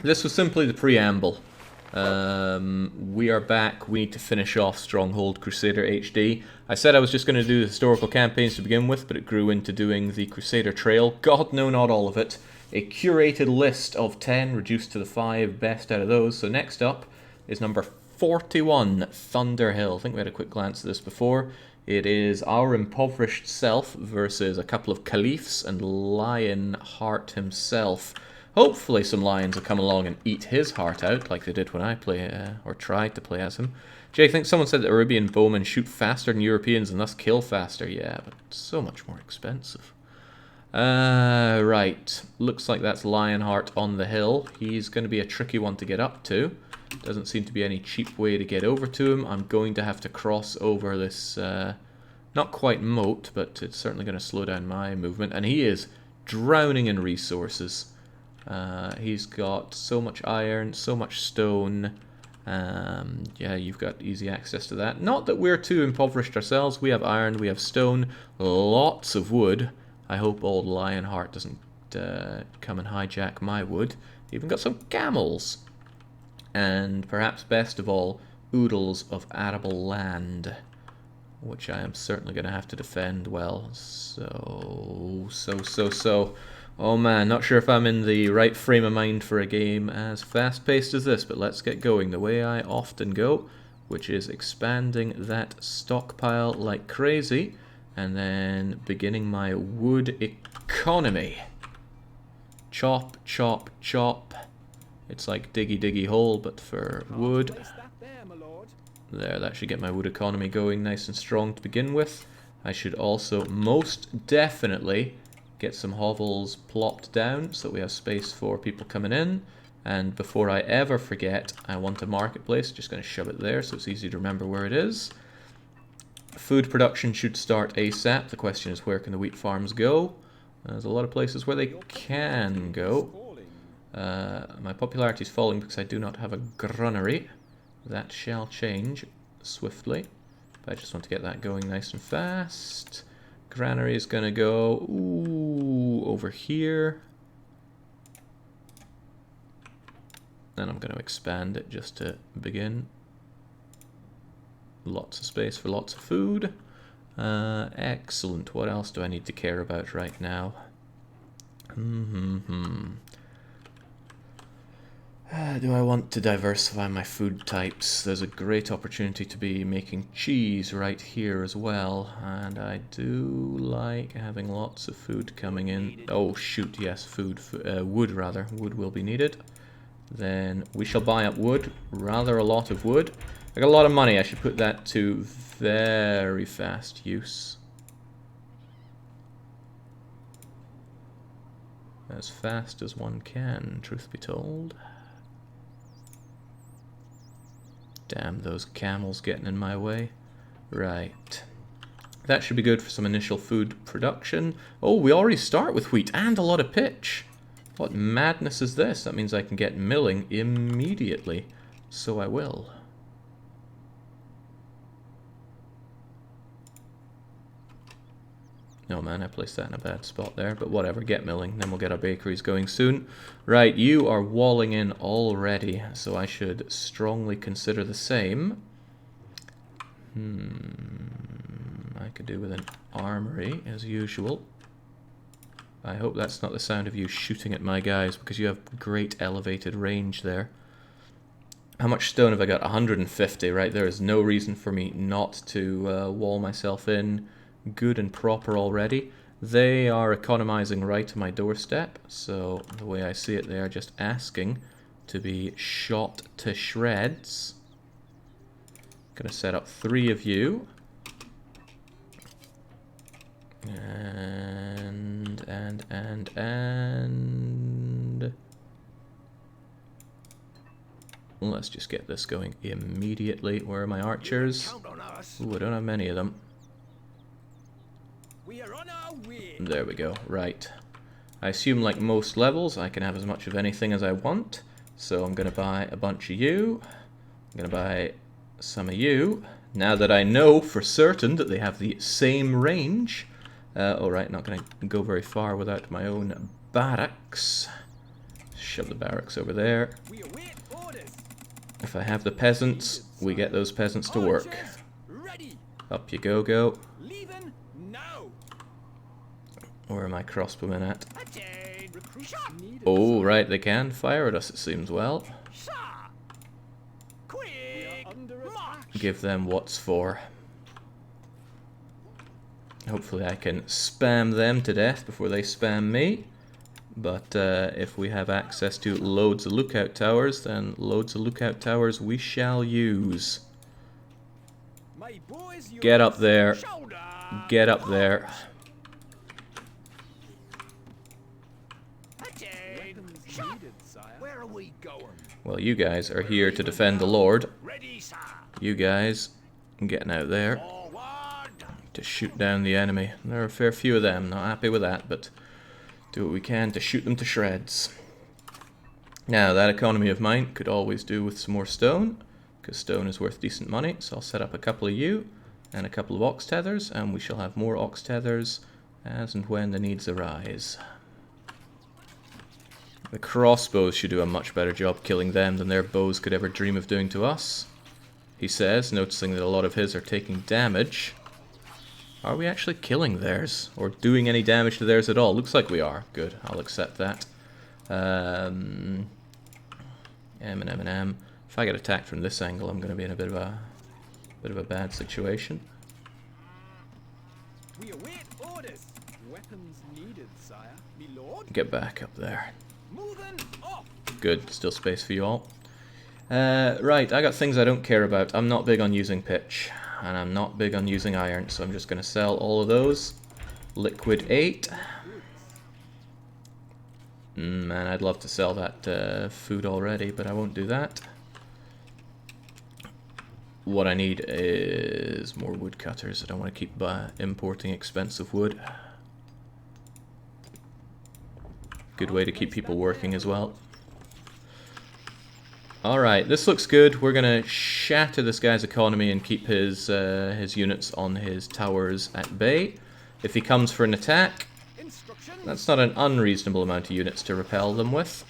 This was simply the preamble. We are back. We need to finish off Stronghold Crusader HD. I said I was just going to do the historical campaigns to begin with, but it grew into doing the Crusader Trail. God, no, not all of it. A curated list of 10, reduced to the 5 best out of those. So next up is number 41, Thunderhill. I think we had a quick glance at this before. It is our impoverished self versus a couple of caliphs and Lionheart himself. Hopefully some lions will come along and eat his heart out, like they did when I play, or tried to play as him. Jay, I think someone said that Arabian bowmen shoot faster than Europeans and thus kill faster. Yeah, but so much more expensive. Right. Looks like that's Lionheart on the hill. He's going to be a tricky one to get up to. Doesn't seem to be any cheap way to get over to him. I'm going to have to cross over this, not quite moat, but it's certainly going to slow down my movement. And he is drowning in resources. He's got so much iron, so much stone. Yeah, you've got easy access to that. Not that we're too impoverished ourselves. We have iron, we have stone, lots of wood. I hope old Lionheart doesn't come and hijack my wood. Even got some camels. And perhaps best of all, oodles of arable land, which I am certainly going to have to defend well. So. Oh man, not sure if I'm in the right frame of mind for a game as fast-paced as this, but let's get going the way I often go, which is expanding that stockpile like crazy, and then beginning my wood economy. Chop, chop, chop. It's like diggy diggy hole, but for wood. There, that should get my wood economy going nice and strong to begin with. I should also most definitely get some hovels plopped down so that we have space for people coming in. And before I ever forget, I want a marketplace. Just going to shove it there so it's easy to remember where it is. Food production should start ASAP. The question is, where can the wheat farms go? There's a lot of places where they can go. My popularity is falling because I do not have a granary. That shall change swiftly. But I just want to get that going nice and fast. Granary is going to go over here. Then I'm going to expand it just to begin. Lots of space for lots of food. Excellent. What else do I need to care about right now? Do I want to diversify my food types? There's a great opportunity to be making cheese right here as well, and I do like having lots of food coming in. Oh shoot, yes, wood rather. Wood will be needed. Then we shall buy up wood, rather a lot of wood. I got a lot of money, I should put that to very fast use. As fast as one can, truth be told. Damn, those camels getting in my way. Right. That should be good for some initial food production. Oh, we already start with wheat and a lot of pitch. What madness is this? That means I can get milling immediately. So I will. No man, I placed that in a bad spot there, but whatever, get milling, then we'll get our bakeries going soon. Right, you are walling in already, so I should strongly consider the same. I could do with an armory, as usual. I hope that's not the sound of you shooting at my guys, because you have great elevated range there. How much stone have I got? 150, right? There is no reason for me not to wall myself in good and proper already. They are economizing right to my doorstep, so the way I see it, they are just asking to be shot to shreds. Gonna set up 3 of you. And let's just get this going immediately. Where are my archers? Ooh, I don't have many of them. There we go, right. I assume like most levels I can have as much of anything as I want. So I'm going to buy a bunch of you. I'm going to buy some of you. Now that I know for certain that they have the same range. Alright, not going to go very far without my own barracks. Shove the barracks over there. We await orders. If I have the peasants, we get those peasants to work. Archers, ready. Up you go. Leaving now. Where are my crossbowmen at? Attain. Recruit. Shot. Needed. Oh, right, they can fire at us, it seems. Well, Shot. Quick. Under attack. give them what's for. Hopefully I can spam them to death before they spam me. But if we have access to loads of lookout towers, then loads of lookout towers we shall use. My boys, Get up there. shoulder. Get up there. Attain. Shot. Where are we going? Well, you guys are here to defend the Lord. Ready, sir. You guys getting out there Forward. to shoot down the enemy. There are a fair few of them. Not happy with that, but do what we can to shoot them to shreds. Now, that economy of mine could always do with some more stone, because stone is worth decent money. So I'll set up a couple of you and a couple of ox tethers, and we shall have more ox tethers as and when the needs arise. The crossbows should do a much better job killing them than their bows could ever dream of doing to us, he says, noticing that a lot of his are taking damage. Are we actually killing theirs? Or doing any damage to theirs at all? Looks like we are. Good, I'll accept that. M and M and M. If I get attacked from this angle, I'm going to be in a bit of a bad situation. We await orders. Weapons needed, sire. Me lord. Get back up there. Moving off. Good, still space for you all. Right, I got things I don't care about. I'm not big on using pitch. And I'm not big on using iron, so I'm just going to sell all of those. Liquid 8. Man, I'd love to sell that food already, but I won't do that. What I need is more woodcutters. I don't want to keep importing expensive wood. Good way to keep people working as well. Alright, this looks good. We're going to shatter this guy's economy and keep his units on his towers at bay. If he comes for an attack, that's not an unreasonable amount of units to repel them with.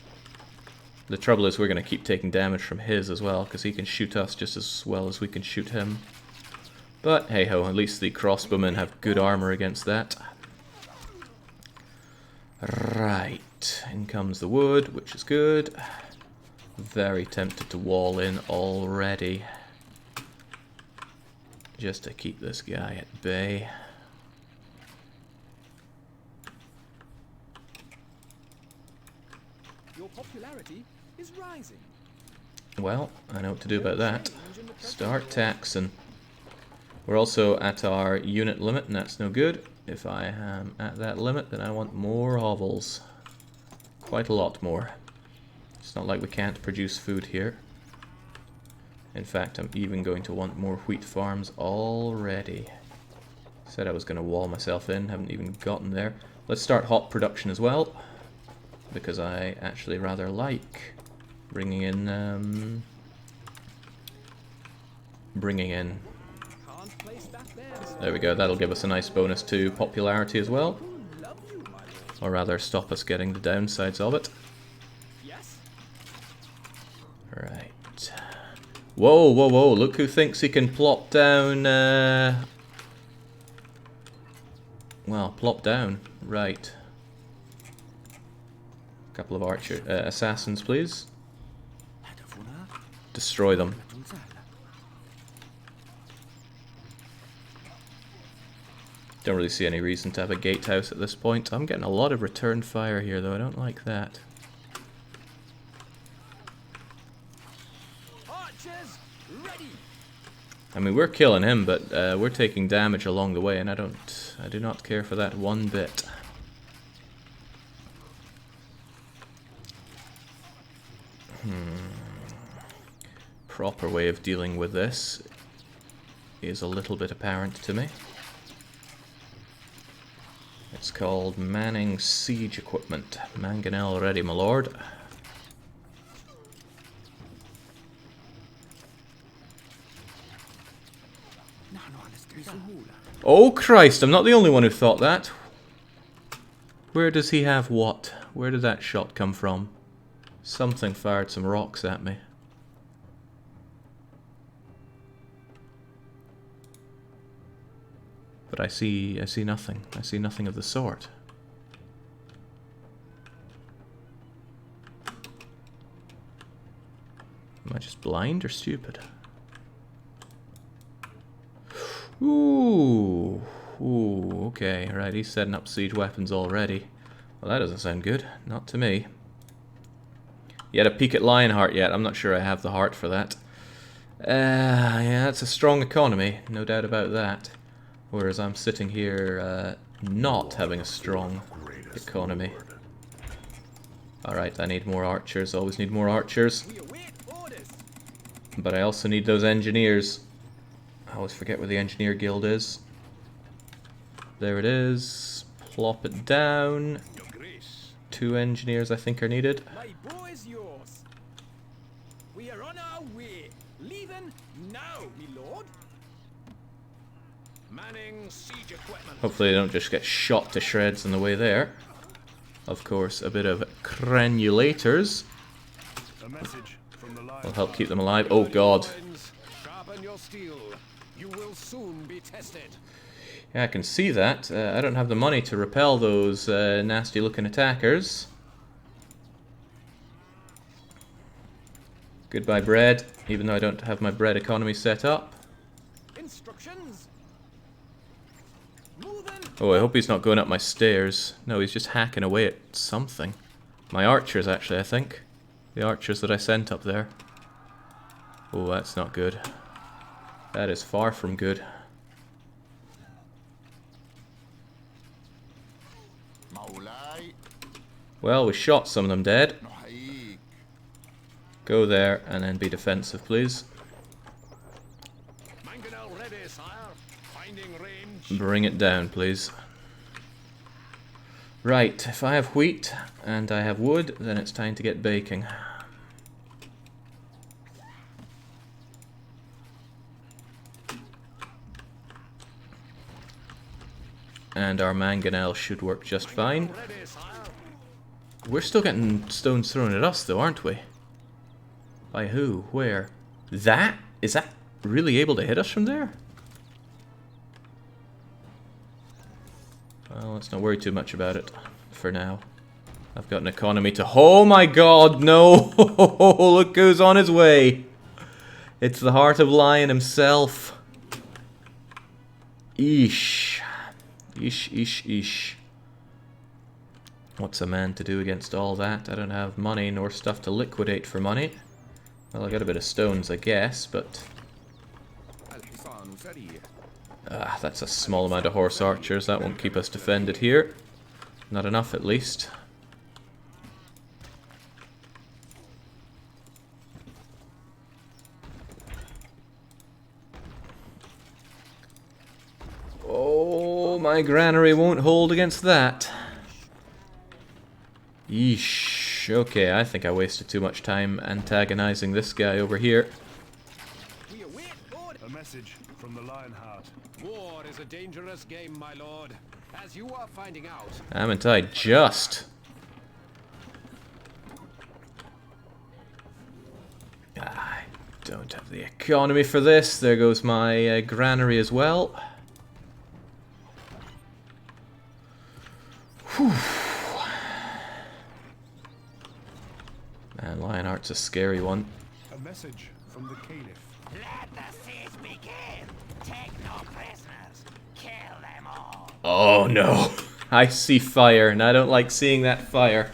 The trouble is we're going to keep taking damage from his as well, because he can shoot us just as well as we can shoot him. But hey-ho, at least the crossbowmen have good armor against that. Right, in comes the wood, which is good. Very tempted to wall in already, just to keep this guy at bay. Your popularity is rising. Well, I know what to do about that. Start taxing. We're also at our unit limit, and that's no good. If I am at that limit, then I want more hovels. Quite a lot more. It's not like we can't produce food here. In fact, I'm even going to want more wheat farms already. Said I was going to wall myself in, haven't even gotten there. Let's start hop production as well, because I actually rather like bringing in there we go, that'll give us a nice bonus to popularity as well, or rather stop us getting the downsides of it. Right. Whoa, whoa, whoa, look who thinks he can plop down, well, plop down, right. A couple of assassins, please. Destroy them. Don't really see any reason to have a gatehouse at this point. I'm getting a lot of return fire here, though. I don't like that. Archers, ready. I mean, we're killing him, but we're taking damage along the way, and I do not care for that one bit. Proper way of dealing with this is a little bit apparent to me. It's called manning siege equipment. Mangonel ready, my lord. Oh Christ, I'm not the only one who thought that. Where does he have what? Where did that shot come from? Something fired some rocks at me. But I see nothing. I see nothing of the sort. Am I just blind or stupid? Ooh. Ooh, okay. Right, he's setting up siege weapons already. Well, that doesn't sound good. Not to me. Yet a peek at Lionheart yet. I'm not sure I have the heart for that. Yeah, it's a strong economy. No doubt about that. Whereas I'm sitting here not having a strong economy. Alright, I need more archers. Always need more archers. But I also need those engineers. I always forget where the engineer guild is. There it is. Plop it down. 2 engineers I think are needed. My bow is yours. We are on our way. Leaving now, me lord. Manning siege equipment. Hopefully they don't just get shot to shreds on the way there. Of course, a bit of granulators will help keep them alive. Oh god. Sharpen your steel. You will soon be tested. Yeah, I can see that. I don't have the money to repel those nasty looking attackers. Goodbye bread, even though I don't have my bread economy set up. Instructions. Oh, I hope he's not going up my stairs. No, he's just hacking away at something. My archers, actually, I think. The archers that I sent up there. Oh, that's not good. That is far from good. Well, we shot some of them dead. Go there and then be defensive, please. Bring it down, please. Right, if I have wheat and I have wood, then it's time to get baking. And our mangonel should work just fine. We're still getting stones thrown at us though, aren't we? By who? Where? That? Is that really able to hit us from there? Well, let's not worry too much about it for now. I've got an economy to... Oh my god, no! Look who's on his way! It's the Heart of Lion himself. Eesh. Eesh, eesh, eesh. What's a man to do against all that? I don't have money nor stuff to liquidate for money. Well, I got a bit of stones, I guess, but... Ah, that's a small amount of horse archers. That won't keep us defended here. Not enough, at least. Oh, my granary won't hold against that. Yeesh. Okay, I think I wasted too much time antagonizing this guy over here. A message from the Lionheart. War is a dangerous game, my lord, as you are finding out. Haven't I just? I don't have the economy for this. There goes my granary as well. Whew. Man, Lionheart's a scary one. A message from the Caliph. Let the siege begin. Take no prisoners. Kill them all. Oh no. I see fire, and I don't like seeing that fire.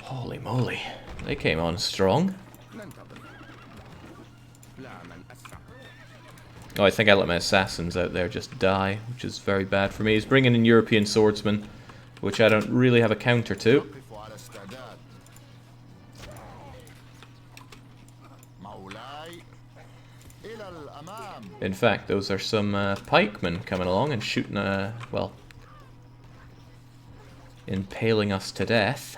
Holy moly. They came on strong. Oh, I think I let my assassins out there just die, which is very bad for me. He's bringing in European swordsmen, which I don't really have a counter to. In fact, those are some pikemen coming along and shooting, well, impaling us to death.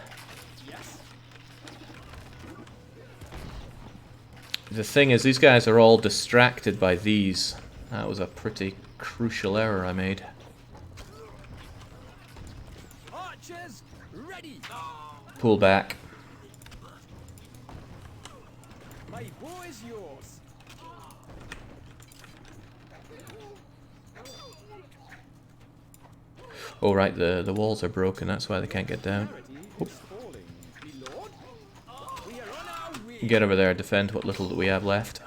The thing is, these guys are all distracted by these. That was a pretty crucial error I made. Archers, ready. Pull back. My bow is yours. Oh right, the walls are broken, that's why they can't get down. Clarity is falling, my lord. We are on our way. Get over there, defend what little that we have left.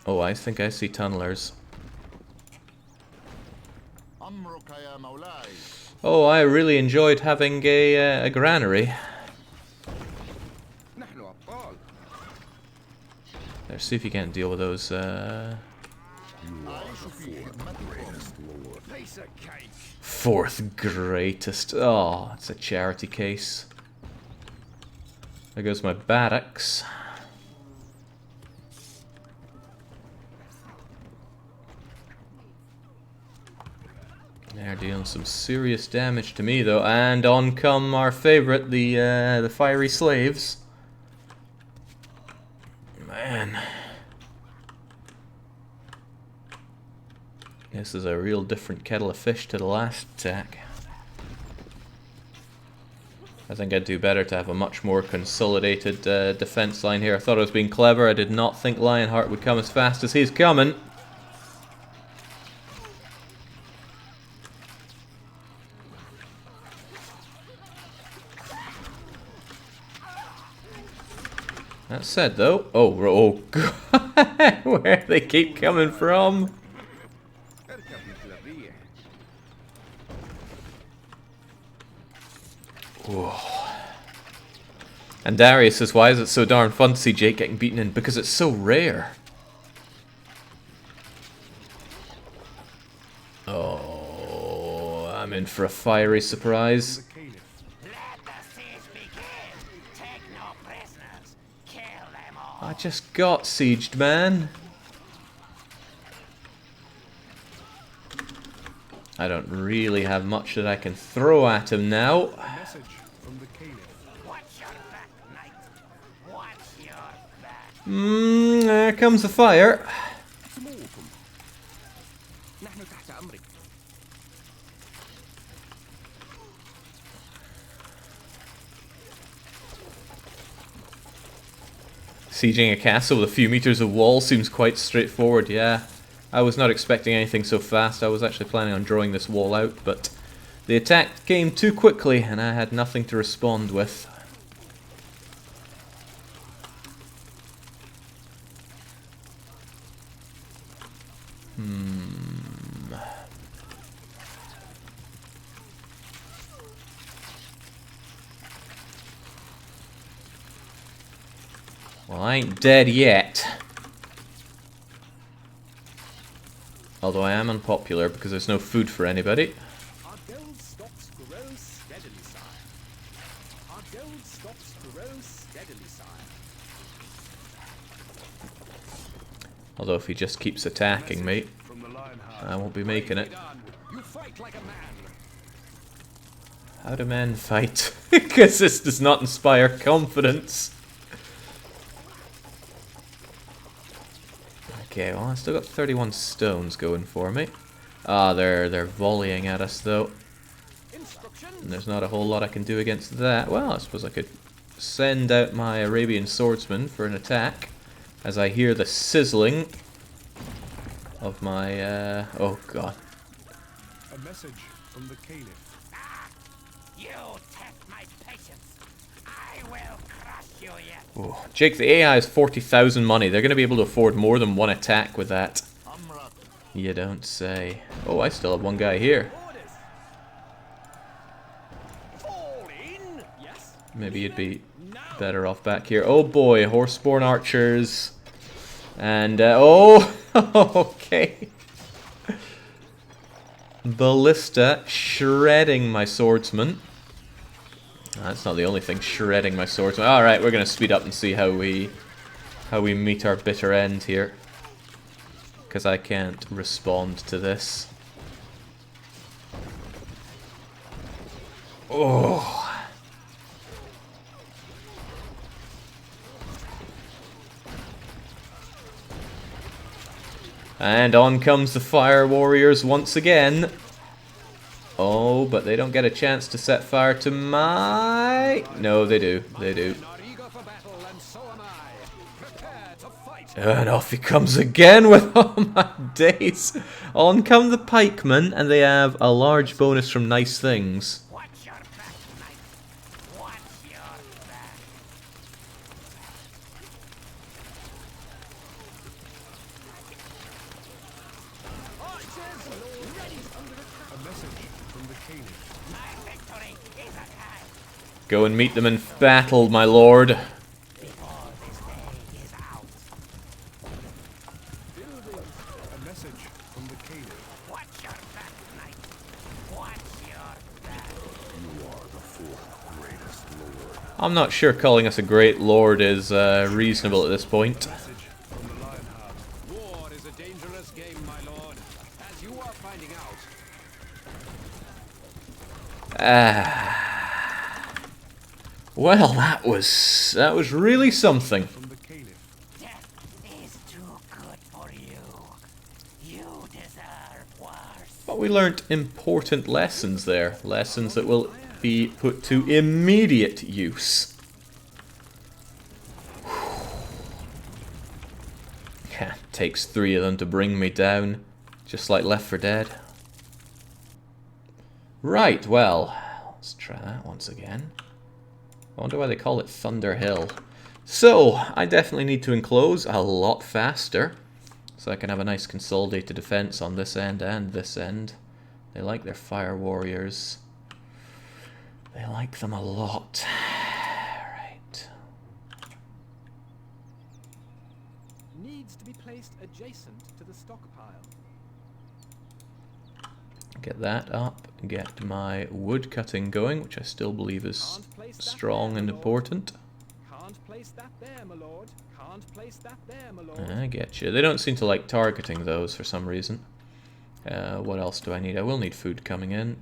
Oh, I think I see tunnelers. Oh, I really enjoyed having a granary. Let's see if you can't deal with those. Fourth greatest. Oh, it's a charity case. There goes my barracks. They're dealing some serious damage to me though, and on come our favorite, the fiery slaves. Man, this is a real different kettle of fish to the last attack. I think I'd do better to have a much more consolidated defense line here. I thought I was being clever. I did not think Lionheart would come as fast as he's coming. That said, though, oh god, where they keep coming from? Whoa. And Darius says, why is it so darn fun to see Jake getting beaten in? Because it's so rare. Oh, I'm in for a fiery surprise. I just got sieged, man. I don't really have much that I can throw at him now. A message from the Caliph. Watch your back, knight. Watch your back. There comes the fire. Sieging a castle with a few meters of wall seems quite straightforward, yeah. I was not expecting anything so fast. I was actually planning on drawing this wall out, but the attack came too quickly and I had nothing to respond with. Well, I ain't dead yet. Although I am unpopular because there's no food for anybody. Our gold stocks grow steadily, sire. Our gold stocks grow steadily, sire. Although if he just keeps attacking me, From the Lionheart. I won't be making it. You fight like a man. How do men fight? Because this does not inspire confidence. Okay, well I still got 31 stones going for me. Ah, they're volleying at us though. And there's not a whole lot I can do against that. Well, I suppose I could send out my Arabian swordsman for an attack as I hear the sizzling of my oh god. A message from the Caliph. You test my patience. I will crush you yet. Oh, Jake, the AI is 40,000 money. They're going to be able to afford more than one attack with that. You don't say. Oh, I still have one guy here. Fall in. Yes. Maybe you'd be better off back here. Oh boy, horseborn archers. And, oh, okay. Ballista shredding my swordsman. That's not the only thing shredding my swordsman. Alright, we're going to speed up and see how we meet our bitter end here. Because I can't respond to this. Oh. And on comes the fire warriors once again. Oh No, but they don't get a chance to set fire to my... No, they do. They do. Men are eager for battle, and so am I. Prepare to fight. And off he comes again with all my days. On come the pikemen, and they have a large bonus from nice things. Watch your back, knight. Watch your back. A message from the Caliph. My victory is at hand. Go and meet them in battle, my lord. Before this day is out. A message from the Caliph. Watch your back, knight. Watch your back. I'm not sure calling us a great lord is reasonable at this point. Message from the Lionheart. War is a dangerous game, my lord, as you are finding out. Well, that was really something. From the Caliph. Death is too good for you. You deserve worse. But we learnt important lessons there. Lessons that will be put to immediate use. Yeah, takes 3 of them to bring me down. Just like Left 4 Dead. Right, well, let's try that once again. I wonder why they call it Thunder Hill. So, I definitely need to enclose a lot faster, so I can have a nice consolidated defense on this end and this end. They like their fire warriors. They like them a lot. Right. Needs to be placed adjacent to the stockpile. Get that up. Get my wood cutting going, which I still believe is Can't place that strong there, and my lord. important. Can't place that there, my lord. Can't place that there, my lord. I get you. They don't seem to like targeting those for some reason. What else do I need? I will need food coming in.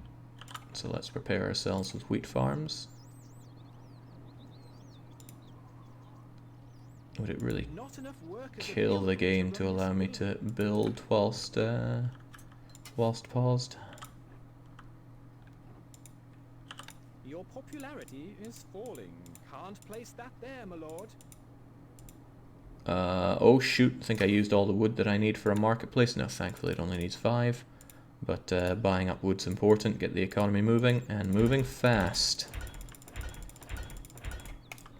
So let's prepare ourselves with wheat farms. Would it really Not enough workers kill available the game run to this allow me mill. to build whilst paused? Your popularity is falling. Can't place that there, my lord. Oh shoot, I think I used all the wood that I need for a marketplace. No, thankfully it only needs 5. But buying up wood's important, get the economy moving, and moving fast.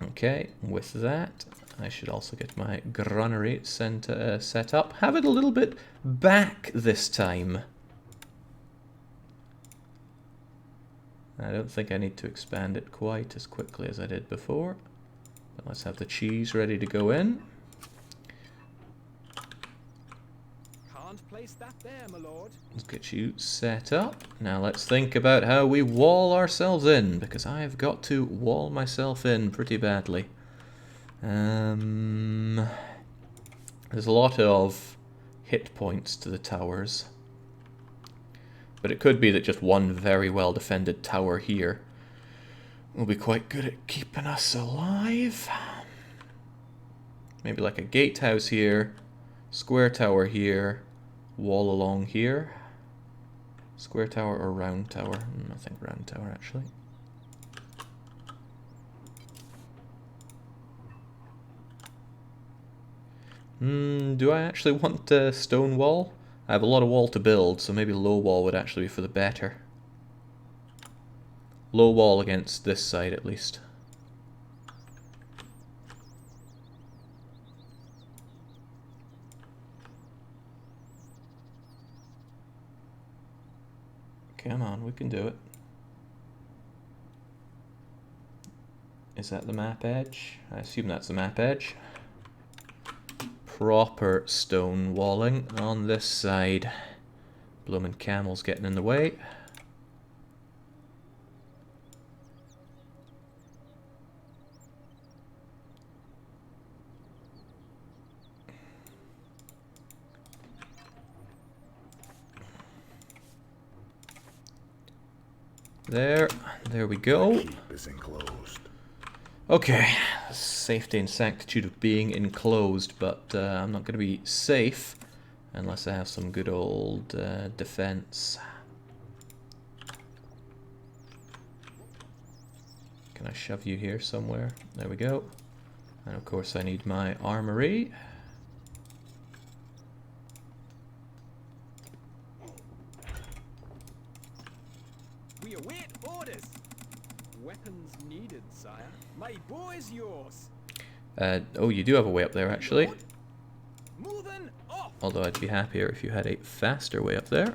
Okay, with that, I should also get my granary set up. Have it a little bit back this time. I don't think I need to expand it quite as quickly as I did before. But let's have the cheese ready to go in. Can't place that there, my lord. Let's get you set up. Now let's think about how we wall ourselves in, because I've got to wall myself in pretty badly. There's a lot of hit points to the towers. But it could be that just one very well defended tower here will be quite good at keeping us alive. Maybe like a gatehouse here, square tower here, wall along here. Square tower or round tower? I think round tower actually. Do I actually want a stone wall? I have a lot of wall to build, so maybe low wall would actually be for the better. Low wall against this side at least. Come on, we can do it. Is that the map edge? I assume that's the map edge. Proper stone walling on this side. Bloomin' camels getting in the way. There we go. Is enclosed. Okay, safety and sanctitude of being enclosed, but I'm not going to be safe unless I have some good old defense. I shove you here somewhere? There we go. And of course I need my armory. We await orders. Weapons needed, sire. My bow is yours. Oh, you do have a way up there actually. Lord, moving off. Although I'd be happier if you had a faster way up there.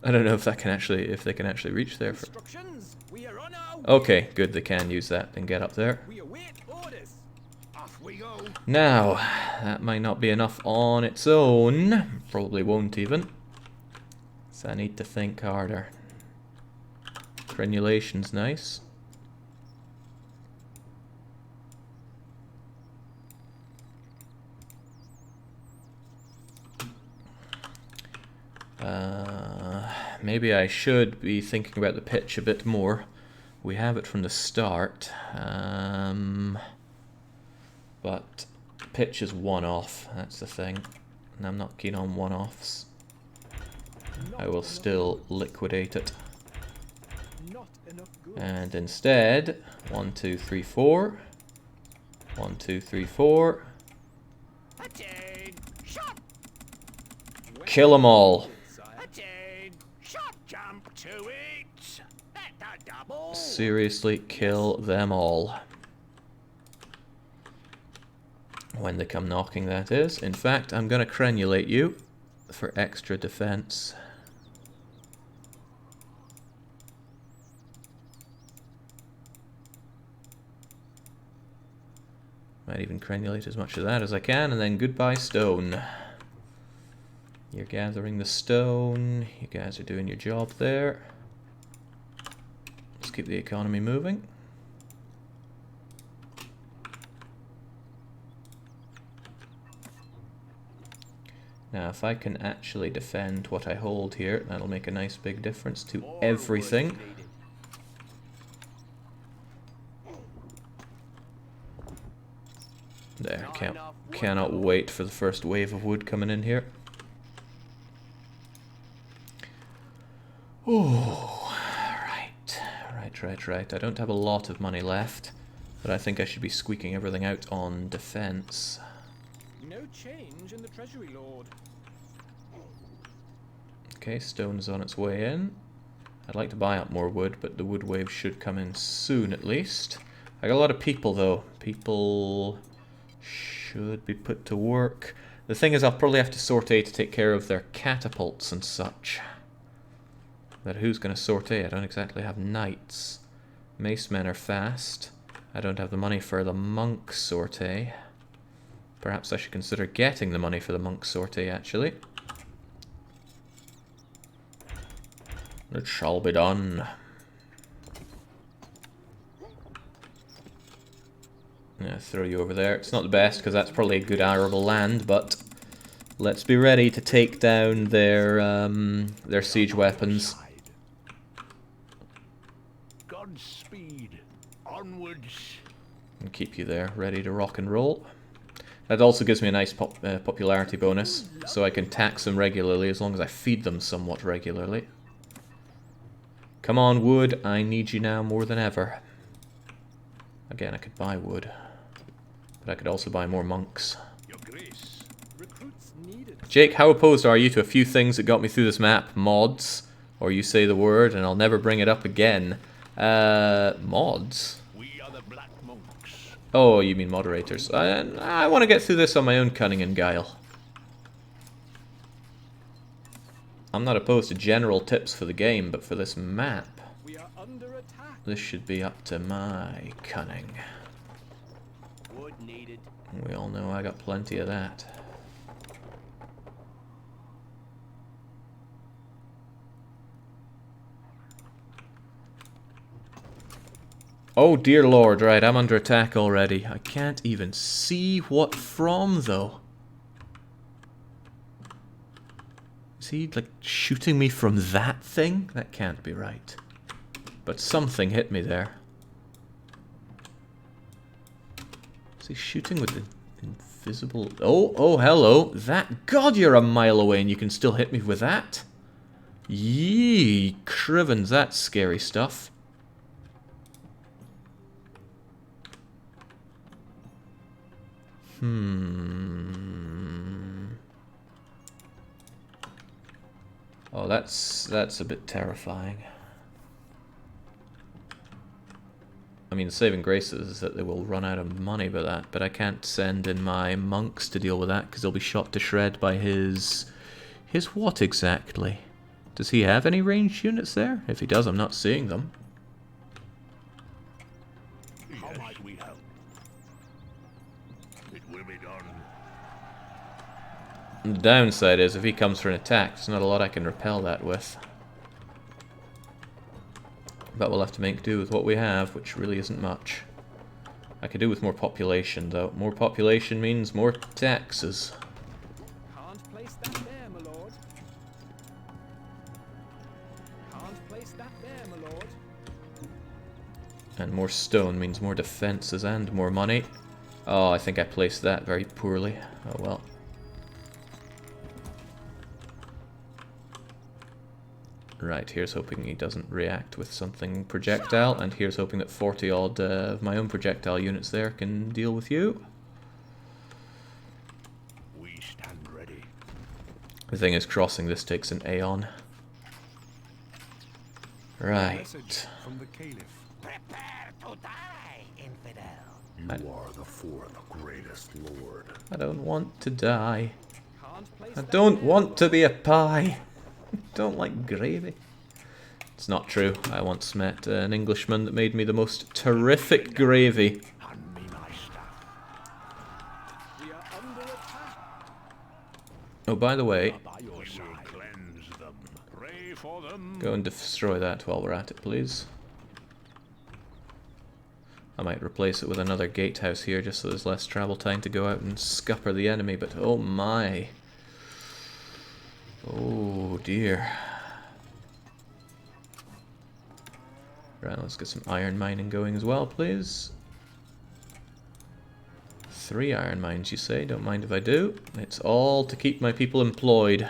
I don't know if that can actually, if they can actually reach there. Instructions. We are on our way. Okay, good. They can use that and get up there. We await orders. Off we go. Now, that might not be enough on its own. Probably won't even. So I need to think harder. Crenulation's nice. Maybe I should be thinking about the pitch a bit more. We have it from the start. But pitch is one-off, that's the thing. And I'm not keen on one-offs. I will still liquidate it. Not enough goods. And instead, 1, 2, 3, 4. 1, 2, 3, 4. Attain! Shot! Kill them all. Attain! Shot! Jump to it! That's a double! Seriously, kill them all. When they come knocking, that is. In fact, I'm going to crenulate you for extra defense. Might even crenulate as much of that as I can, and then goodbye stone. You're gathering the stone. You guys are doing your job there. Let's keep the economy moving. Now, if I can actually defend what I hold here, that'll make a nice big difference to everything. There, cannot wait for the first wave of wood coming in here. Oh, right. I don't have a lot of money left, but I think I should be squeaking everything out on defense. No change in the treasury, Lord. Okay, stone is on its way in. I'd like to buy up more wood, but the wood wave should come in soon at least. I got a lot of people though. People should be put to work. The thing is, I'll probably have to sort A to take care of their catapults and such. But who's going to sort A? I don't exactly have knights. Mace men are fast. I don't have the money for the monk sort A. Perhaps I should consider getting the money for the monk sort A, actually. It shall be done. Yeah, throw you over there. It's not the best, because that's probably a good arable land, but let's be ready to take down their siege weapons. Godspeed. Onwards. And keep you there, ready to rock and roll. That also gives me a nice popularity bonus, so I can tax them regularly as long as I feed them somewhat regularly. Come on, wood, I need you now more than ever. Again, I could buy wood, but I could also buy more monks. Your Grace. Recruits needed. Jake, how opposed are you to a few things that got me through this map? Mods, or you say the word and I'll never bring it up again. Mods? We are the Black Monks. Oh, you mean moderators. I want to get through this on my own cunning and guile. I'm not opposed to general tips for the game, but for this map, We are under attack. this should be up to my cunning. Wood needed. We all know I got plenty of that. Oh dear lord, right, I'm under attack already. I can't even see what from, though. Is he, like, shooting me from that thing? That can't be right. But something hit me there. Is he shooting with the invisible... Oh, hello. That... God, you're a mile away and you can still hit me with that? Yee, crivens, that's scary stuff. Oh, that's a bit terrifying. I mean, saving grace is that they will run out of money by that, but I can't send in my monks to deal with that because they'll be shot to shred by his what exactly? Does he have any ranged units there? If he does, I'm not seeing them. How might we help? It will be done. And the downside is if he comes for an attack, there's not a lot I can repel that with. But we'll have to make do with what we have, which really isn't much. I could do with more population, though. More population means more taxes. Can't place that there, my lord. Can't place that there, my lord. And more stone means more defenses and more money. Oh, I think I placed that very poorly. Oh well. Right, here's hoping he doesn't react with something projectile, and here's hoping that 40 odd of my own projectile units there can deal with you. We stand ready. The thing is, crossing this takes an aeon. Right. Message from the Caliph. Prepare to die, infidel. You are the fourth greatest lord. I don't want to die. Can't place I that don't there. want to be a pie. I don't like gravy. It's not true. I once met an Englishman that made me the most terrific gravy. Hand me my staff. We are under attack. Oh, by the way, By your side. Cleanse them. Pray for them. go and destroy that while we're at it, please. I might replace it with another gatehouse here just so there's less travel time to go out and scupper the enemy, but oh my. Oh dear. Right, let's get some iron mining going as well, please. 3 iron mines, you say? Don't mind if I do. It's all to keep my people employed.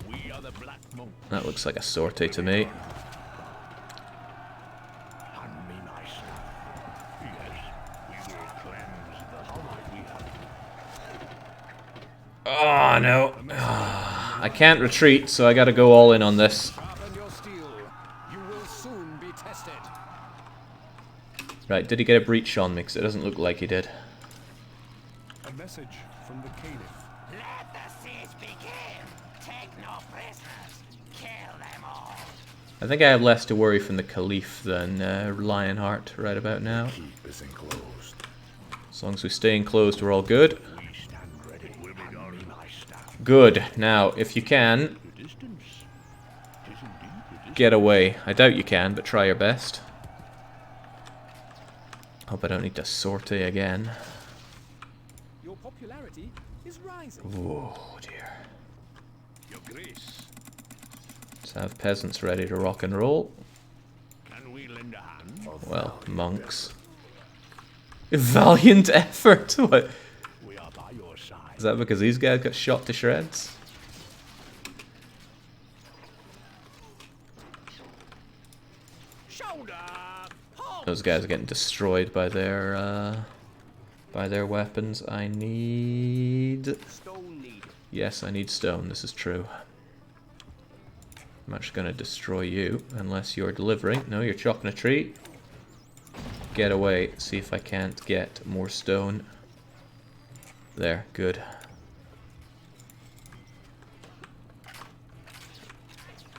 We are the Black Monk. That looks like a sortie to me. Hand me my staff. Yes, we will cleanse the. How might we help? Oh no. I can't retreat, so I gotta go all in on this. Sharpen your steel. You will soon be tested. Right, did he get a breach on me? Because it doesn't look like he did. A message from the Caliph. Let the siege begin. Take no prisoners. Kill them all. I think I have less to worry from the Caliph than Lionheart right about now. Keep is enclosed. As long as we stay enclosed, we're all good. We stand ready. Will be done. Hand me my staff. Good. Now, if you can, The distance. Tis indeed the distance. get away. I doubt you can, but try your best. Hope I don't need to sortie again. Your popularity is rising. Oh dear. Your grace. Let's have peasants ready to rock and roll. Can we lend a hand? Well, monks. Valiant effort! What? We are by your side. Is that because these guys got shot to shreds? Shoulder. Those guys are getting destroyed by their weapons. I need... Stone needed. Yes, I need stone. This is true. I'm actually going to destroy you, unless you're delivering. No, you're chopping a tree. Get away. See if I can't get more stone. There, good.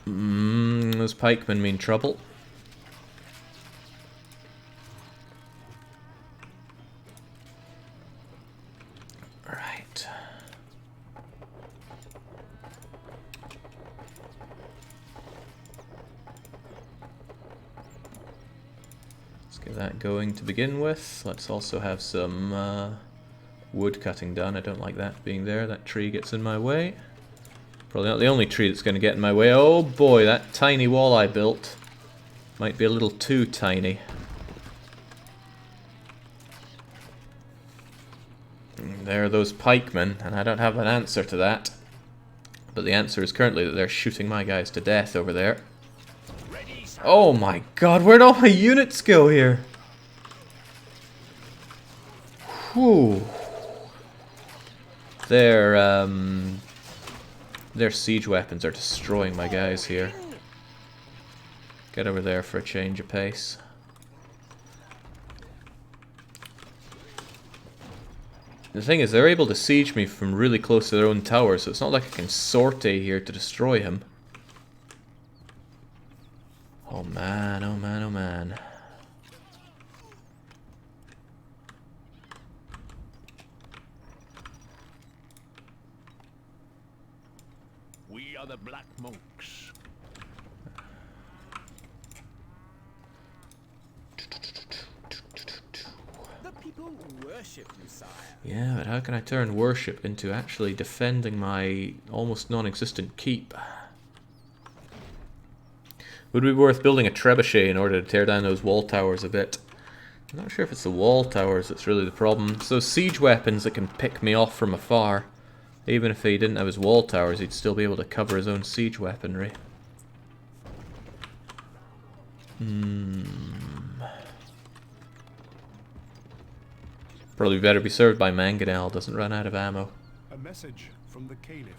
Those pikemen mean trouble. Right. Let's get that going to begin with. Let's also have some wood cutting done. I don't like that being there. That tree gets in my way. Probably not the only tree that's going to get in my way. Oh boy, that tiny wall I built might be a little too tiny. There are those pikemen, and I don't have an answer to that. But the answer is currently that they're shooting my guys to death over there. Oh my god, where'd all my units go here? Whew. Their siege weapons are destroying my guys here. Get over there for a change of pace. The thing is, they're able to siege me from really close to their own tower, so it's not like I can sortie here to destroy him. Oh man, oh man, oh man. We are the Black Monks. The people worship you, sire. Yeah, but how can I turn worship into actually defending my almost non-existent keep? Would it be worth building a trebuchet in order to tear down those wall towers a bit? I'm not sure if it's the wall towers that's really the problem. It's those siege weapons that can pick me off from afar. Even if he didn't have his wall towers, he'd still be able to cover his own siege weaponry. Probably better be served by Mangonel, doesn't run out of ammo. A message from the Caliph.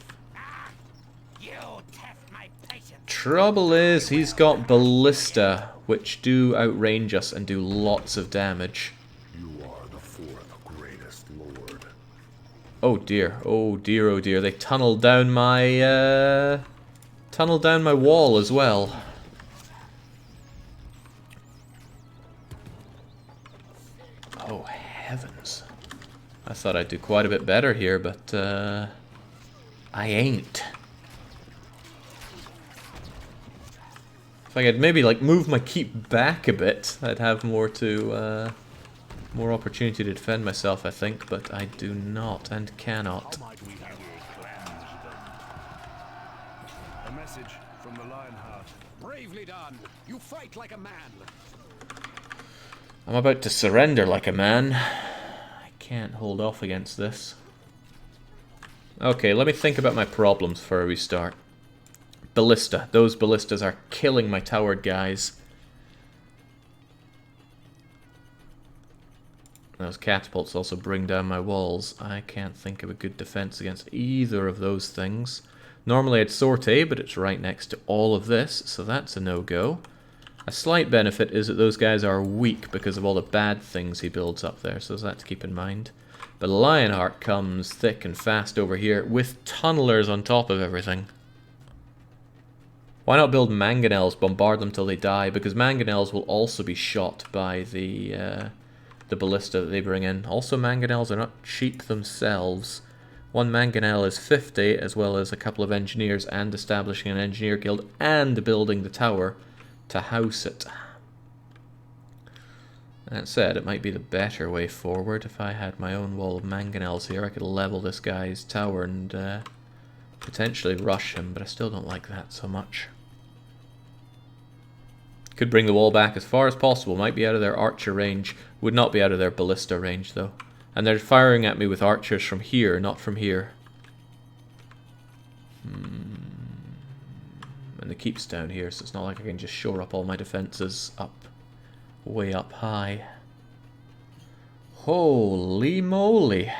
You test my patience. Trouble is, he's got ballista, which do outrange us and do lots of damage. You are the fourth greatest lord. Oh dear, oh dear, oh dear. They tunneled down my wall as well. Oh heavens. I thought I'd do quite a bit better here, but I ain't. If I could maybe like move my keep back a bit, I'd have more opportunity to defend myself, I think, but I do not and cannot. How might we have cleanse them? A message from the Lionheart. Bravely done. You fight like a man. I'm about to surrender like a man. I can't hold off against this. Okay, let me think about my problems before we start. Ballista. Those ballistas are killing my towered guys. Those catapults also bring down my walls. I can't think of a good defense against either of those things. Normally I'd sortie, but it's right next to all of this, so that's a no-go. A slight benefit is that those guys are weak because of all the bad things he builds up there, so there's that to keep in mind. But Lionheart comes thick and fast over here with tunnelers on top of everything. Why not build mangonels, bombard them till they die, because mangonels will also be shot by the ballista that they bring in. Also, mangonels are not cheap themselves. One mangonel is 50, as well as a couple of engineers, and establishing an engineer guild, and building the tower to house it. That said, it might be the better way forward. If I had my own wall of mangonels here, I could level this guy's tower and potentially rush him, but I still don't like that so much. Could bring the wall back as far as possible. Might be out of their archer range. Would not be out of their ballista range, though. And they're firing at me with archers from here, not from here. And the keep's down here, so it's not like I can just shore up all my defenses up, way up high. Holy moly.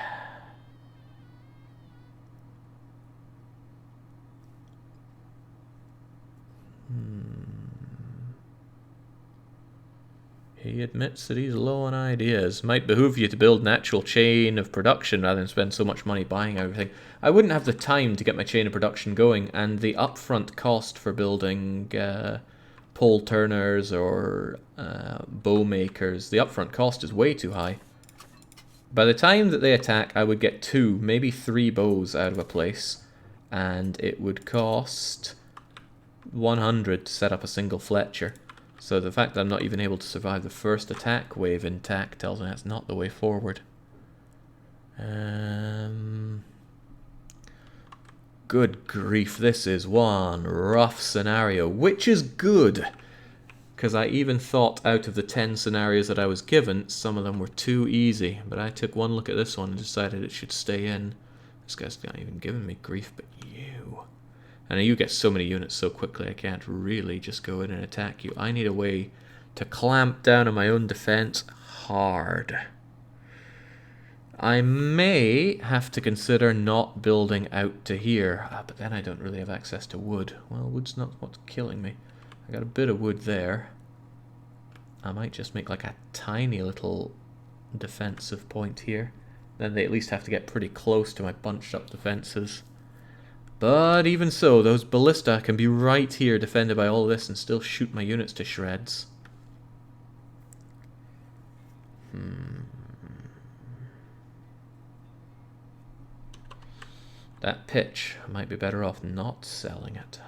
He admits that he's low on ideas. Might behoove you to build an actual chain of production rather than spend so much money buying everything. I wouldn't have the time to get my chain of production going, and the upfront cost for building pole turners or bow makers, the upfront cost is way too high. By the time that they attack, I would get 2, maybe 3 bows out of a place, and it would cost 100 to set up a single Fletcher. So the fact that I'm not even able to survive the first attack wave intact tells me that's not the way forward. Good grief, this is one rough scenario, which is good. Because I even thought out of the 10 scenarios that I was given, some of them were too easy. But I took one look at this one and decided it should stay in. This guy's not even giving me grief, but you. And you get so many units so quickly, I can't really just go in and attack you. I need a way to clamp down on my own defense hard. I may have to consider not building out to here, but then I don't really have access to wood. Well, wood's not what's killing me. I got a bit of wood there. I might just make like a tiny little defensive point here. Then they at least have to get pretty close to my bunched up defenses. But even so, those ballista can be right here defended by all this and still shoot my units to shreds. That pitch, I might be better off not selling it.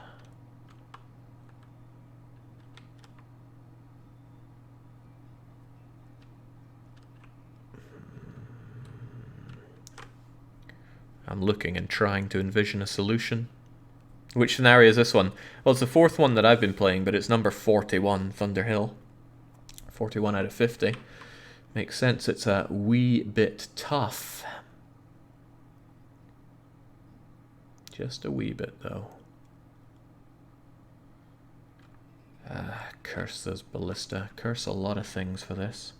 I'm looking and trying to envision a solution. Which scenario is this one? Well, it's the fourth one that I've been playing, but it's number 41, Thunderhill. 41 out of 50. Makes sense, it's a wee bit tough. Just a wee bit, though. Curse those ballista. Curse a lot of things for this.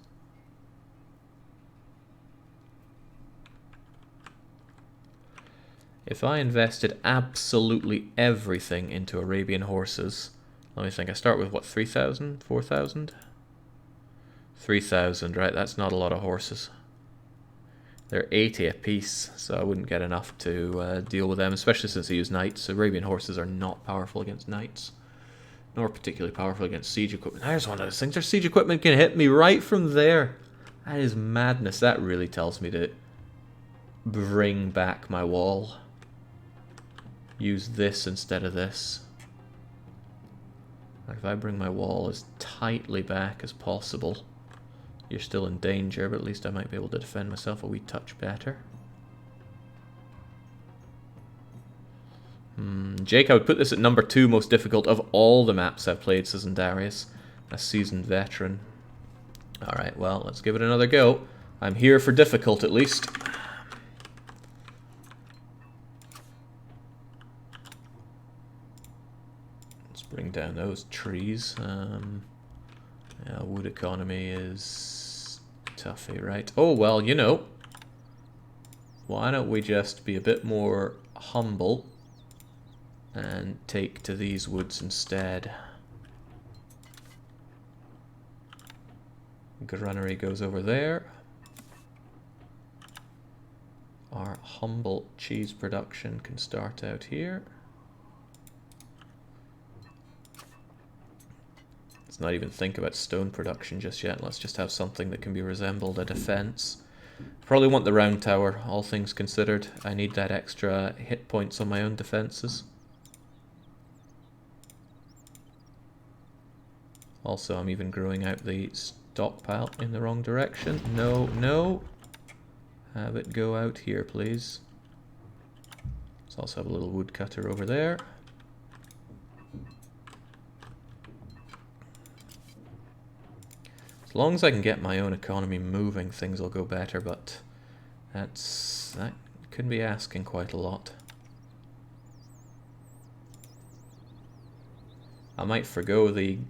If I invested absolutely everything into Arabian horses, let me think, I start with what, 3,000? 4,000? 3,000, right? That's not a lot of horses. They're 80 apiece, so I wouldn't get enough to deal with them, especially since I use knights. Arabian horses are not powerful against knights, nor particularly powerful against siege equipment. There's one of those things. Their siege equipment can hit me right from there. That is madness. That really tells me to bring back my wall. Use this instead of this. Like if I bring my wall as tightly back as possible, you're still in danger, but at least I might be able to defend myself a wee touch better. Jake, I would put this at number 2 most difficult of all the maps I've played, says Darius, a seasoned veteran. Alright, well, let's give it another go. I'm here for difficult, at least. Let's bring down those trees. Yeah, wood economy is toughy, right? Oh, well, you know, why don't we just be a bit more humble and take to these woods instead. Granary goes over there. Our humble cheese production can start out here. Let's not even think about stone production just yet. Let's just have something that can be resembled a defense. Probably want the round tower, all things considered. I need that extra hit points on my own defenses. Also, I'm even growing out the stockpile in the wrong direction. No, no. Have it go out here, please. Let's also have a little woodcutter over there. As long as I can get my own economy moving, things will go better, but that could be asking quite a lot. I might forgo the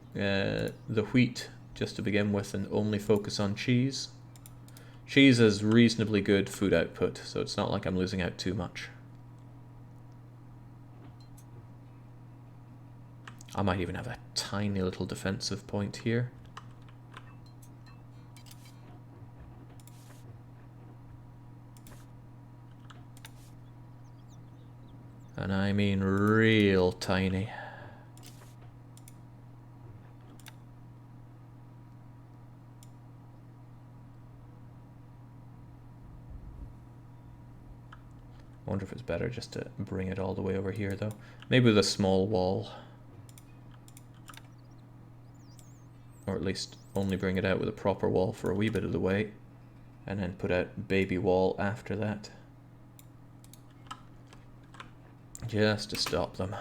wheat just to begin with and only focus on cheese. Cheese has reasonably good food output, so it's not like I'm losing out too much. I might even have a tiny little defensive point here. And I mean real tiny. I wonder if it's better just to bring it all the way over here, though. Maybe with a small wall. Or at least only bring it out with a proper wall for a wee bit of the way. And then put out baby wall after that. Just to stop them.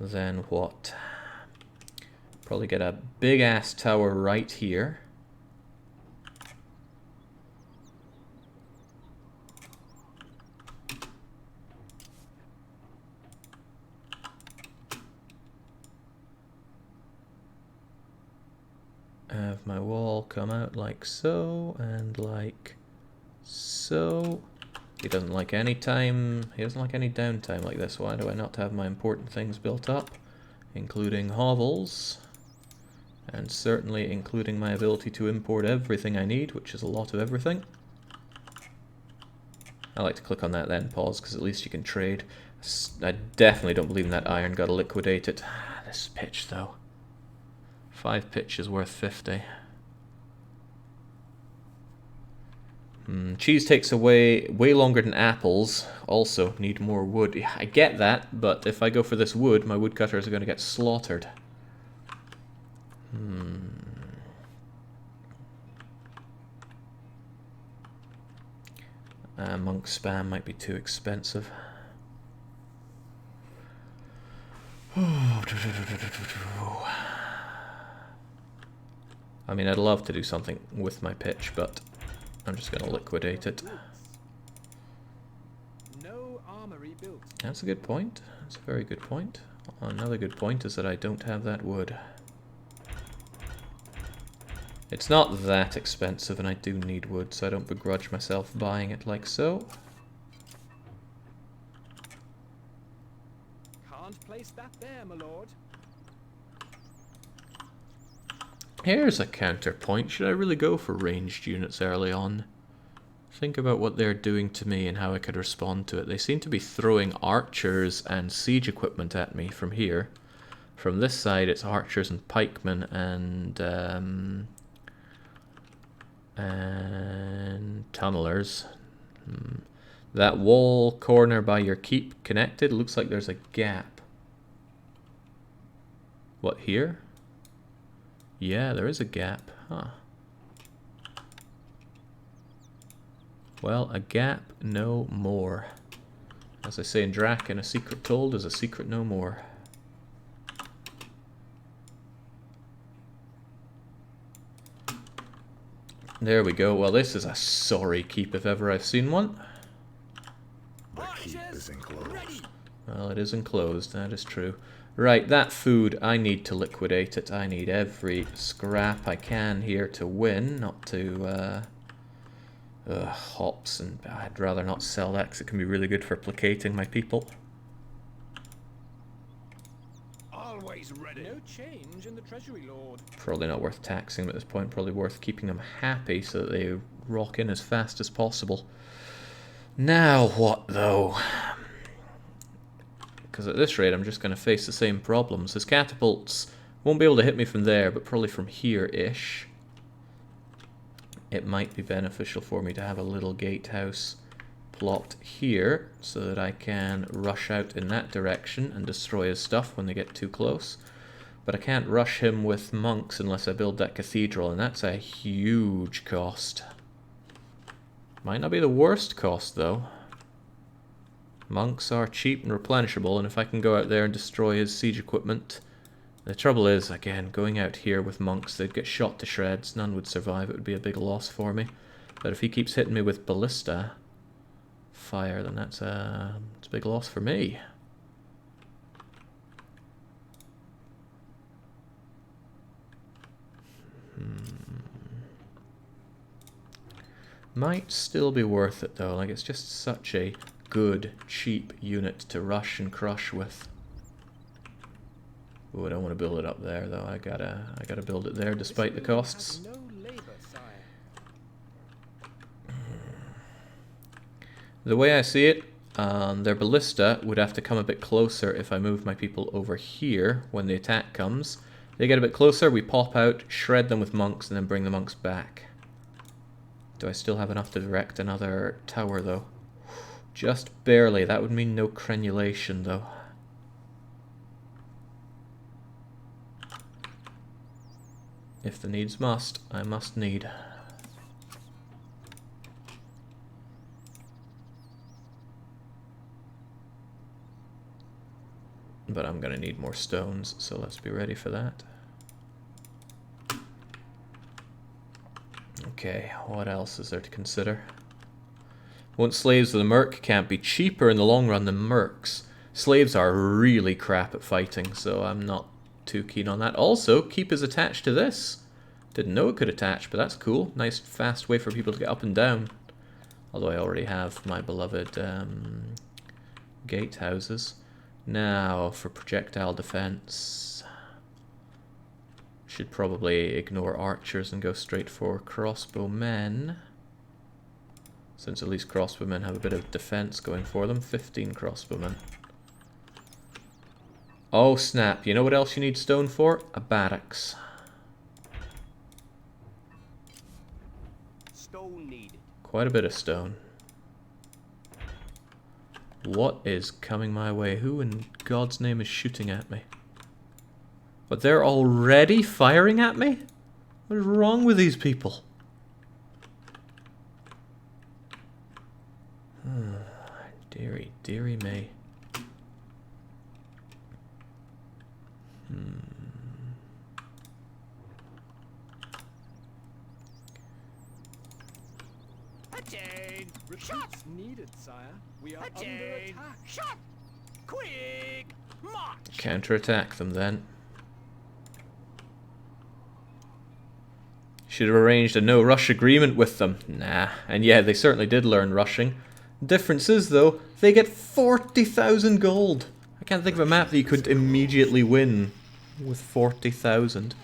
Then what? Probably get a big ass tower right here. have my wall come out like so, and like so. He doesn't like any time, he doesn't like any downtime like this. Why do I not have my important things built up? Including hovels, and certainly including my ability to import everything I need, which is a lot of everything. I like to click on that then pause, because at least you can trade. I definitely don't believe in that iron, gotta liquidate it. This pitch though. 5 pitch is worth 50. Cheese takes away way longer than apples. Also need more wood. Yeah, I get that, but if I go for this wood, my woodcutters are going to get slaughtered. Monk spam might be too expensive. I mean, I'd love to do something with my pitch, but I'm just going to liquidate it. No armory built. That's a good point. That's a very good point. Another good point is that I don't have that wood. It's not that expensive, and I do need wood, so I don't begrudge myself buying it like so. Can't place that there, my lord. Here's a counterpoint. Should I really go for ranged units early on? Think about what they're doing to me and how I could respond to it. They seem to be throwing archers and siege equipment at me from here. From this side, it's archers and pikemen and tunnelers. That wall corner by your keep connected looks like there's a gap. What, here? Yeah, there is a gap, huh? Well, a gap no more. As I say in Draken, a secret told is a secret no more. There we go. Well, this is a sorry keep if ever I've seen one. The keep is enclosed. Well, it is enclosed, that is true. Right, that food, I need to liquidate it. I need every scrap I can here to win, not to hops, and I'd rather not sell that because it can be really good for placating my people. Always ready. No change in the treasury, lord. Probably not worth taxing them at this point, probably worth keeping them happy so that they rock in as fast as possible. Now what though? Because at this rate I'm just going to face the same problems. His catapults won't be able to hit me from there, but probably from here-ish. It might be beneficial for me to have a little gatehouse plot here so that I can rush out in that direction and destroy his stuff when they get too close. But I can't rush him with monks unless I build that cathedral, and that's a huge cost. Might not be the worst cost though. Monks are cheap and replenishable, and if I can go out there and destroy his siege equipment... The trouble is, again, going out here with monks, they'd get shot to shreds, none would survive, it would be a big loss for me. But if he keeps hitting me with ballista fire, then it's a big loss for me. Might still be worth it though, like it's just such a good, cheap unit to rush and crush with. Ooh, I don't want to build it up there though. I gotta build it there despite the costs. No labor, sire. The way I see it, their ballista would have to come a bit closer if I move my people over here when the attack comes. They get a bit closer, we pop out, shred them with monks, and then bring the monks back. Do I still have enough to direct another tower though? Just barely. That would mean no crenulation though. If the needs must, I must need. But I'm gonna need more stones, so let's be ready for that. Okay, what else is there to consider? Once slaves of the merc can't be cheaper in the long run than mercs. Slaves are really crap at fighting, so I'm not too keen on that. Also, keep is attached to this. Didn't know it could attach, but that's cool. Nice fast way for people to get up and down. Although I already have my beloved gatehouses. Now for projectile defense. Should probably ignore archers and go straight for crossbowmen. Since at least crossbowmen have a bit of defense going for them. 15 crossbowmen. Oh snap, you know what else you need stone for? A barracks. Stone needed. Quite a bit of stone. What is coming my way? Who in God's name is shooting at me? But they're already firing at me? What is wrong with these people? Dearie, dearie me. Attain! Recruits needed, sire. We are under Attain! attack. Shot! Quick! March! Counterattack them then. Should have arranged a no-rush agreement with them. Nah. And yeah, they certainly did learn rushing. Difference is, though, they get 40,000 gold. I can't think of a map that you could immediately win with 40,000.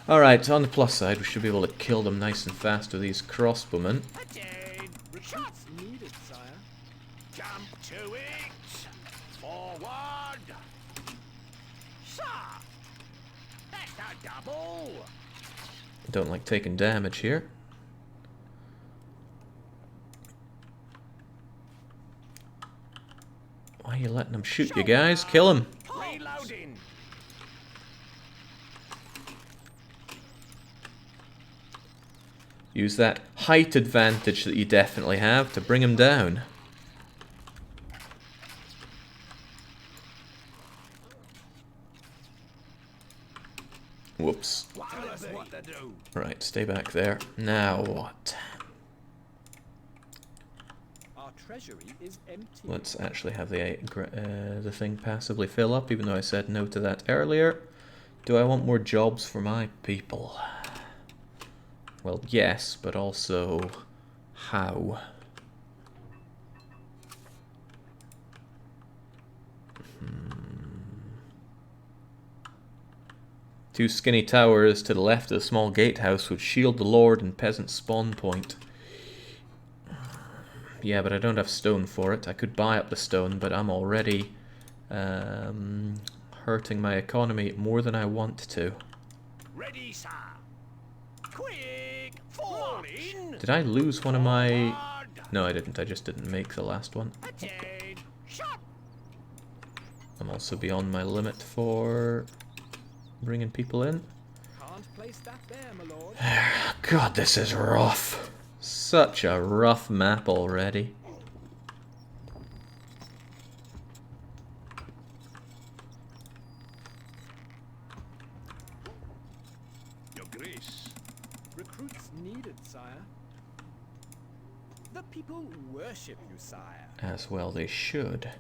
Alright, on the plus side, we should be able to kill them nice and fast with these crossbowmen. Attain! Recruits needed, sire. Jump to it! Forward! Shot! That's a double! Don't like taking damage here. Why are you letting them shoot you guys? Kill them! Reloading! Use that height advantage that you definitely have to bring them down. Whoops. Tell us what to do. Right, stay back there. Now what? Our treasury is empty. Let's actually have the thing passively fill up, even though I said no to that earlier. Do I want more jobs for my people? Well, yes, but also how? Two skinny towers to the left of the small gatehouse would shield the lord and peasant spawn point. Yeah, but I don't have stone for it. I could buy up the stone, but I'm already hurting my economy more than I want to. Ready, sir! Quick! Fall in! Did I lose one of my... No, I didn't. I just didn't make the last one. Attain! Shot! I'm also beyond my limit for bringing people in. Can't place that there, my lord. God, this is rough. Such a rough map already. Your grace. Recruits needed, sire. The people worship you, sire. As well they should.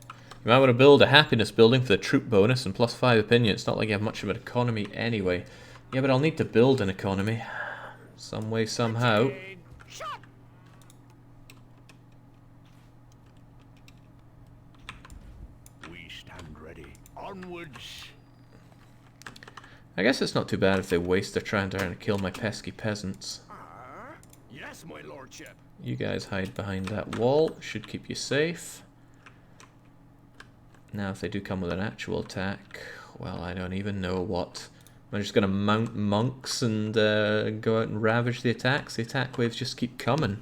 You might want to build a happiness building for the troop bonus and +5 opinion. It's not like you have much of an economy anyway. Yeah, but I'll need to build an economy. Some way, somehow. Attain! Shot! We stand ready. Onwards! I guess it's not too bad if they waste their time trying to kill my pesky peasants. Yes, my lordship. You guys hide behind that wall. Should keep you safe. Now if they do come with an actual attack, well, I don't even know what. Am I just going to mount monks and go out and ravage the attacks? The attack waves just keep coming.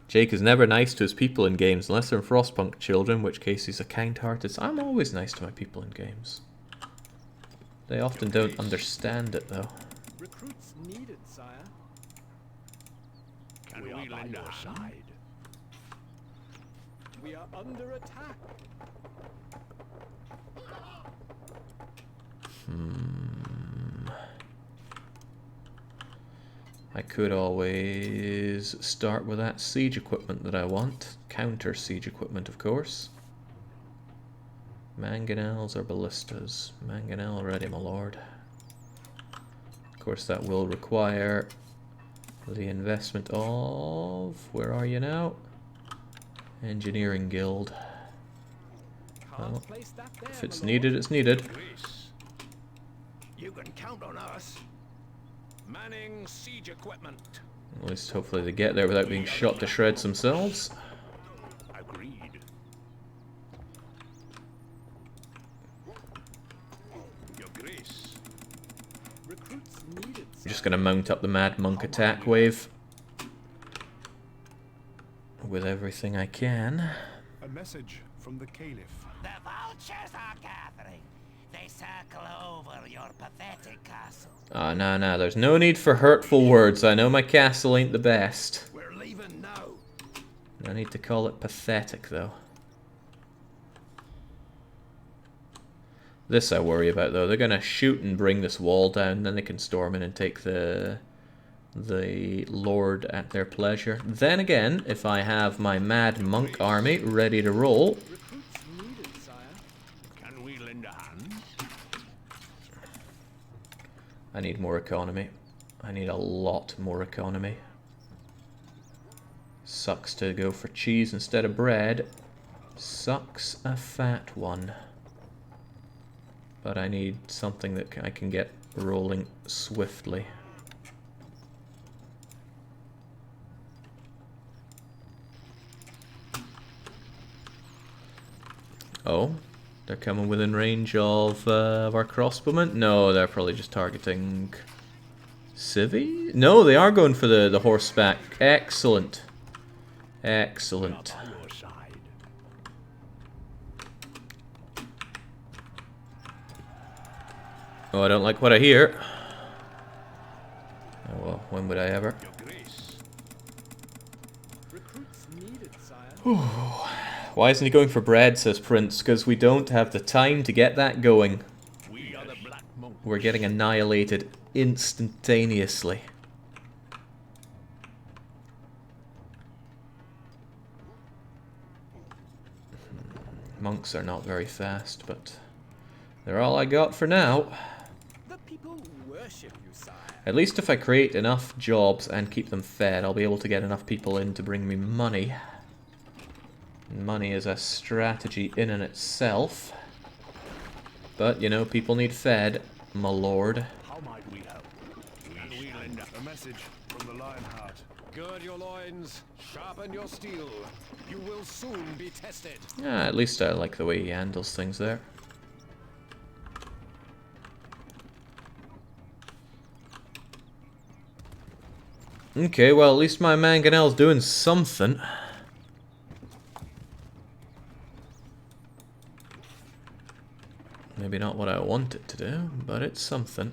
Jake is never nice to his people in games, unless they're Frostpunk children, in which case he's a kind-hearted... I'm always nice to my people in games. They often don't understand it, though. Recruits needed, sire. Can We we are by lend your a side. hand? We are under attack. I could always start with that siege equipment that I want. Counter siege equipment, of course. Mangonels or ballistas? Mangonel ready, my lord. Of course, that will require the investment of... Where are you now? Engineering Guild. Can't Well, place that there, if it's my lord. needed, it's needed. Grace. You can count on us. Manning siege equipment. At least hopefully they get there without being shot to shreds themselves. Agreed. Your Grace. Recruits needed, I'm just going to mount up the Mad Monk attack wave with everything I can. A message from the Caliph. The vultures are gathering. They circle over your pathetic castle. Ah, no, there's no need for hurtful words. I know my castle ain't the best. We're leaving now. No need to call it pathetic, though. This I worry about, though. They're going to shoot and bring this wall down, then they can storm in and take the Lord at their pleasure. Then again, if I have my Mad Monk army ready to roll... Recruits needed, sire. Can we lend a hand? I need more economy. I need a lot more economy. Sucks to go for cheese instead of bread. Sucks a fat one. But I need something that I can get rolling swiftly. Oh, they're coming within range of our crossbowmen? No, they're probably just targeting Civi? No, they are going for the horseback. Excellent. Excellent. On your side. Oh, I don't like what I hear. Oh well, when would I ever? Your Grace. Recruits needed, sire. Why isn't he going for bread, says Prince? Because we don't have the time to get that going. We are the Black Monk. We're getting annihilated instantaneously. Monks are not very fast, but they're all I got for now. The people worship you, sire. At least if I create enough jobs and keep them fed, I'll be able to get enough people in to bring me money. Money is a strategy in and itself. But, you know, people need fed, my lord. How might we help? Can we lend a A message from the Lionheart. Gird your loins, sharpen your steel. You will soon be tested. Yeah, at least I like the way he handles things there. Okay, well, at least my mangonel's doing something. Maybe not what I want it to do, but it's something.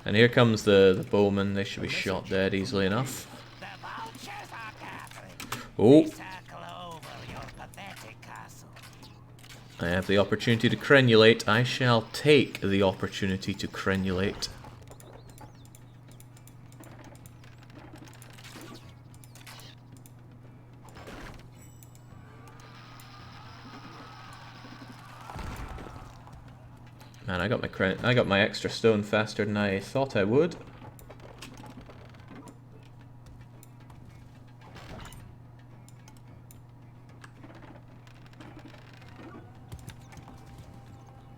And here comes the bowmen. They should be shot dead easily enough. The vultures are gathering. Oh, They circle over your pathetic castle. I have the opportunity to crenulate. I shall take the opportunity to crenulate. Man, I got my extra stone faster than I thought I would.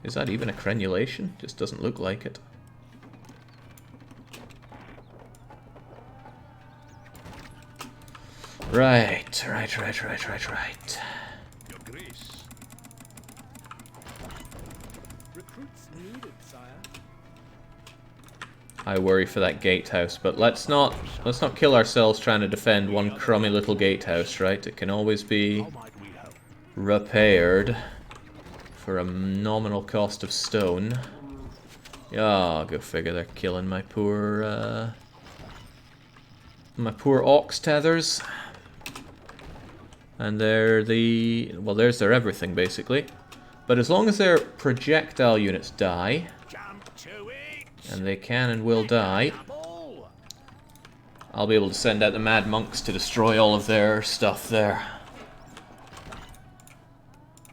Is that even a crenulation? Just doesn't look like it. Right. Your Grace. Recruits needed, sire. I worry for that gatehouse, but let's not kill ourselves trying to defend one crummy little gatehouse, right? It can always be How might we help? repaired for a nominal cost of stone. Yeah, go figure. They're killing my poor ox tethers. And they're well, there's their everything basically. But as long as their projectile units die, Jump to it! and they can and will die, Double! I'll be able to send out the Mad Monks to destroy all of their stuff there.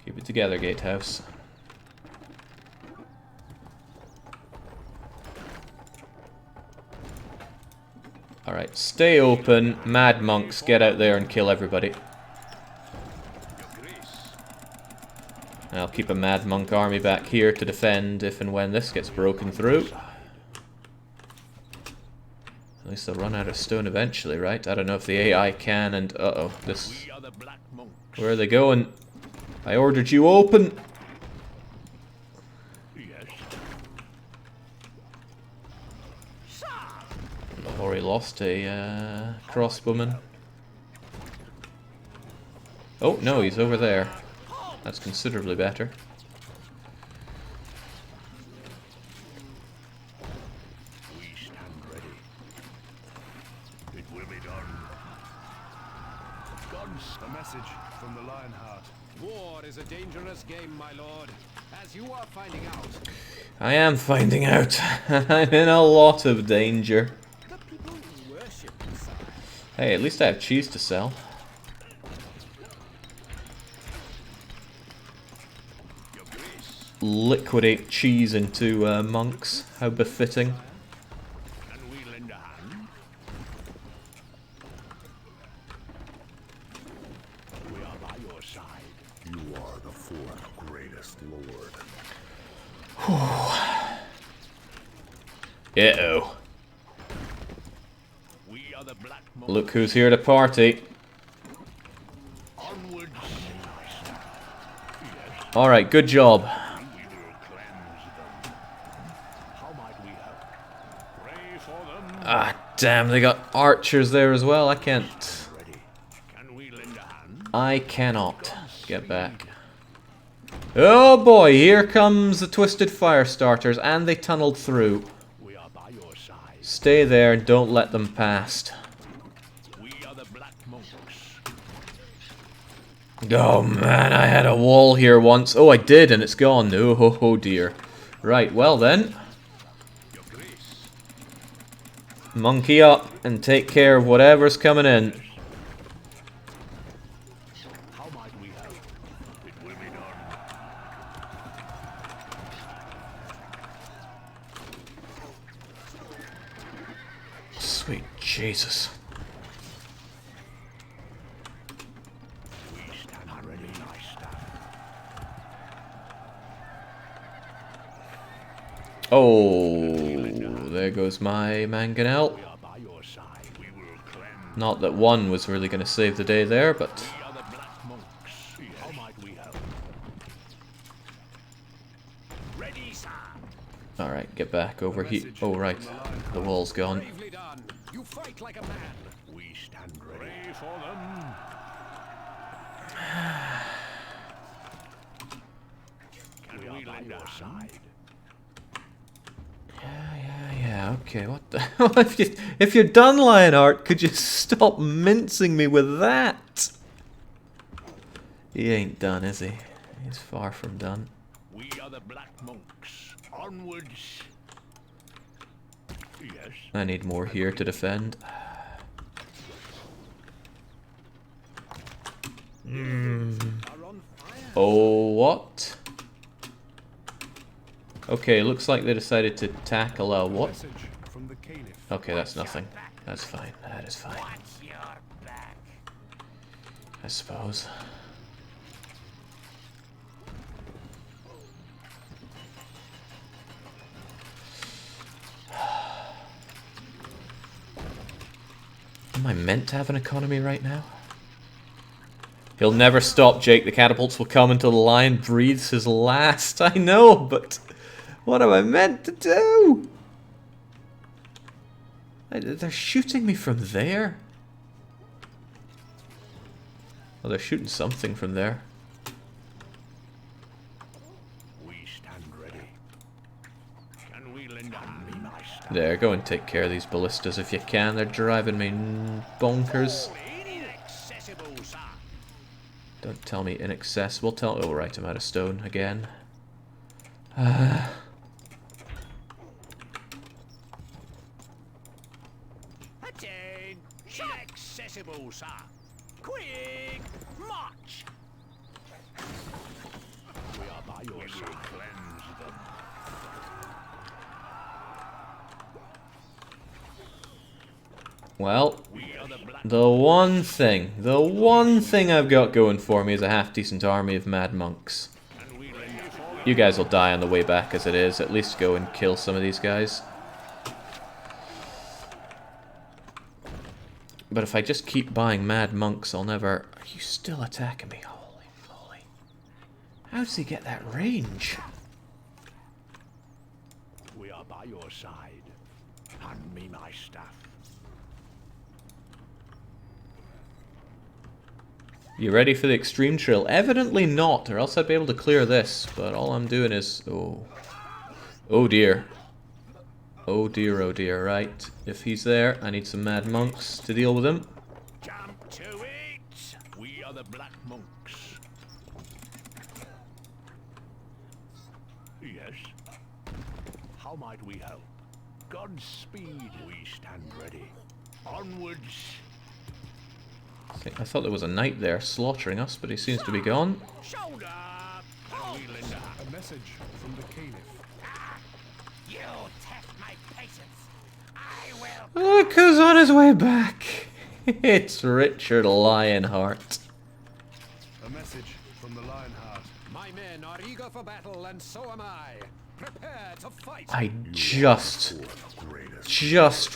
Keep it together, Gatehouse. Alright, stay open. Mad monks, get out there and kill everybody. I'll keep a mad monk army back here to defend if and when this gets broken through. At least they'll run out of stone eventually, right? I don't know if the AI can, and uh-oh, this... Where are they going? I ordered you open! Or he lost a crossbowman. Oh, no, he's over there. That's considerably better. We stand ready. It will be done. Guns. A message from the Lionheart. War is a dangerous game, my lord, as you are finding out. I am finding out. I'm in a lot of danger. The people worship Messiah. Hey, at least I have cheese to sell. Liquidate cheese into monks. How befitting. Can we lend a hand? We are by your side. You are the fourth greatest lord. Uh-oh. We are the black monks. Look who's here to party. Onwards. Alright, good job. We will cleanse them. How might we help? Pray for them. Ah, damn, they got archers there as well. I can't... Ready. Can we lend a hand? I cannot get back. Oh boy, here comes the twisted fire starters, and they tunneled through. We are by your side. Stay there and don't let them past. We are the black monks. Oh man, I had a wall here once. Oh, I did, and it's gone. Oh dear. Right, well then. Your grace. Monkey up and take care of whatever's coming in. How might we help? It will be done. Sweet Jesus. We stand ready, nice stuff. Oh, there goes my mangonel. We are by your side. We will cleanse. Not that one was really going to save the day there, but... We are the black monks. How might we help? Ready, sir. Alright, get back over here. Oh, right. The wall's gone. Bravely done. You fight like a man. We stand ready. Pray for them. Can we lend a side? Yeah, okay, what the... if you're done, Lionheart, could you stop mincing me with that? He ain't done, is he? He's far from done. We are the black monks. Onwards. Yes. I need more here to defend. Are on fire. Oh, what? Okay, looks like they decided to tackle a what? Message from the Caliph. Okay, that's nothing. That's fine. That is fine. Watch your back. I suppose. Am I meant to have an economy right now? He'll never stop, Jake. The catapults will come until the lion breathes his last. I know, but what am I meant to do? They're shooting me from there. Well, they're shooting something from there. We stand ready. Can we lend a hand? Be nice. There, go and take care of these ballistas if you can. They're driving me bonkers. Inaccessible, sir. Don't tell me inaccessible. Oh, right, I'm out of stone again. Attain. Inaccessible, sir. Quick march. We are by your side. Cleanse them. Well, the one thing I've got going for me is a half-decent army of mad monks. You guys will die on the way back as it is. At least go and kill some of these guys. But if I just keep buying mad monks, I'll never... Are you still attacking me? Holy moly. How does he get that range? We are by your side. Hand me my staff. You ready for the extreme trill? Evidently not, or else I'd be able to clear this. But all I'm doing is... Oh. Oh dear. Oh dear, right. If he's there, I need some mad monks to deal with him. Jump to it! We are the Black Monks. Yes? How might we help? Godspeed, we stand ready. Onwards! I thought there was a knight there slaughtering us, but he seems to be gone. Shoulder! And we lend a hand. A message from the Caliph. You test my patience. I will. Look who's on his way back. It's Richard Lionheart. A message from the Lionheart. My men are eager for battle, and so am I. Prepare to fight. I just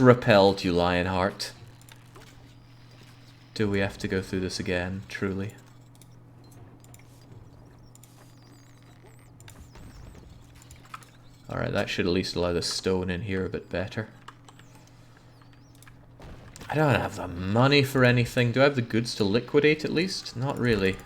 repelled you, Lionheart. Do we have to go through this again, truly? Alright, that should at least allow the stone in here a bit better. I don't have the money for anything. Do I have the goods to liquidate at least? Not really.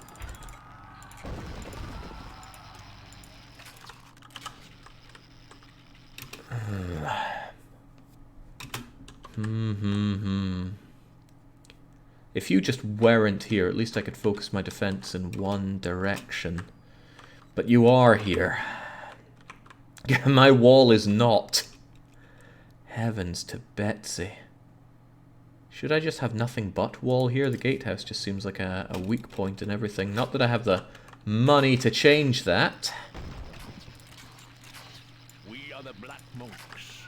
If you just weren't here, at least I could focus my defense in one direction. But you are here. My wall is not. Heavens to Betsy. Should I just have nothing but wall here? The gatehouse just seems like a weak point in everything. Not that I have the money to change that. We are the Black Monks.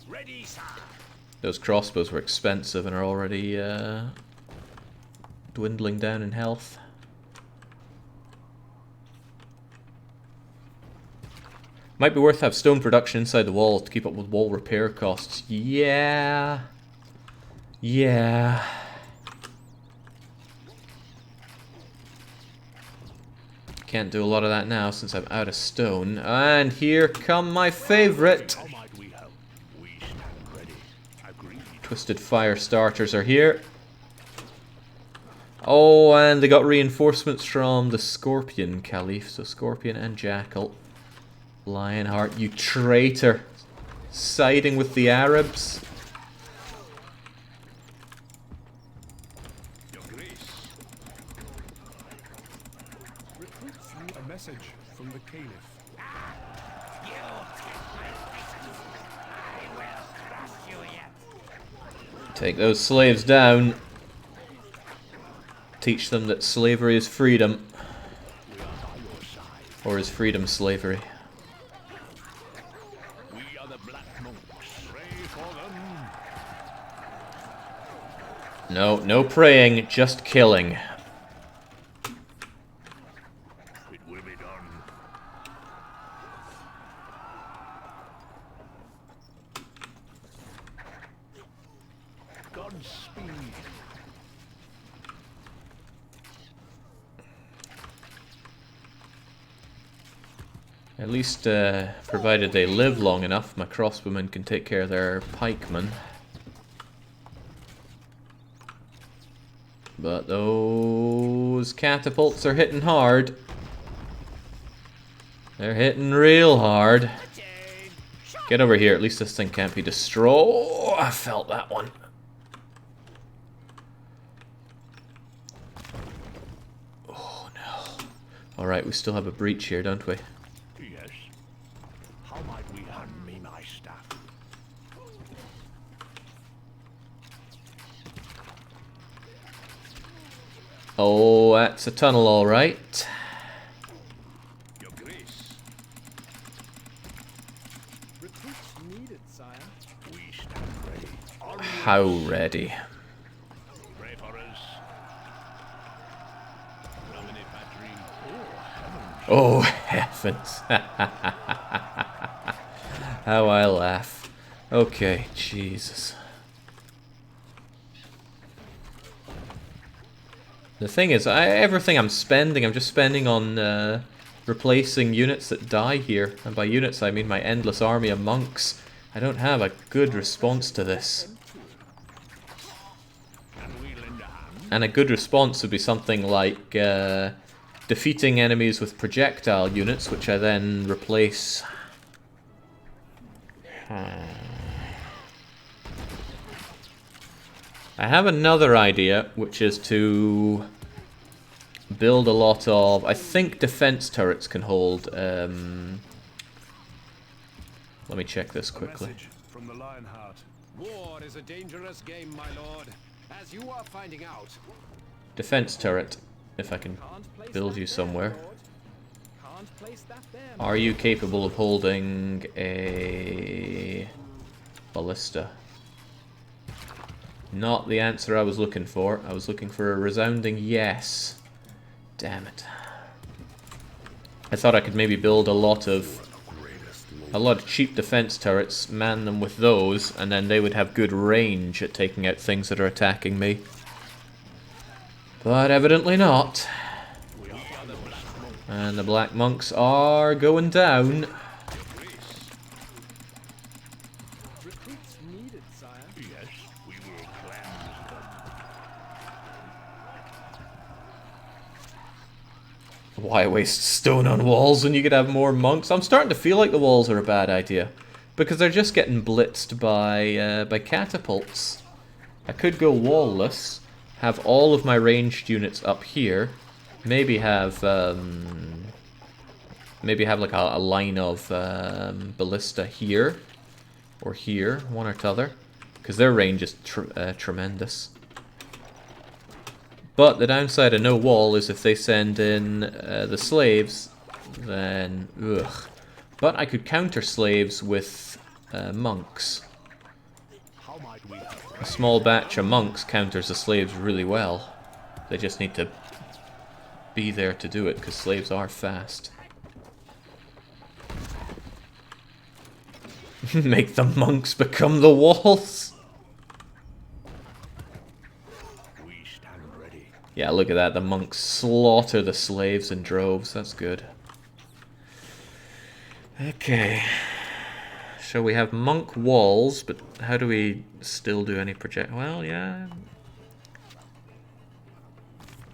Ready, sir. Those crossbows were expensive and are already dwindling down in health. Might be worth to have stone production inside the wall to keep up with wall repair costs. Yeah. Yeah. Can't do a lot of that now since I'm out of stone. And here come my favorite. How might we help? We stand ready. Agreed. Twisted fire starters are here. Oh, and they got reinforcements from the Scorpion Caliph. So Scorpion and Jackal. Lionheart, you traitor. Siding with the Arabs. Your Grace. A message from the Caliph. You test my patience. I will crush you yet. Take those slaves down. Teach them that slavery is freedom. We are by your side. Or is freedom slavery? We are the Black Monks. Pray for them. No, no praying, just killing. It will be done. Godspeed. At least, provided they live long enough, my crossbowmen can take care of their pikemen. But those catapults are hitting hard. They're hitting real hard. Get over here, at least this thing can't be destroyed. Oh, I felt that one. Oh no. Alright, we still have a breach here, don't we? Yes. How might we hand me my staff? Oh, that's a tunnel, alright. Your Grace. Recruits needed, sire. We stand ready. How ready? Pray for us. Nominate battery. Oh, heavens. How I laugh. Okay, Jesus. The thing is, everything I'm just spending on replacing units that die here. And by units, I mean my endless army of monks. I don't have a good response to this. And a good response would be something like defeating enemies with projectile units, which I then replace. I have another idea, which is to build a lot of... I think defense turrets can hold... let me check this quickly. Message from the Lionheart. War is a dangerous game, my lord, as you are finding out. Defense turret, if I can Can't place build that you there, somewhere. my lord. Can't place that there. Are you capable of holding a ballista? Not the answer I was looking for. I was looking for a resounding yes. Damn it. I thought I could maybe build a lot of cheap defense turrets, man them with those, and then they would have good range at taking out things that are attacking me. But evidently not. And the black monks are going down. Recruits needed, sire. Yes, we will cleanse them. Why waste stone on walls when you could have more monks? I'm starting to feel like the walls are a bad idea. Because they're just getting blitzed by catapults. I could go wallless, have all of my ranged units up here, maybe have like a line of ballista here, or here, one or t'other, because their range is tremendous. But the downside of no wall is if they send in the slaves, then ugh. But I could counter slaves with monks. How might we help? A small batch of monks counters the slaves really well. They just need to be there to do it, because slaves are fast. Make the monks become the walls! We stand ready. Yeah, look at that. The monks slaughter the slaves in droves. That's good. Okay. So we have monk walls, but how do we still do any project? Well, yeah.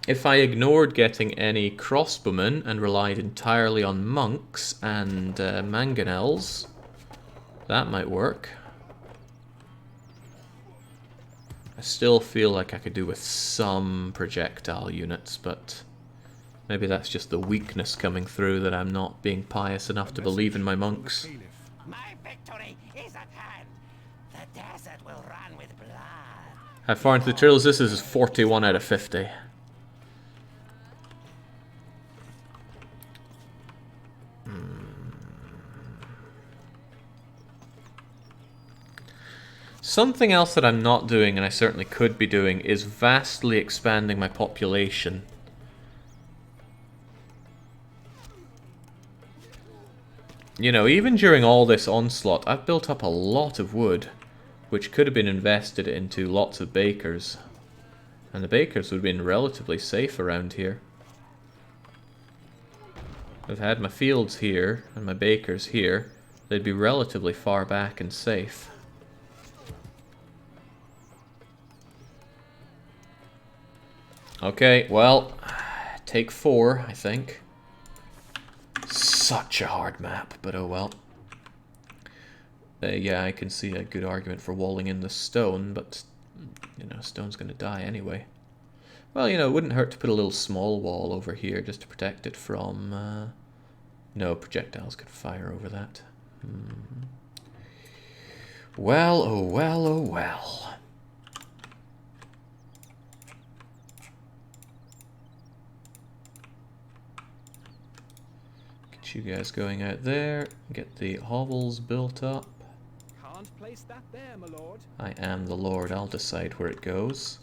If I ignored getting any crossbowmen and relied entirely on monks and mangonels, that might work. I still feel like I could do with some projectile units, but maybe that's just the weakness coming through, that I'm not being pious enough to believe in my monks. My victory is at hand. The desert will run with blood. How far into the trails this is 41 out of 50. Something else that I'm not doing, and I certainly could be doing, is vastly expanding my population. You know, even during all this onslaught, I've built up a lot of wood, which could have been invested into lots of bakers. And the bakers would have been relatively safe around here. I've had my fields here, and my bakers here. They'd be relatively far back and safe. Okay, well, take 4, I think. Such a hard map, but oh well. Yeah, I can see a good argument for walling in the stone, but, you know, stone's going to die anyway. Well, you know, it wouldn't hurt to put a little small wall over here just to protect it from... No, projectiles could fire over that. Well, oh well, oh well. Get you guys going out there. Get the hovels built up. Can't place that there, my lord. I am the Lord. I'll decide where it goes.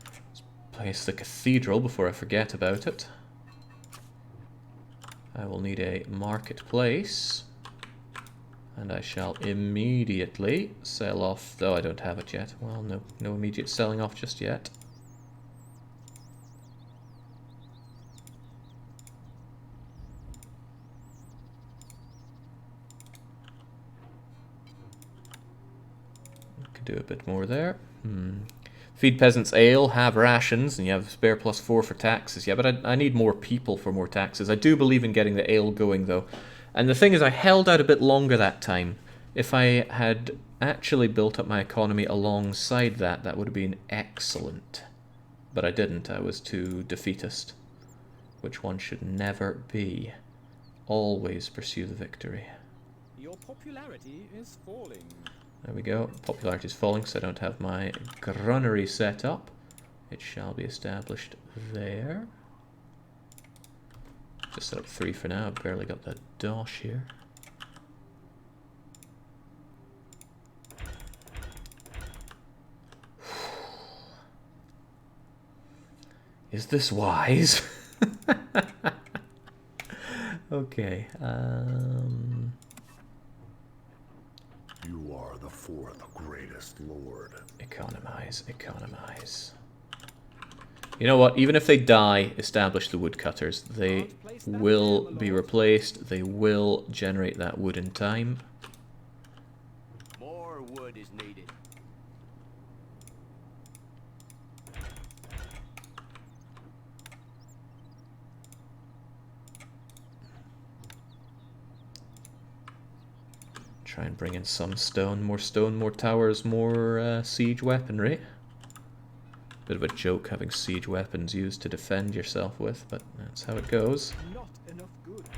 Let's place the cathedral before I forget about it. I will need a marketplace. And I shall immediately sell off, though I don't have it yet. Well, no immediate selling off just yet. Could do a bit more there. Feed peasants ale, have rations, and you have spare +4 for taxes. Yeah, but I need more people for more taxes. I do believe in getting the ale going, though. And the thing is, I held out a bit longer that time. If I had actually built up my economy alongside that, that would have been excellent. But I didn't. I was too defeatist, which one should never be. Always pursue the victory. Your popularity is falling. There we go. Popularity is falling, so I don't have my granary set up. It shall be established there. Just set up 3 for now. I've barely got the dosh here. Is this wise? Okay. You are the 4th greatest lord. Economize, economize. You know what? Even if they die, establish the woodcutters. They will be replaced. They will generate that wood in time. More wood is needed. Try and bring in some stone, more towers, more siege weaponry. Bit of a joke having siege weapons used to defend yourself with, but that's how it goes. Not enough goods.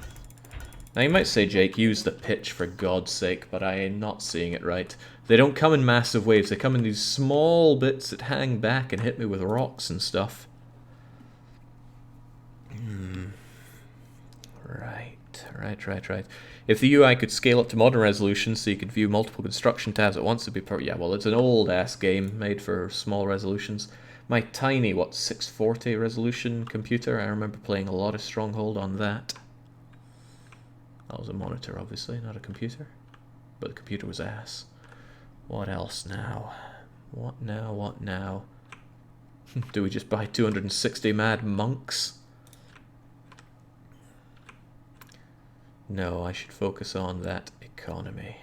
Now you might say, Jake, use the pitch for God's sake, but I am not seeing it right. They don't come in massive waves, they come in these small bits that hang back and hit me with rocks and stuff. Right. If the UI could scale up to modern resolution so you could view multiple construction tabs at once, it'd be perfect. Yeah, well, it's an old-ass game made for small resolutions. My tiny, 640 resolution computer, I remember playing a lot of Stronghold on that. That was a monitor, obviously, not a computer. But the computer was ass. What else now? What now? Do we just buy 260 mad monks? No, I should focus on that economy.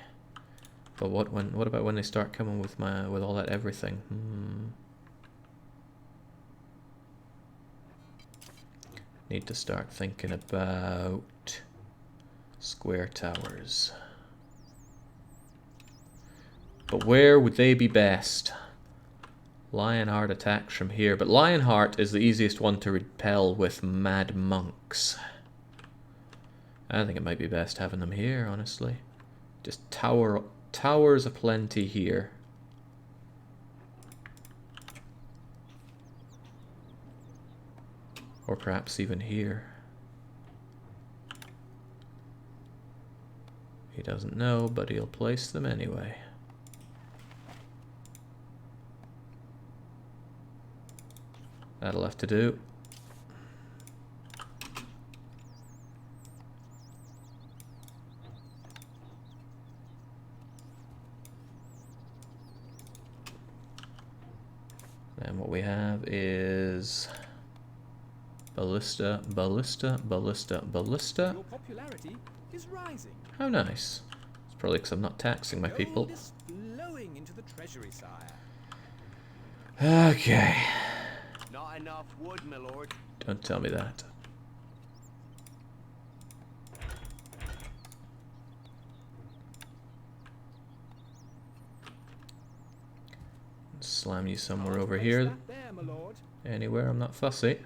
But what about when they start coming with all that everything? Need to start thinking about square towers. But where would they be best? Lionheart attacks from here, but Lionheart is the easiest one to repel with mad monks. I think it might be best having them here, honestly. Just towers aplenty here. Or perhaps even here. He doesn't know, but he'll place them anyway. That'll have to do. And what we have is ballista. Your popularity is rising. How nice. It's probably because I'm not taxing my people. Gold is flowing into the treasury, sire. Okay. Not enough wood, my lord. Don't tell me that. Slam you somewhere over here. That there, my lord. Anywhere, I'm not fussy.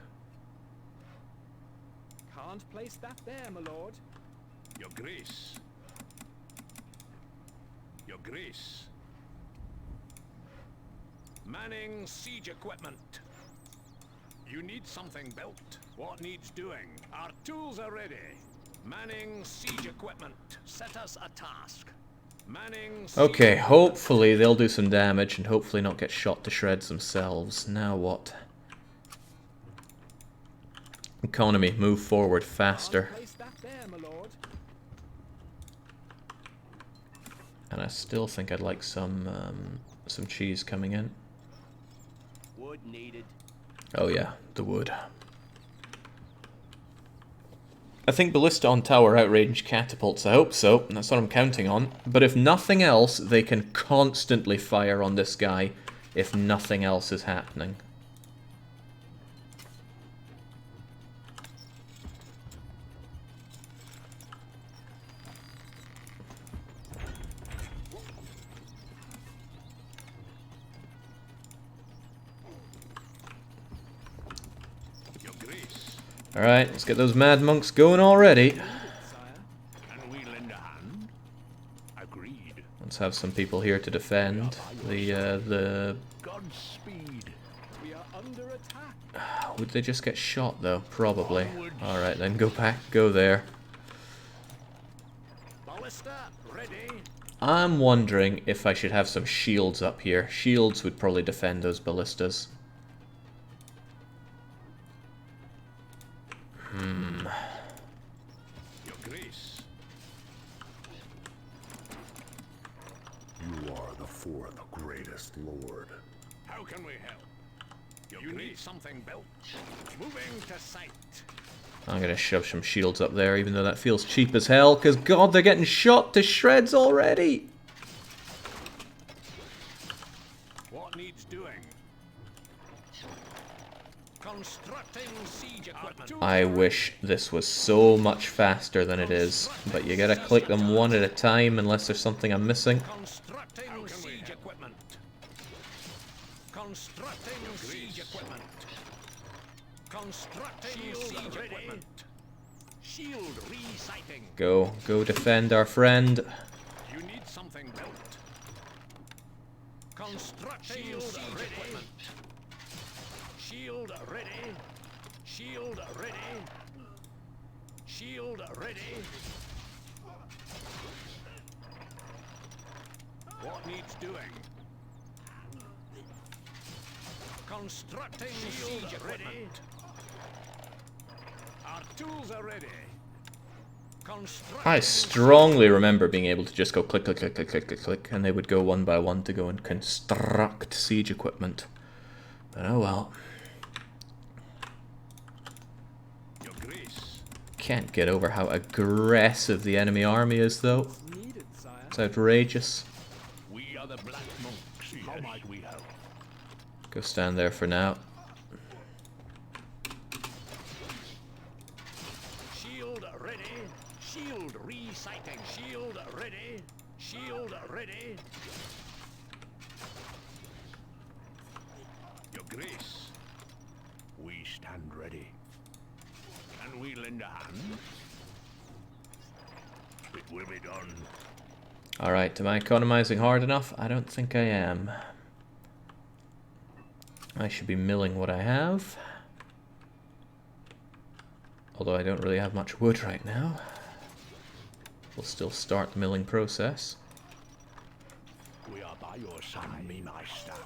Can't place that there, my lord. Your grace. Your grace. Manning siege equipment. You need something built. What needs doing? Our tools are ready. Manning siege equipment. Set us a task. Manning siege Okay, hopefully they'll do some damage and hopefully not get shot to shreds themselves. Now what? Economy, move forward faster. Place that there, my lord. And I still think I'd like some cheese coming in. Wood needed. Oh yeah, the wood. I think ballista on tower outrange catapults. I hope so. That's what I'm counting on. But if nothing else, they can constantly fire on this guy if nothing else is happening. Your grace. Alright, let's get those mad monks going already. And we lend a hand. Agreed. Let's have some people here to defend the... Godspeed. We are under attack. Would they just get shot though? Probably. Alright then, go back, go there. Ballista ready. I'm wondering if I should have some shields up here. Shields would probably defend those ballistas. Your grace. You are the fourth greatest lord. How can we help? You need something built. Moving to site. I'm gonna shove some shields up there, even though that feels cheap as hell, because god, they're getting shot to shreds already! What needs doing? Constructing siege equipment. I wish this was so much faster than it is, but you gotta click them one at a time unless there's something I'm missing. Constructing siege equipment. Constructing siege equipment. Constructing siege equipment. Shield resighting. Go defend our friend. You need something built. Constructing siege equipment. Shield ready. Shield ready. Shield ready. What needs doing? Constructing siege ready. Our tools are ready. I strongly remember being able to just go click, click, click, click, click, click, click, and they would go one by one to go and construct siege equipment. But oh well. Your grace. Can't get over how aggressive the enemy army is, though. Needed, sire. It's outrageous. We are the Black Monks. How might we help? Go stand there for now. Shield ready. Shield resighting. Shield ready. Shield ready. Your grace. We stand ready. Can we lend a hand? It will be done. Alright, am I economizing hard enough? I don't think I am. I should be milling what I have. Although I don't really have much wood right now. We'll still start the milling process. We are by your side, me my staff.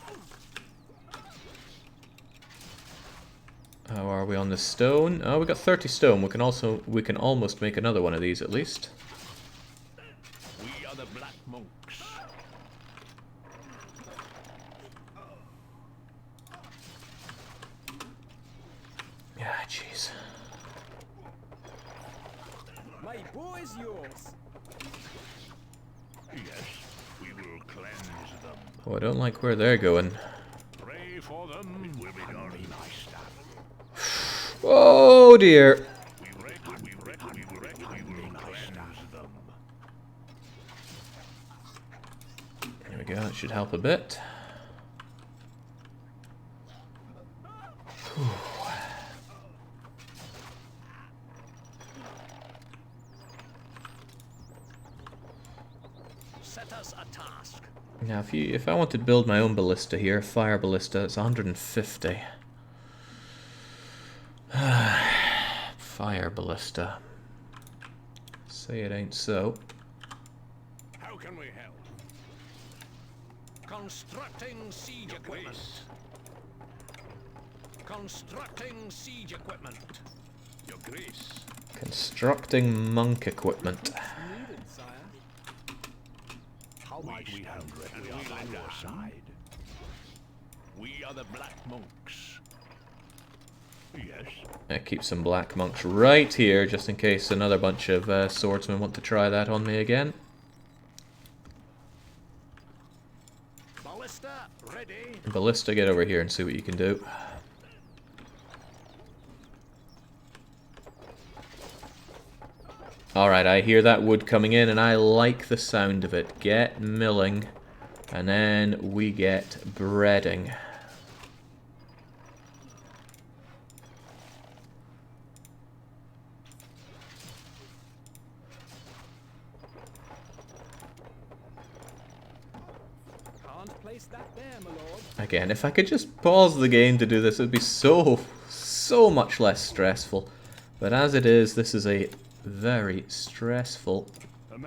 How are we on the stone? Oh, we got 30 stone. We can almost make another one of these at least. We are the Black Monks. Yeah, jeez. My bow is yours. Yes, we will cleanse them. Oh, I don't like where they're going. Pray for them. It will be done. Be my staff. Oh dear. We will cleanse them. There we go. That should help a bit. Set us a task. Now, if I wanted to build my own ballista here, fire ballista, it's 150. Fire ballista. Say it ain't so. How can we help? Constructing siege equipment. Constructing siege equipment. Your grace. Constructing monk equipment. Needed, sire. How might we help? We are by your side. We are the Black Monks. Yes. I keep some black monks right here, just in case another bunch of swordsmen want to try that on me again. Ballista ready. Ballista, get over here and see what you can do. Alright, I hear that wood coming in, and I like the sound of it. Get milling, and then we get breading. Can't place that there, my lord. Again, if I could just pause the game to do this, it would be so much less stressful. But as it is, this is a very stressful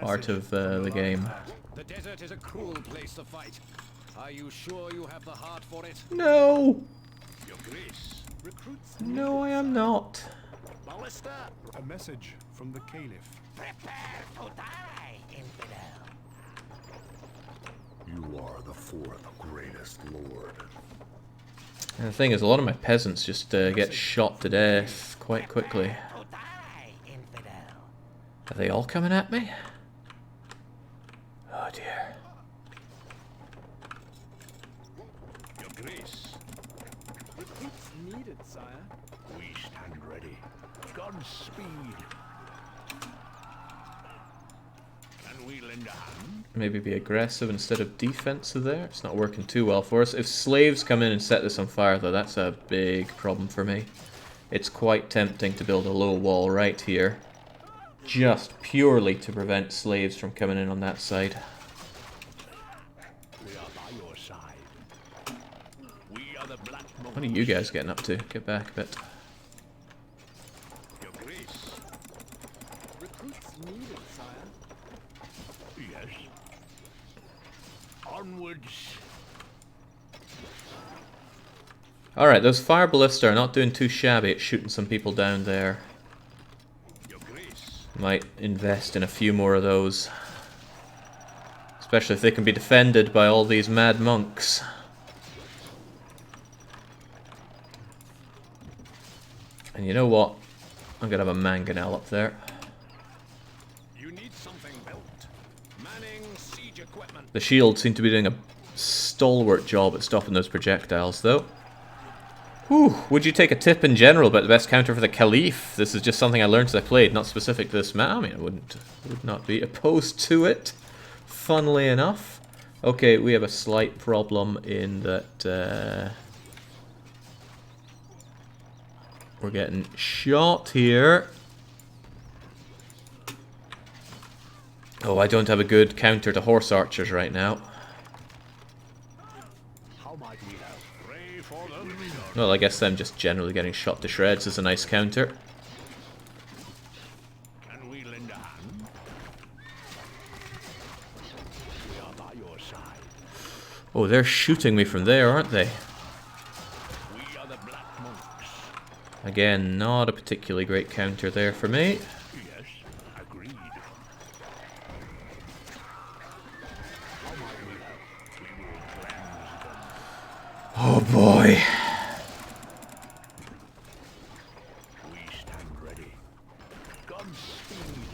part of the game. The desert is a cruel place to fight. Are you sure you have the heart for it? No! Your grace. Recruits. No, I am not. Ballista. A message from the Caliph. Prepare to die, infidel. You are the fourth greatest lord. And the thing is, a lot of my peasants just get shot to death quite quickly. To die, infidel. Are they all coming at me? Oh dear. Your grace. Recruits needed, sire. We stand ready. Godspeed. Can we lend a hand? Maybe be aggressive instead of defensive there. It's not working too well for us. If slaves come in and set this on fire, though, that's a big problem for me. It's quite tempting to build a low wall right here, just purely to prevent slaves from coming in on that side. We are by your side. We are the Black Monks. What are you guys getting up to? Get back a bit. Your grace. Recruits needed, sire. Yes. Onwards. Alright, those fire ballista are not doing too shabby at shooting some people down there. Your grace. Might invest in a few more of those. Especially if they can be defended by all these mad monks. And you know what? I'm gonna have a mangonel up there. You need something built. Manning siege equipment. The shields seem to be doing a stalwart job at stopping those projectiles, though. Whew, would you take a tip in general about the best counter for the Caliph? This is just something I learned as I played, not specific to this map. I mean, I would not be opposed to it, funnily enough. Okay, we have a slight problem in that we're getting shot here. Oh, I don't have a good counter to horse archers right now. How might we help? Pray for them. Well, I guess them just generally getting shot to shreds is a nice counter. Can we lend a hand? We are by your side. Oh, they're shooting me from there, aren't they? We are the Black Monks. Again, not a particularly great counter there for me. Yes, agreed. How might we help? We will cleanse them. Oh boy. We stand ready. Godspeed.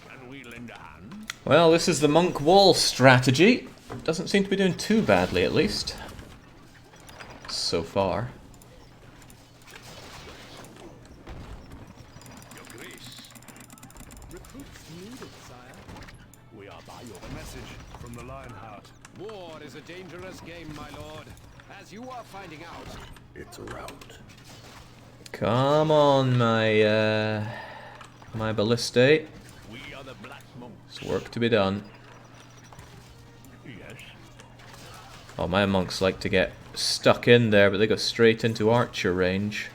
Can we lend a hand? Well, this is the monk wall strategy. Doesn't seem to be doing too badly, at least. So far. Your grace. Recruits needed, sire. We are by your A message from the Lionheart. War is a dangerous game, my lord. As you are finding out. It's a rout. Come on, my my ballistae. We are the Black Monks. There's work to be done. Yes. Oh, my monks like to get stuck in there, but they go straight into archer range.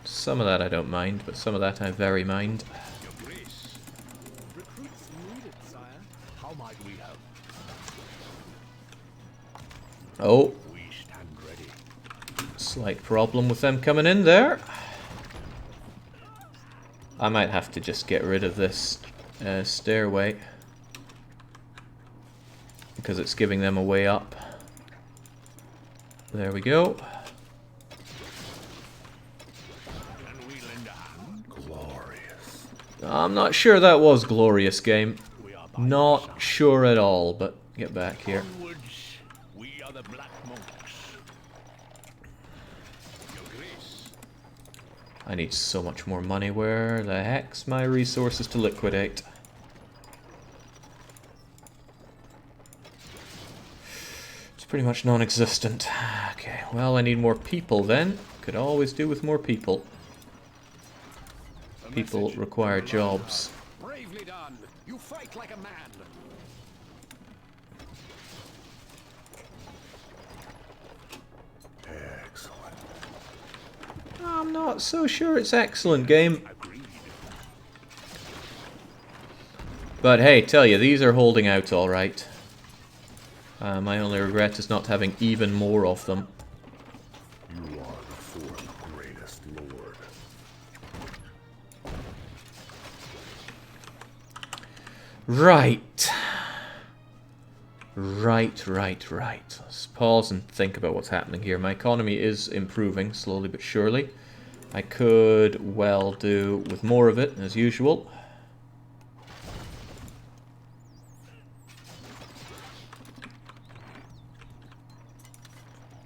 Some of that I don't mind, but some of that I very mind. Your grace. Recruits needed, sire. How might we help? Oh, We stand ready. slight problem with them coming in there. I might have to just get rid of this stairway, because it's giving them a way up. There we go. Can we lend a hand? Glorious. I'm not sure that was glorious, game. We are by your Not side. sure at all, but get back here. Onwards. We are the Black Monks. Your grace. I need so much more money. Where the heck's my resources to liquidate? It's pretty much non-existent. Okay, well, I need more people then. Could always do with more people. People require jobs. Bravely done. You fight like a man. Excellent. I'm not so sure it's excellent, game. Agreed. But hey, tell you, these are holding out alright. My only regret is not having even more of them. You are the fourth greatest lord. Right. Right. Let's pause and think about what's happening here. My economy is improving, slowly but surely. I could well do with more of it, as usual.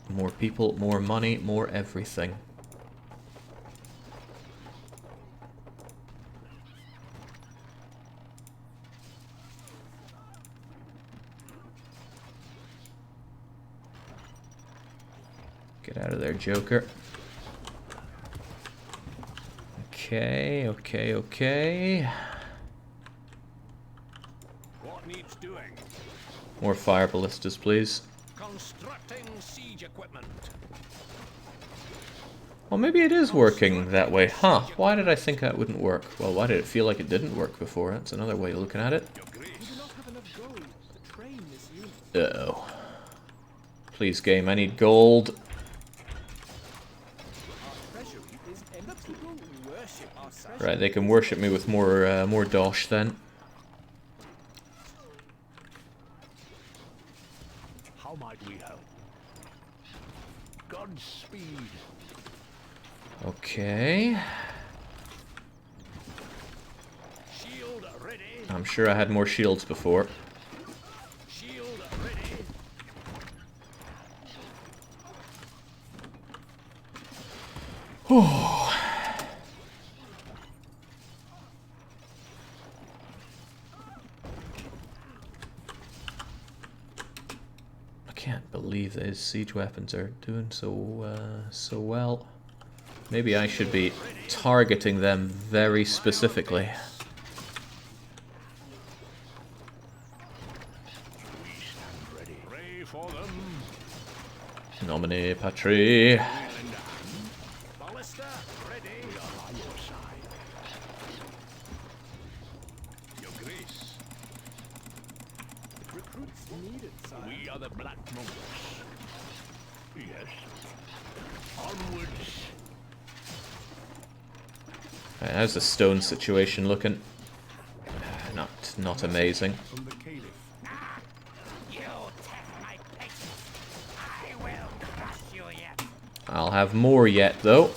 More people, more money, more everything. Get out of there, Joker. Okay. What needs doing? More fire ballistas, please. Constructing siege equipment. Well, maybe it is working that way. Huh, why did I think that wouldn't work? Well, why did it feel like it didn't work before? That's another way of looking at it. Your grace. We do not have enough gold to train this unit. Uh-oh. Please, game, I need gold. Our treasury is empty. We worship our treasury. Right, they can worship me with more dosh then. How might we help? Godspeed. Okay. Shield ready. I'm sure I had more shields before. Shield ready. I can't believe these siege weapons are doing so well. Maybe I should be targeting them very specifically. We stand ready. Pray for them. Nomine Patri. Lend a hand. Ballista ready. We are by your side. Your grace. Recruits needed, sire. We are the Black Monks. Yes. Onwards. Right, how's the stone situation looking? Not amazing. From the Caliph. You test my patience. I will crush you yet. I'll have more yet, though.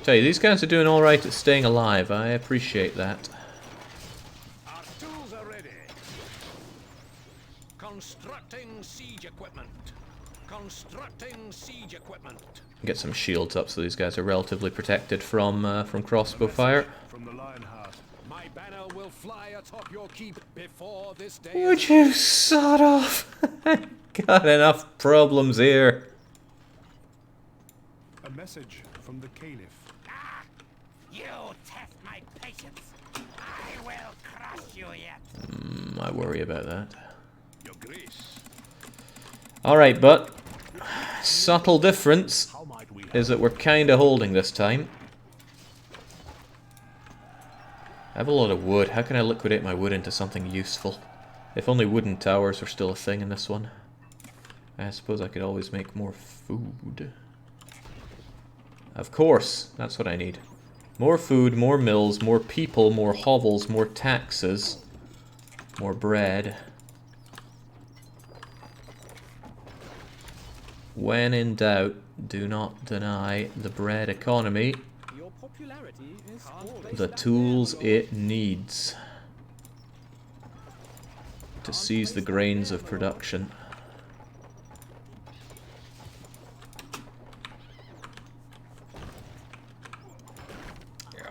Tell you, these guys are doing alright at staying alive. I appreciate that. Our tools are ready. Constructing siege equipment. Constructing siege equipment. Get some shields up so these guys are relatively protected from crossbow fire. From the Lionheart. My banner will fly atop your keep before this day. Would you sod off? Got enough problems here. A message from the Caliph. You test my patience. I will yet. I worry about that. Your Grace. Alright, but subtle difference How might we help? is that we're kind of holding this time. I have a lot of wood. How can I liquidate my wood into something useful? If only wooden towers were still a thing in this one. I suppose I could always make more food. Of course, that's what I need. More food, more mills, more people, more hovels, more taxes, more bread. When in doubt, do not deny the bread economy Your popularity is always the that tools there, Lord. it needs to seize the grains of production.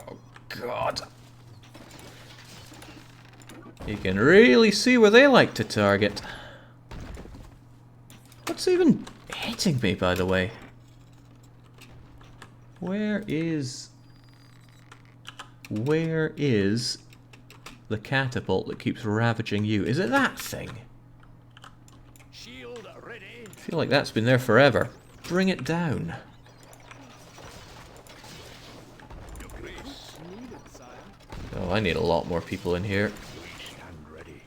Oh God. You can really see where they like to target. What's even hitting me, by the way? Where is the catapult that keeps ravaging you? Is it that thing? Shield ready. I feel like that's been there forever. Bring it down. Your Grace. Needed, sire. Oh, I need a lot more people in here. We stand ready.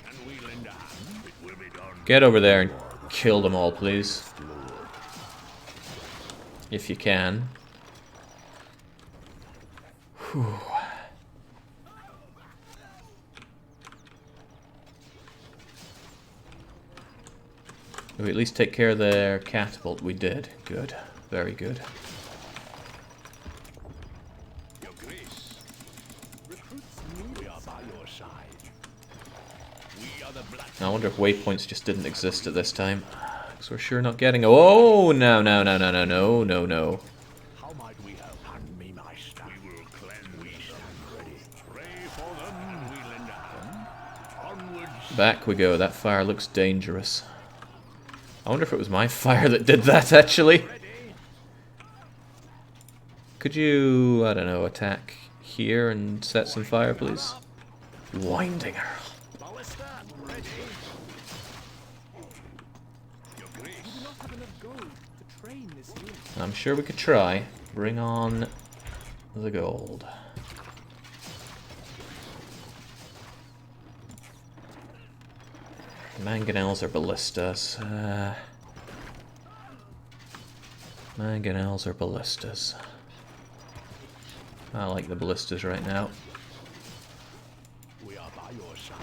Can we lend a hand? It will be done. Get over there and kill them all, please. If you can. Whew. Do we at least take care of their catapult? We did. Good. Very good. Your Grace. Recruits needed, We are by your side. We are the black. I wonder if waypoints just didn't exist at this time. Because we're sure not getting... Oh, no, no, no, no, no, no, no, no. How might we help? Hand me my staff. We will cleanse. We stand ready. Pray for them. We lend a hand. Onwards. Back we go. That fire looks dangerous. I wonder if it was my fire that did that, actually. Could you, I don't know, attack here and set some fire, please? Winding her. Ballista ready. Your Grace. We do not have enough gold to train this unit. I'm sure we could try. Bring on the gold. Mangonels or ballistas? Mangonels or ballistas? I like the ballistas right now. We are by your side.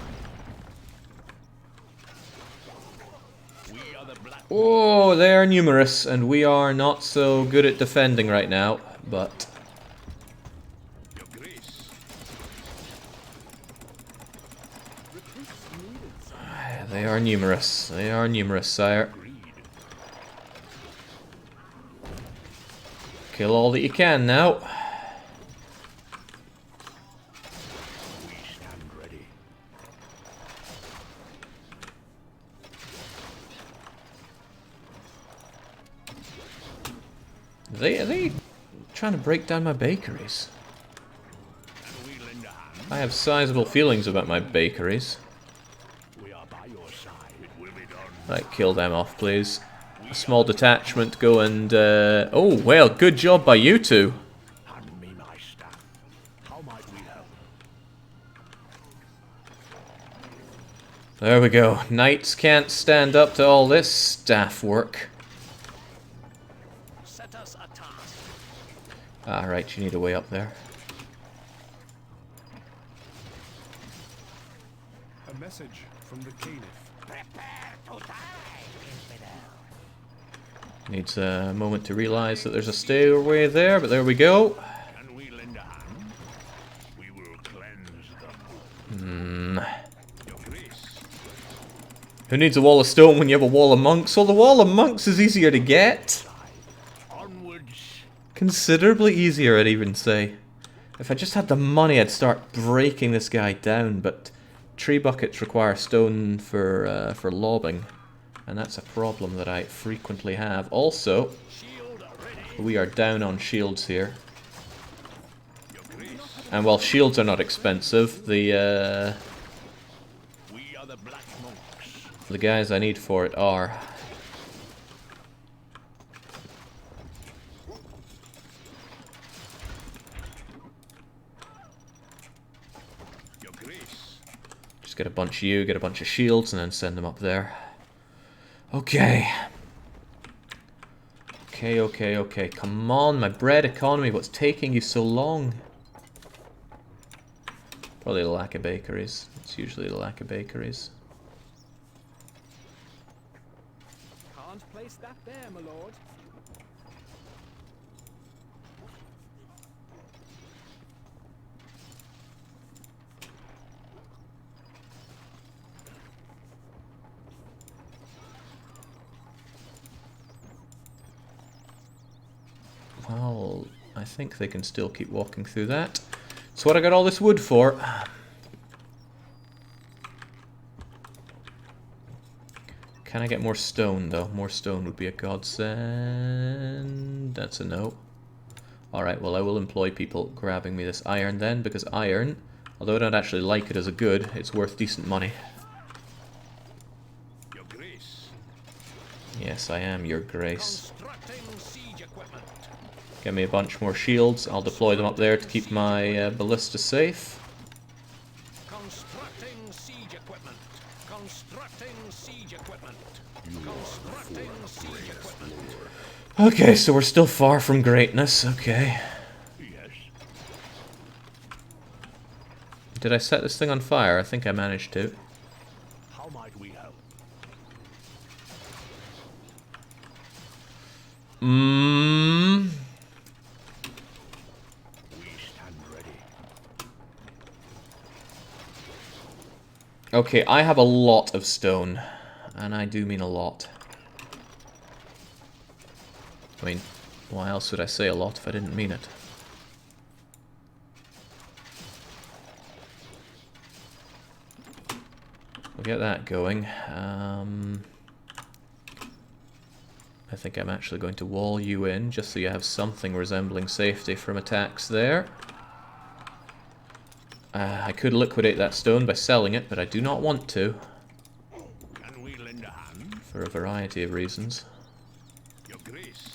We are the black. Oh, they are numerous, and we are not so good at defending right now, but... Your Grace. Recruits needed, sire. They are numerous. They are numerous, sire. Agreed. Kill all that you can now. We stand ready. Are they trying to break down my bakeries? Can we lend a hand? I have sizable feelings about my bakeries. We are by your side. It will be done. Right, kill them off, please. A small detachment go and... Oh, well, good job by you two. Hand me my staff. How might we help? There we go. Knights can't stand up to all this staff work. Set us a task. Ah, right, you need a way up there. A message from the Caliph. Prepare to die, infidel. Needs a moment to realize that there's a stairway there, but there we go. Can we lend a hand? We will cleanse them. Your Grace. Who needs a wall of stone when you have a wall of monks? Well, the wall of monks is easier to get. Onwards. Considerably easier, I'd even say. If I just had the money, I'd start breaking this guy down, but tree buckets require stone for lobbing, and that's a problem that I frequently have. Also, Shield ready. we are down on shields here. Your Grace. And while shields are not expensive, the We are the Black Monks. guys I need for it are. Your Grace. Just get a bunch of you, get a bunch of shields, and then send them up there. Okay. Okay. Come on, my bread economy. What's taking you so long? Probably the lack of bakeries. It's usually the lack of bakeries. Can't place that there, my lord. Well, I think they can still keep walking through that. That's what I got all this wood for. Can I get more stone, though? More stone would be a godsend. That's a no. Alright, well, I will employ people grabbing me this iron then, because iron, although I don't actually like it as a good, it's worth decent money. Your Grace. Yes, I am, your grace. Constructing siege equipment. Get me a bunch more shields. I'll deploy them up there to keep my ballista safe. Constructing siege equipment. Constructing siege equipment. Constructing siege equipment. Okay, so we're still far from greatness. Okay. Yes. Did I set this thing on fire? I think I managed to. How might we help? We stand ready. Okay, I have a lot of stone. And I do mean a lot. I mean, why else would I say a lot if I didn't mean it? We'll get that going. I think I'm actually going to wall you in, just so you have something resembling safety from attacks there. I could liquidate that stone by selling it, but I do not want to. Can we lend a hand? For a variety of reasons. Your Grace.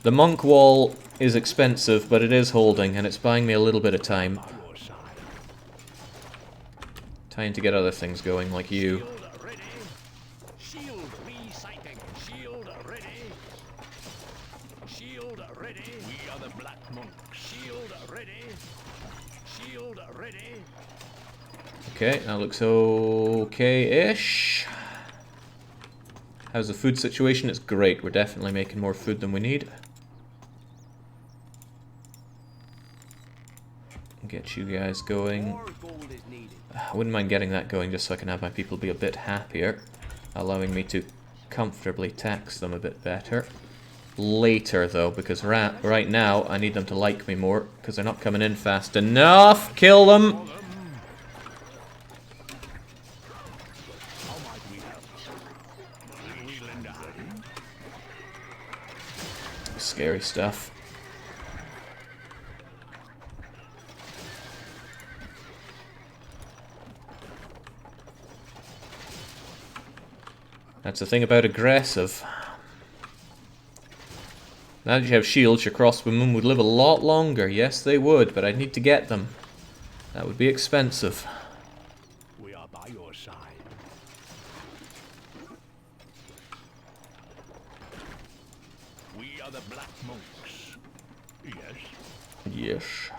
The monk wall is expensive, but it is holding, and it's buying me a little bit of time. Your side. Time to get other things going, like you. Shield ready. Shield resighting. Shield ready. Shield ready. We are the Black Monks. Shield ready. Shield ready. Okay, that looks okay-ish. How's the food situation? It's great. We're definitely making more food than we need. Get you guys going. More gold is needed. I wouldn't mind getting that going just so I can have my people be a bit happier, allowing me to comfortably tax them a bit better. Later, though, because right now I need them to like me more, because they're not coming in fast enough. Kill them! How might we help? Can we lend a hand? Scary stuff. That's the thing about aggressive. Now that you have shields, your crossbowmen would live a lot longer. Yes, they would, but I'd need to get them. That would be expensive. We are by your side. We are the Black Monks. Yes. Yes.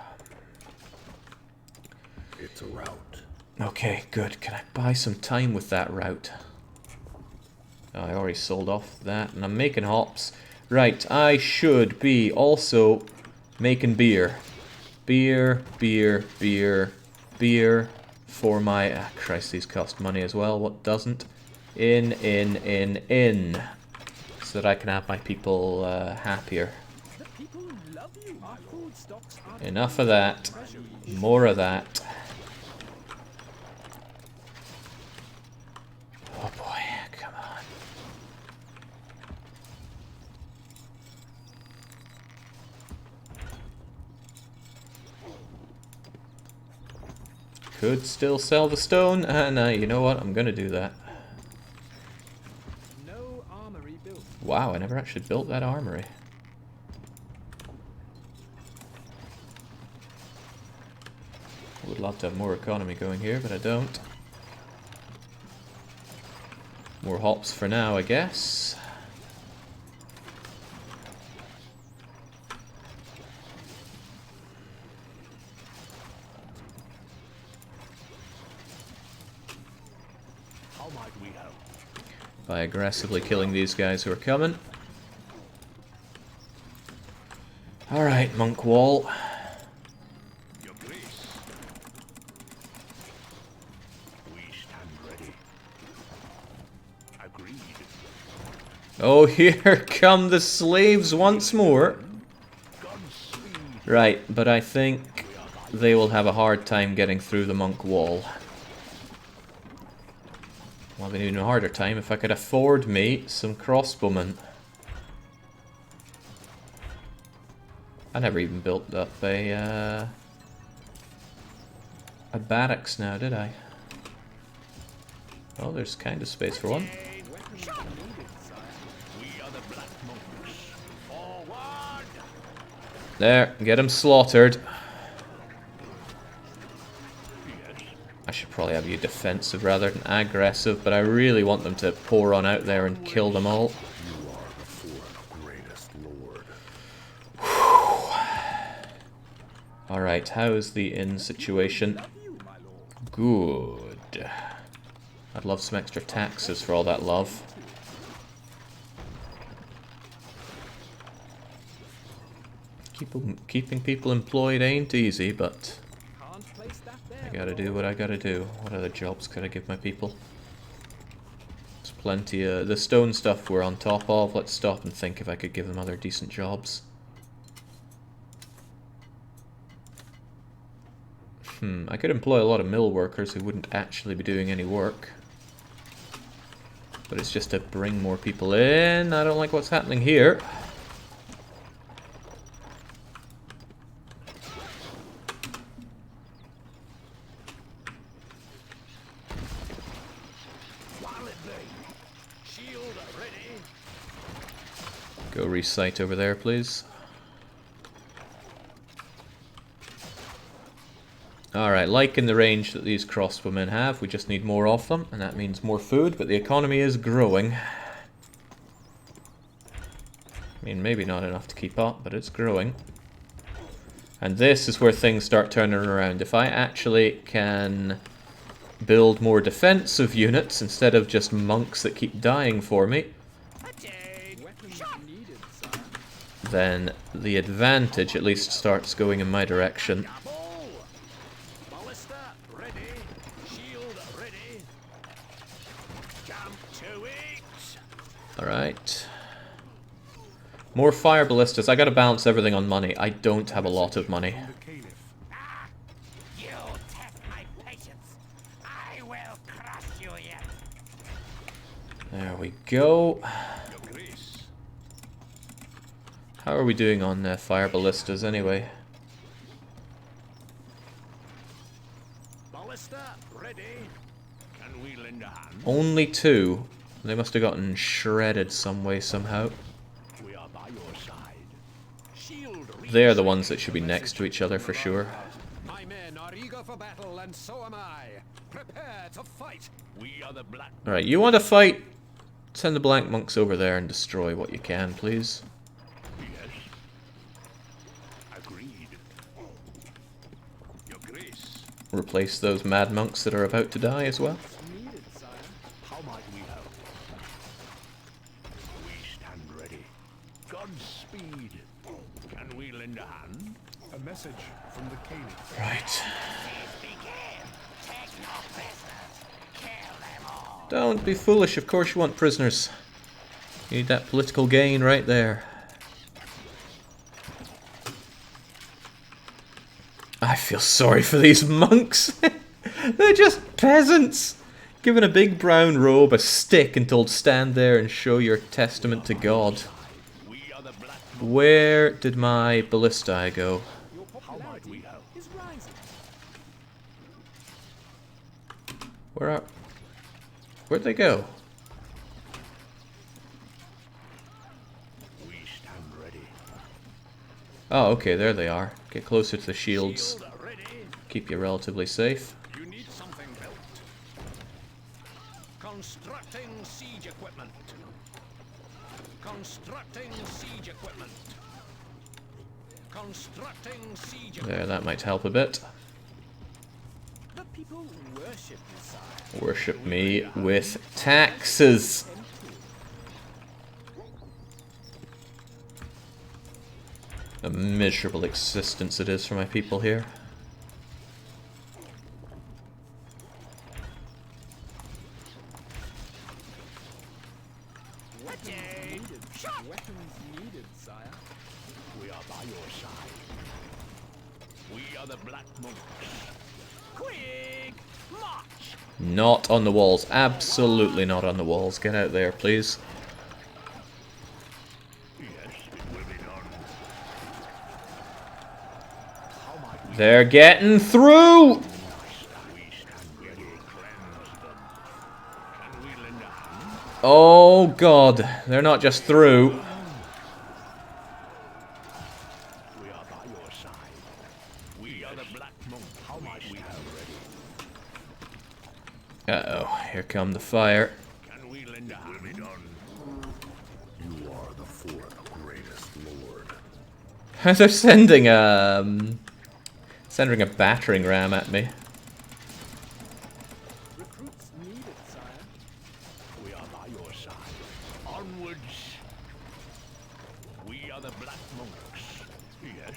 It's a rout. Okay, good. Can I buy some time with that route? Oh, I already sold off that, and I'm making hops. Right, I should be also making beer. Beer for my... Ah, Christ, these cost money as well. What doesn't? In. So that I can have my people happier. The people love you. Our food stocks are Enough of that. More of that. Oh boy, come on. Could still sell the stone, and you know what? I'm gonna do that. No armory built. Wow, I never actually built that armory. I would love to have more economy going here, but I don't. More hops for now, I guess. How might we help? By aggressively killing these guys who are coming. Alright, monk wall. Your grace. We stand ready. Agreed. Oh, here come the slaves once more. Godspeed. Right, but I think they will have a hard time getting through the monk wall. I'll have an even harder time if I could afford me some crossbowmen. I never even built up a barracks now, did I? Oh, there's kind of space for one. We are the Black Monks. Forward! There, get him slaughtered. Yes. I should probably have you defensive rather than aggressive, but I really want them to pour on out there and kill them all. You are the fourth greatest lord. Alright, how is the inn situation? You, my lord. Good. I'd love some extra taxes for all that love. Keeping people employed ain't easy, but Can't place that there. I gotta do what I gotta do. What other jobs could I give my people? There's plenty of... The stone stuff we're on top of. Let's stop and think if I could give them other decent jobs. I could employ a lot of mill workers who wouldn't actually be doing any work. But it's just to bring more people in. I don't like what's happening here. Shield ready. Go recite over there, please. Alright, liking the range that these crossbowmen have, we just need more of them, and that means more food, but the economy is growing. I mean, maybe not enough to keep up, but it's growing. And this is where things start turning around. If I actually can build more defensive units instead of just monks that keep dying for me, Weapons needed, sire. then the advantage at least starts going in my direction. Double. Ballista ready. Shield ready. Jump to it. Alright. More fire ballistas. I gotta balance everything on money. I don't have a lot of money. The Caliph. You test my patience. I will crush you yet. There we go. Your grace. How are we doing on fire ballistas anyway? Ballista ready. Can we lend a hand? Only 2. They must have gotten shredded some way, somehow. We are by your side. Shield ready. They're the ones that should be next to each other for sure. My men are eager for battle, and so am I. Prepare to fight. We are the Black Alright, you want to fight? Send the Black Monks over there and destroy what you can, please. Yes. Agreed. Your grace. Replace those Mad Monks that are about to die as well. Needed, sire. How might we help? We stand ready. Godspeed. Can we lend a hand? A message from the Caliph. Right. Begin. Take no prisoners. Kill them all. Don't be foolish, of course you want prisoners. You need that political gain right there. I feel sorry for these monks. They're just peasants. Given a big brown robe, a stick, and told stand there and show your testament to God. We are the Black Where did my ballista go? Your popularity is rising. Where'd they go? We stand ready. Oh, okay, there they are. Get closer to the shields. Shield ready. Keep you relatively safe. You need something built. Constructing siege equipment. Constructing siege equipment. Constructing siege equipment. There, that might help a bit. The people worship you, sire. Worship me with taxes. A miserable existence it is for my people here. Weapons needed, sire. We are by your side. We are the Black Monks. Quick! March! Not on the walls. Absolutely not on the walls. Get out there, please. Yes, it will be done. How might we They're getting through! stand ready? Cleanse them. Can we lend a hand? Oh god, they're not just through. We are by your side. We are the Black Monks. How might we have ready? Uh-oh, here come the fire. Can we lend a hand? Will be done. You are the fourth greatest lord. They're sending a battering ram at me. Recruits needed, sire. We are by your side. Onwards. We are the Black Monks. Yes.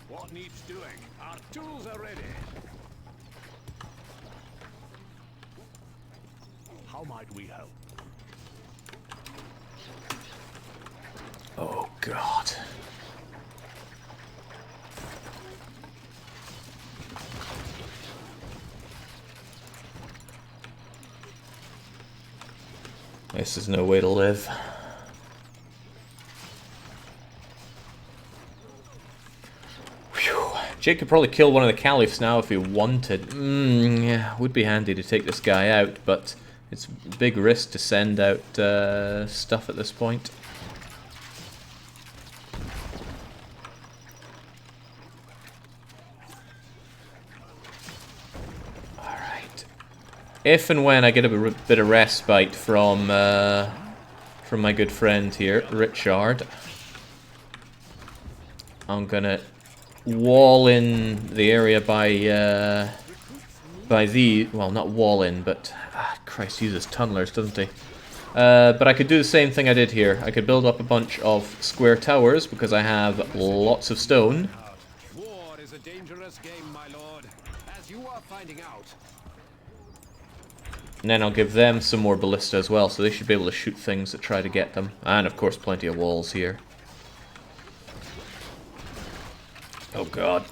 What needs doing? Our tools are ready. How might we help? Oh god. This is no way to live. Whew. Jake could probably kill one of the caliphs now if he wanted. Yeah, would be handy to take this guy out, but it's a big risk to send out stuff at this point. Alright. If and when I get a bit of respite from my good friend here, Richard, I'm gonna wall in the area by the, well, not wall in, but Christ, he uses tunnelers, doesn't he? But I could do the same thing I did here. I could build up a bunch of square towers because I have lots of stone. War is a dangerous game, my lord, as you are finding out. And then I'll give them some more ballista as well, so they should be able to shoot things that try to get them. And of course, plenty of walls here. Oh god,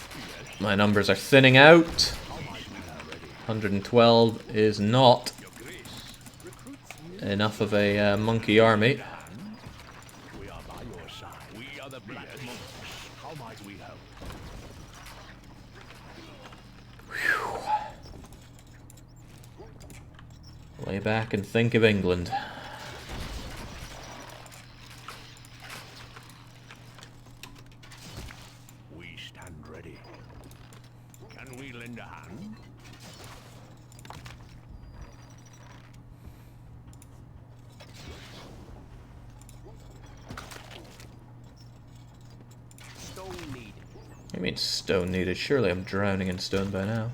my numbers are thinning out. 112 is not enough of a monkey army. We are by your side. We are the Black Monks. How might we help? Lay back and think of England. We stand ready. Can we lend a hand? Stone needed. I mean stone needed. Surely I'm drowning in stone by now.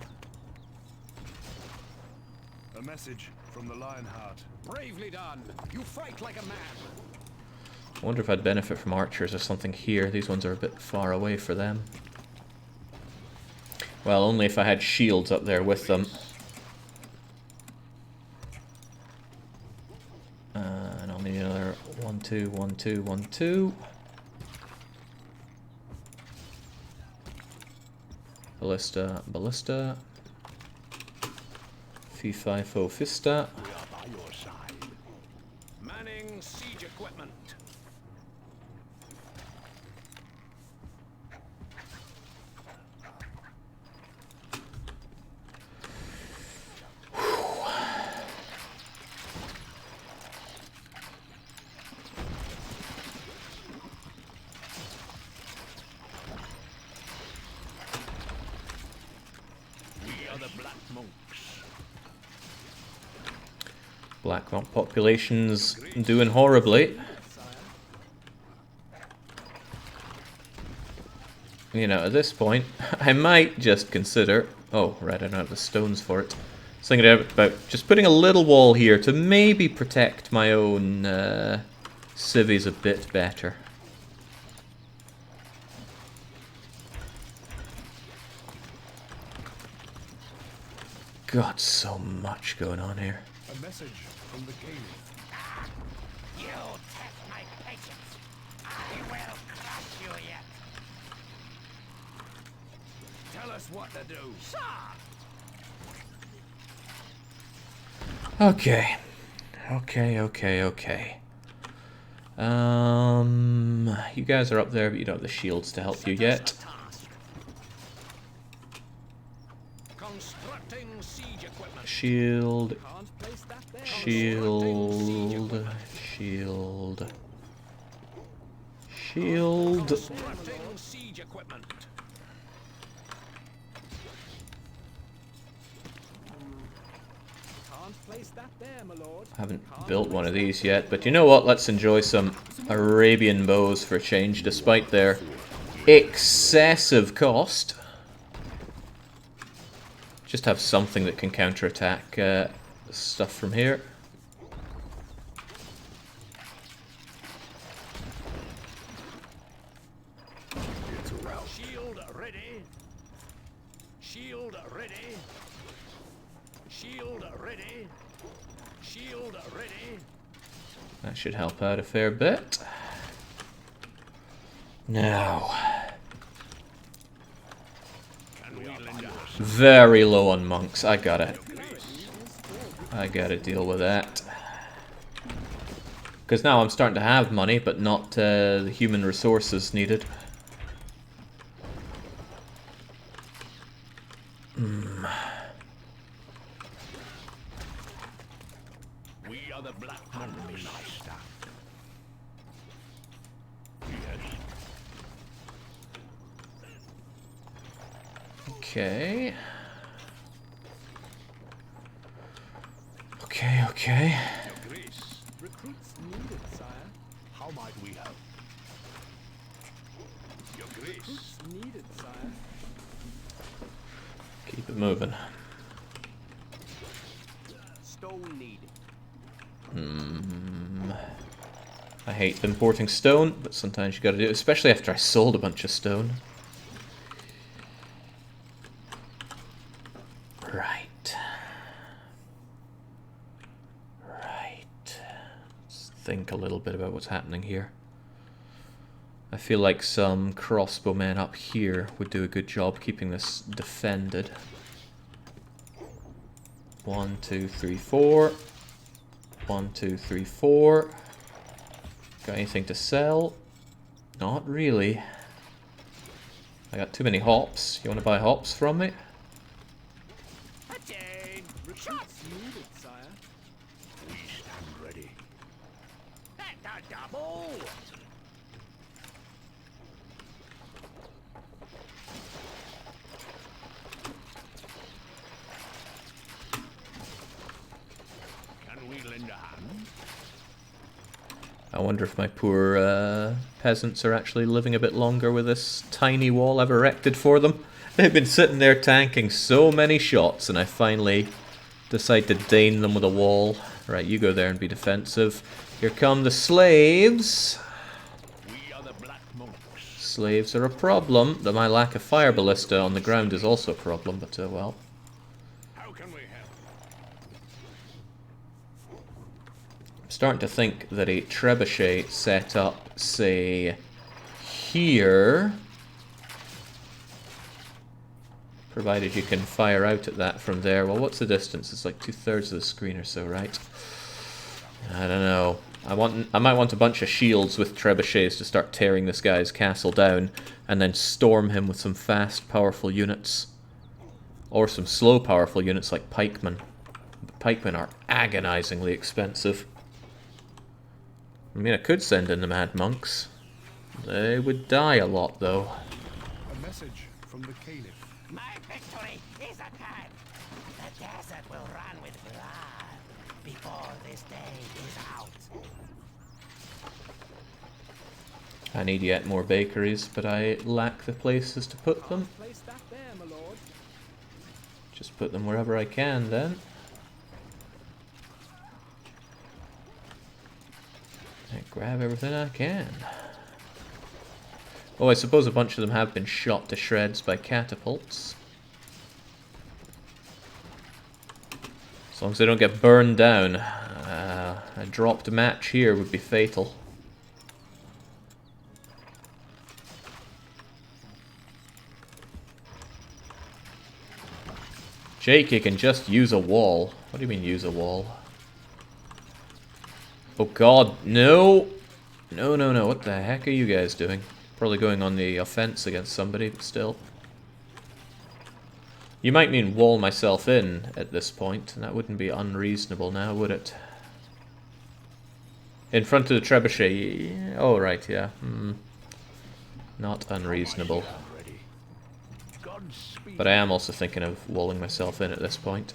A message from the Lionheart. Bravely done. You fight like a man. I wonder if I'd benefit from archers or something here. These ones are a bit far away for them. Well, only if I had shields up there with them. And I'll need another 1, 2, 1, 2, 1, 2. Ballista, ballista. Fee, fi, fo, fista. We are by your side. Manning siege equipment. are the Black Monks. Black monk population's doing horribly. You know, at this point, I might just consider... Oh, right, I don't have the stones for it. I was thinking about just putting a little wall here to maybe protect my own civvies a bit better. God, so much going on here. A message from the Caliph. You test my patience. I will crush you yet. Tell us what to do. Okay. You guys are up there, but you don't have the shields to help you yet. Constructing siege equipment. Shield, Can't place that there. shield, shield. Constructing siege equipment. Can't place that there, my lord. I haven't built one of these yet, but you know what? Let's enjoy some Arabian bows for a change, despite their excessive cost. Just have something that can counterattack stuff from here. Shield ready. Shield ready. Shield ready. Shield ready. That should help out a fair bit. Now, Can we lend a hand? very low on monks. I gotta deal with that. Because now I'm starting to have money, but not the human resources needed. We are the Black Monks. Yes. Okay. Okay. Recruits needed, sire. How might we help? Your Grace. Recruits needed, sire. Keep it moving. Stone needed. I hate importing stone, but sometimes you gotta do it, especially after I sold a bunch of stone. Right. Let's think a little bit about what's happening here. I feel like some crossbowmen up here would do a good job keeping this defended. 1, 2, 3, 4. 1, 2, 3, 4. Got anything to sell? Not really. I got too many hops. You want to buy hops from me? Attain. Recruits needed, sire. We stand ready. That's a double. Can we lend a hand? I wonder if my poor peasants are actually living a bit longer with this tiny wall I've erected for them. They've been sitting there tanking so many shots, and I finally decide to deign them with a wall. Right, you go there and be defensive. Here come the slaves. We are the Black Monks. Slaves are a problem, though my lack of fire ballista on the ground is also a problem, but well. How can we help? I'm starting to think that a trebuchet set up, say, here, provided you can fire out at that from there. Well, what's the distance? It's like 2/3 of the screen or so, right? I don't know. I might want a bunch of shields with trebuchets to start tearing this guy's castle down, and then storm him with some fast, powerful units. Or some slow, powerful units like pikemen. But pikemen are agonizingly expensive. I mean, I could send in the mad monks. They would die a lot, though. A message from the Caliph. My victory is at hand. The desert will run with blood before this day is out. I need yet more bakeries, but I lack the places to put them. Place that there, my lord. Just put them wherever I can then. And grab everything I can. Oh, I suppose a bunch of them have been shot to shreds by catapults. As long as they don't get burned down. A dropped match here would be fatal. Jake, you can just use a wall. What do you mean use a wall? Oh god, no! No, no, no, what the heck are you guys doing? Probably going on the offense against somebody, but still. You might mean wall myself in at this point, and that wouldn't be unreasonable now, would it? In front of the trebuchet. Oh, right, yeah. Not unreasonable. But I am also thinking of walling myself in at this point.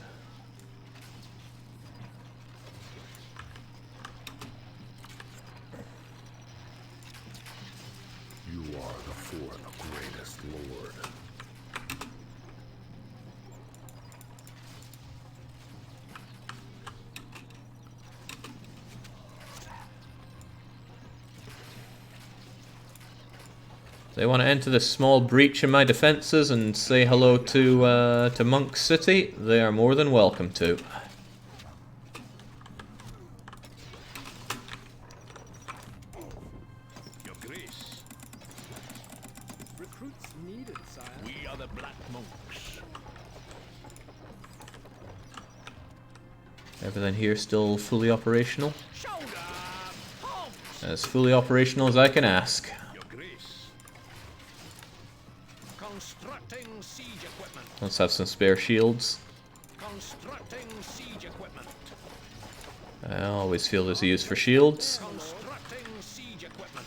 You are the fourth greatest lord. They want to enter this small breach in my defences and say hello to Monk City. They are more than welcome to. Your grace. Recruits needed, sire. We are the Black Monks. Everything here still fully operational. Shoulder! Halt! As fully operational as I can ask. Your grace. Constructing siege equipment. Let's have some spare shields. Constructing siege equipment. I always feel there's a use for shields. Constructing siege equipment.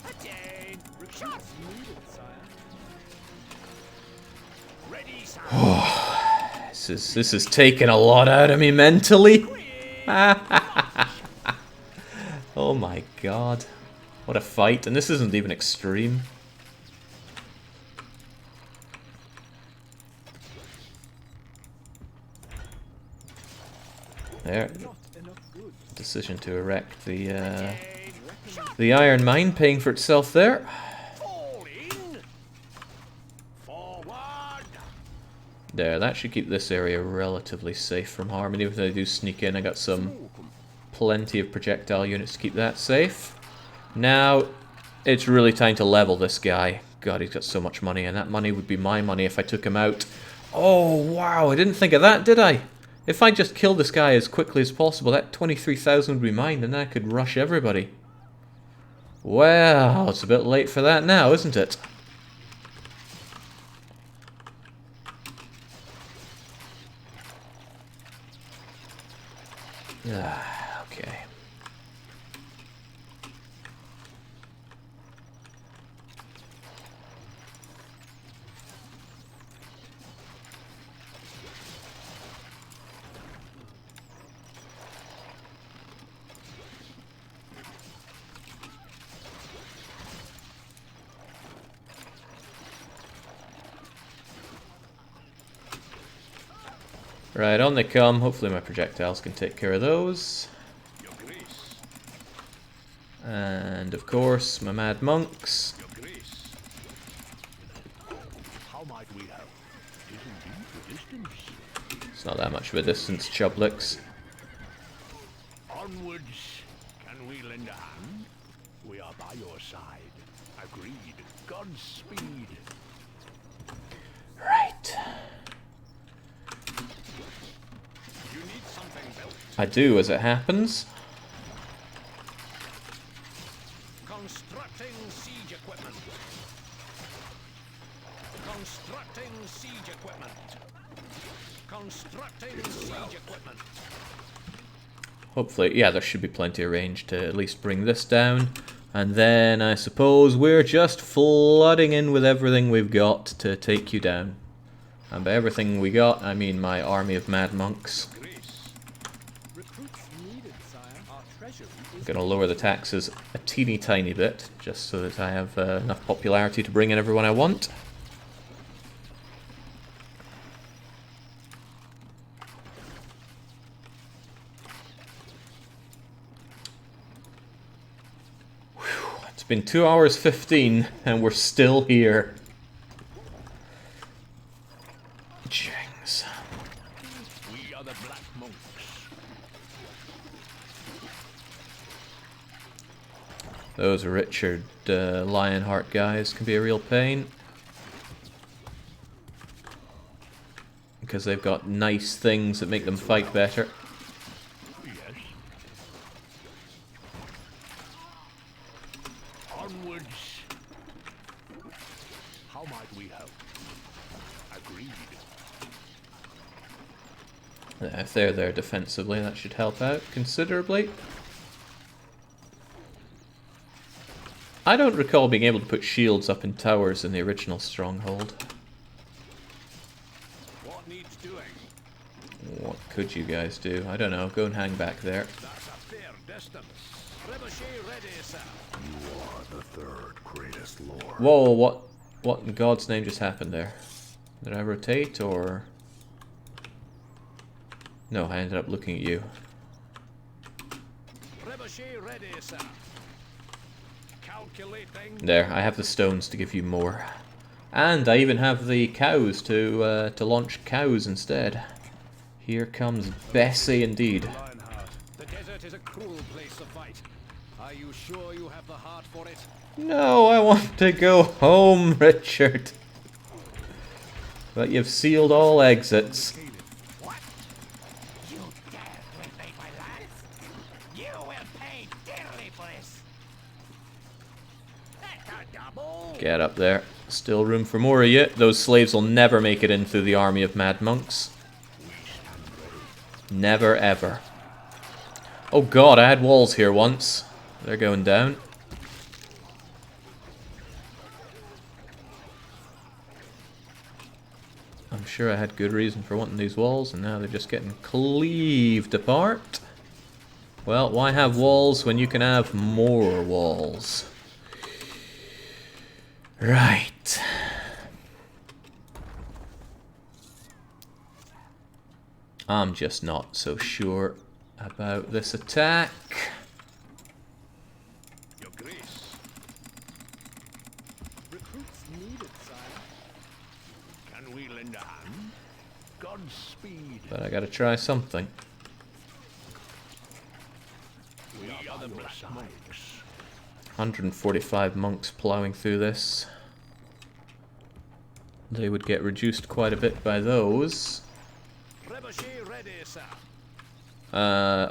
Attain! Recruits needed, sire. Ready, sir. This is taking a lot out of me mentally. Oh my god. What a fight. And this isn't even extreme. There. Not enough goods. Decision to erect the iron mine, paying for itself there. Fall in. Forward. There, that should keep this area relatively safe from harm. And even if they do sneak in, I got plenty of projectile units to keep that safe. Now, it's really time to level this guy. God, he's got so much money, and that money would be my money if I took him out. Oh, wow, I didn't think of that, did I? If I just killed this guy as quickly as possible, that 23,000 would be mine, and then I could rush everybody. Well, it's a bit late for that now, isn't it? Okay. Right, on they come. Hopefully my projectiles can take care of those. Your grace. And of course, my mad monks. Your grace. How might we help? It is indeed the distance. It's not that much of a distance, Chublicks. Onwards. Can we lend a hand? We are by your side. Agreed. Godspeed. Right. You need something built. I do, as it happens. Constructing siege equipment. Constructing siege equipment. Constructing siege equipment. Hopefully, yeah, there should be plenty of range to at least bring this down. And then I suppose we're just flooding in with everything we've got to take you down. And by everything we got, I mean my army of mad monks. Recruits needed, sire. Our treasury I'm is going to lower the taxes a teeny tiny bit, just so that I have enough popularity to bring in everyone I want. It's been 2 hours 15 and we're still here. Jings. We are the Black Monks. Those Richard Lionheart guys can be a real pain. Because they've got nice things that make them fight better. Yes. Onwards. How might we help? Agreed. If they're there defensively, that should help out considerably. I don't recall being able to put shields up in towers in the original Stronghold. What needs doing? What could you guys do? I don't know. Go and hang back there. That's a fair distance. Trebuchet ready, sir. You are the third greatest lord. Whoa, what in God's name just happened there? Did I rotate, or... No, I ended up looking at you. Trebuchet ready, sir. Calculating. There, I have the stones to give you more. And I even have the cows to launch cows instead. Here comes Bessie indeed. Lionheart, the desert is a cruel place to fight. Are you sure you have the heart for it? No, I want to go home, Richard. But you've sealed all exits. What? You dare to invade my lands? You will pay dearly for this. That's a double. Get up there. Still room for more of you. Those slaves will never make it in through the army of mad monks. Never ever. Oh god, I had walls here once. They're going down. I'm sure I had good reason for wanting these walls, and now they're just getting cleaved apart. Well, why have walls when you can have more walls? Right. I'm just not so sure about this attack. Your grace. recruits needed, sire. Can we lend a hand? Godspeed. But I gotta try something. We are the Black Monks. 145 monks plowing through this. They would get reduced quite a bit by those. Trebuchet ready, sir.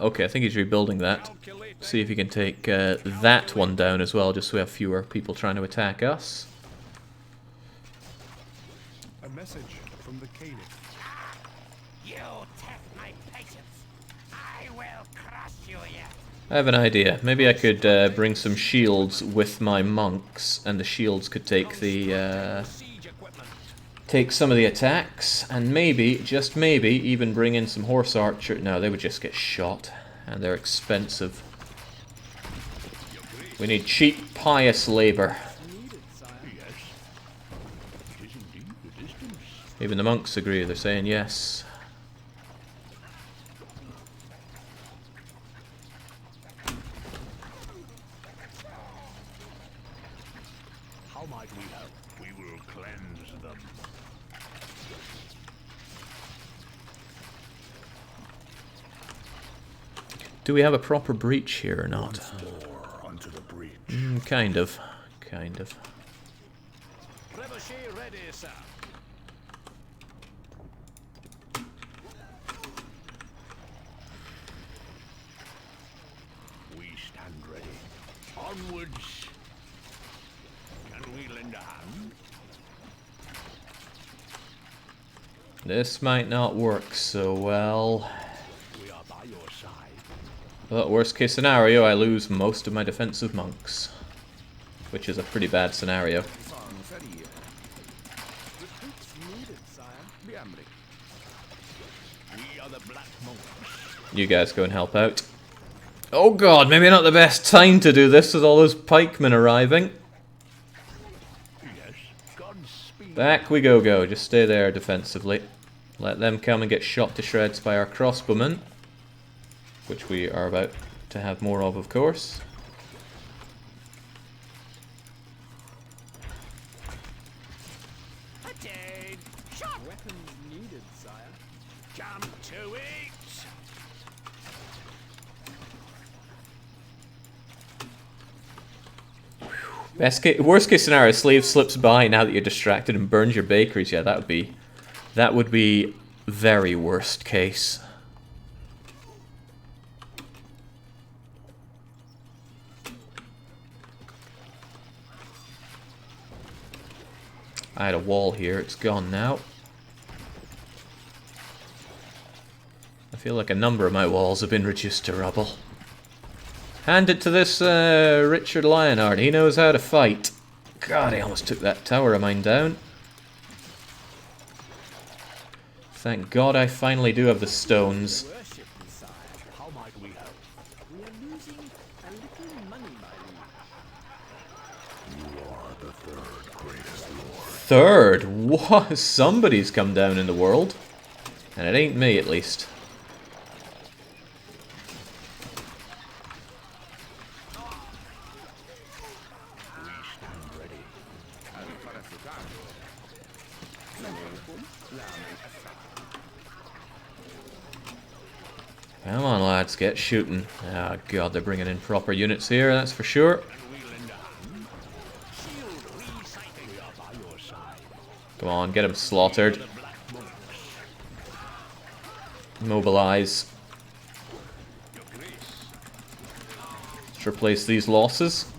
Okay, I think he's rebuilding that. Calculating. See if he can take that one down as well, just so we have fewer people trying to attack us. A message from the Caliph. You test my patience. I will crush you yet. I have an idea. Maybe I could bring some shields with my monks, and the shields could take the Siege equipment. take some of the attacks, and maybe, just maybe, even bring in some horse archer. No, they would just get shot, and they're expensive. We need cheap, pious labor. Needed, sire. Yes. It is indeed the distance. Even the monks agree. They're saying yes. How might we help? We will cleanse them. Do we have a proper breach here or not? More unto the breach. Kind of. Kind of. Trebuchet ready, sir. We stand ready. Onwards. Can we lend a hand? This might not work so well. We are by your side. But worst case scenario, I lose most of my defensive monks. which is a pretty bad scenario. Recruits needed, sire. We are the Black Monks. You guys go and help out. Oh god, maybe not the best time to do this with all those pikemen arriving. Yes, Godspeed. Back we go. Just stay there defensively. Let them come and get shot to shreds by our crossbowmen, which we are about to have more of course. Attain. Shot. Weapons needed, sire. Jump to it. Worst case scenario, slave slips by now that you're distracted and burns your bakeries. Yeah, that would be very worst case. I had a wall here, it's gone now. I feel like a number of my walls have been reduced to rubble. Hand it to this Richard Lionheart, he knows how to fight. God, I almost took that tower of mine down. Thank God I finally do have the stones. Worship me, sire. How might we help? We are losing a little money, my liege. Third? What? Somebody's come down in the world. And it ain't me, at least. Come on, lads, get shooting. Oh god, they're bringing in proper units here, that's for sure. Come on, get them slaughtered. Mobilize. Let's replace these losses.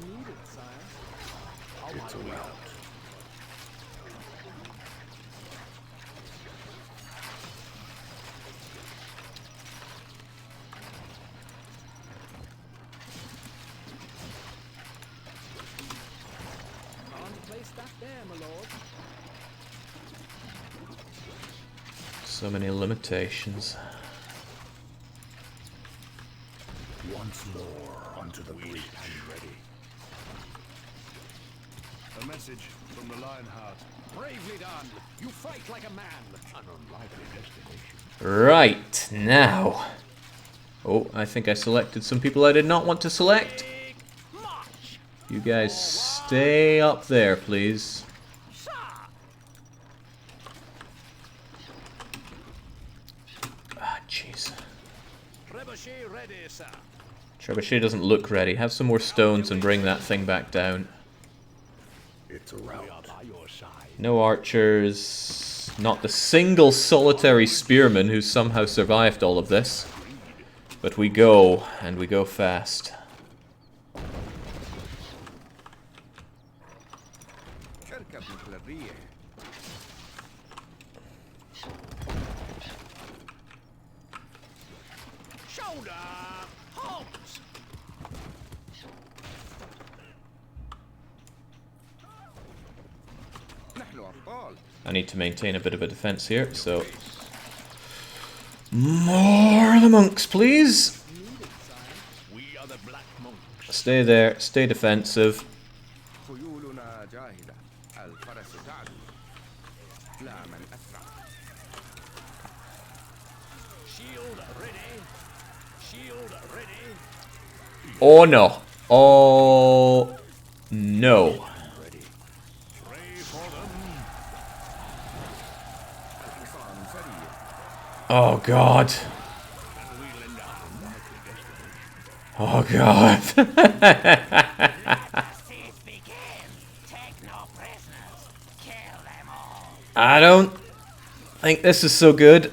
Place that there, my lord. So many limitations. Once more unto the breach. And ready. A message from the Lionheart. Bravely done. You fight like a man. An unlikely destination. Right, now. Oh, I think I selected some people I did not want to select. March. You guys stay up there, please. Sir. Ah, jeez. Trebuchet ready, sir. Trebuchet doesn't look ready. Have some more stones and bring that thing back down. It's a rout. We are by your side. No archers. Not the single solitary spearman who somehow survived all of this. But we go, and we go fast. Shoulder. Halt. I need to maintain a bit of a defense here, so... More of the monks, please! We are the Black Monks. Stay there, stay defensive. Shield ready. Shield ready. Oh no. Oh no. Pray for them. Oh god. And we lend a unlikely destination. Oh god. Siege begin. Take no prisoners. Kill them all. I don't think this is so good.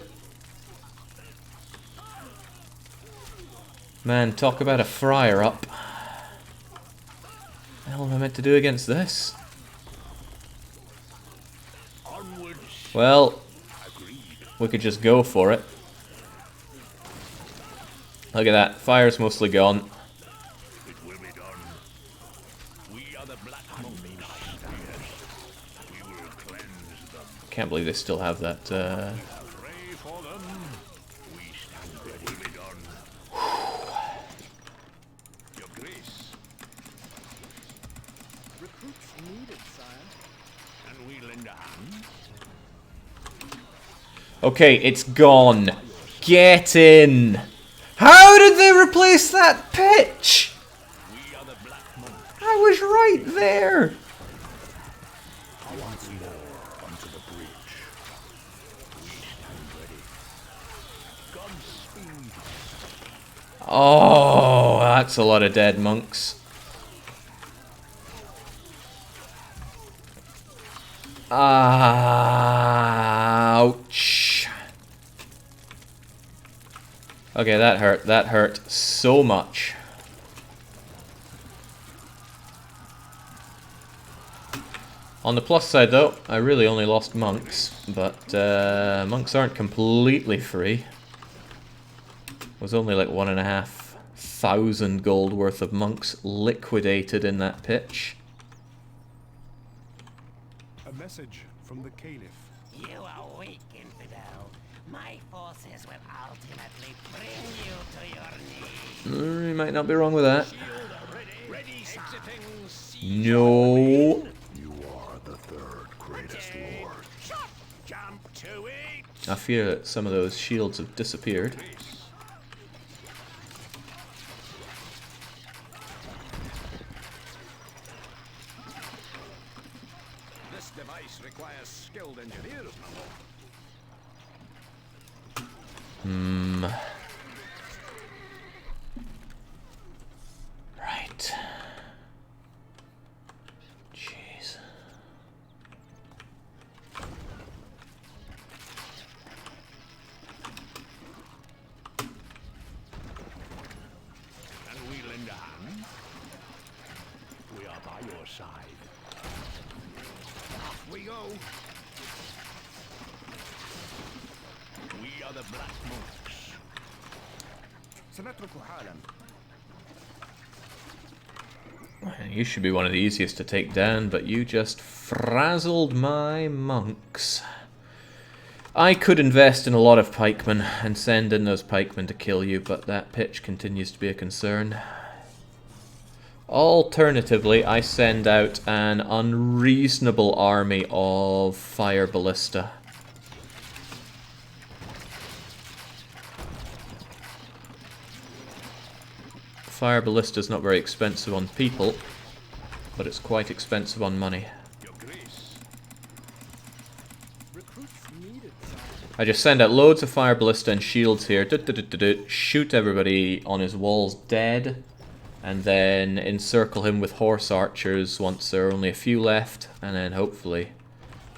Man, talk about a fryer up. What the hell am I meant to do against this? Onwards. Well, Agreed. we could just go for it. Look at that, fire's mostly gone. It will be done. We are the Black Can't believe they still have that. Pray for them. We stand ready. Will be done. Your grace. Recruits needed, sire. And we lend a hand. Okay, it's gone. Get in. How did they replace that pitch? We are the Black Monks. I was right there. Once more onto the bridge. We stand ready. Godspeed. Oh, that's a lot of dead monks. Ouch. Okay, that hurt. That hurt so much. On the plus side, though, I really only lost monks, but monks aren't completely free. It was only like 1,500 gold worth of monks liquidated in that pitch. A message from the Caliph. You are weak, infidel. My forces will ultimately bring you to your knees. You might not be wrong with that. Ready, exiting siege. No. You are the third greatest lord. Jump to it. I fear that some of those shields have disappeared. This device requires skilled engineers, my lord. Right. Jeez. And we lend a hand. We are by your side. Off we go. We are the Black Monks. سنترك حالا. You should be one of the easiest to take down, but you just frazzled my monks. I could invest in a lot of pikemen and send in those pikemen to kill you, but that pitch continues to be a concern. Alternatively, I send out an unreasonable army of fire ballista. Fire ballista is not very expensive on people, but it's quite expensive on money. Your grace. Recruits needed, sire. I just send out loads of fire ballista and shields here, shoot everybody on his walls dead, and then encircle him with horse archers once there are only a few left, and then hopefully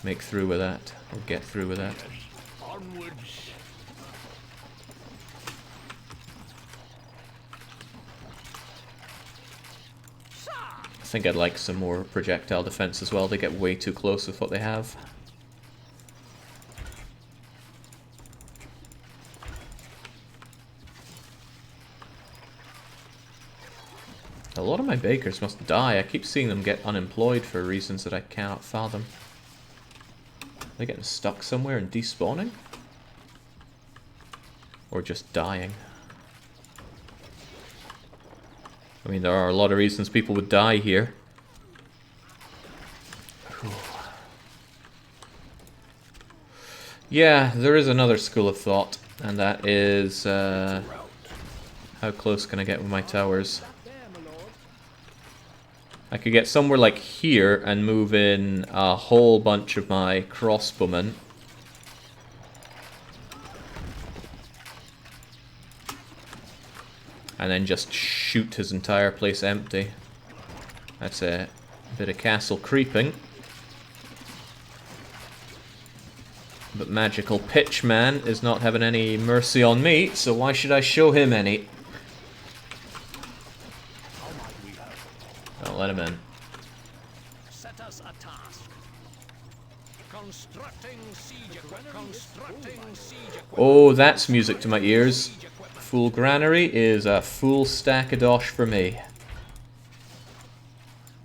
make through with that, or get through with that. Onwards. I think I'd like some more projectile defense as well. They get way too close with what they have. A lot of my bakers must die. I keep seeing them get unemployed for reasons that I cannot fathom. Are they getting stuck somewhere and despawning? Or just dying? I mean, there are a lot of reasons people would die here. Yeah, there is another school of thought, and that is, how close can I get with my towers? There, my lord. I could get somewhere like here and move in a whole bunch of my crossbowmen. And then just shoot his entire place empty. That's a bit of castle creeping. But Magical Pitchman is not having any mercy on me, so why should I show him any? Don't let him in. Set us a task. Constructing siege equipment. Constructing siege equipment. Oh, that's music to my ears. Full granary is a full stack of dosh for me.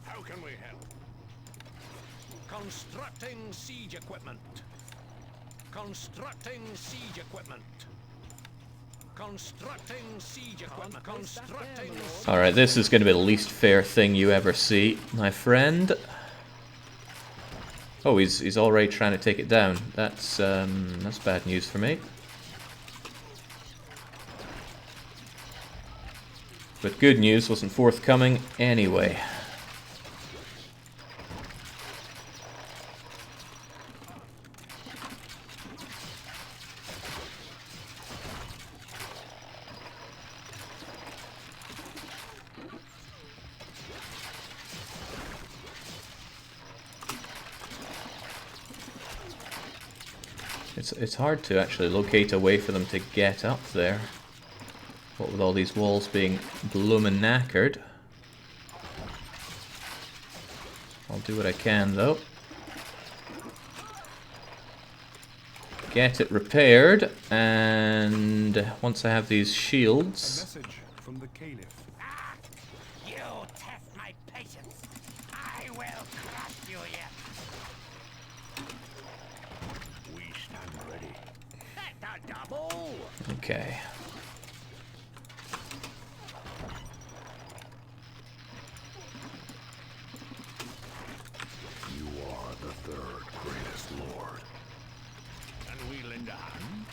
How can we help? Constructing siege siege equipment. Constructing siege equipment. Constructing siege equipment. Constructing. Alright, this is going to be the least fair thing you ever see, my friend. Oh, he's already trying to take it down. That's bad news for me. But good news wasn't forthcoming anyway. It's hard to actually locate a way for them to get up there. What with all these walls being bloomin' knackered. I'll do what I can though. Get it repaired, and once I have these A shields... message from the Caliph. Ah, you test my patience. I will crush you yet. We stand ready. That's a double. Okay. You are the third greatest lord. Can we lend a hand?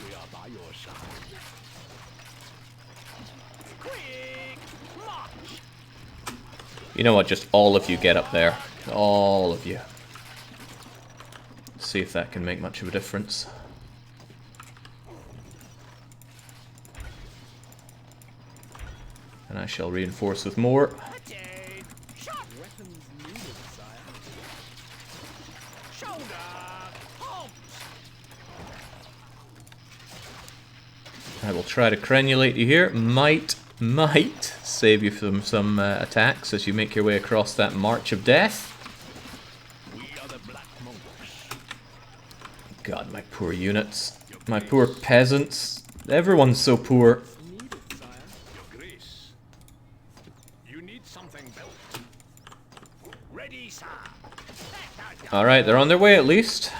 We are by your side. Quick march. You know what, just all of you get up there. All of you. See if that can make much of a difference. And I shall reinforce with more. Attain. Shot. Weapons needed, sire. Shoulder. Halt. I will try to crenulate you here. Might save you from some attacks as you make your way across that march of death. We are the Black Monks. God, my poor units. My poor peasants. Everyone's so poor. Needed, sire. Your Grace. You need something built. Ready, sir. That's a double. Alright, they're on their way at least.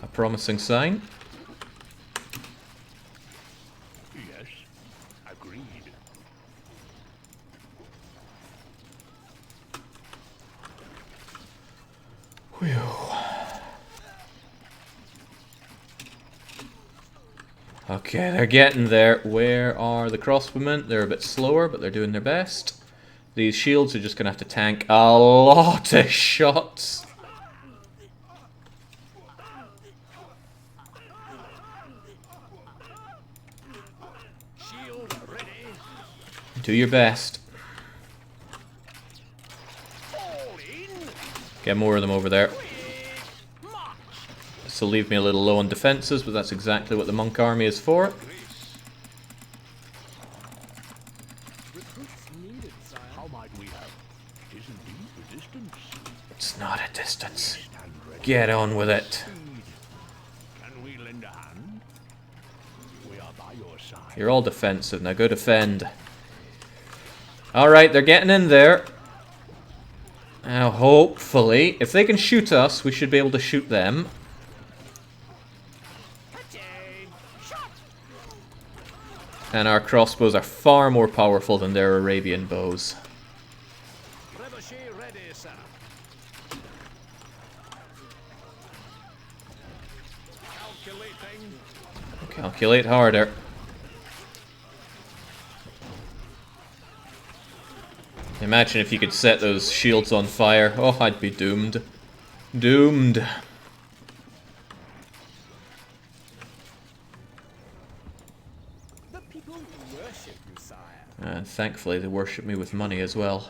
A promising sign. Yes, agreed. Whew. Okay, they're getting there. Where are the crossbowmen? They're a bit slower, but they're doing their best. These shields are just going to have to tank a lot of shots. Shield ready. Do your best. Fall in. Get more of them over there. Quick march. This will leave me a little low on defenses, but that's exactly what the monk army is for. Recruits needed, sire. How might we have? It is indeed the distance. It's not a distance. Stand ready. Get on with it. Can we lend a hand? We are by your side. You're all defensive. Now go defend. Alright, they're getting in there. Now, hopefully, if they can shoot us, we should be able to shoot them. Attain. Shot. And our crossbows are far more powerful than their Arabian bows. Trebuchet ready, sir. Calculating. Calculate harder. Imagine if you could set those shields on fire. Oh, I'd be doomed. Doomed. The people worship you, sire. And thankfully they worship me with money as well.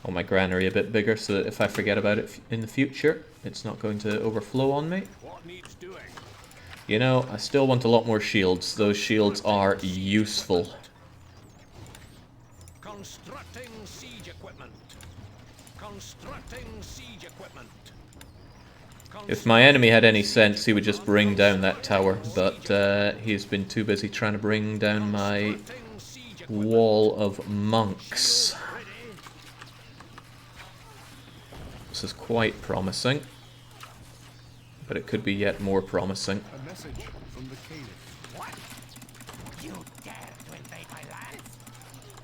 Oh, my granary a bit bigger so that if I forget about it in the future, it's not going to overflow on me. What needs doing? You know, I still want a lot more shields. Those shields are useful. Constructing siege equipment. Constructing siege equipment. If my enemy had any sense, he would just bring down that tower, but he's been too busy trying to bring down my Constructing siege equipment. wall of monks. This is quite promising. But it could be yet more promising. A message from the Caliph. What? You dare to invade my lands?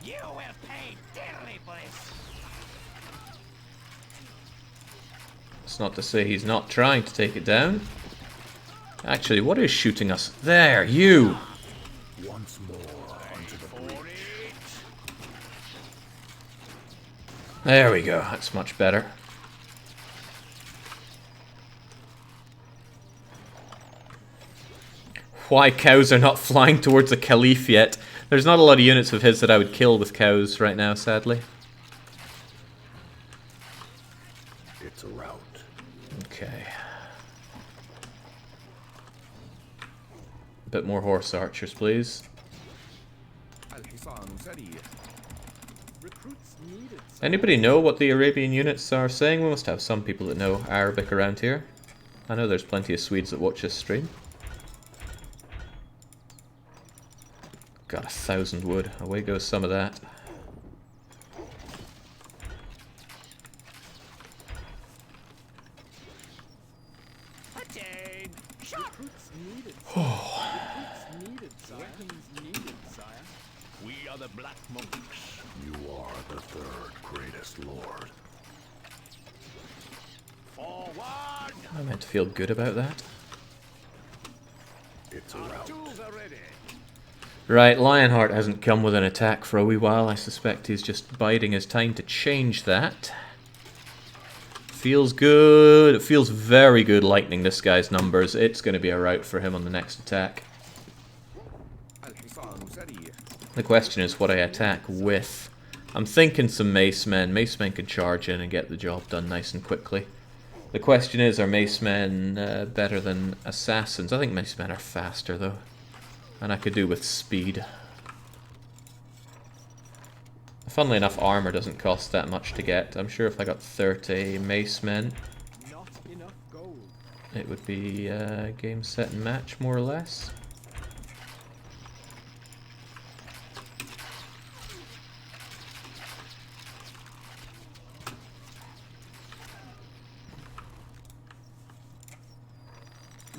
You will pay dearly for this. It's not to say he's not trying to take it down. Actually, what is shooting us? There, you! Once more onto the breach. There we go, that's much better. Why cows are not flying towards the Caliph yet? There's not a lot of units of his that I would kill with cows right now, sadly. It's a rout. Okay. A bit more horse archers, please. Recruits needed. Anybody know what the Arabian units are saying? We must have some people that know Arabic around here. I know there's plenty of Swedes that watch this stream. Got 1,000 wood. Away goes some of that. Attain. Recruits needed. Recruits needed, sire. Weapons needed, sire. We are the Black Monks. You are the third greatest lord. Forward! I meant to feel good about that. It's a rout. Tools are ready. Right, Lionheart hasn't come with an attack for a wee while. I suspect he's just biding his time to change that. Feels good. It feels very good lightening this guy's numbers. It's going to be a rout for him on the next attack. The question is what I attack with. I'm thinking some mace men. Mace men can charge in and get the job done nice and quickly. The question is, are mace men better than assassins? I think mace men are faster though. And I could do with speed. Funnily enough, armor doesn't cost that much to get. I'm sure if I got 30 mace men, Not enough gold. it would be game, set, and match, more or less.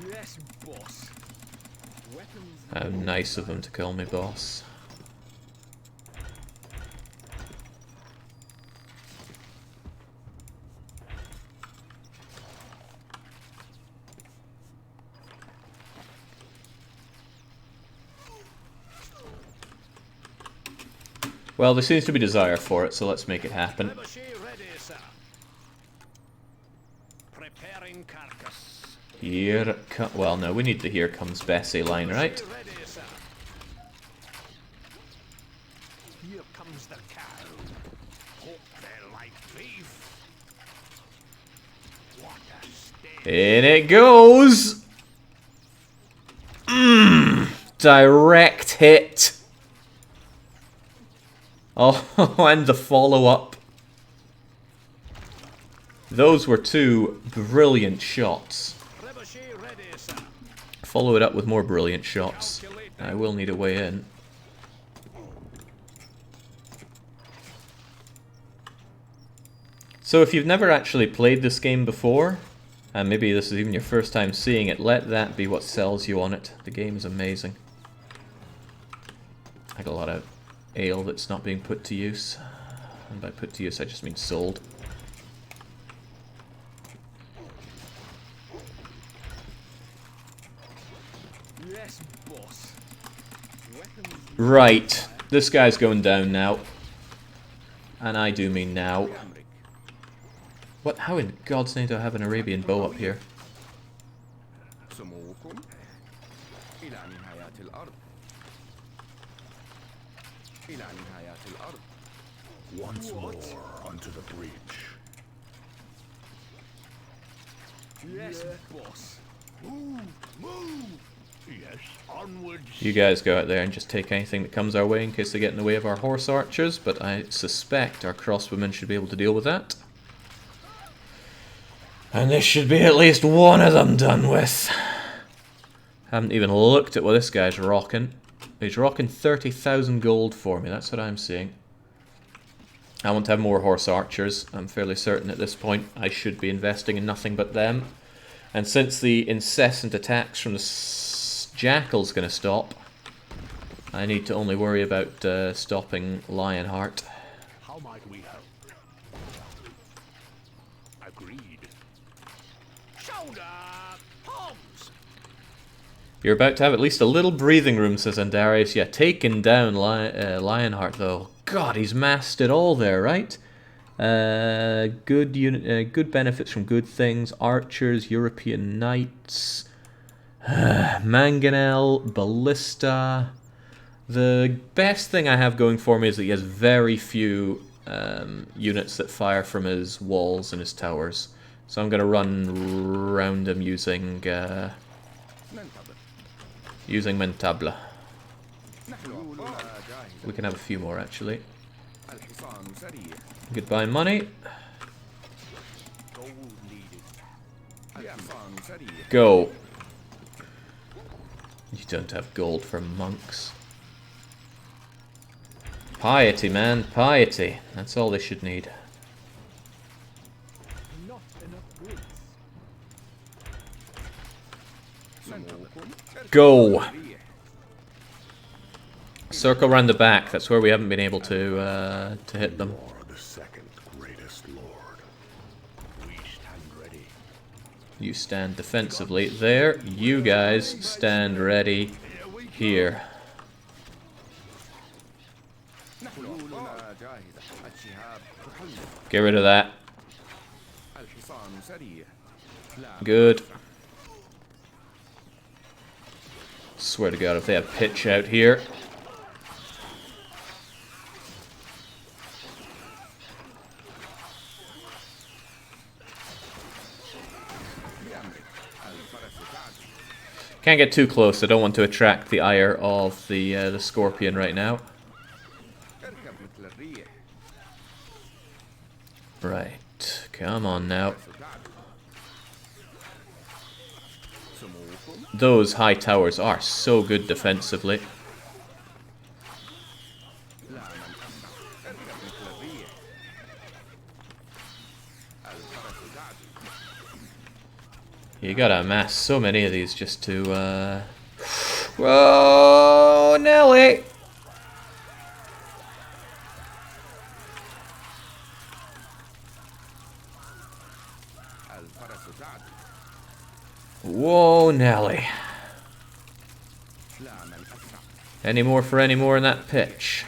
Yes, boss. Weapons. How nice of them to call me boss. Well, there seems to be desire for it, so let's make it happen. Trebuchet ready, sir. Preparing carcass. Here well, no, we need the here comes Bessie line, right? Trebuchet ready, sir. Here comes the cow. Hope they like beef. What a steak. In it goes! Direct hit! Oh, and the follow-up. Those were two brilliant shots. Trebuchet ready, sir. Follow it up with more brilliant shots. I will need a way in. So if you've never actually played this game before, and maybe this is even your first time seeing it, let that be what sells you on it. The game is amazing. I got a lot of ale that's not being put to use. And by put to use, I just mean sold. Yes, boss. Weapons. Right, this guy's going down now. And I do mean now. What? How in God's name do I have an Arabian bow up here? Once more onto the breach. Yes, boss. Move, move. Yes, onwards. You guys go out there and just take anything that comes our way in case they get in the way of our horse archers, but I suspect our crossbowmen should be able to deal with that. And this should be at least one of them done with. Haven't even looked at what this guy's rocking. He's rocking 30,000 gold for me, that's what I'm seeing. I want to have more horse archers. I'm fairly certain at this point I should be investing in nothing but them. And since the incessant attacks from the jackal's going to stop, I need to only worry about stopping Lionheart. How might we help? Agreed. Shoulder! Hogs! You're about to have at least a little breathing room, says Andarius. Yeah, taking down Lionheart, though. God, he's massed it all there, right? Good benefits from good things. Archers, European knights, mangonel, ballista. The best thing I have going for me is that he has very few units that fire from his walls and his towers. So I'm going to run around him using Mentable. We can have a few more, actually. Goodbye, money. Go. You don't have gold for monks. Piety, man. Piety. That's all they should need. Not enough goods. Go. Circle around the back. That's where we haven't been able to hit them. The second greatest lord. We stand ready. You stand defensively there. You guys stand ready here. Get rid of that. Good. Swear to God, if they have pitch out here. Can't get too close. I don't want to attract the ire of the scorpion right now. Right, come on now. Those high towers are so good defensively. You gotta amass so many of these just to, Whoa, Nelly! Whoa, Nelly. Any more for any more in that pitch?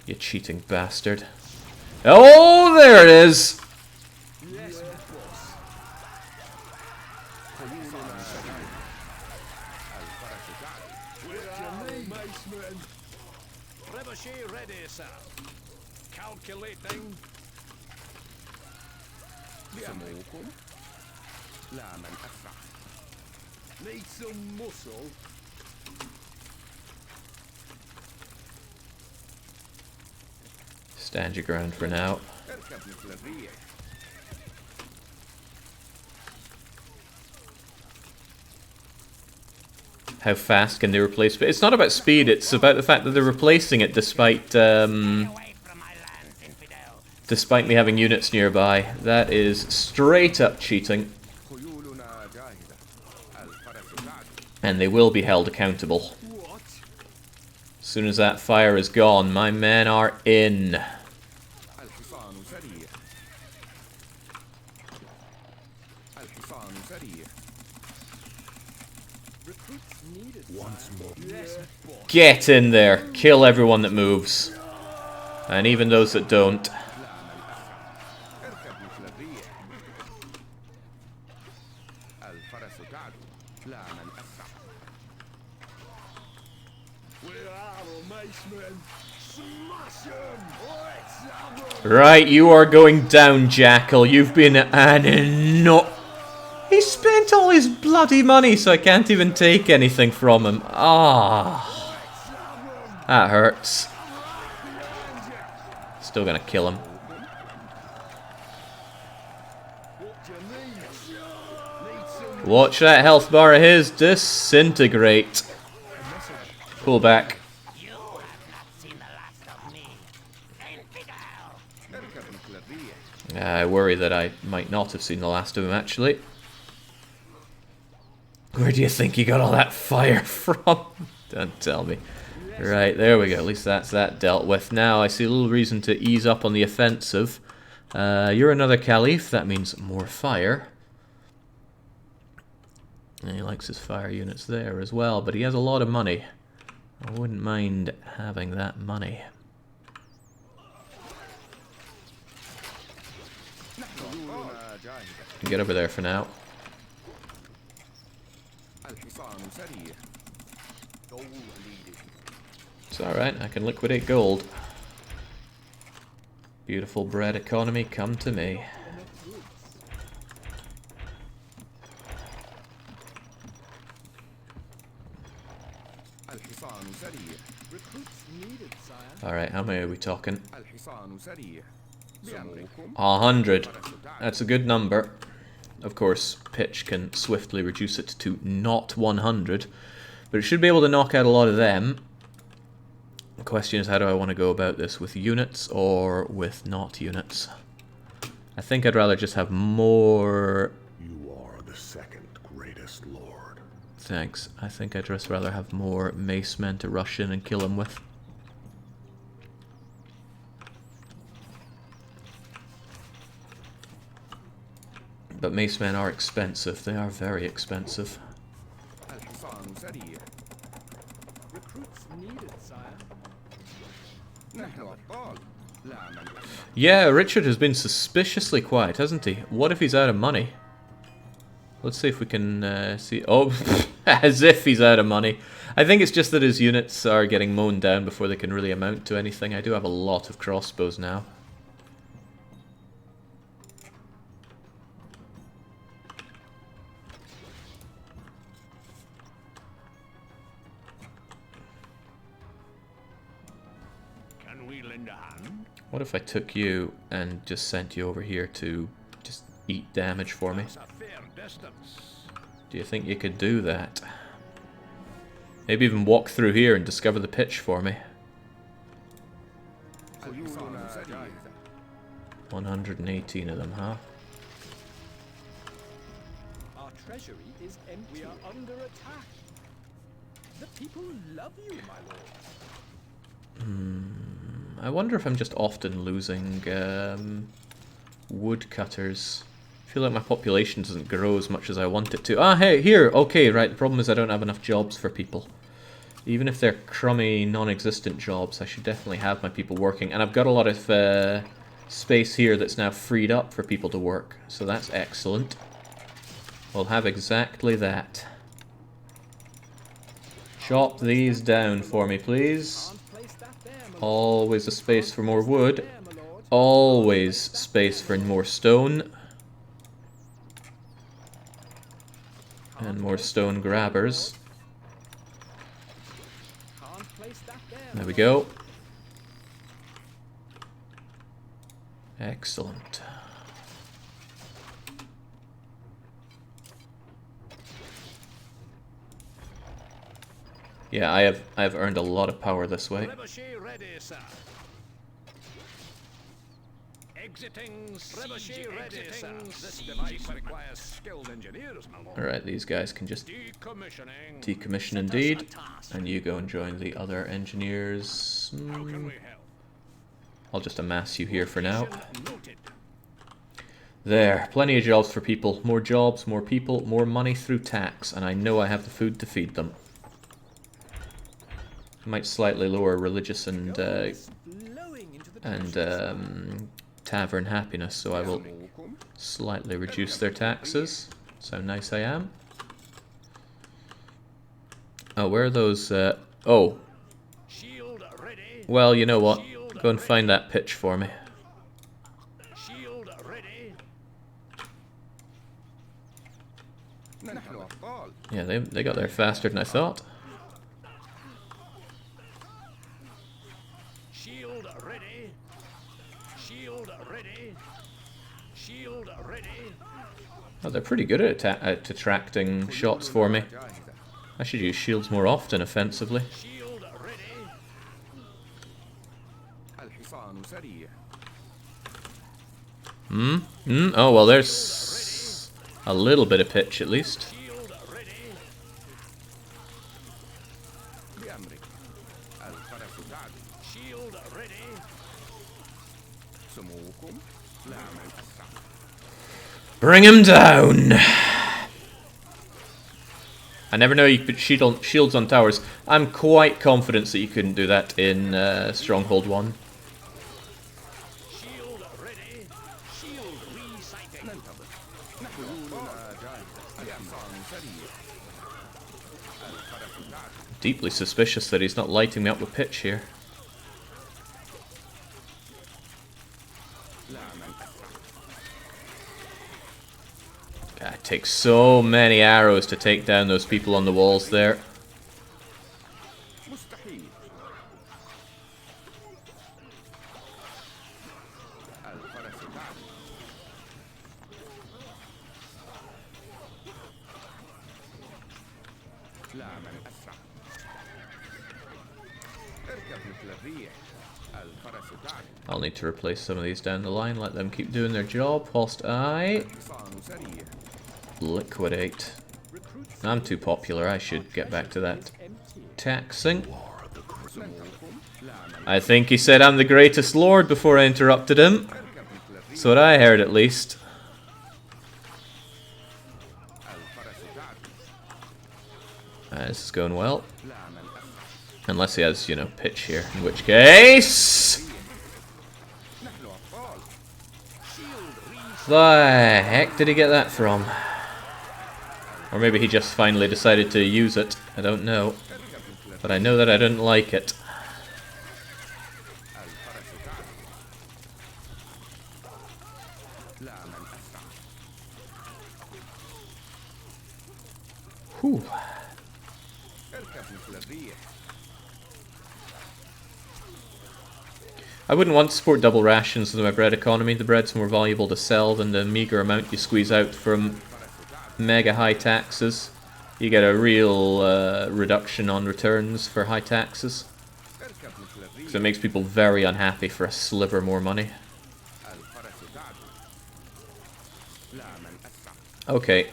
You cheating bastard. Oh, there it is! Trebuchet ready, sir. Calculating. Need some muscle. Stand your ground for now. How fast can they replace it? It's not about speed, it's about the fact that they're replacing it despite despite me having units nearby. That is straight up cheating. And they will be held accountable. As soon as that fire is gone, my men are in. Get in there. Kill everyone that moves. And even those that don't. Right, you are going down, Jackal. You've been He spent all his bloody money, so I can't even take anything from him. Ah, that hurts. Still gonna kill him. Watch that health bar of his disintegrate. Pull back. You have not seen the last of me. Infidel! I worry that I might not have seen the last of him, actually. Where do you think you got all that fire from? Don't tell me. Right, there we go. At least that's that dealt with. Now I see a little reason to ease up on the offensive. You're another Caliph. That means more fire. And he likes his fire units there as well, but he has a lot of money. I wouldn't mind having that money. Get over there for now. It's alright, I can liquidate gold. Beautiful bread economy, come to me. Alright, how many are we talking? 100. That's a good number. Of course, pitch can swiftly reduce it to not 100. But it should be able to knock out a lot of them. The question is, how do I want to go about this? With units or with not units? I think I'd rather just have more... You are the second greatest lord. Thanks. I think I'd just rather have more mace men to rush in and kill him with. But mace men are expensive. They are very expensive. Recruits needed, sire. Yeah, Richard has been suspiciously quiet, hasn't he? What if he's out of money? Let's see if we can see... Oh, as if he's out of money. I think it's just that his units are getting mown down before they can really amount to anything. I do have a lot of crossbows now. Can we lend a hand? What if I took you and just sent you over here to just eat damage for me? That's a fair distance. Do you think you could do that? Maybe even walk through here and discover the pitch for me. 118 of them, huh? Our treasury is empty. We are under attack. The people love you, my lord. I wonder if I'm just often losing woodcutters. I feel like my population doesn't grow as much as I want it to. Ah, hey, here! Okay, right, the problem is I don't have enough jobs for people. Even if they're crummy, non-existent jobs, I should definitely have my people working. And I've got a lot of space here that's now freed up for people to work. So that's excellent. We'll have exactly that. Chop these down for me, please. Always a space for more wood. Always space for more stone. And more stone grabbers. There we go. Excellent. Yeah, I've earned a lot of power this way. Trebuchet ready, sir. Exiting siege ready, sir. This device requires skilled engineers, my lord. Alright, these guys can just Decommissioning. decommission indeed. And you go and join the other engineers. How can we help? I'll just amass you here for now. Noted. There, plenty of jobs for people. More jobs, more people, more money through tax. And I know I have the food to feed them. Might slightly lower religious and tavern happiness, so I will slightly reduce their taxes. That's how nice I am. Oh, where are those? Oh. Shield ready. Well, you know what? Go and find that pitch for me. Shield ready. Yeah, they got there faster than I thought. Shield ready. Shield ready. Shield ready. Oh, they're pretty good at attracting shots for me. I should use shields more often offensively. Shield ready. Oh, well, there's a little bit of pitch at least. Shield ready. Shield ready. Bring him down! I never know you could put shields on towers. I'm quite confident that you couldn't do that in Stronghold 1. Shield ready. Shield resighting. Deeply suspicious that he's not lighting me up with pitch here. God, it takes so many arrows to take down those people on the walls there. I'll need to replace some of these down the line, let them keep doing their job, whilst I liquidate. I'm too popular, I should get back to that taxing. I think he said I'm the greatest lord before I interrupted him. That's what I heard at least. This is going well. Unless he has, you know, pitch here, in which case... The heck did he get that from? Or maybe he just finally decided to use it. I don't know. But I know that I didn't like it. Whew. I wouldn't want to support double rations with my bread economy. The bread's more valuable to sell than the meager amount you squeeze out from mega high taxes. You get a real reduction on returns for high taxes. So it makes people very unhappy for a sliver more money. Okay,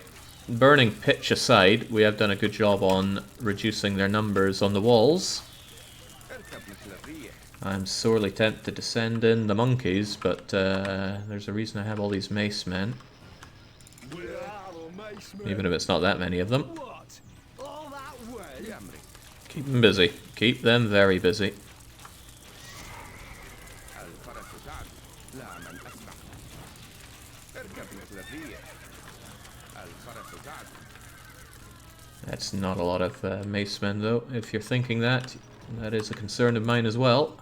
burning pitch aside, we have done a good job on reducing their numbers on the walls. I'm sorely tempted to send in the monkeys, but there's a reason I have all these mace men. Even if it's not that many of them. Keep them busy. Keep them very busy. That's not a lot of mace men, though. If you're thinking that, that is a concern of mine as well.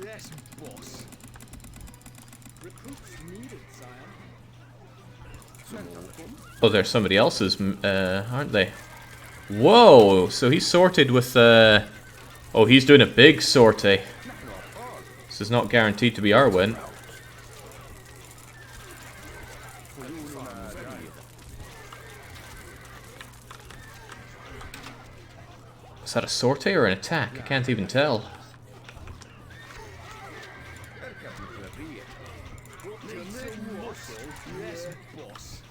Yes, boss. Recruits needed, sire. Oh, there's somebody else's, aren't they? Whoa! So he's sorted with, oh, he's doing a big sortie. This is not guaranteed to be our win. Is that a sortie or an attack? I can't even tell. Yes, boss.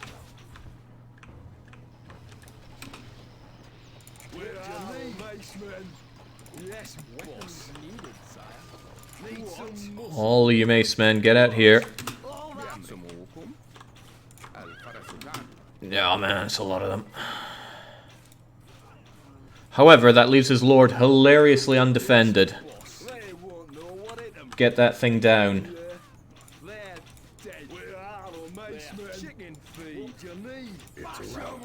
Where are macemen? Yes, boss. Needed, sire. Need some more. All you mace men, get out here. Yeah, man, it's a lot of them. However, that leaves his lord hilariously undefended. They won't know what hit them. Get that thing down. They're dead. Where are the macemen? Chicken feed. What do you need? It's around.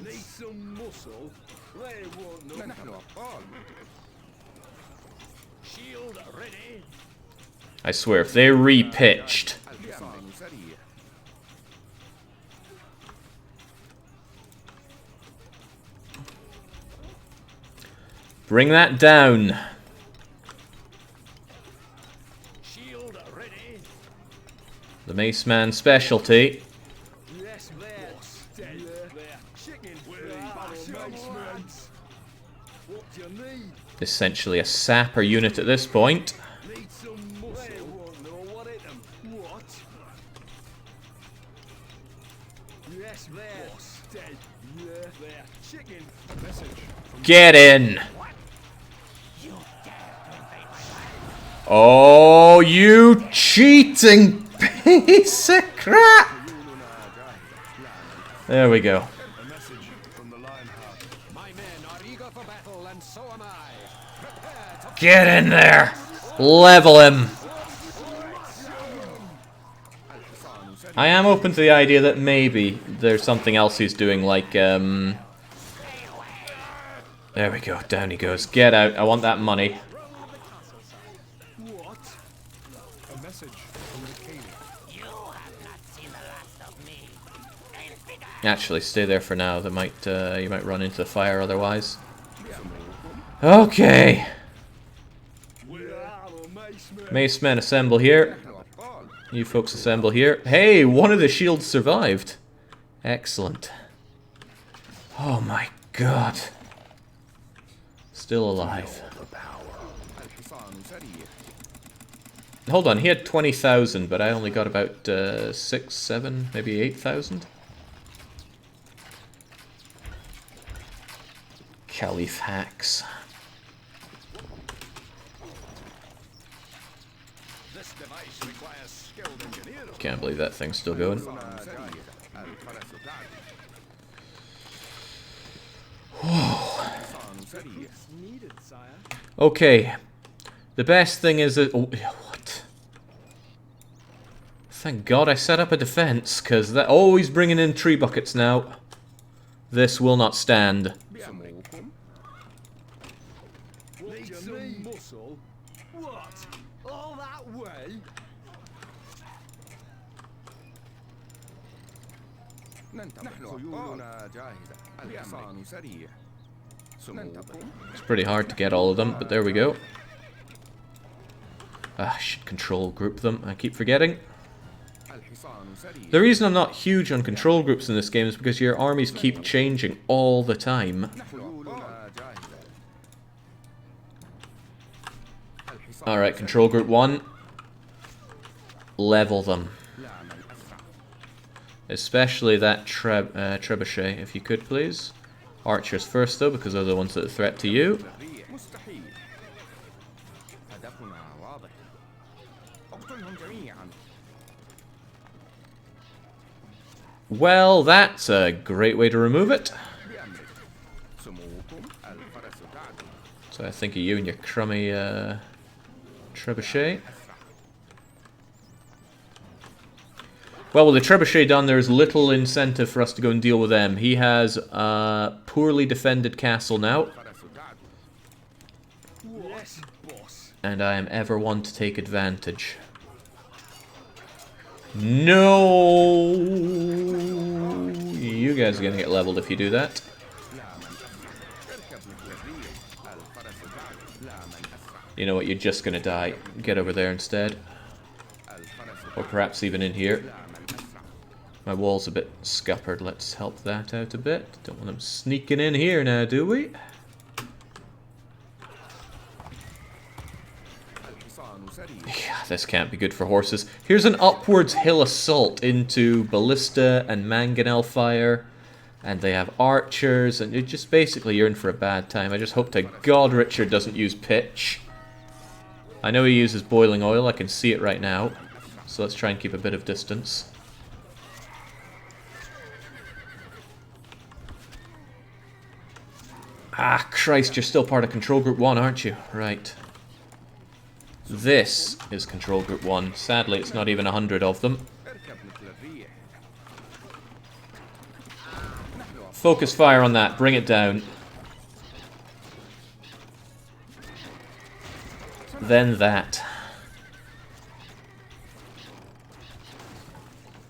Need some muscle. They won't know. Shield ready. I swear, if they re-pitched... Bring that down. Shield ready. The Mace Man specialty. Yes, lads. Dead. Chicken feet. What do you need? Essentially a sapper unit at this point. Need some muscle. They won't know what it am. What? Yes, lads. Dead. Yeah. There. Chicken. Message. Get in. You dare to invade my land? Oh, you cheating piece of crap. There we go. A message from the Lionheart. My men are eager for battle, and so am I. Prepare to Get in there. Level him. I am open to the idea that maybe there's something else he's doing, like, there we go, down he goes. Get out, I want that money. What? A message from the King. You have not seen the last of me. Actually, stay there for now. That might, you might run into the fire otherwise. Okay. Mace men assemble here. You folks assemble here. Hey, one of the shields survived. Excellent. Oh my god. Still alive. Hold on, he had 20,000, but I only got about 6, 7, maybe 8,000. Caliph hacks. This device requires skilled engineers. Can't believe that thing's still going. Needed, sire. Okay. The best thing is that... Oh, what? Thank God I set up a defense, because they're always bringing in tree buckets now. This will not stand. Need some muscle. What? All that way? It's pretty hard to get all of them, but there we go. I should control group them. I keep forgetting. The reason I'm not huge on control groups in this game is because your armies keep changing all the time. Alright, control group 1. Level them. Especially that trebuchet, if you could please. Archers first though, because they're the ones that are a threat to you. Well, that's a great way to remove it. So I think of you and your crummy trebuchet. Well, with the trebuchet done, there's little incentive for us to go and deal with them. He has a poorly defended castle now. Yes, boss. And I am ever one to take advantage. No! You guys are gonna get leveled if you do that. You know what, you're just gonna die. Get over there instead. Or perhaps even in here. My wall's a bit scuppered, let's help that out a bit. Don't want them sneaking in here now, do we? Yeah, this can't be good for horses. Here's an upwards hill assault into ballista and mangonel fire. And they have archers, and it just basically you're in for a bad time. I just hope to God Richard doesn't use pitch. I know he uses boiling oil, I can see it right now. So let's try and keep a bit of distance. Ah, Christ, you're still part of Control Group 1, aren't you? Right. This is Control Group 1. Sadly, it's not even 100 of them. Focus fire on that. Bring it down. Then that.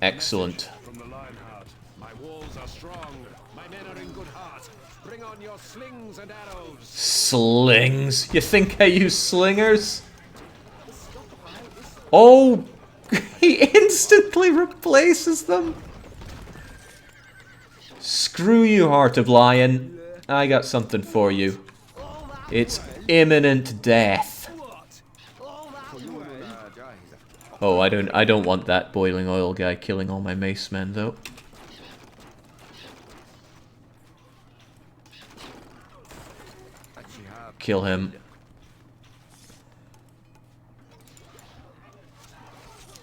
Excellent. From the Lionheart. My walls are strong. My men are in good heart. Bring on your slings and arrows. Slings? You think I use slingers? Oh! He instantly replaces them! Screw you, Heart of Lion. I got something for you. It's imminent death. Oh, I don't want that boiling oil guy killing all my mace men though. Kill him.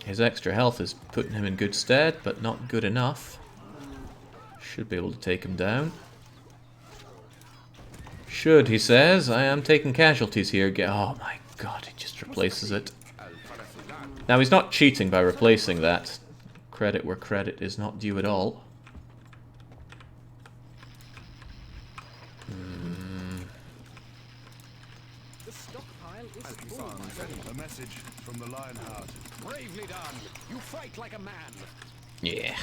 His extra health is putting him in good stead, but not good enough. Should be able to take him down. Should, he says. I am taking casualties here. Oh my god, he just replaces it. Now, he's not cheating by replacing that. Credit where credit is not due at all. A message from the Lionheart. Bravely done. You fight like a man. Yeah.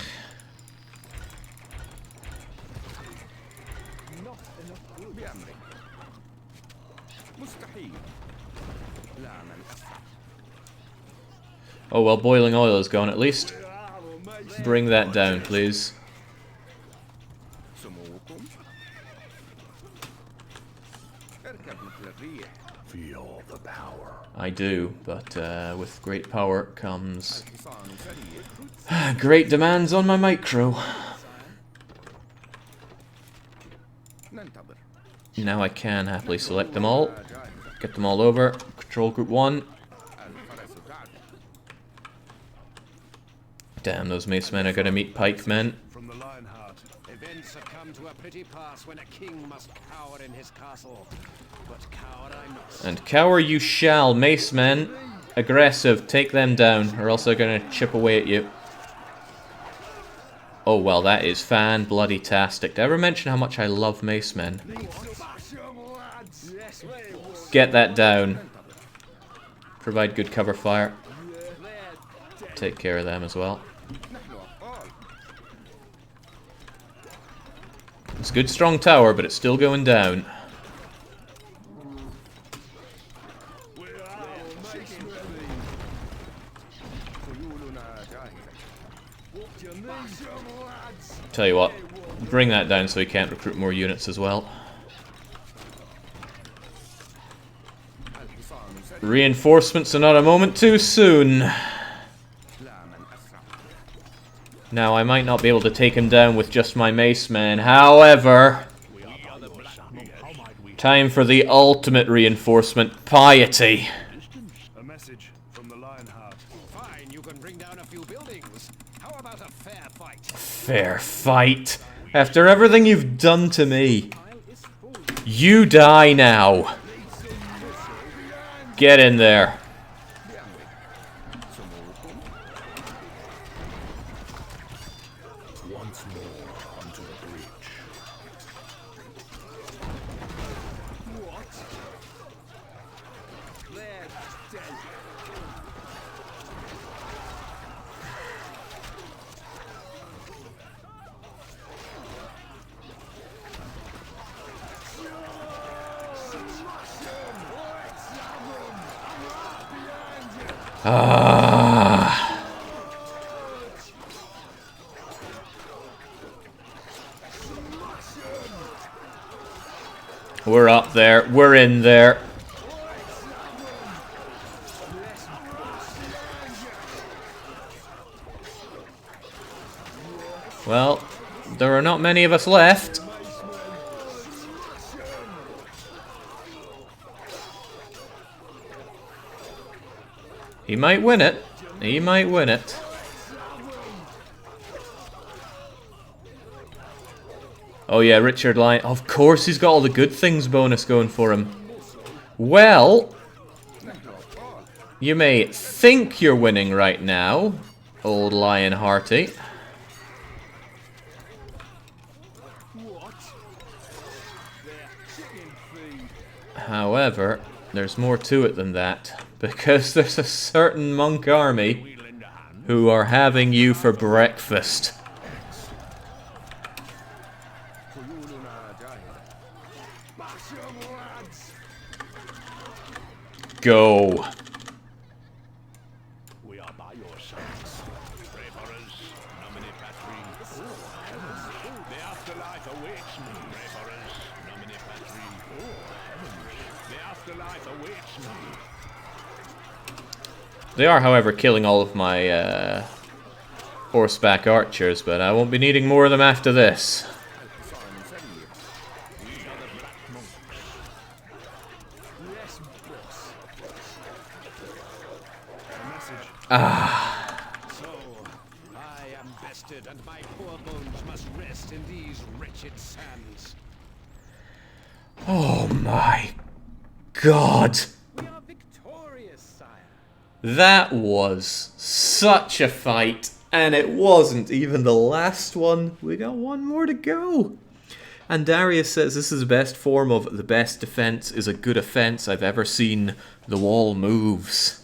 Oh well, boiling oil is gone at least. Bring that down, please. Feel the power. I do, but with great power comes great demands on my micro. Now I can happily select them all, get them all over, control group 1. Damn, those mace men are gonna meet pikemen. From the Lionheart. Events have come to a pretty pass when a king must cower in his castle. But cower I must. And cower you shall, mace men. Aggressive, take them down, or else they're gonna chip away at you. Oh well, that is fan-bloody-tastic. Did I ever mention how much I love mace men? Get that down. Provide good cover fire. Take care of them as well. It's a good strong tower, but it's still going down. Tell you what, bring that down so he can't recruit more units as well. Reinforcements are not a moment too soon. Now, I might not be able to take him down with just my mace man. However, time for the ultimate reinforcement, piety. A message from the Lionheart. Fine, you can bring down a few buildings. How about a fair fight? Fair fight. After everything you've done to me. You die now. Get in there. Once more onto the breach. Ah. We're up there. We're in there. Well, there are not many of us left. He might win it. He might win it. Oh yeah, Richard Lyon. Of course he's got all the good things bonus going for him. Well, you may think you're winning right now, old Lion Hearty. However, there's more to it than that, because there's a certain monk army who are having you for breakfast. Bash 'em, lads! Go. We are by your sides. Pray for us, nomine patri. Oh, heavens. The afterlife awaits me. Pray for us, nomine patri. Oh, heavens. The afterlife awaits me. They are, however, killing all of my horseback archers, but I won't be needing more of them after this. So, I am bested, and my poor bones must rest in these wretched sands. Oh my god. We are victorious, sire. That was such a fight, and it wasn't even the last one. We got one more to go. And Darius says this is the best form of the best defense is a good offense I've ever seen. The wall moves.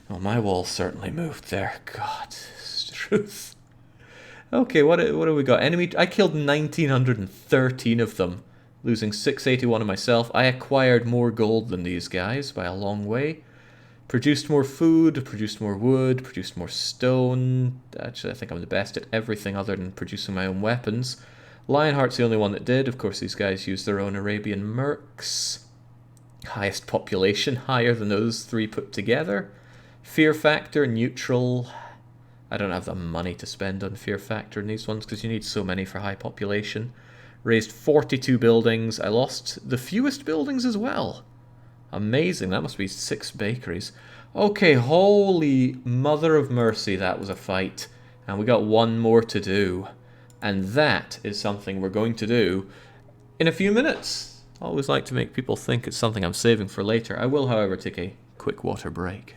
Well, my wall certainly moved there. God, it's the truth. Okay, what have we got? Enemy. I killed 1,913 of them, losing 681 of myself. I acquired more gold than these guys by a long way. Produced more food, produced more wood, produced more stone. Actually, I think I'm the best at everything other than producing my own weapons. Lionheart's the only one that did. Of course, these guys use their own Arabian mercs. Highest population, higher than those three put together. Fear factor, neutral. I don't have the money to spend on fear factor in these ones because you need so many for high population. Raised 42 buildings. I lost the fewest buildings as well. Amazing. That must be 6 bakeries. Okay, holy mother of mercy, that was a fight. And we got one more to do. And that is something we're going to do in a few minutes. I always like to make people think it's something I'm saving for later. I will, however, take a quick water break.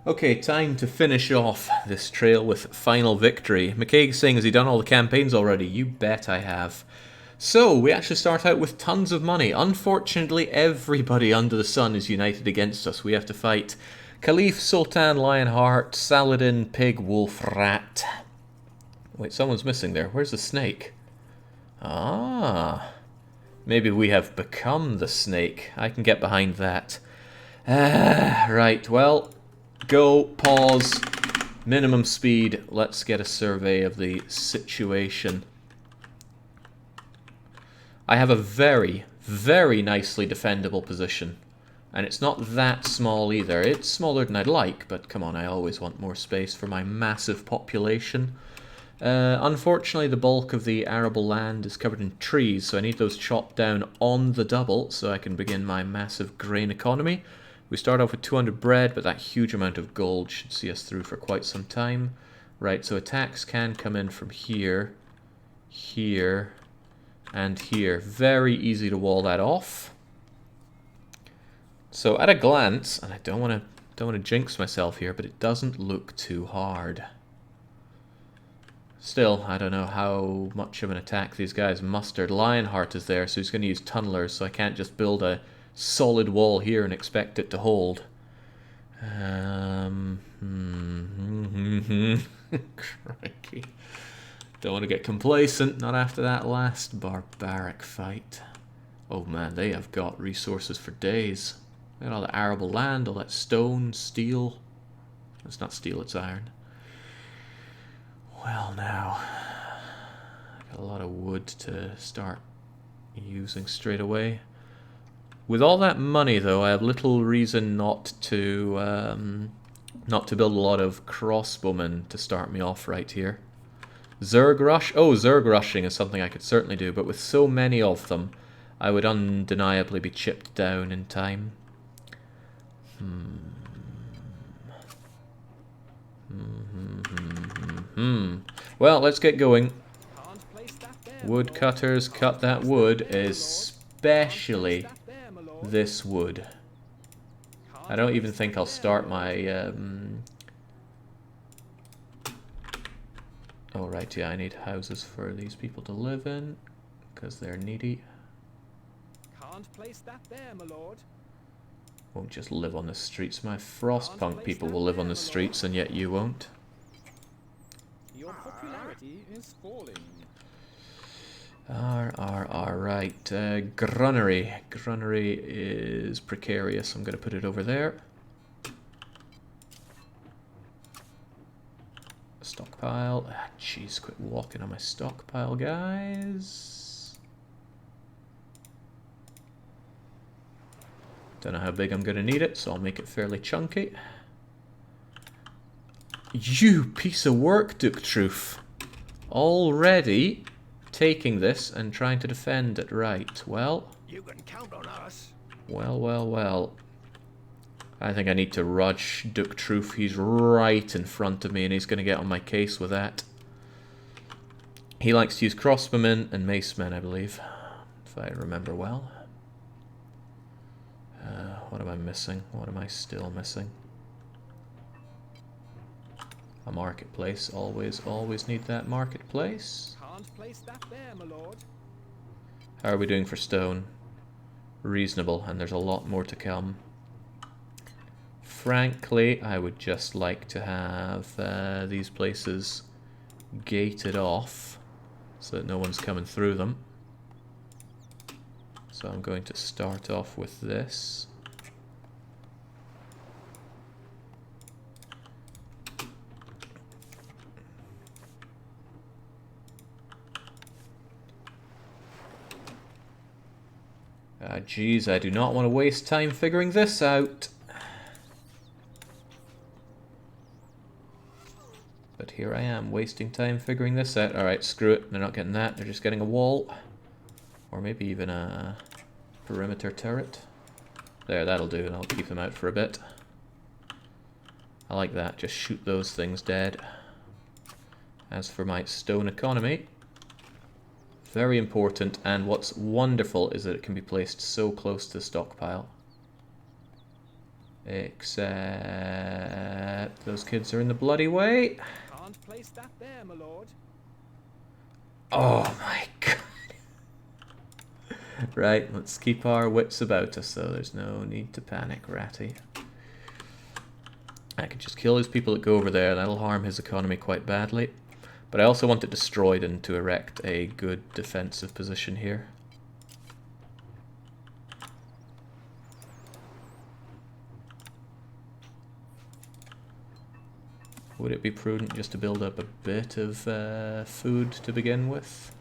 Okay, time to finish off this trail with final victory. McCaig's saying, has he done all the campaigns already? You bet I have. So, we actually start out with tons of money. Unfortunately, everybody under the sun is united against us. We have to fight Caliph, Sultan, Lionheart, Saladin, Pig, Wolf, Rat. Wait, someone's missing there. Where's the snake? Ah. Maybe we have become the snake. I can get behind that. Right, well... Go, pause, minimum speed. Let's get a survey of the situation. I have a very, very nicely defendable position. And it's not that small either. It's smaller than I'd like, but come on, I always want more space for my massive population. Unfortunately, the bulk of the arable land is covered in trees, so I need those chopped down on the double so I can begin my massive grain economy. We start off with 200 bread, but that huge amount of gold should see us through for quite some time. Right, so attacks can come in from here, here, and here. Very easy to wall that off. So at a glance, and I don't want to jinx myself here, but it doesn't look too hard. Still, I don't know how much of an attack these guys mustered. Lionheart is there, so he's going to use tunnelers, so I can't just build a solid wall here and expect it to hold. Crikey. Don't want to get complacent, not after that last barbaric fight. Oh man, they have got resources for days. Look at all the arable land, all that stone, steel. It's not steel, it's iron. Well now, got a lot of wood to start using straight away. With all that money though, I have little reason not to build a lot of crossbowmen to start me off right here. Zerg rush? Oh, Zerg rushing is something I could certainly do, but with so many of them, I would undeniably be chipped down in time. Well, let's get going. Woodcutters, cut that wood, especially this wood. I don't even think I'll start my... Oh, right, yeah, I need houses for these people to live in, because they're needy. Can't place that there, my lord. Won't just live on the streets. My Frostpunk people will live on the streets, and yet you won't. Your popularity is falling. Right. Grunnery. Grunnery is precarious. I'm going to put it over there. Stockpile. Ah, jeez, quit walking on my stockpile, guys. Don't know how big I'm going to need it, so I'll make it fairly chunky. You piece of work, Duke Truth. Already taking this and trying to defend it. Right, well. You can count on us. Well. I think I need to rush Duke Truth. He's right in front of me and he's going to get on my case with that. He likes to use crossbowmen and macemen, I believe, if I remember well. What am I missing? What am I still missing? A marketplace. Always need that marketplace. Can't place that there, my lord. How are we doing for stone? Reasonable, and there's a lot more to come. Frankly, I would just like to have these places gated off so that no one's coming through them. So I'm going to start off with this. Geez, I do not want to waste time figuring this out. But here I am, wasting time figuring this out. Alright, screw it. They're not getting that. They're just getting a wall. Or maybe even a perimeter turret. There, that'll do, and I'll keep them out for a bit. I like that. Just shoot those things dead. As for my stone economy, very important, and what's wonderful is that it can be placed so close to the stockpile. Except those kids are in the bloody way. Can't place that there, my lord. Oh my god. Right, let's keep our wits about us, though. There's no need to panic, Ratty. I could just kill his people that go over there. That'll harm his economy quite badly. But I also want it destroyed and to erect a good defensive position here. Would it be prudent just to build up a bit of food to begin with?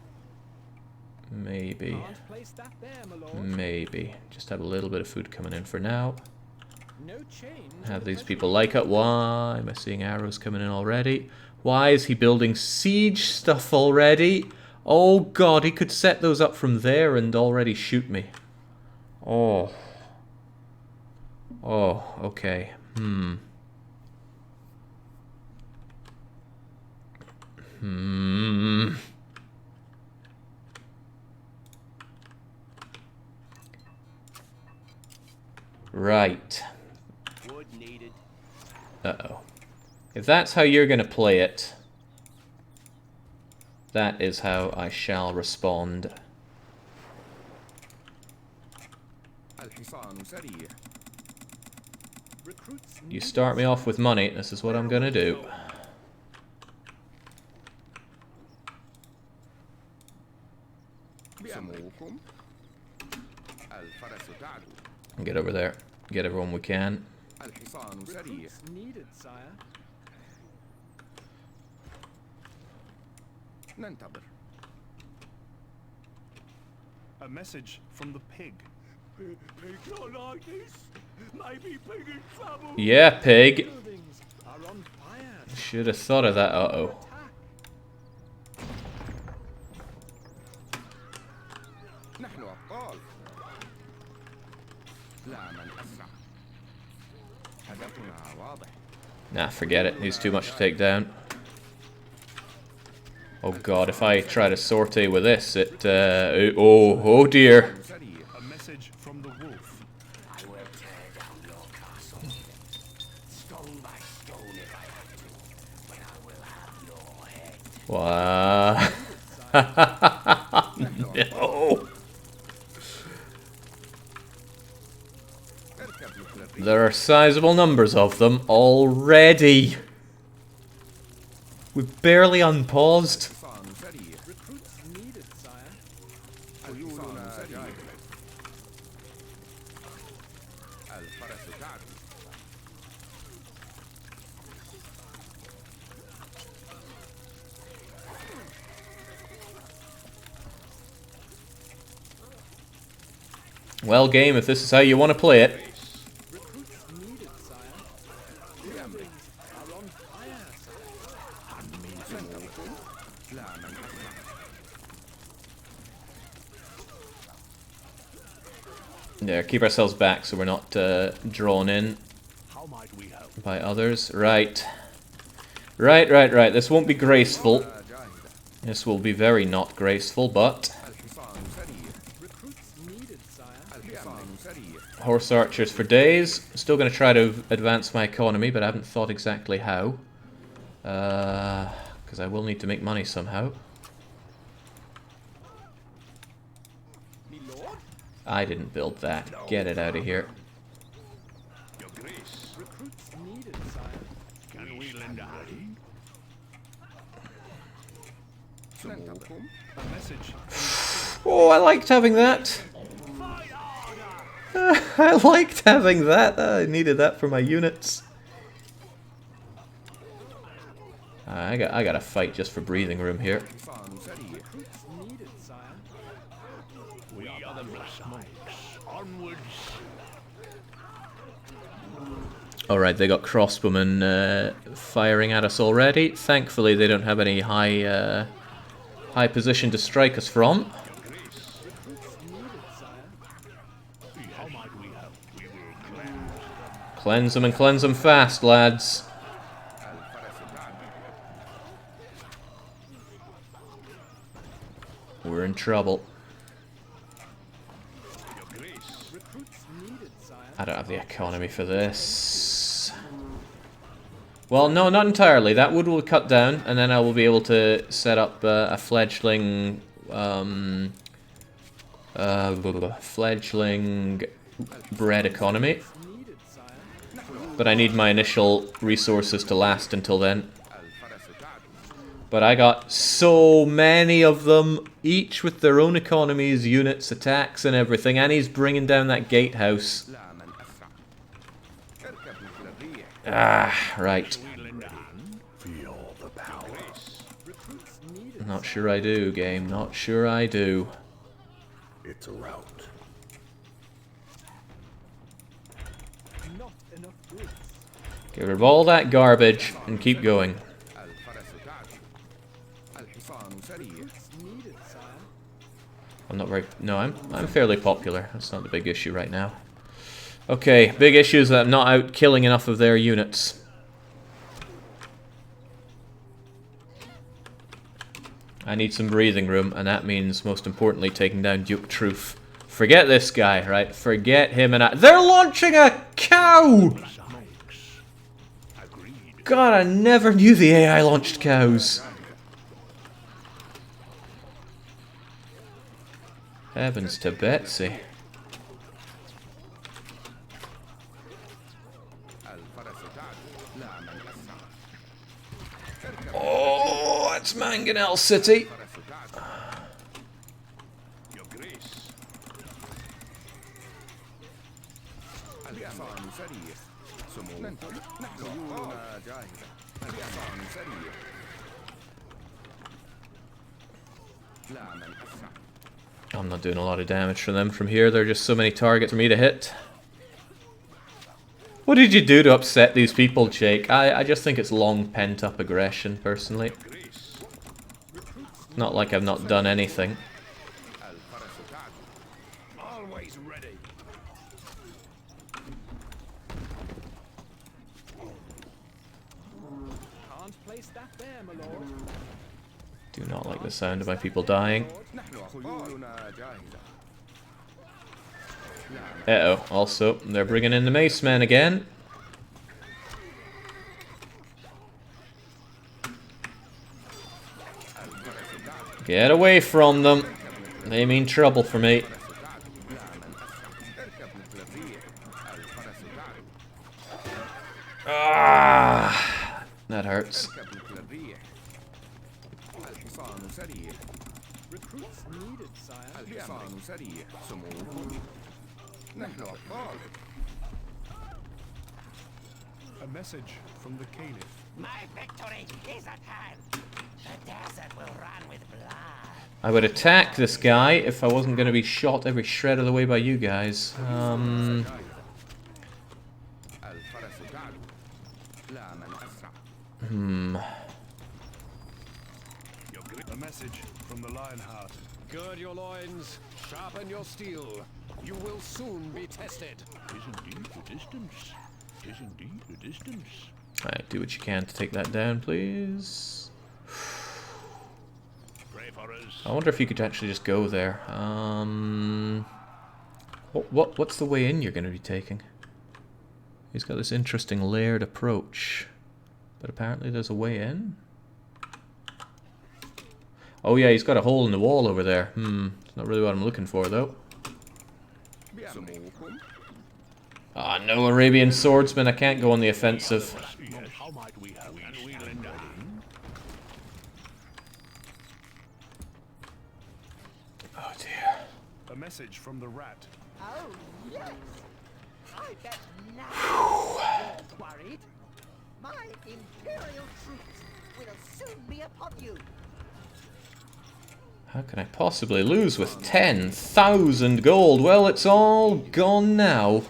Maybe. Can't place that there, my lord. Maybe. Just have a little bit of food coming in for now. No change. Have these people like it. Why am I seeing arrows coming in already? Why is he building siege stuff already? Oh god, he could set those up from there and already shoot me. Oh. Oh, okay. Right. Wood needed. Uh-oh. If that's how you're going to play it, That is how I shall respond. You start me off with money, this is what I'm gonna do. Get over there. Get everyone we can. Recruits needed, sire. A message from the pig. Pig's not like this. Maybe pig in trouble. Yeah, pig. Buildings are on fire. Should have thought of that. Uh-oh. Nah, forget it. He's too much to take down. Oh god, if I try to sortie with this, oh dear. A message from the wolf. I will tear down your castle. Stone by stone if I have to. But I will have your head. Wow. No. There are sizable numbers of them already. We've barely unpaused. Recruits needed, sire. Well, game, if this is how you want to play it. Recruits needed, sire. Buildings are on fire, There, keep ourselves back so we're not drawn in How might we help? by others. Right. Right. This won't be graceful. This will be very not graceful, but... Recruits needed, sire. Horse archers for days. Still going to try to advance my economy, but I haven't thought exactly how. Because I will need to make money somehow. I didn't build that. Get it out of here. Your grace. Recruits needed, sire. Can we lend a hand? A message. Oh, I liked having that. I liked having that. I needed that for my units. I got to fight just for breathing room here. Recruits needed, sire. We are the smokes. Onwards. Alright, they got crossbowmen firing at us already. Thankfully, they don't have any high position to strike us from. Recruits needed, sire. How might we help? We will cleanse. Cleanse them and cleanse them fast, lads. We're in trouble. Your grace. Recruits needed, sire. I don't have the economy for this. Well, no, not entirely. That wood will cut down, and then I will be able to set up a fledgling, fledgling bread economy. Needed, sire. But I need my initial resources to last until then. But I got so many of them, each with their own economies, units, attacks, and everything. And he's bringing down that gatehouse. Ah, right. We lend a hand. Feel the power. Recruits needed. Not sure I do, game. Not sure I do. It's a rout. Not enough goods. Get rid of all that garbage and keep going. Recruits needed, sire. I'm not very... No, I'm fairly popular. That's not the big issue right now. Okay, big issue is that I'm not out killing enough of their units. I need some breathing room, and that means, most importantly, taking down Duke Truth. Forget this guy, right? Forget him and I... They're launching a cow! Smokes. Agreed. God, I never knew the AI launched cows. Heavens to Betsy. Oh, it's Mangonel City. Your Grace. I'm not doing a lot of damage from them from here. There are just so many targets for me to hit. What did you do to upset these people, Jake? I just think it's long pent-up aggression, personally. Not like I've not done anything. Always ready. Can't place that there, my lord. Do not like the sound of my people dying. Uh-oh. Also, they're bringing in the mace men again. Get away from them. They mean trouble for me. Ah, that hurts. Recruits needed, sire. A message from the Caliph. My victory is at hand. The desert will run with blood. I would attack this guy if I wasn't going to be shot every shred of the way by you guys. A message from the Lionheart. Gird your loins, sharpen your steel. You will soon be tested. Tis indeed the distance. Tis indeed the distance. Alright, do what you can to take that down, please. Pray for us. I wonder if you could actually just go there. What's the way in you're going to be taking? He's got this interesting layered approach. But apparently there's a way in? Oh yeah, he's got a hole in the wall over there. It's not really what I'm looking for, though. Ah, no Arabian swordsman, I can't go on the offensive. Yes. How might we help? Can we lend a hand? Oh dear. A message from the Rat. Oh, yes. I bet now you're worried. My Imperial troops will soon be upon you. How can I possibly lose with 10,000 gold? Well, it's all gone now.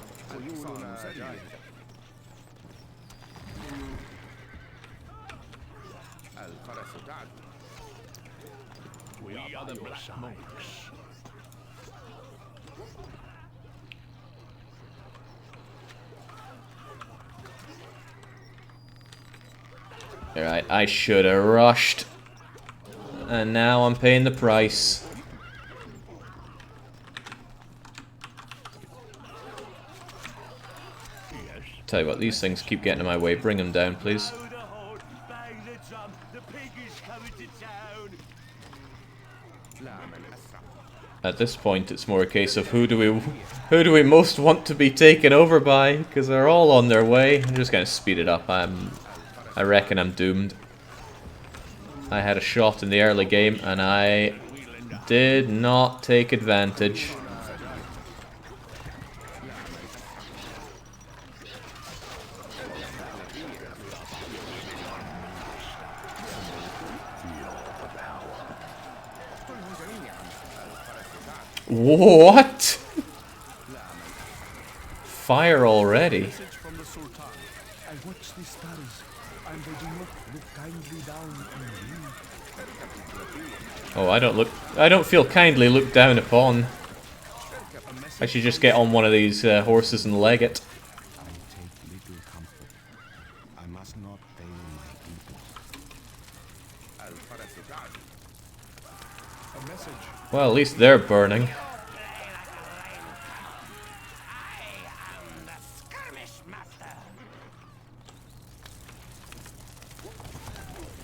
We are the black monks. Alright, I should have rushed. And now I'm paying the price. Tell you what, these things keep getting in my way. Bring them down, please. At this point, it's more a case of who do we most want to be taken over by? Because they're all on their way. I'm just gonna speed it up. I reckon I'm doomed. I had a shot in the early game and I did not take advantage. What? Fire already? Message from the Sultan. I watch the stars, and they do not look kindly down on me. Oh, I don't feel kindly looked down upon. I should just get on one of these horses and leg it. I take little comfort. I must not fail my people. A message. Well, at least they're burning. I am the skirmish master.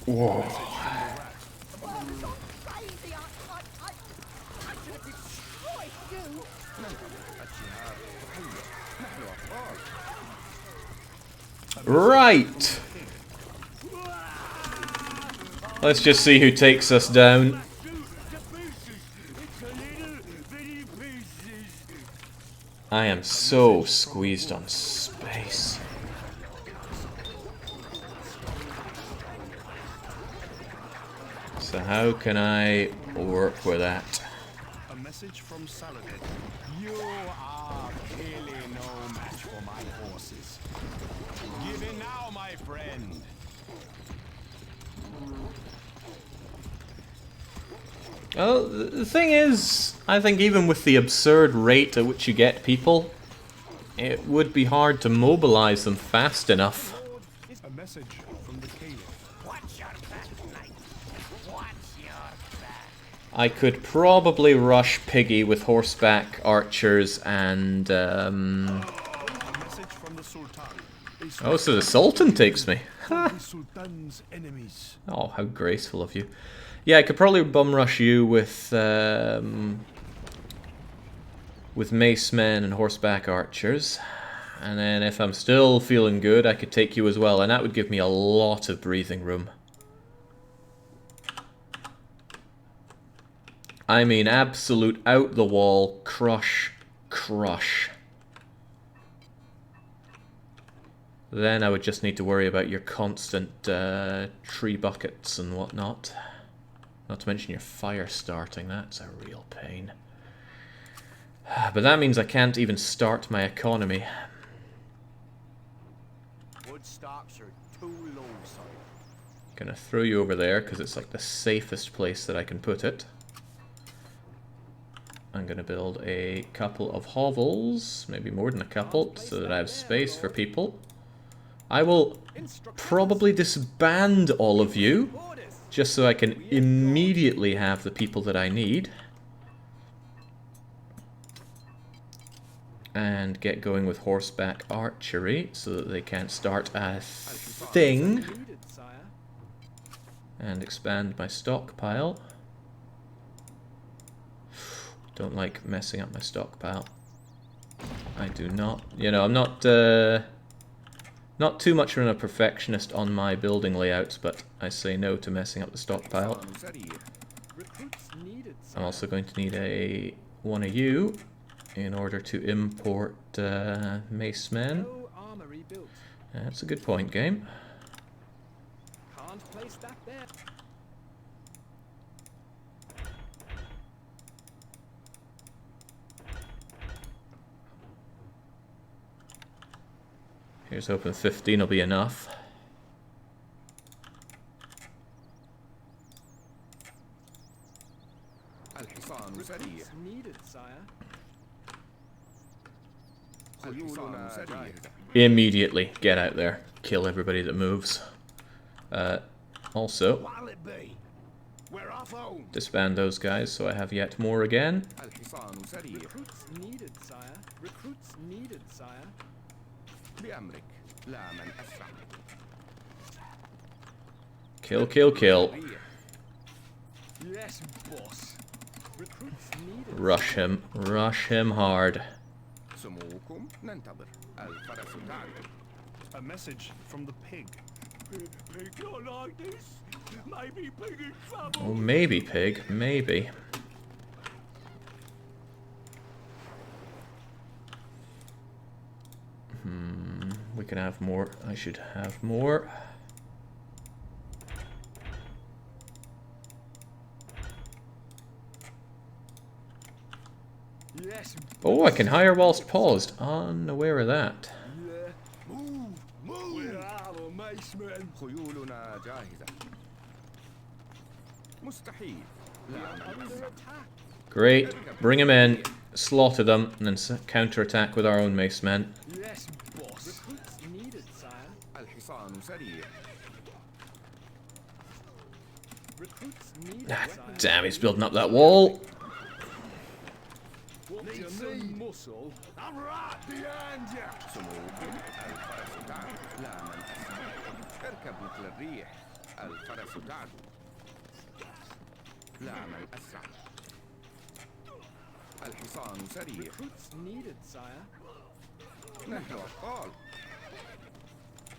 Whoa. Crazy. I should have destroyed Right. Let's just see who takes us down. I am so squeezed on space. So how can I work with that? A message from Saladin. You are clearly no match for my forces. Give in now, my friend. Well, the thing is, I think even with the absurd rate at which you get people, it would be hard to mobilize them fast enough. A message from the Caliph. Watch your back, knight. Watch your back. I could probably rush Piggy with horseback archers and... A message from the Sultan. Oh, so the Sultan takes me. The Sultan's enemies. Oh, how graceful of you. Yeah, I could probably bum rush you with mace men and horseback archers. And then if I'm still feeling good, I could take you as well. And that would give me a lot of breathing room. I mean, absolute out the wall, crush, crush. Then I would just need to worry about your constant tree buckets and whatnot. Not to mention your fire starting, that's a real pain. But that means I can't even start my economy. Wood stocks are too low, son. Gonna throw you over there because it's like the safest place that I can put it. I'm gonna build a couple of hovels, maybe more than a couple, so that I have space for people. I will probably disband all of you, just so I can immediately have the people that I need. And get going with horseback archery, so that they can't start a thing. And expand my stockpile. Don't like messing up my stockpile. I do not. You know, I'm not too much of a perfectionist on my building layouts, but I say no to messing up the stockpile. I'm also going to need one of you in order to import mace men. That's a good point, game. Can't place that there. Here's hoping 15 will be enough. Needed, sire. Immediately get out there. Kill everybody that moves. Also, What'll it be? We're off home. disband those guys so I have yet more again. Recruits needed, sire. Recruits needed, sire. Kill, kill, kill. Yes, boss. Recruits needed. Rush him hard. A message from the pig. Pig not like this. Maybe pig in trouble. Oh, maybe pig, maybe. We can have more. I should have more. Yes. Oh, I can hire whilst paused. Unaware of that. Yeah. Move. Where are the mace men? Under attack. Great. Bring him in. Slaughter them, and then counterattack with our own mace men. Yes, boss. Recruits needed, sire. Recruits needed, Ah, sire. damn, he's building up that wall. Need some muscle. I'm right behind you. الحصان سريع. Recruits needed, sire. نحن أبطال.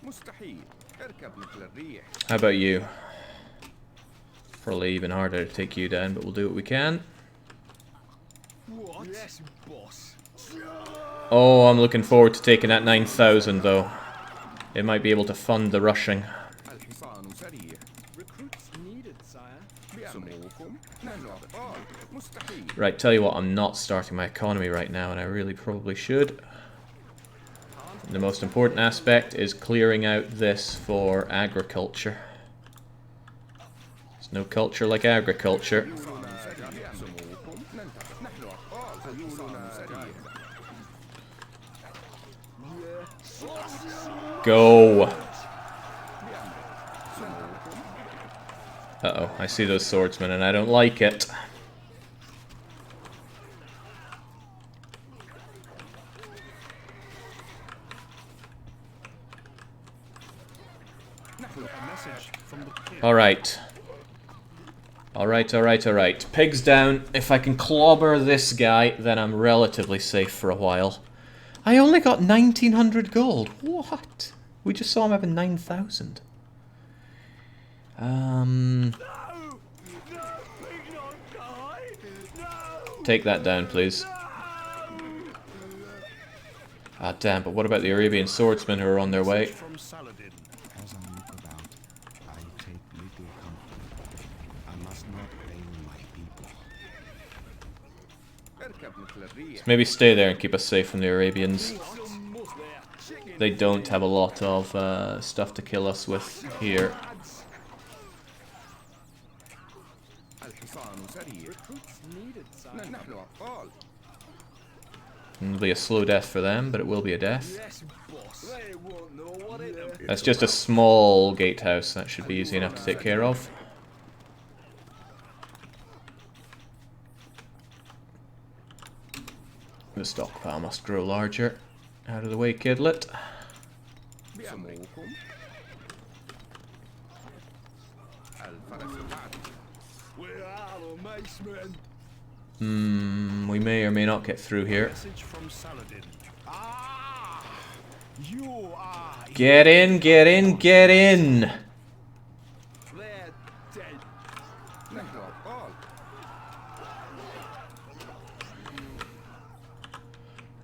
مستحيل. اركب مثل الريح. How about you? Probably even harder to take you down, but we'll do what we can. What? Yes, boss. Oh, I'm looking forward to taking that 9,000 though. It might be able to fund the rushing. الحصان سريع. Recruits needed, sire. بأمركم. نحن أبطال. مستحيل. Right, tell you what, I'm not starting my economy right now, and I really probably should. The most important aspect is clearing out this for agriculture. There's no culture like agriculture. Go! Uh-oh, I see those swordsmen and I don't like it. Alright. Alright. Pigs down. If I can clobber this guy, then I'm relatively safe for a while. I only got 1,900 gold. What? We just saw him having 9,000. Take that down, please. Ah, damn, but what about the Arabian swordsmen who are on their way? From Saladin. As I look about, I take little comfort. I must not fail my people. اركب مثل الريح. Maybe stay there and keep us safe from the Arabians. They don't have a lot of stuff to kill us with here. الحصان سريع. Recruits needed, sire. نحن أبطال. It'll be a slow death for them, but it will be a death. Yes, boss. They won't know what it is. That's just a small gatehouse. That should be easy enough to take care of. The stockpile must grow larger. Out of the way, kidlet. بأمركم. الفرس بعد. Where are the macemen? We may or may not get through here. Message from Saladin. Ah! You are. Get in, get in, get in! They're dead. نحن أبطال.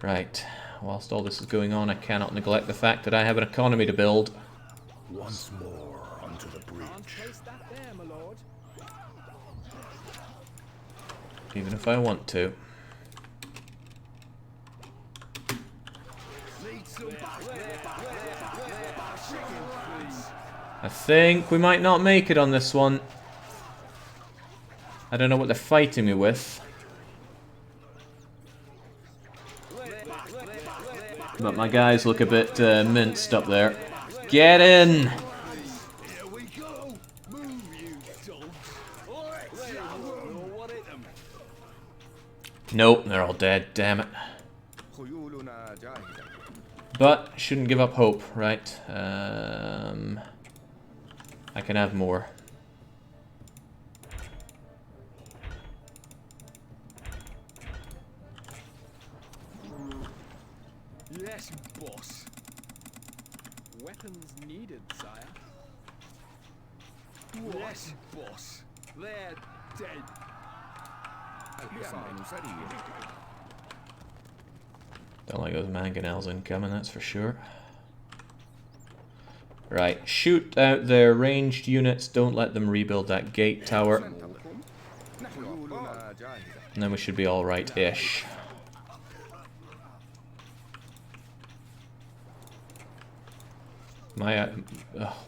Right. Whilst all this is going on, I cannot neglect the fact that I have an economy to build. Once more onto the bridge. Can't place that there, my lord. Even if I want to. Need some. I think we might not make it on this one. I don't know what they're fighting me with. But my guys look a bit minced up there. Get in! Here we go. Move, you dogs. They won't know what hit them. Nope, they're all dead, damn it. خيولنا جاهزة. But, shouldn't give up hope, right? I can have more. Yes, boss. Weapons needed, sire. Yes, boss. They're dead. الحصان سريع. Don't like those mangonels incoming, that's for sure. Right, shoot out their ranged units, don't let them rebuild that gate tower. نحن أبطال. جاهزة. And then we should be alright-ish. My,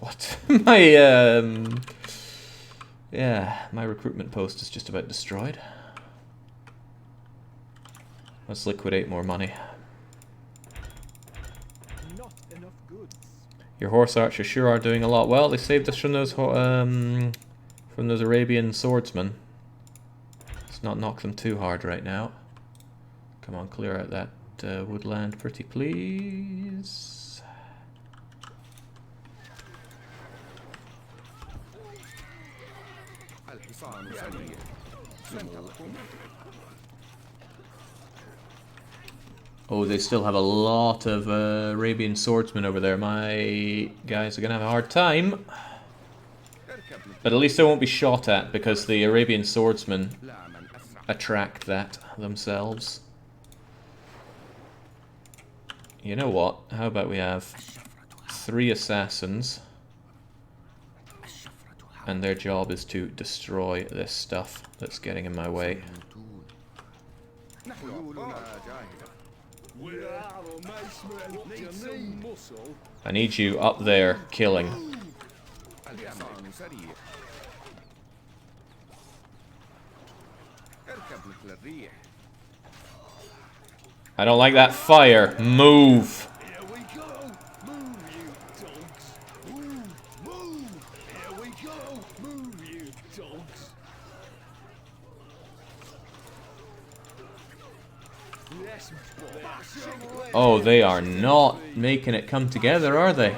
what? Yeah, my recruitment post is just about destroyed. Let's liquidate more money. Not enough goods. Your horse archers sure are doing a lot well. They saved us from those Arabian swordsmen. Let's not knock them too hard right now. Come on, clear out that woodland, pretty please. الحصان سريع. سموكم. Oh, they still have a lot of Arabian swordsmen over there. My guys are going to have a hard time. But at least they won't be shot at, because the Arabian swordsmen attract that themselves. You know what? How about we have 3 assassins, and their job is to destroy this stuff that's getting in my way. I need you up there killing. I don't like that fire. Move. Here we go. Move, you dogs. Move. Here we go. Move, you dogs. Yes, boss. Oh, they are not making it come together, are they?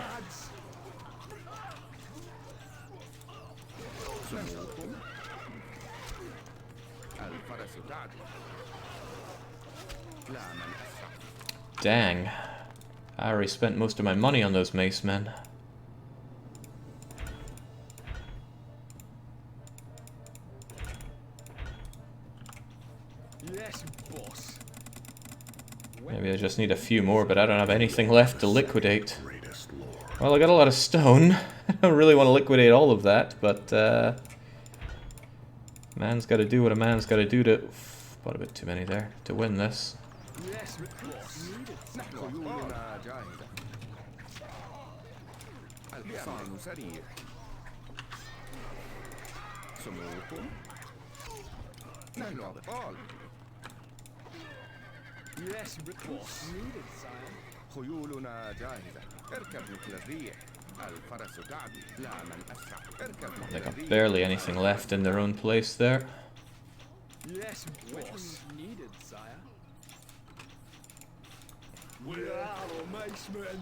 Dang. I already spent most of my money on those mace men. Yes, boss. Maybe I just need a few more, but I don't have anything left to liquidate. Well, I got a lot of stone. I don't really want to liquidate all of that, but man's got to do what a man's got to do to... Bought a bit too many there to win this. Yes, boss. Yes, boss. خيولنا جاهزة. اركب مثل الريح. الفرس تعدو. لا من أسرع. اركب They مثل got الريح. barely anything left in their own place there. Yes, boss. Needed, sire. We are the mace men.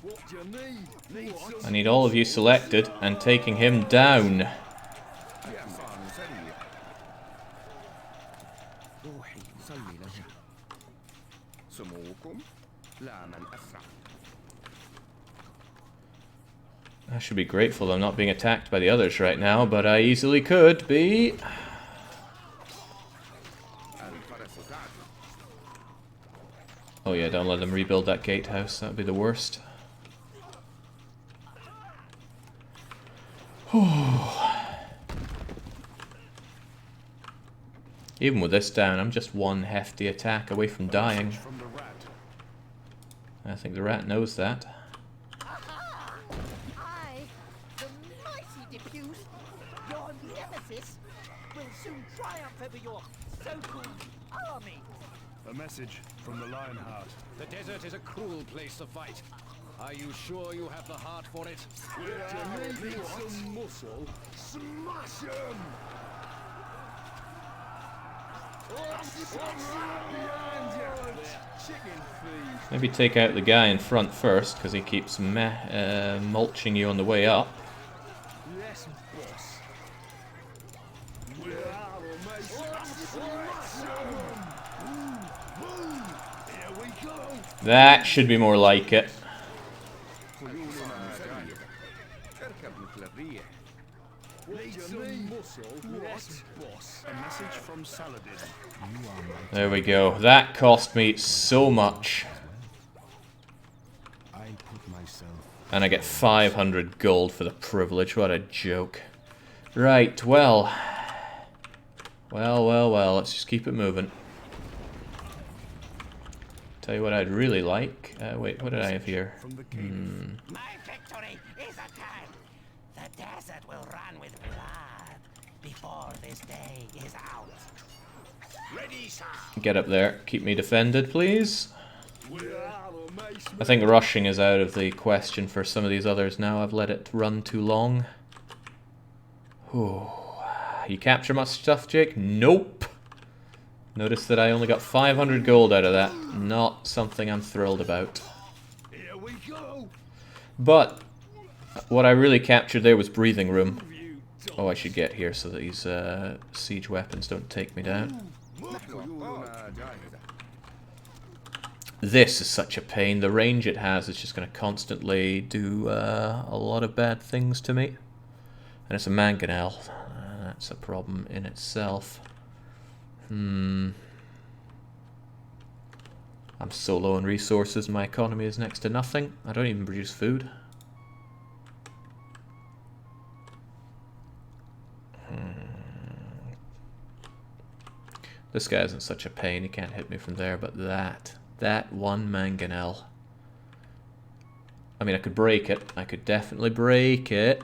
What do you need? Need I need all of you selected and taking him down. حصان سريع. روحي صلي له. سموكم. لا من أسرع. I should be grateful I'm not being attacked by the others right now, but I easily could be. الفرس تعدو. Oh yeah, don't let them rebuild that gatehouse. That would be the worst. Even with this down, I'm just one hefty attack away from dying. From the rat. I think the rat knows that. Aha! I, the mighty Diffuse, your nemesis, will soon triumph over your so-called army. A message from the Lionheart. The desert is a cruel place to fight. Are you sure you have the heart for it? Need some muscle. Smash him! Chicken feed. Maybe take out the guy in front first, because he keeps mulching you on the way up. Yes, boss. We are the mace. Smash him! Here we go. That should be more like it. خيولنا جاهزة. اركب مثل الريح. Need some muscle. Yes, boss. A message from Saladin. There we go. That cost me so much. I put myself. And I get 500 gold for the privilege. What a joke. Right, well. Well. Let's just keep it moving. Tell you what I'd really like. Wait, what did I have here? From the king. My victory is at hand. The desert will run with blood before this day is out. Ready, sir. Get up there. Keep me defended, please. We are the mace. I think rushing is out of the question for some of these others now. I've let it run too long. Whew. You capture much stuff, Jake? Nope. Notice that I only got 500 gold out of that. Not something I'm thrilled about. Here we go. But what I really captured there was breathing room. You Oh, I should get here so that these siege weapons don't take me down. خيولنا جاهزة. This is such a pain. The range it has is just going to constantly do a lot of bad things to me. And it's a mangonel. That's a problem in itself. I'm so low on resources, my economy is next to nothing. I don't even produce food. This guy isn't such a pain, he can't hit me from there, but that one mangonel. I mean, I could break it. I could definitely break it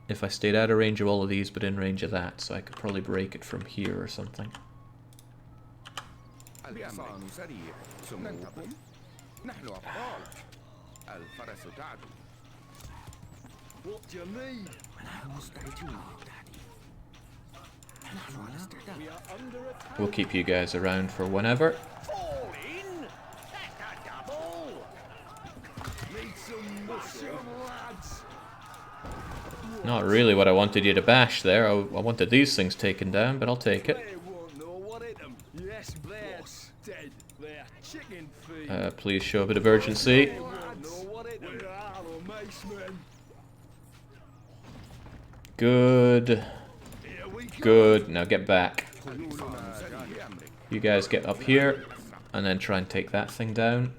if I stayed out of range of all of these, but in range of that. So I could probably break it from here or something. الحصان سريع ننتظر نحن أبطال الفرس تعدو What do you need? We are under attack. We'll keep you guys around for whenever. Fall in? That's a double. Need some muscle, lads. Not really what I wanted you to bash there. I wanted these things taken down, but I'll take it. They won't know what hit 'em. Yes, boss. Dead. They're chicken feed. Please show a bit of urgency. They won't know what hit 'em. We are the macemen. Good. Here we go. Good. Now get back. الحصان سريع بأمرك You guys get up here and then try and take that thing down.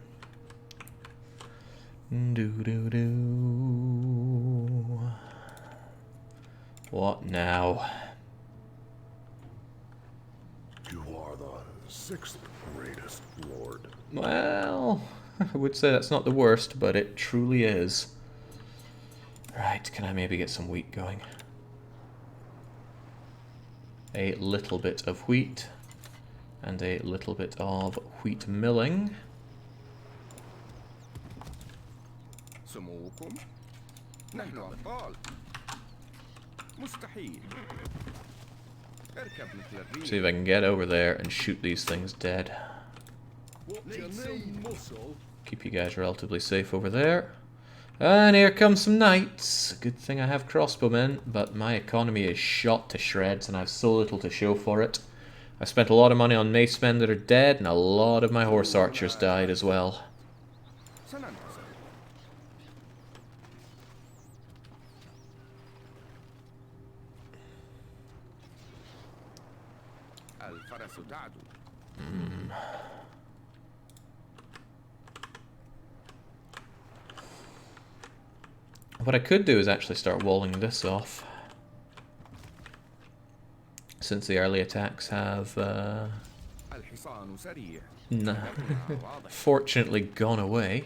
What now? You are the sixth greatest lord. Well, I would say that's not the worst, but it truly is. Right, can I maybe get some wheat going? A little bit of wheat and a little bit of wheat milling. سموكم نحن أبطال مستحيل اركب مثل الريح See if I can get over there and shoot these things dead. What do you need? Muscle. Keep you guys relatively safe over there. And here comes some knights. Good thing I have crossbowmen, but my economy is shot to shreds and I have so little to show for it. I spent a lot of money on macemen that are dead, and a lot of my horse archers died as well. سننتصر الفرس تعدو What I could do is actually start walling this off. Since the early attacks have الحصان سريع واضح fortunately gone away.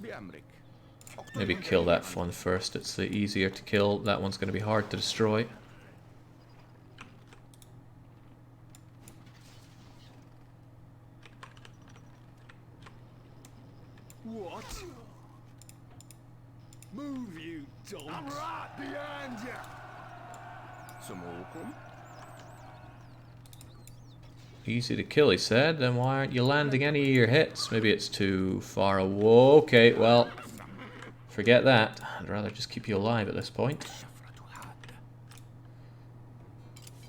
بأمرك Maybe kill that one first, it's the easier to kill. That one's going to be hard to destroy. What? Move, you dogs. I'm right behind you. سموكم Easy to kill, he said. Then why aren't you landing any of your hits? Maybe it's too far away. Okay, well, forget that. I'd rather just keep you alive at this point.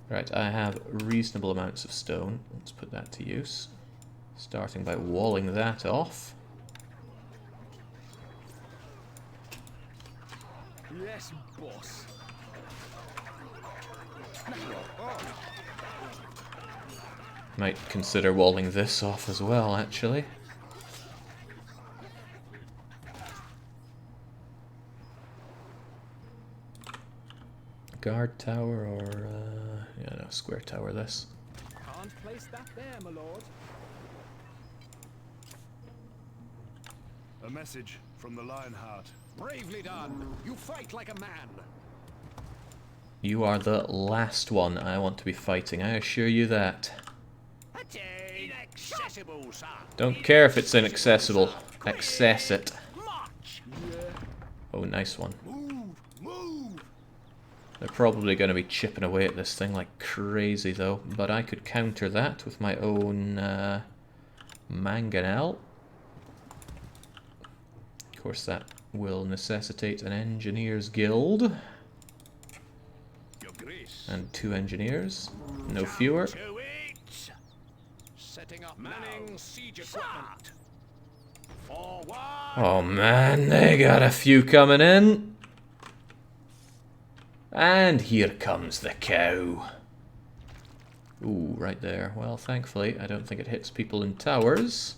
Right, I have reasonable amounts of stone. Let's put that to use. Starting by walling that off. Yes, boss. Might consider walling this off as well, actually. Guard tower or, yeah, no, square tower this. Can't place that there, my lord. A message from the Lionheart. Bravely done. You fight like a man. You are the last one I want to be fighting, I assure you that. Inaccessible, sir. Don't care if it's inaccessible. Access it. March. Oh, nice one. Move, move. They're probably going to be chipping away at this thing like crazy, though. But I could counter that with my own mangonel. Of course, that will necessitate an engineer's guild. Your grace. And 2 engineers. No fewer. To it. Set Setting up Manning now. siege equipment. Forward. Oh man, they got a few coming in. And here comes the cow. Ooh, right there. Well, thankfully, I don't think it hits people in towers.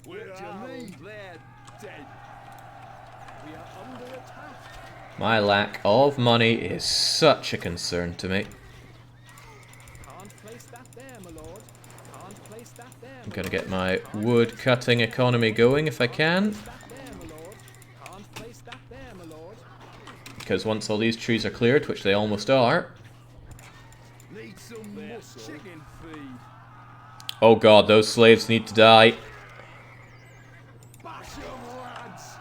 What do you need? They're dead. We are under attack. My lack of money is such a concern to me. Can't place that there, my lord. Can't place that there. I'm gonna get my wood cutting economy going if I can. Can't place that there, my lord. Because once all these trees are cleared, which they almost are. Need some muscle. Chicken feed. Oh god, those slaves need to die. Bash 'em, lads.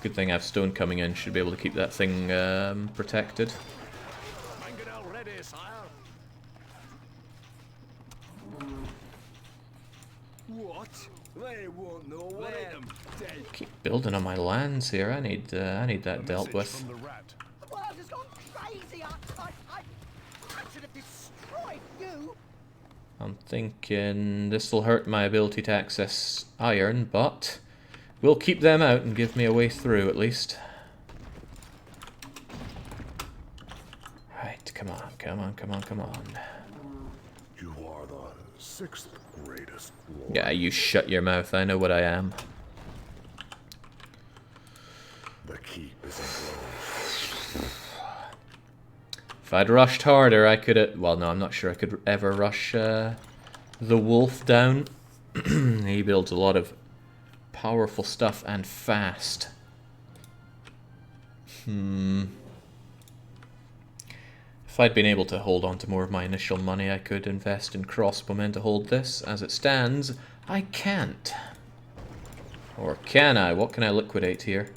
Good thing I have stone coming in, should be able to keep that thing protected. Mangonel ready, sire. What? They won't know what them dead. Keep building on my lands here. I need that dealt with. From the rat. The world has gone crazy. I should have destroyed you. I'm thinking this will hurt my ability to access iron, but we'll keep them out and give me a way through at least. Right, come on, come on, come on, come on. You are the 6th greatest lord. Yeah, you shut your mouth. I know what I am. The keep is enclosed. If I'd rushed harder, I could have... Well, no, I'm not sure I could ever rush the wolf down. He builds a lot of powerful stuff and fast. If I'd been able to hold on to more of my initial money, I could invest in crossbowmen to hold this. As it stands, I can't. Or can I? What can I liquidate here?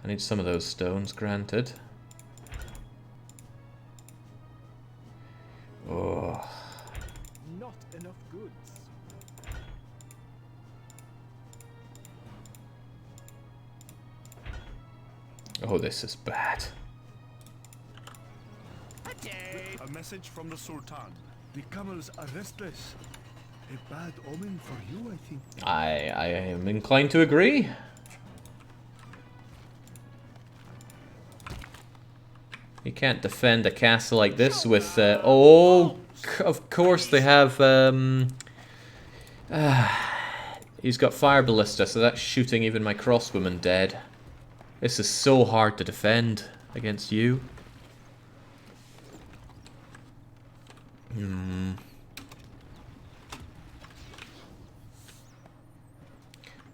I need some of those stones, granted. Oh. Not enough goods. Oh, this is bad. A message from the Sultan. The camels are restless. A bad omen for you, I think. I am inclined to agree. You can't defend a castle like this with... of course they have... he's got fire ballista, so that's shooting even my crossbowmen dead. This is so hard to defend against you.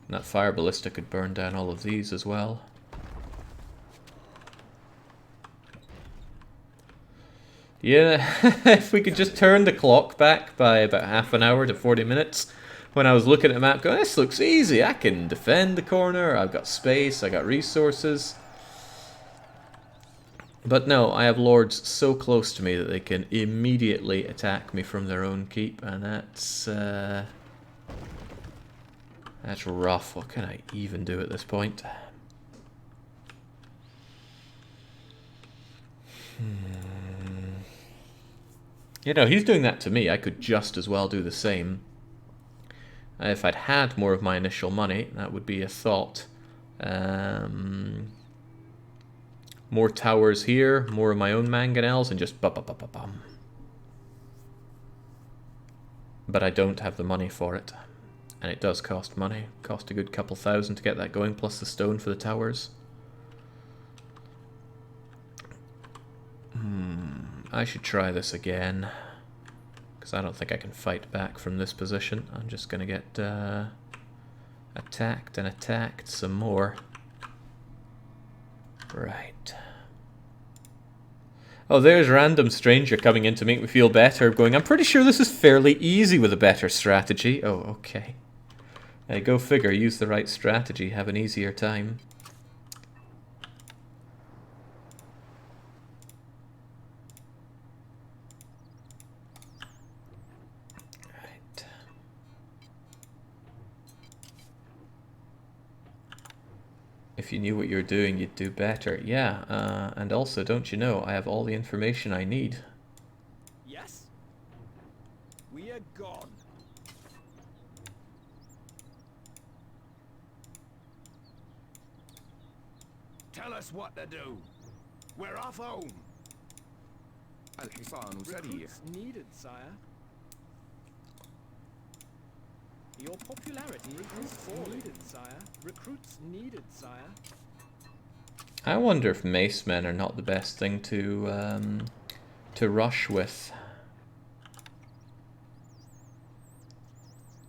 That fire ballista could burn down all of these as well. Yeah, if we could just turn the clock back by about half an hour to 40 minutes, when I was looking at the map going, this looks easy, I can defend the corner, I've got space, I got resources. But no, I have lords so close to me that they can immediately attack me from their own keep, and that's rough. What can I even do at this point? You know, he's doing that to me. I could just as well do the same. If I'd had more of my initial money, that would be a thought. More towers here, more of my own mangonels, and just bum. But I don't have the money for it. And it does cost money. Cost a good couple thousand to get that going, plus the stone for the towers. I should try this again. Because I don't think I can fight back from this position. I'm just going to get attacked and attacked some more. Right. Oh, there's random stranger coming in to make me feel better, going, I'm pretty sure this is fairly easy with a better strategy. Oh, okay. Go figure, use the right strategy, have an easier time. If you knew what you were doing, you'd do better. Yeah, and also, don't you know, I have all the information I need. Yes? We are gone. Tell us what to do. We're off home. الحصان سريع. Recruits needed, sire. Your popularity is falling, sire. Recruits needed, sire. I wonder if mace men are not the best thing to rush with.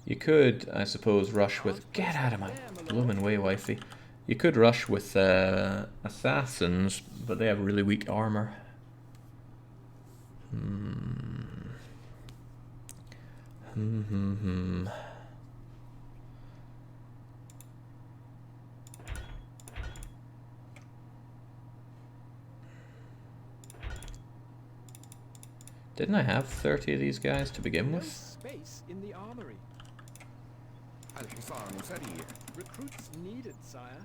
You could, I suppose, rush with... Get out of my bloomin' way, wifey. You could rush with assassins, but they have really weak armor. Didn't I have 30 of these guys to begin No with? space in the armory. الحصان سريع. Recruits needed, sire.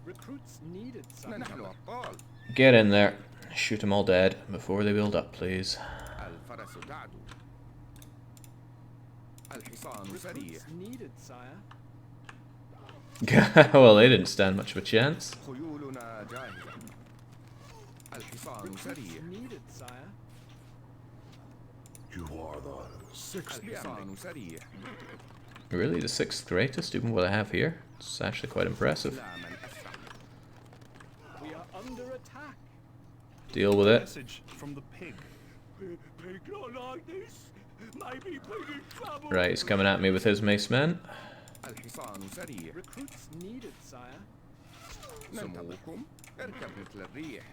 Recruits needed, sire. نحن أبطال. Get in there. Shoot them all dead before they build up, please. الفرس تعدو. الحصان سريع. Recruits needed, sire. Well, they didn't stand much of a chance. خيولنا جاهزة. الحصان سريع. Recruits needed, sire. You are the sixth. الحصان سريع. Really, the 6th greatest, even what I have here? It's actually quite impressive. لا من أسرع. We are under attack. Deal with it. Message from the pig. Pig not like this. Maybe pig in trouble. Right, he's coming at me with his mace men. الحصان سريع. Recruits needed, sire. سموكم اركب مثل الريح.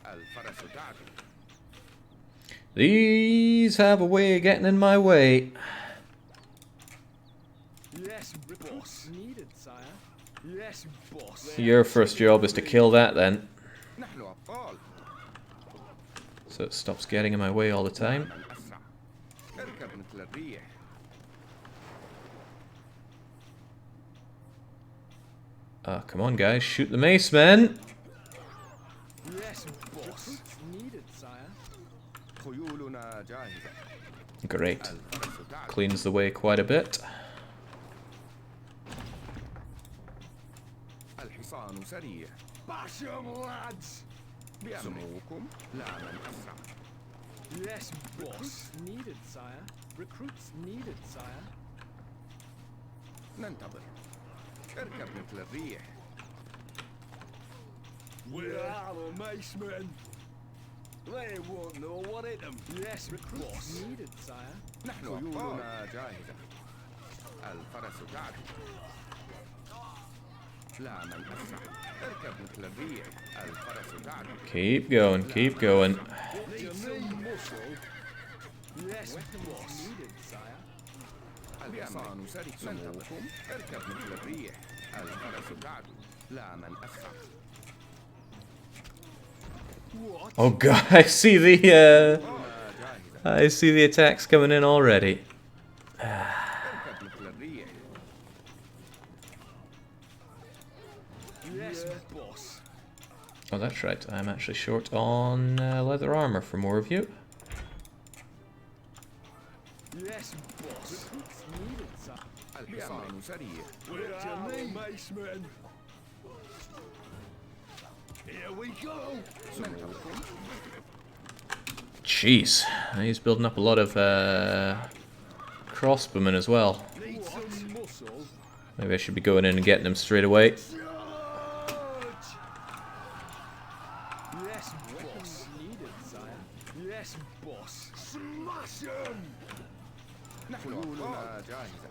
الفرس تعدو. These have a way of getting in my way. Yes, boss. Recruits needed, sire. Yes, boss. Your first job is to kill that then, نحن أبطال. so it stops getting in my way all the time. من أسرع. اركب مثل الريح. Come on guys, shoot the mace men! Yes, boss. Recruits needed, sire. خيولنا جاهزة. Great. الفرس تعدو. Cleans the way quite a bit. الحصان سريع. Bash 'em, lads. سموكم لا من أسرع. Yes, boss. Recruits needed, sire. Recruits needed, sire. ننتظر. اركب مثل الريح. We are the mace men. They won't know what hit them. Yes, Recruits boss. needed, sire. نحن خيولنا جاهزة. الفرس تعدو. لا من أسرع. اركب مثل الريح. الفرس تعدو. Keep going, keep going. Need some muscle. Yes, boss. Needed, sire. الحصان سريع. سموكم اركب مثل الريح. الفرس تعدو. لا من أسرع. What? Oh god, I see the I see the attacks coming in already. اركب مثل الريح. Yes, boss. Oh, that's right. I'm actually short on leather armor for more of you. Yes, boss. Recruits needed, sire. الحصان سريع. We are the mace men. Here we go. سموكم. Jeez, he's building up a lot of crossbowmen as well. Need some muscle. Maybe I should be going in and getting them straight away. Charge! Yes, boss. Needed, sire. Yes, boss. Smash him! نحن خيولنا جاهزة.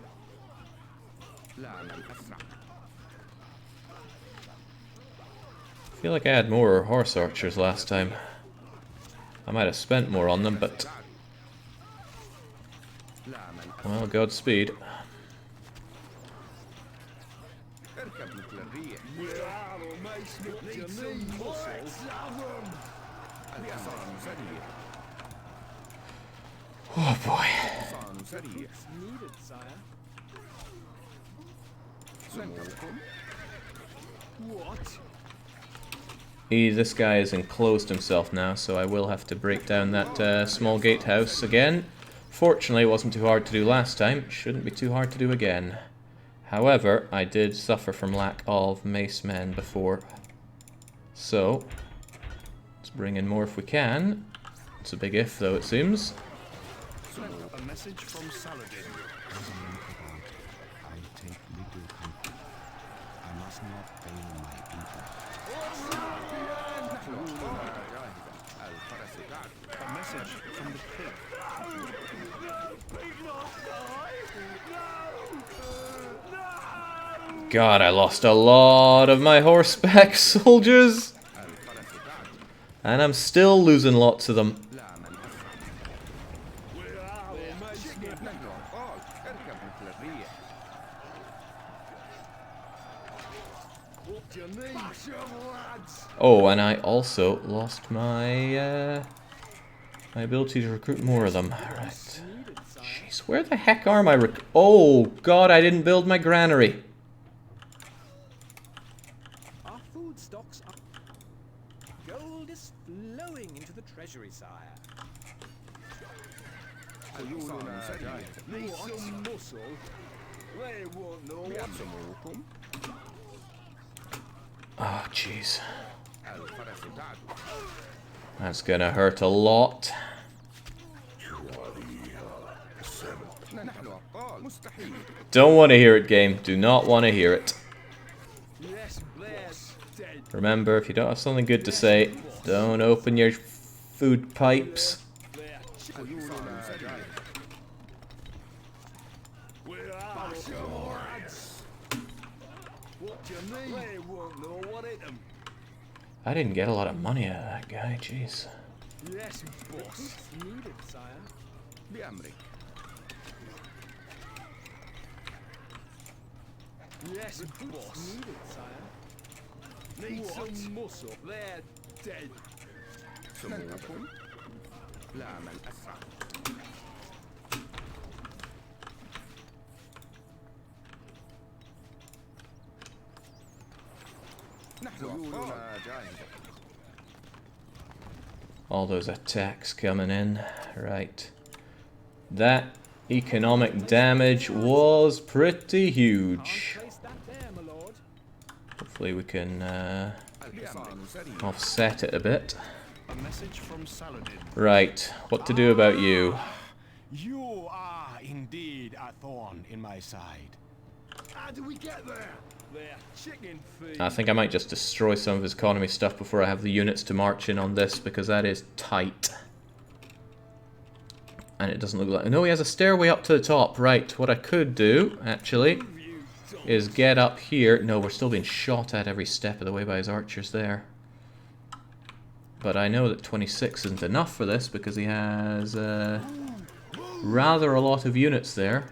لا من أسرع. I feel like I had more horse archers last time. I might have spent more on them, but لا من أسرع. well, Godspeed. اركب مثل الريح. We are the mace men. Need some muscle. الحصان سريع. Oh boy. الحصان سريع. Needed, sire. What? This guy has enclosed himself now, so I will have to break down that small gatehouse again. Fortunately, it wasn't too hard to do last time. Shouldn't be too hard to do again. However, I did suffer from lack of mace men before. So, let's bring in more if we can. It's a big if, though, it seems. A message from Saladin. I take little comfort. I must not fail my people. A message from the pig. God, I lost a lot of my horseback soldiers. And I'm still losing lots of them. Oh, and I also lost my my ability to recruit more of them. Right. Jeez, where the heck are my Oh God, I didn't build my granary. Our food stocks are... Gold is flowing into the treasury, sire. Need some muscle? They won't know what. Oh, jeez. That's gonna hurt a lot. Don't want to hear it, game. Do not want to hear it. Remember, if you don't have something good to say, don't open your food pipes. I didn't get a lot of money out of that guy, jeez. Yes, boss. Needed, sire. Yes, boss. Needed, sire. Need some muscle. They're dead. All those attacks coming in. Right. That economic damage was pretty huge. Place that there, my lord. Hopefully we can offset it a bit. A message from Saladin. Right. What to do about you? You are indeed a thorn in my side. How do we get there? They're chicken feed. I think I might just destroy some of his economy stuff before I have the units to march in on this, because that is tight. And it doesn't look like... No, he has a stairway up to the top. Right, what I could do, actually, is get up here. No, we're still being shot at every step of the way by his archers there. But I know that 26 isn't enough for this, because he has rather a lot of units there.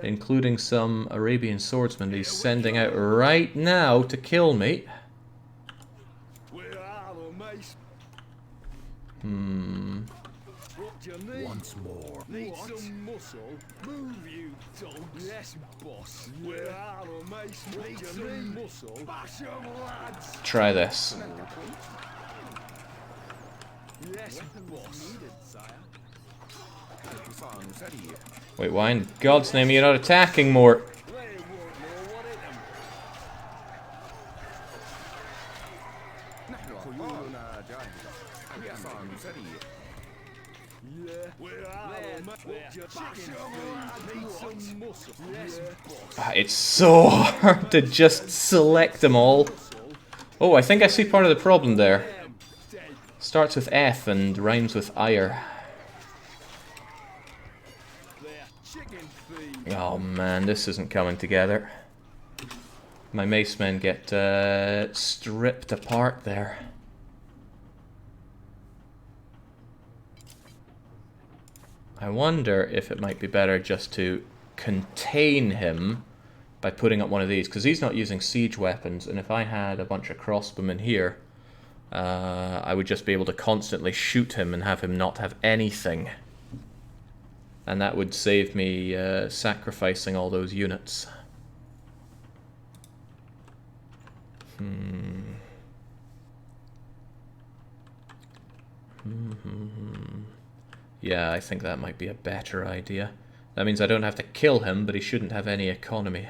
Including some Arabian swordsmen that he's sending out right now to kill me. Once more. Need some muscle? Move, you dog. Yes, boss. Where are the mace? Need some muscle? Bash 'em, lads. Try this. Yes, boss. Needed, sire. Wait, why in God's name are you not attacking more? They won't know what hit 'em. Yeah. Where are the mace? Chicken feed. Need some muscle? Yes, boss. It's so hard to just select them all. Oh, I think I see part of the problem there. Starts with F and rhymes with ire. Oh man, this isn't coming together. My mace men get stripped apart there. I wonder if it might be better just to contain him by putting up one of these, because he's not using siege weapons, and if I had a bunch of crossbowmen here, I would just be able to constantly shoot him and have him not have anything. And that would save me sacrificing all those units. Yeah, I think that might be a better idea. That means I don't have to kill him, but he shouldn't have any economy,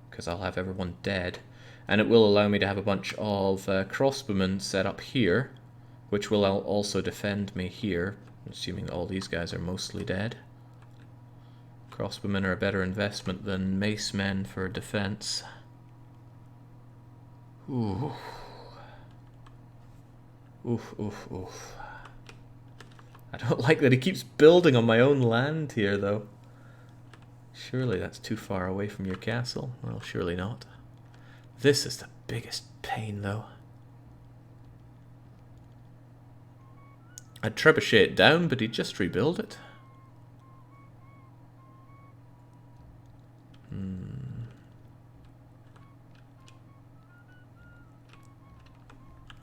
because I'll have everyone dead. And it will allow me to have a bunch of crossbowmen set up here, which will also defend me here, assuming all these guys are mostly dead. Crossbowmen are a better investment than macemen for defense. Ooh. Oof, oof, oof. I don't like that he keeps building on my own land here, though. Surely that's too far away from your castle. Well, surely not. This is the biggest pain, though. I'd trebuchet it down, but he'd just rebuild it.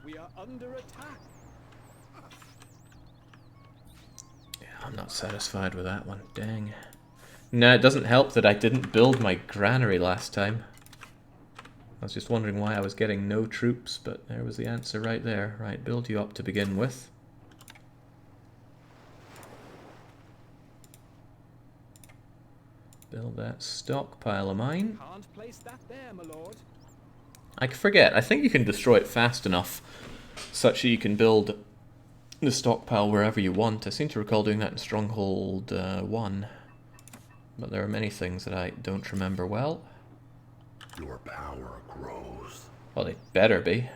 We are under attack. Yeah, I'm not satisfied with that one. Dang. No, it doesn't help that I didn't build my granary last time. I was just wondering why I was getting no troops, but there was the answer right there. Right, build you up to begin with. Build that stockpile of mine. Can't place that there, my lord. I forget, I think you can destroy it fast enough such that you can build the stockpile wherever you want. I seem to recall doing that in Stronghold 1. But there are many things that I don't remember well. Your power grows. Well, they better be.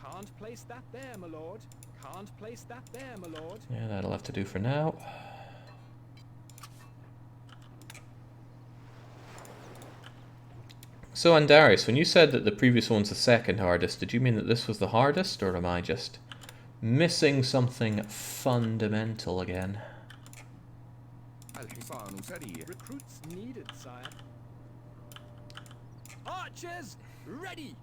Can't place that there, my lord. Can't place that there, my lord. Yeah, that'll have to do for now. So, Andarius, when you said that the previous one's the second hardest, did you mean that this was the hardest, or am I just missing something fundamental again? Recruits needed, sire. Archers, ready!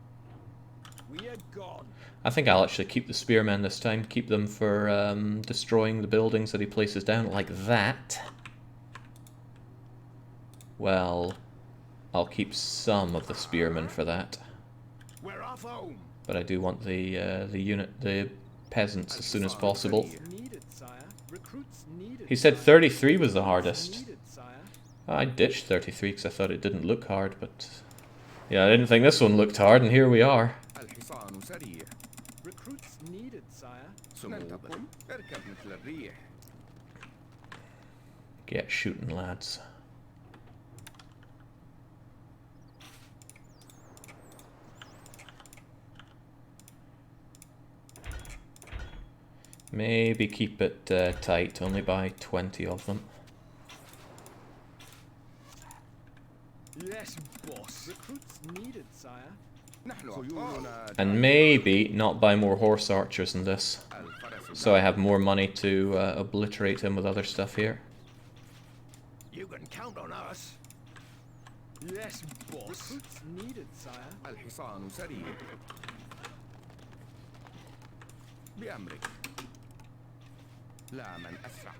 We are gone. I think I'll actually keep the spearmen this time, keep them for destroying the buildings that he places down, like that. Well, I'll keep some of the spearmen for that. We're off home. But I do want the peasants as soon as possible. Needed, sire. Recruits needed. He said 33 was the hardest. Needed, sire. I ditched 33 because I thought it didn't look hard, but yeah, I didn't think this one looked hard, and here we are. Recruits needed, sire. Get shooting, lads. Maybe keep it tight, only buy 20 of them. Yes, boss. Recruits needed, sire. And maybe not buy more horse archers than this, so I have more money to obliterate him with other stuff here. You can count on us. Yes, boss. Recruits needed, sire. لا من أسرع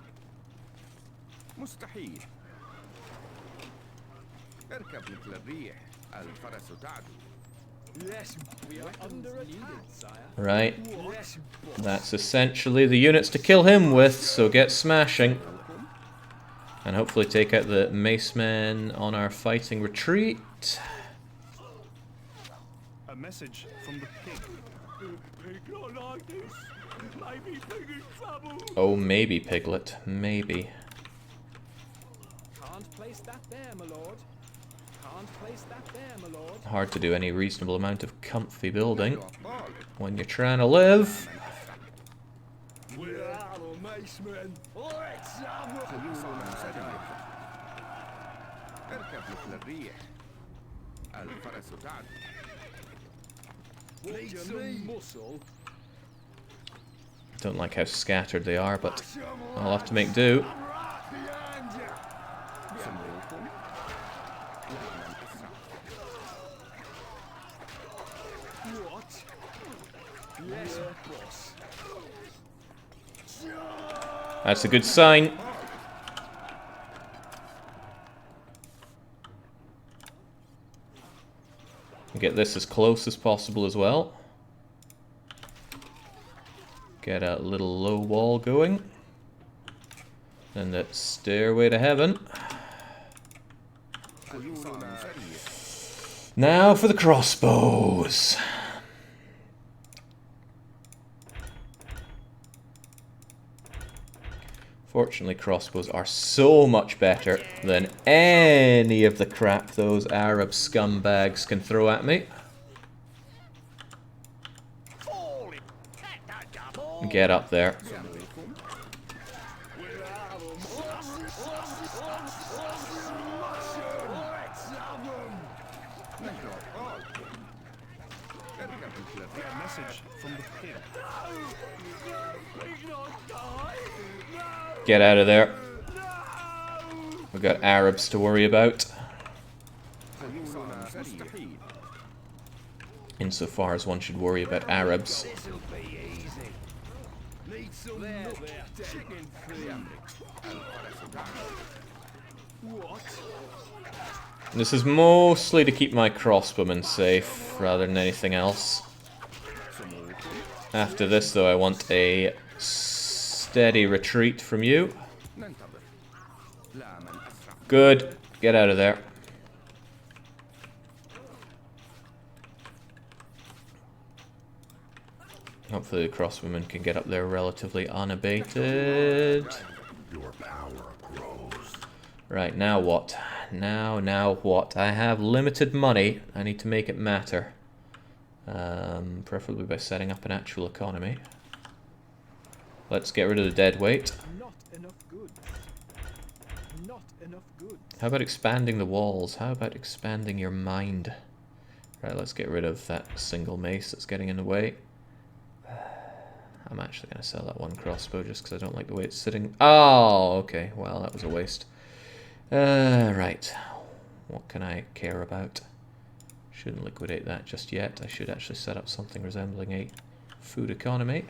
مستحيل اركب مثل الريح الفرس تعدو. Yes, We are under attack, sire. Right, yes, boss. that's essentially the units to kill him with, so get smashing. And hopefully take out the macemen on our fighting retreat. A message from the pig. Pig not like this. Maybe pig in trouble. Oh, maybe, Piglet, maybe. Can't place that there, my lord. Can't place that there, my lord. Hard to do any reasonable amount of comfy building when you're trying to live. We're out of macemen. Let's have اركب مثل الريح الفرس تعدو. Need some muscle. Don't like how scattered they are, but I'll have to make do. I'm right behind you. What? Yes, boss. That's a good sign. Get this as close as possible as well. Get a little low wall going. And that stairway to heaven. Now for the crossbows. Fortunately, crossbows are so much better than any of the crap those Arab scumbags can throw at me. Get up there. Get out of there. We've got Arabs to worry about. Insofar as one should worry about Arabs. This is mostly to keep my crossbowmen safe, rather than anything else. After this, though, I want a steady retreat from you. Good. Get out of there. Hopefully the crossbowmen can get up there relatively unabated. Your power grows. Right, now what? Now what? I have limited money. I need to make it matter. Preferably by setting up an actual economy. Let's get rid of the dead weight. Not enough goods. Not enough goods. How about expanding the walls? How about expanding your mind? Right, let's get rid of that single mace that's getting in the way. I'm actually going to sell that one crossbow just because I don't like the way it's sitting. Oh, okay. Well, that was a waste. Right. What can I care about? Shouldn't liquidate that just yet. I should actually set up something resembling a food economy.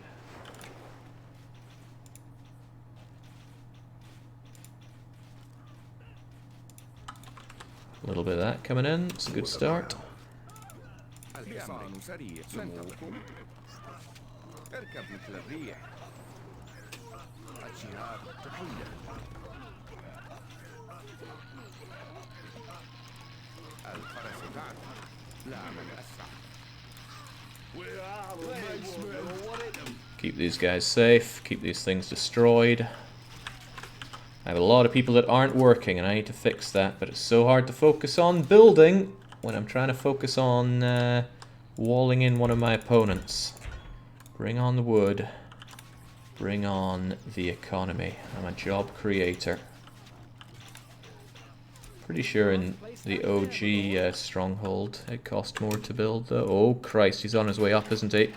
A little bit of that coming in. It's a good start. Keep these guys safe. Keep these things destroyed. I have a lot of people that aren't working and I need to fix that, but it's so hard to focus on building when I'm trying to focus on walling in one of my opponents. Bring on the wood. Bring on the economy. I'm a job creator. Pretty sure in the OG Stronghold it cost more to build though. Oh Christ, he's on his way up, isn't he?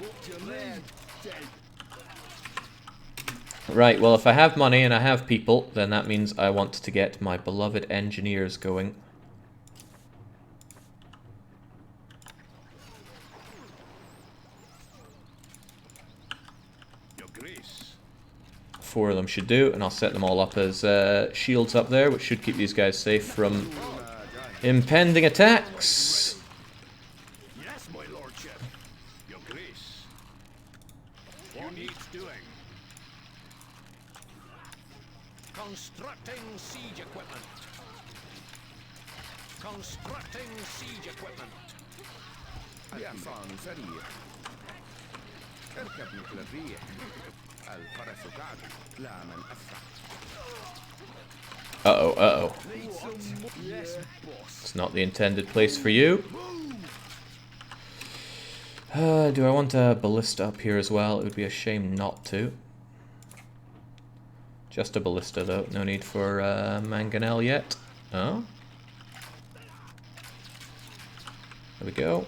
Right, well if I have money and I have people, then that means I want to get my beloved engineers going. Your Grace. 4 of them should do, and I'll set them all up as shields up there, which should keep these guys safe from impending attacks. Yes, my lordship. Your Grace. What needs doing? Constructing siege equipment. Constructing siege equipment. Uh-oh, uh-oh. It's not the intended place for you. Do I want a ballista up here as well? It would be a shame not to. Just a ballista though, no need for mangonel yet. Oh? There we go.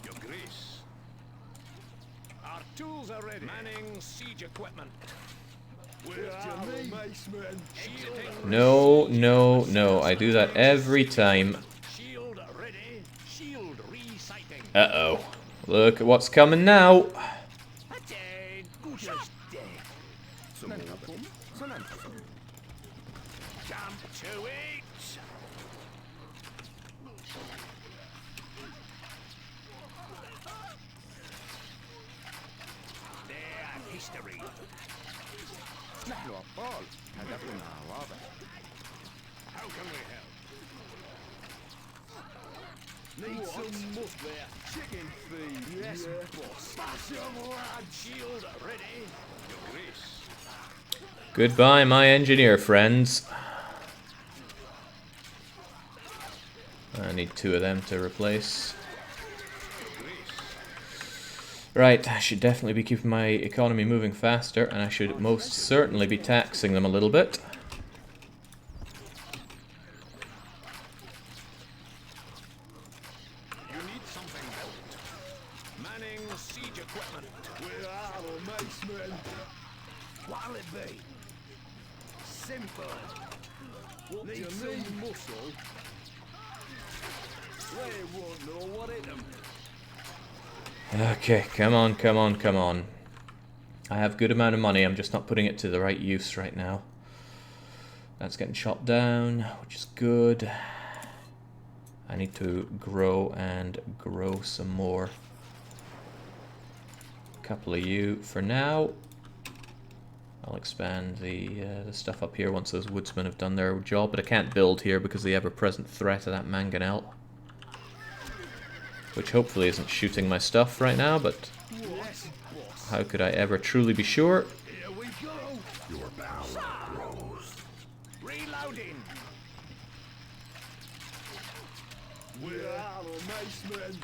Your Grace. Our tools are ready. Manning siege equipment. No, no, no. I do that every time. Shield ready. Shield resighting. Uh-oh. Look at what's coming now. Jump to it. history. نحن أبطال. هدفنا واضح. How can we help? Need some must there. Chicken feed. Yes, boss. Smash 'em, lad. Shield ready. Your grace. Goodbye, my engineer friends. I need 2 of them to replace. Right, I should definitely be keeping my economy moving faster, and I should most certainly be taxing them a little bit. You need something built. Manning siege equipment. Where are the macemen? What'll it be? Simple. What need some muscle? They won't know what hit them. Okay, come on, come on, come on. I have a good amount of money, I'm just not putting it to the right use right now. That's getting chopped down, which is good. I need to grow and grow some more. A couple of you for now. I'll expand the stuff up here once those woodsmen have done their job, but I can't build here because of the ever-present threat of that mangonel. Which hopefully isn't shooting my stuff right now, but how could I ever truly be sure? Here we go. Your power grows. Reloading. Where are the macemen?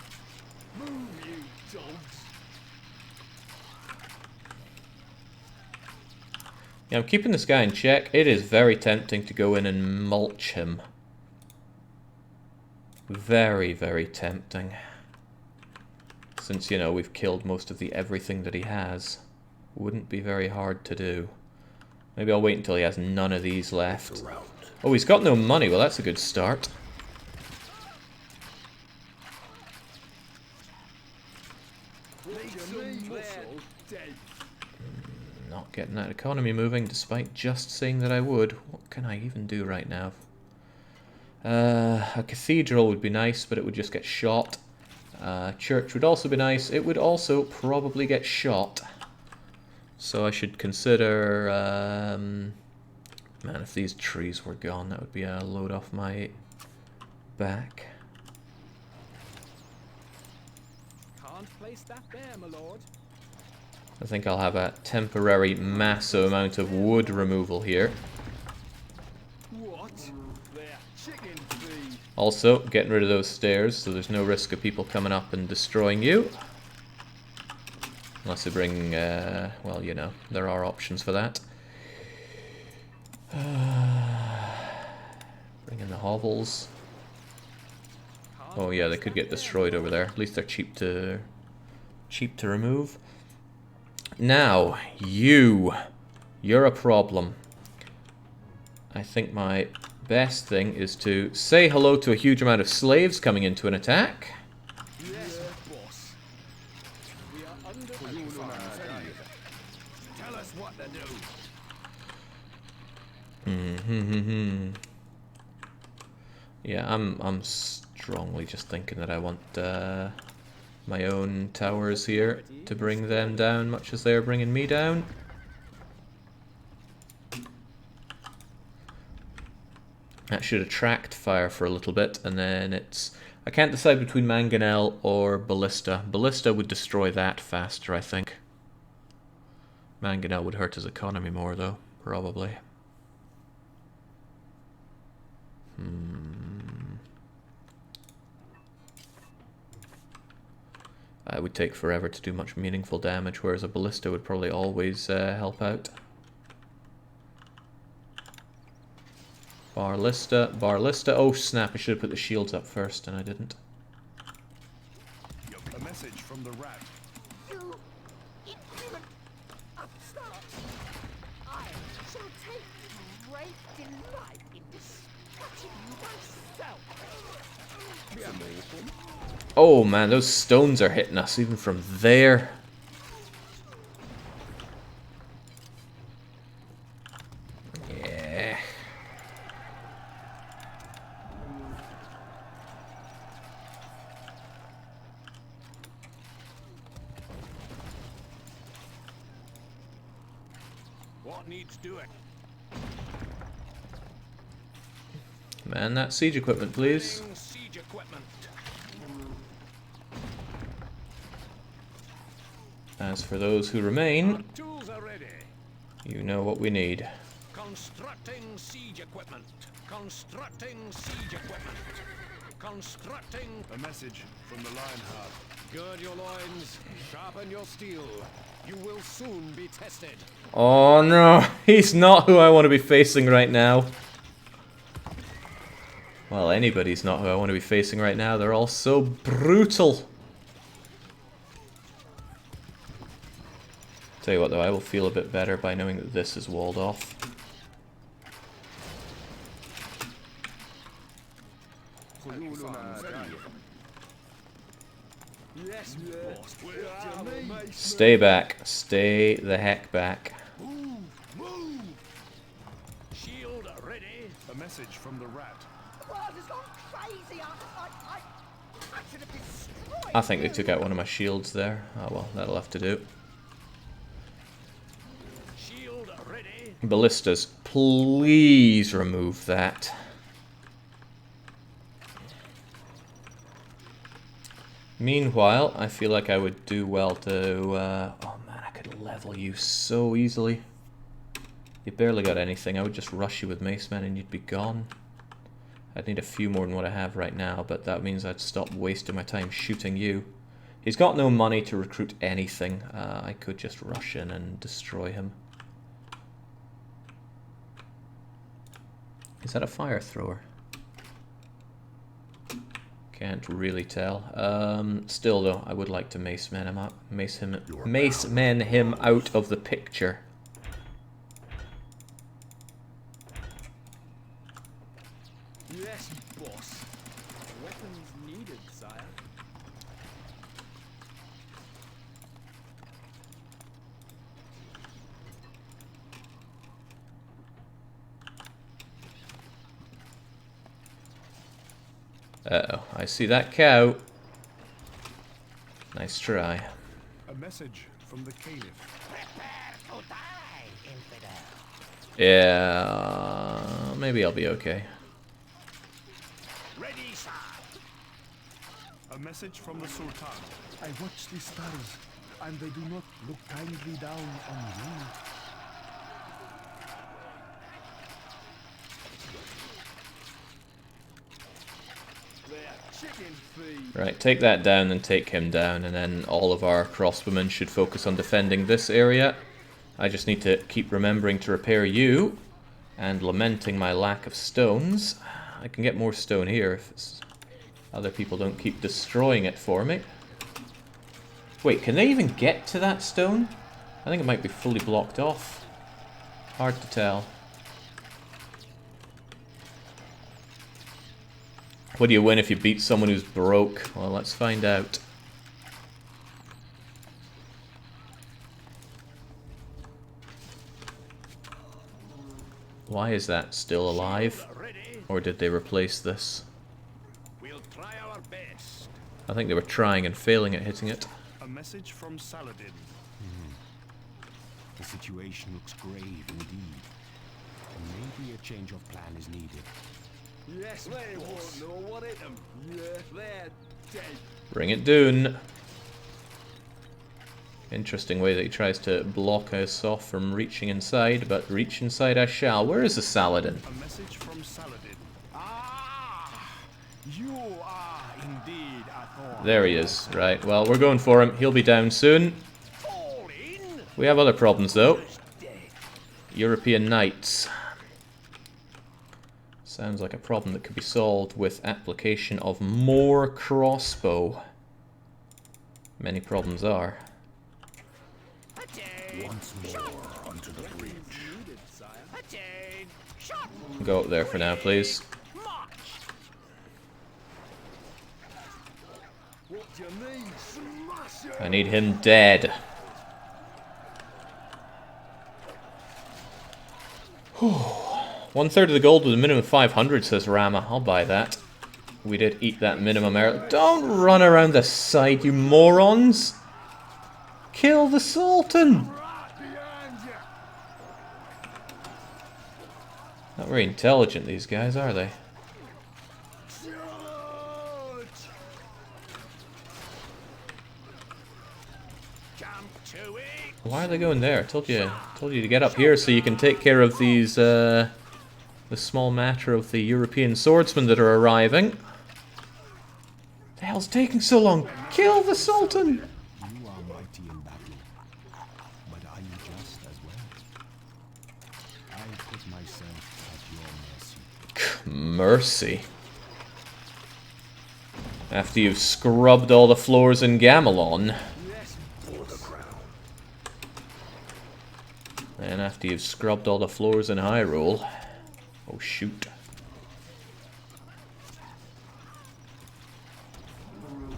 Move, you dogs. Yeah, I'm keeping this guy in check. It is very tempting to go in and mulch him. Very, very tempting. Since, you know, we've killed most of the everything that he has. Wouldn't be very hard to do. Maybe I'll wait until he has none of these left. Oh, he's got no money. Well, that's a good start. Need some muscle. Dead. Not getting that economy moving, despite just saying that I would. What can I even do right now? A cathedral would be nice, but it would just get shot. Church would also be nice. It would also probably get shot. So I should consider... man, if these trees were gone, that would be a load off my back. Can't place that there, my lord. I think I'll have a temporary massive amount of wood removal here. What? There. Chicken feed. Also, getting rid of those stairs, so there's no risk of people coming up and destroying you. Unless they bring, well, you know, there are options for that. Bring in the hovels. Oh yeah, they could get destroyed over there. At least they're cheap to remove. Now, you're a problem. I think my best thing is to say hello to a huge amount of slaves coming into an attack. Yes, boss. We are under Tell us what to do. Yeah, I'm strongly just thinking that I want my own towers here to bring them down, much as they're bringing me down. That should attract fire for a little bit, and then it's... I can't decide between mangonel or ballista. Ballista would destroy that faster, I think. Mangonel would hurt his economy more, though, probably. It would take forever to do much meaningful damage, whereas a ballista would probably always help out. Ballista. Oh snap, I should have put the shields up first, and I didn't. A message from the rat. You impudent upstart! I shall take great delight in dispatching you myself. Oh man, those stones are hitting us even from there. Yeah. What needs doing? Man, that siege equipment, please. Building siege equipment. As for those who remain, Our tools are ready. you know what we need. Constructing siege equipment. Constructing siege equipment. Constructing. A message from the Lionheart. Gird your loins, sharpen your steel. You will soon be tested. Oh no, he's not who I want to be facing right now. Well, anybody's not who I want to be facing right now. They're all so brutal. Tell you what though, I will feel a bit better by knowing that this is walled off. Yes, boss. What do you need? Stay back. Stay the heck back. Move! Shield ready. A message from the Rat. The world has gone crazy. I should have destroyed I think they you. took out one of my shields there. Oh well, that'll have to do. Shield ready. Ballistas, please remove that. Meanwhile, I feel like I would do well to... oh man, I could level you so easily. You barely got anything. I would just rush you with Mace Men and you'd be gone. I'd need a few more than what I have right now, but that means I'd stop wasting my time shooting you. He's got no money to recruit anything. I could just rush in and destroy him. Is that a fire thrower? Can't really tell. Still though, I would like to mace men him out. Mace men him out of the picture. Yes, boss. Weapons needed, sire. Uh-oh, I see that cow. Nice try. A message from the Caliph. Prepare to die, infidel. Yeah, maybe I'll be okay. Ready, sir. A message from the Sultan. I watch the stars, and they do not look kindly down on you. Chicken feed. Right, take that down and take him down, and then all of our crossbowmen should focus on defending this area. I just need to keep remembering to repair you, and lamenting my lack of stones. I can get more stone here if other people don't keep destroying it for me. Wait, can they even get to that stone? I think it might be fully blocked off. Hard to tell. What do you win if you beat someone who's broke? Well, let's find out. Why is that still alive? Ready. Or did they replace this? We'll try our best. I think they were trying and failing at hitting it. A message from Saladin. The situation looks grave indeed. Maybe a change of plan is needed. Yes, they won't know what hit them. Yeah, they're dead. Bring it down. Interesting way that he tries to block us off from reaching inside, but reach inside I shall. Where is the Saladin? A message from Saladin. Ah! You are indeed a thorn. There he is. Right, well, we're going for him. He'll be down soon. Fall in. We have other problems, though. European Knights. Sounds like a problem that could be solved with application of more crossbow. Many problems are. Once more onto the bridge. Go up there for now, please. What do you need? Smash it! I need him dead. Whew. 1/3 of the gold with a minimum of 500, says Rama. I'll buy that. We did eat that minimum earlier. Don't run around the side, you morons! Kill the Sultan! Right behind you! Not very intelligent, these guys, are they? Why are they going there? I told you to get up here so you can take care of these, the small matter of the European swordsmen that are arriving. The hell's taking so long? Kill the Sultan! You are mighty in battle, but are you just as well? I put myself at your mercy. Mercy. After you've scrubbed all the floors in Gamelon. And after you've scrubbed all the floors in Hyrule. Oh shoot.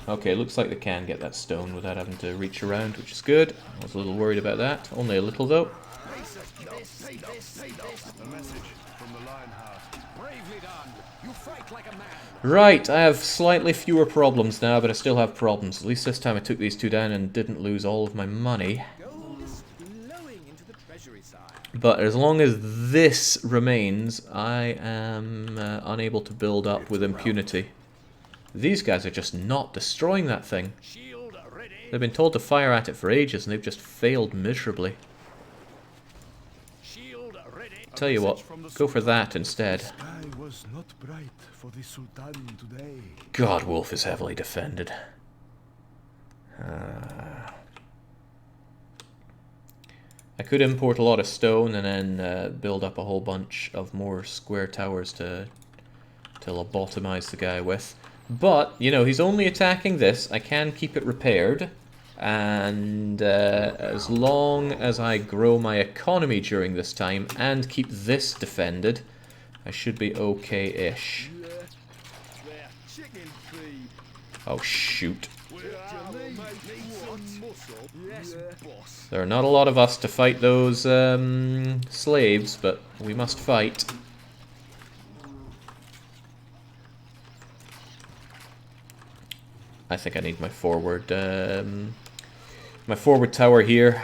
Okay, looks like they can get that stone without having to reach around, which is good. I was a little worried about that. Only a little though. A message from the Lionheart. Bravely done. You fight like a man. Right, I have slightly fewer problems now, but I still have problems. At least this time I took these two down and didn't lose all of my money. Gold is flowing into the treasury side. But as long as this remains, I am unable to build up with impunity. These guys are just not destroying that thing. Shield ready. They've been told to fire at it for ages and they've just failed miserably. Shield ready. Tell you what, go for that instead. Sky was not bright for the Sultan today. God, Wolf is heavily defended. I could import a lot of stone and then build up a whole bunch of more square towers to lobotomize the guy with. But, you know, he's only attacking this. I can keep it repaired. And as long as I grow my economy during this time and keep this defended, I should be okay-ish. Oh, shoot. There are not a lot of us to fight those slaves, but we must fight. I think I need my forward tower here.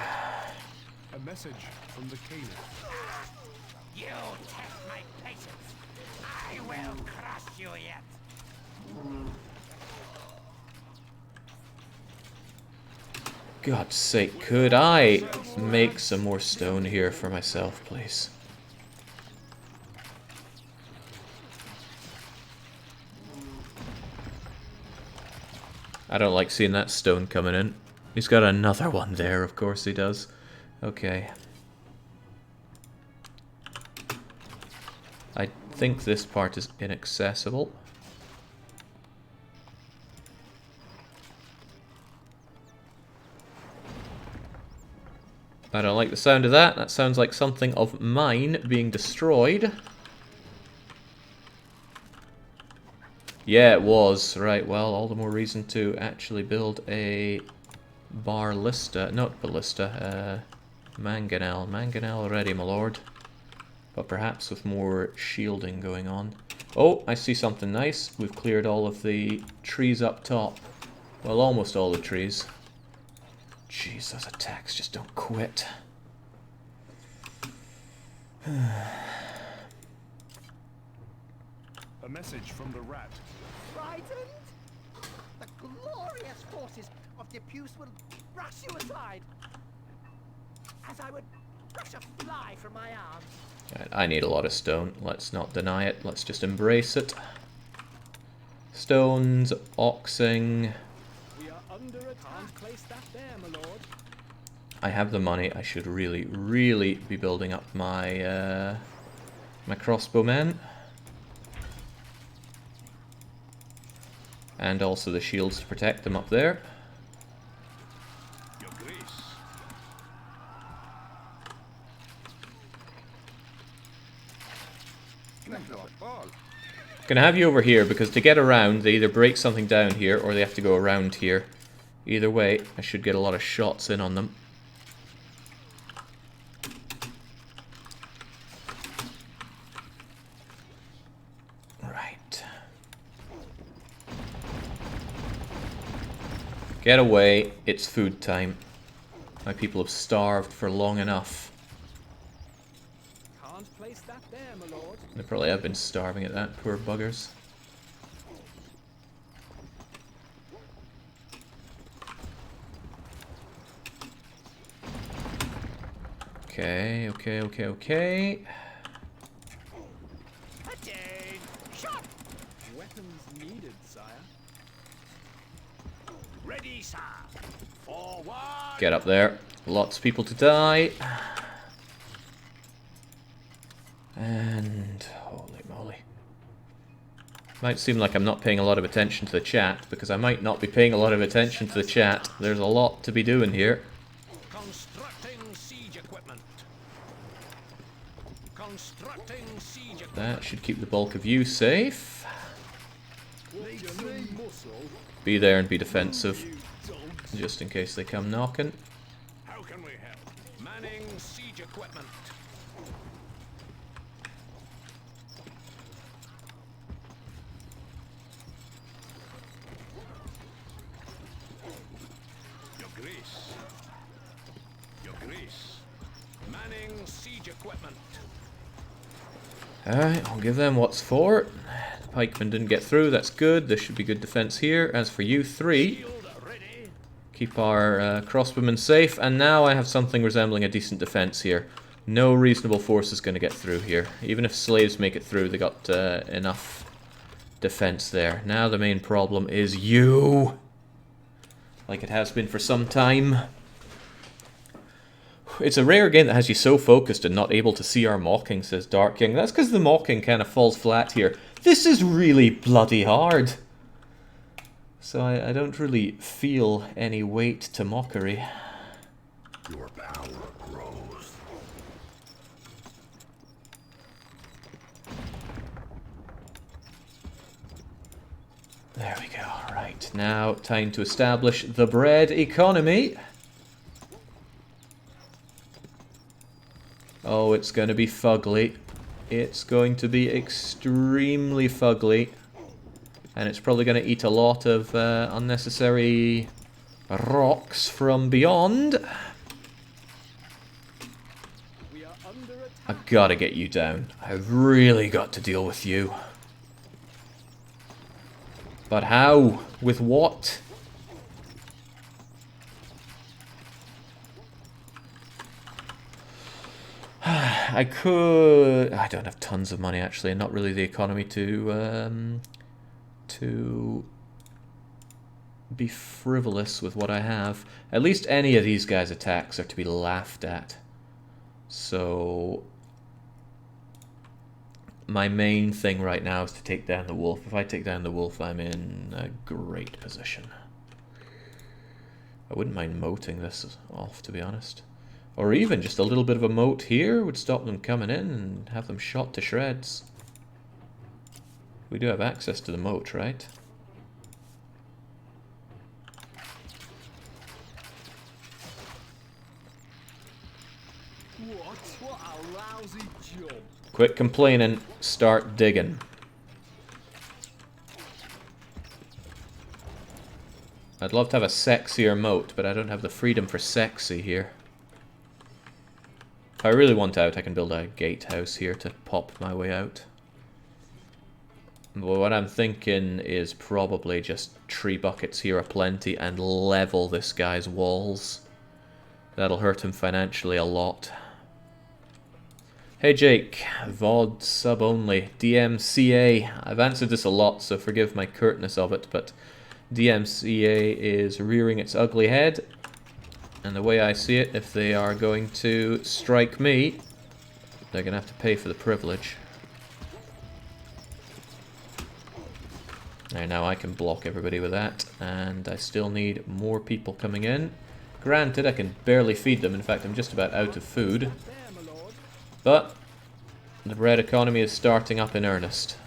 A message from the Caliph. You test my patience. I will crush you yet. God's sake, could I make some more stone here for myself, please? I don't like seeing that stone coming in. He's got another one there, of course he does. Okay. I think this part is inaccessible. I don't like the sound of that. That sounds like something of mine being destroyed. Yeah, it was. Right, well, all the more reason to actually build a ballista. Not ballista, mangonel. Mangonel ready, my lord. But perhaps with more shielding going on. Oh, I see something nice. We've cleared all of the trees up top. Well, almost all the trees. Jeez, those attacks just don't quit. A message from the rat. Frightened? The glorious forces of Depuce will brush you aside, as I would brush a fly from my arms. Right, I need a lot of stone. Let's not deny it. Let's just embrace it. Stones, oxing. We are under attack. Can't place that there, my lord. I have the money. I should really, really be building up my my crossbowmen. And also the shields to protect them up there. Your grace. Gonna have you over here because to get around they either break something down here or they have to go around here. Either way, I should get a lot of shots in on them. Right. Get away, it's food time. My people have starved for long enough. Can't place that there, my lord. They probably have been starving at that, poor buggers. Okay, okay, okay, okay. Attain! Shot! Weapons needed, sire. Ready, sir. Forward. Get up there. Lots of people to die. And holy moly. Might seem like I'm not paying a lot of attention to the chat, because I might not be paying a lot of attention to the chat. There's a lot to be doing here. Constructing siege equipment. Constructing siege equipment. That should keep the bulk of you safe. Need some muscle. Be there and be defensive, just in case they come knocking. How can we help? Manning siege equipment. Your Grace. Your Grace. Manning siege equipment. Alright, I'll give them what's for. The pikemen didn't get through, that's good. There should be good defense here. As for you three, Shield ready. keep our crossbowmen safe. And now I have something resembling a decent defense here. No reasonable force is going to get through here. Even if slaves make it through, they got enough defense there. Now the main problem is you. Like it has been for some time. It's a rare game that has you so focused and not able to see our mocking, says Dark King. That's because the mocking kind of falls flat here. This is really bloody hard. So I don't really feel any weight to mockery. Your power grows. There we go. Right, now time to establish the bread economy. Oh, it's going to be fugly. It's going to be extremely fugly. And it's probably going to eat a lot of unnecessary rocks from beyond. We are under attack. I've got to get you down. I've really got to deal with you. But how? With what? I could... I don't have tons of money, actually, and not really the economy to be frivolous with what I have. At least any of these guys' attacks are to be laughed at. So... my main thing right now is to take down the wolf. If I take down the wolf, I'm in a great position. I wouldn't mind moating this off, to be honest. Or even just a little bit of a moat here would stop them coming in and have them shot to shreds. We do have access to the moat, right? What a lousy job. Quit complaining, start digging. I'd love to have a sexier moat, but I don't have the freedom for sexy here. If I really want out, I can build a gatehouse here to pop my way out. But what I'm thinking is probably just tree buckets here aplenty and level this guy's walls. That'll hurt him financially a lot. Hey Jake, VOD sub only, DMCA. I've answered this a lot, so forgive my curtness of it, but DMCA is rearing its ugly head. And the way I see it, if they are going to strike me, they're going to have to pay for the privilege. Right, now I can block everybody with that, and I still need more people coming in. Granted, I can barely feed them. In fact, I'm just about out of food. But the bread economy is starting up in earnest.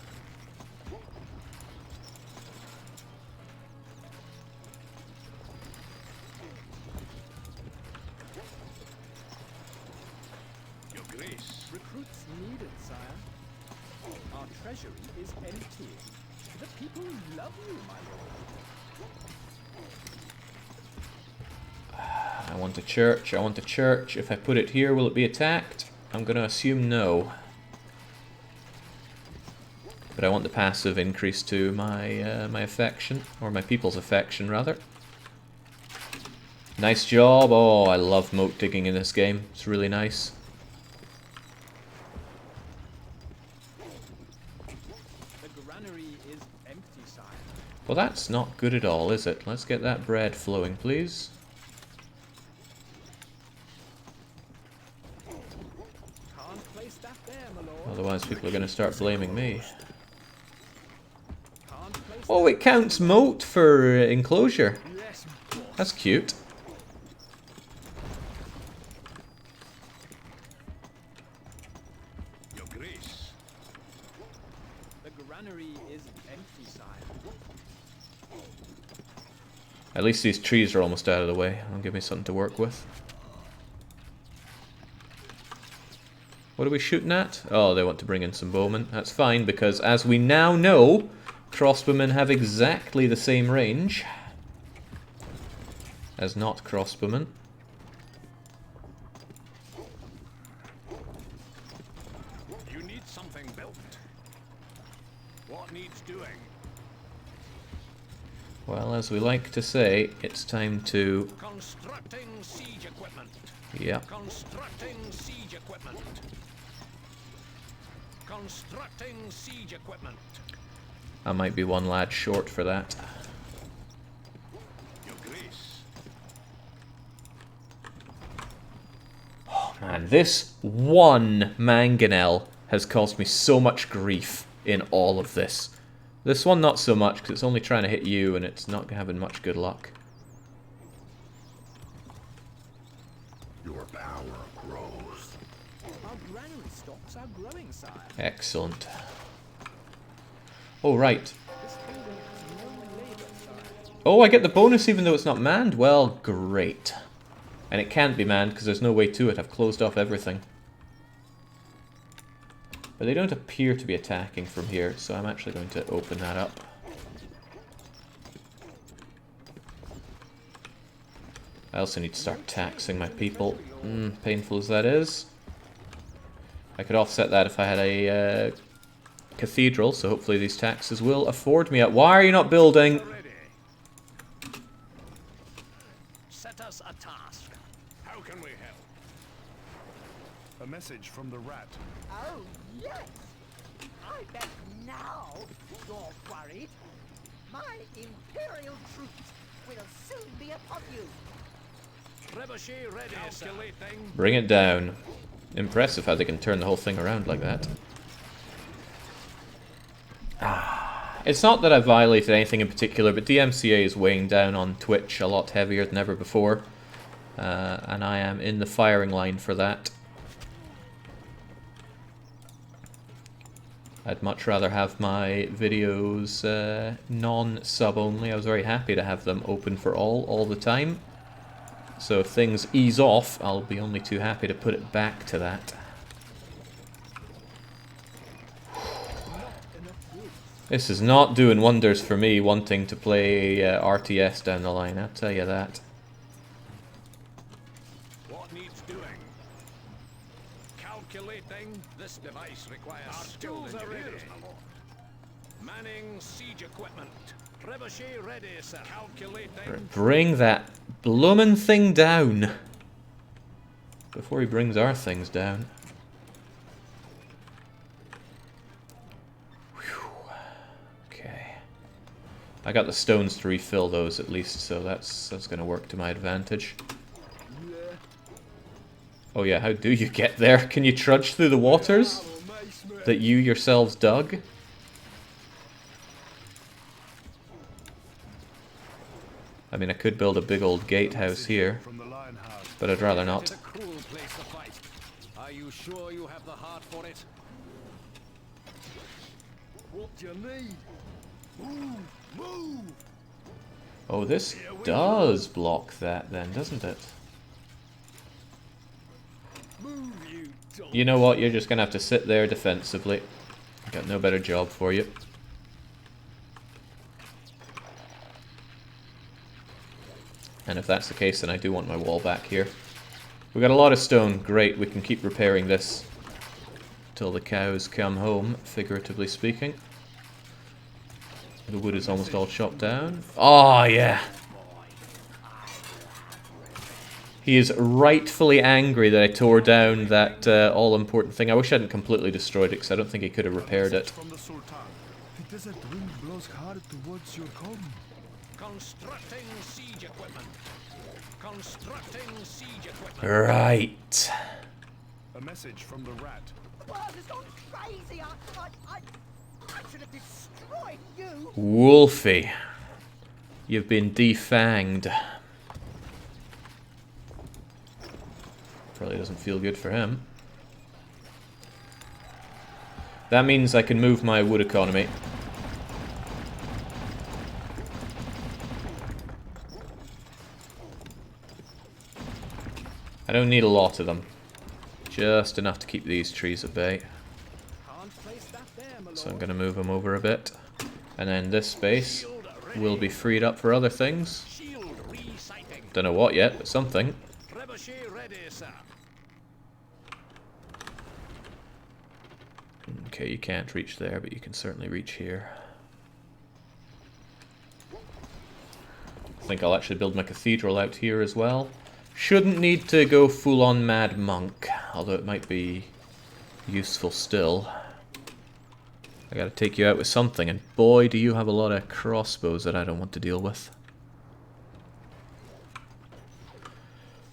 Your Grace. Recruits needed, sire. Our treasury is empty. The people love you, my lord. I want a church, I want a church. If I put it here, will it be attacked? I'm going to assume no. But I want the passive increase to my my affection, or my people's affection rather. Nice job. Oh, I love moat digging in this game. It's really nice. The granary is empty, sire. Well, that's not good at all, is it? Let's get that bread flowing, please. Can't place that there, my lord. Otherwise, people are going to start blaming me. Can't place Oh, it counts moat for enclosure. Yes, That's cute. Your grace. the granary is empty, sire. At least these trees are almost out of the way. That'll give me something to work with. What are we shooting at? Oh, they want to bring in some bowmen. That's fine, because as we now know, crossbowmen have exactly the same range as not crossbowmen. You need something built. What needs doing? Well, as we like to say, it's time to... Constructing siege equipment. Yeah. Constructing siege equipment. Constructing siege equipment. I might be one lad short for that. Your grace. And this one mangonel has caused me so much grief in all of this. This one not so much, because it's only trying to hit you and it's not having much good luck. Your power grows. Our granary stocks are growing, sire. Excellent. Oh, right. This building has no labor, sire. Oh, I get the bonus even though it's not manned? Well, great. And it can't be manned because there's no way to it. I've closed off everything. But they don't appear to be attacking from here, so I'm actually going to open that up. I also need to start taxing my people. Painful as that is. I could offset that if I had a cathedral, so hopefully these taxes will afford me. Why are you not building? Ready. Set us a task. How can we help? A message from the rat. Oh, yes. I bet now you're worried. My Imperial troops will soon be upon you. Trebuchet ready, Escalating. Bring it down. Impressive how they can turn the whole thing around like that. It's not that I violated anything in particular, but DMCA is weighing down on Twitch a lot heavier than ever before. And I am in the firing line for that. I'd much rather have my videos non-sub only. I was very happy to have them open for all the time. So if things ease off, I'll be only too happy to put it back to that. This is not doing wonders for me wanting to play RTS down the line, I'll tell you that. What needs doing? Calculating. This device requires skilled engineers. Manning siege equipment. Trebuchet ready, sir. Calculating. Bring that bloomin' thing down before he brings our things down. Whew. Okay. I got the stones to refill those at least, so that's going to work to my advantage. Oh yeah, how do you get there? Can you trudge through the waters that you yourselves dug? I mean, I could build a big old gatehouse here, From the Lionheart. but I'd rather not. It's a cruel place to fight. Are you sure you have the heart for it? what do you need? Move! Move! Oh, this does block that then, doesn't it? Move, you dog! You know what, you're just going to have to sit there defensively. Got no better job for you. And if that's the case, then I do want my wall back here. We got a lot of stone, great, we can keep repairing this till the cows come home, figuratively speaking. The wood is almost all chopped down. Oh, yeah. He is rightfully angry that I tore down that all-important thing. I wish I hadn't completely destroyed it, because I don't think he could have repaired it. From the Sultan. The desert wind blows hard towards your home. Constructing siege equipment. Constructing siege equipment. Right. A message from the rat. The world has gone crazy. I should have destroyed you. Wolfie. You've been defanged. Probably doesn't feel good for him. That means I can move my wood economy. I don't need a lot of them. Just enough to keep these trees at bay. So I'm going to move them over a bit. And then this space will be freed up for other things. Don't know what yet, but something. Okay, you can't reach there, but you can certainly reach here. I think I'll actually build my cathedral out here as well. Shouldn't need to go full-on mad monk, although it might be useful still. I gotta take you out with something, and boy do you have a lot of crossbows that I don't want to deal with.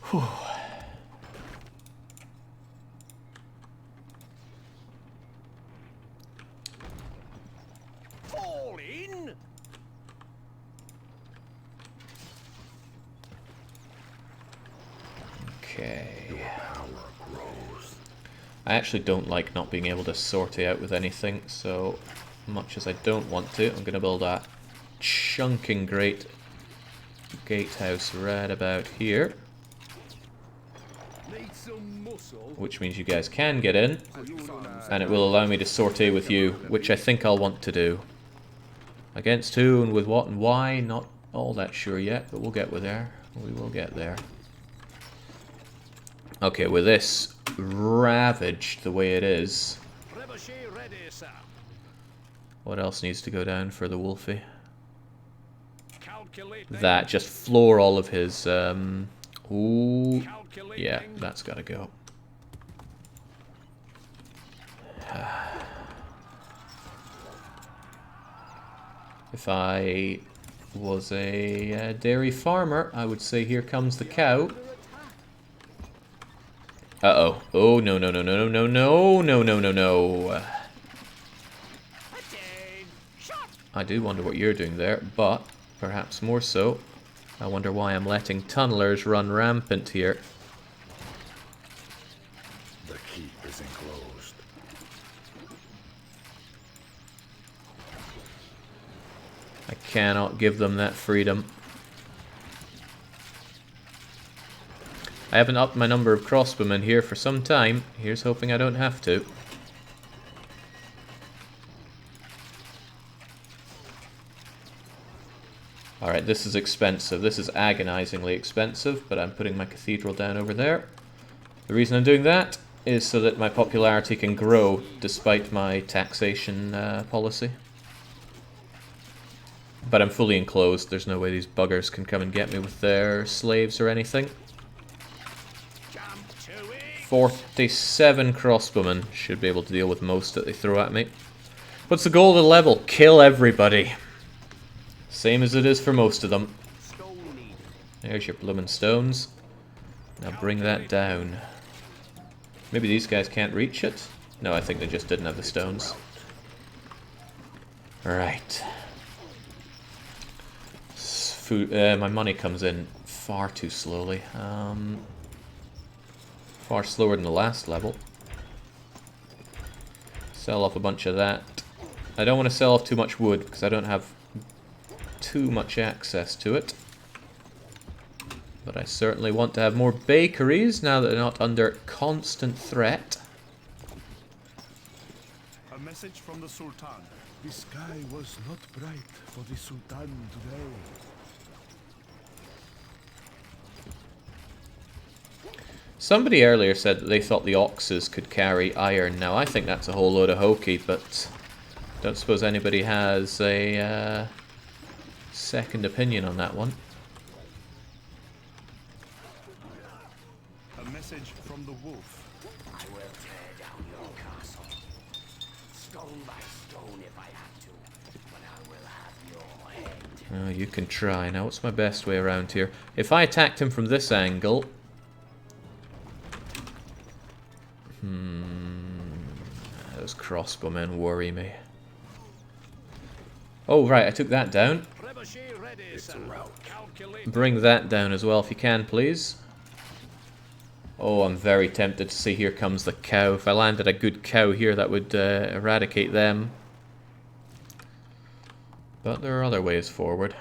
Whew. Fall in. Okay. I actually don't like not being able to sortie out with anything, so much as I don't want to, I'm going to build a chunking great gatehouse right about here. Need some muscle. Which means you guys can get in, and it will allow me to sortie with you, which I think I'll want to do. Against who and with what and why, not all that sure yet, but we'll get there. We will get there. Okay, with this ravaged the way it is, what else needs to go down for the Wolfie? That, just floor all of his, ooh, yeah, that's gotta go. If I was a dairy farmer, I would say here comes the cow. Uh-oh. Oh, no, no, no, no, no, no, no, no, no, no. I do wonder what you're doing there, but perhaps more so, I wonder why I'm letting tunnelers run rampant here. The keep is enclosed. I cannot give them that freedom. I haven't upped my number of crossbowmen here for some time. Here's hoping I don't have to. Alright, this is expensive. This is agonizingly expensive, but I'm putting my cathedral down over there. The reason I'm doing that is so that my popularity can grow despite my taxation policy. But I'm fully enclosed. There's no way these buggers can come and get me with their slaves or anything. 47 crossbowmen should be able to deal with most that they throw at me. What's the goal of the level? Kill everybody. Same as it is for most of them. There's your bloomin' stones. Now bring that down. Maybe these guys can't reach it? No, I think they just didn't have the stones. Right. My money comes in far too slowly. Far slower than the last level. Sell off a bunch of that. I don't want to sell off too much wood because I don't have too much access to it. But I certainly want to have more bakeries now that they're not under constant threat. A message from the Sultan. The sky was not bright for the Sultan today. Somebody earlier said that they thought the oxes could carry iron. Now, I think that's a whole load of hokey, but Don't suppose anybody has a second opinion on that one. A message from the wolf. I will tear down your castle. Stone by stone if I have to. But I will have your head. Oh, you can try. Now, what's my best way around here? If I attacked him from this angle... Those crossbowmen worry me. Oh, right, I took that down. Bring that down as well if you can, please. Oh, I'm very tempted to see here comes the cow. If I landed a good cow here, that would eradicate them. But there are other ways forward.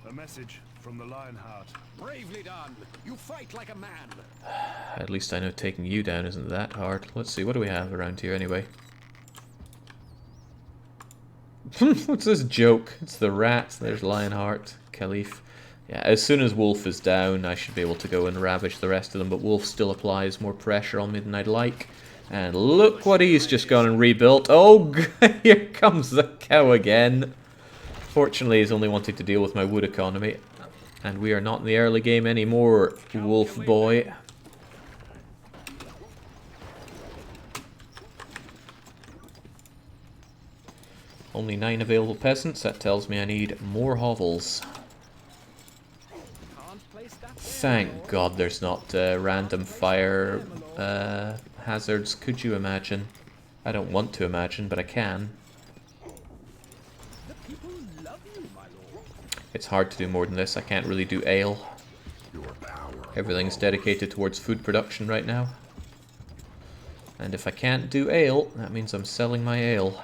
A message from the Lionheart. Bravely done. You fight like a man. At least I know taking you down isn't that hard. Let's see, what do we have around here anyway? What's this joke? It's the rat. There's Lionheart, Caliph. Yeah, as soon as Wolf is down, I should be able to go and ravage the rest of them, but Wolf still applies more pressure on me than I'd like. And look what he's just gone and rebuilt. Oh, here comes the cow again. Fortunately, he's only wanting to deal with my wood economy. And we are not in the early game anymore, Wolf boy. Only 9 available peasants. That tells me I need more hovels. Thank God there's not random fire hazards. Could you imagine? I don't want to imagine, but I can. It's hard to do more than this. I can't really do ale. Everything's dedicated towards food production right now. And if I can't do ale, that means I'm selling my ale.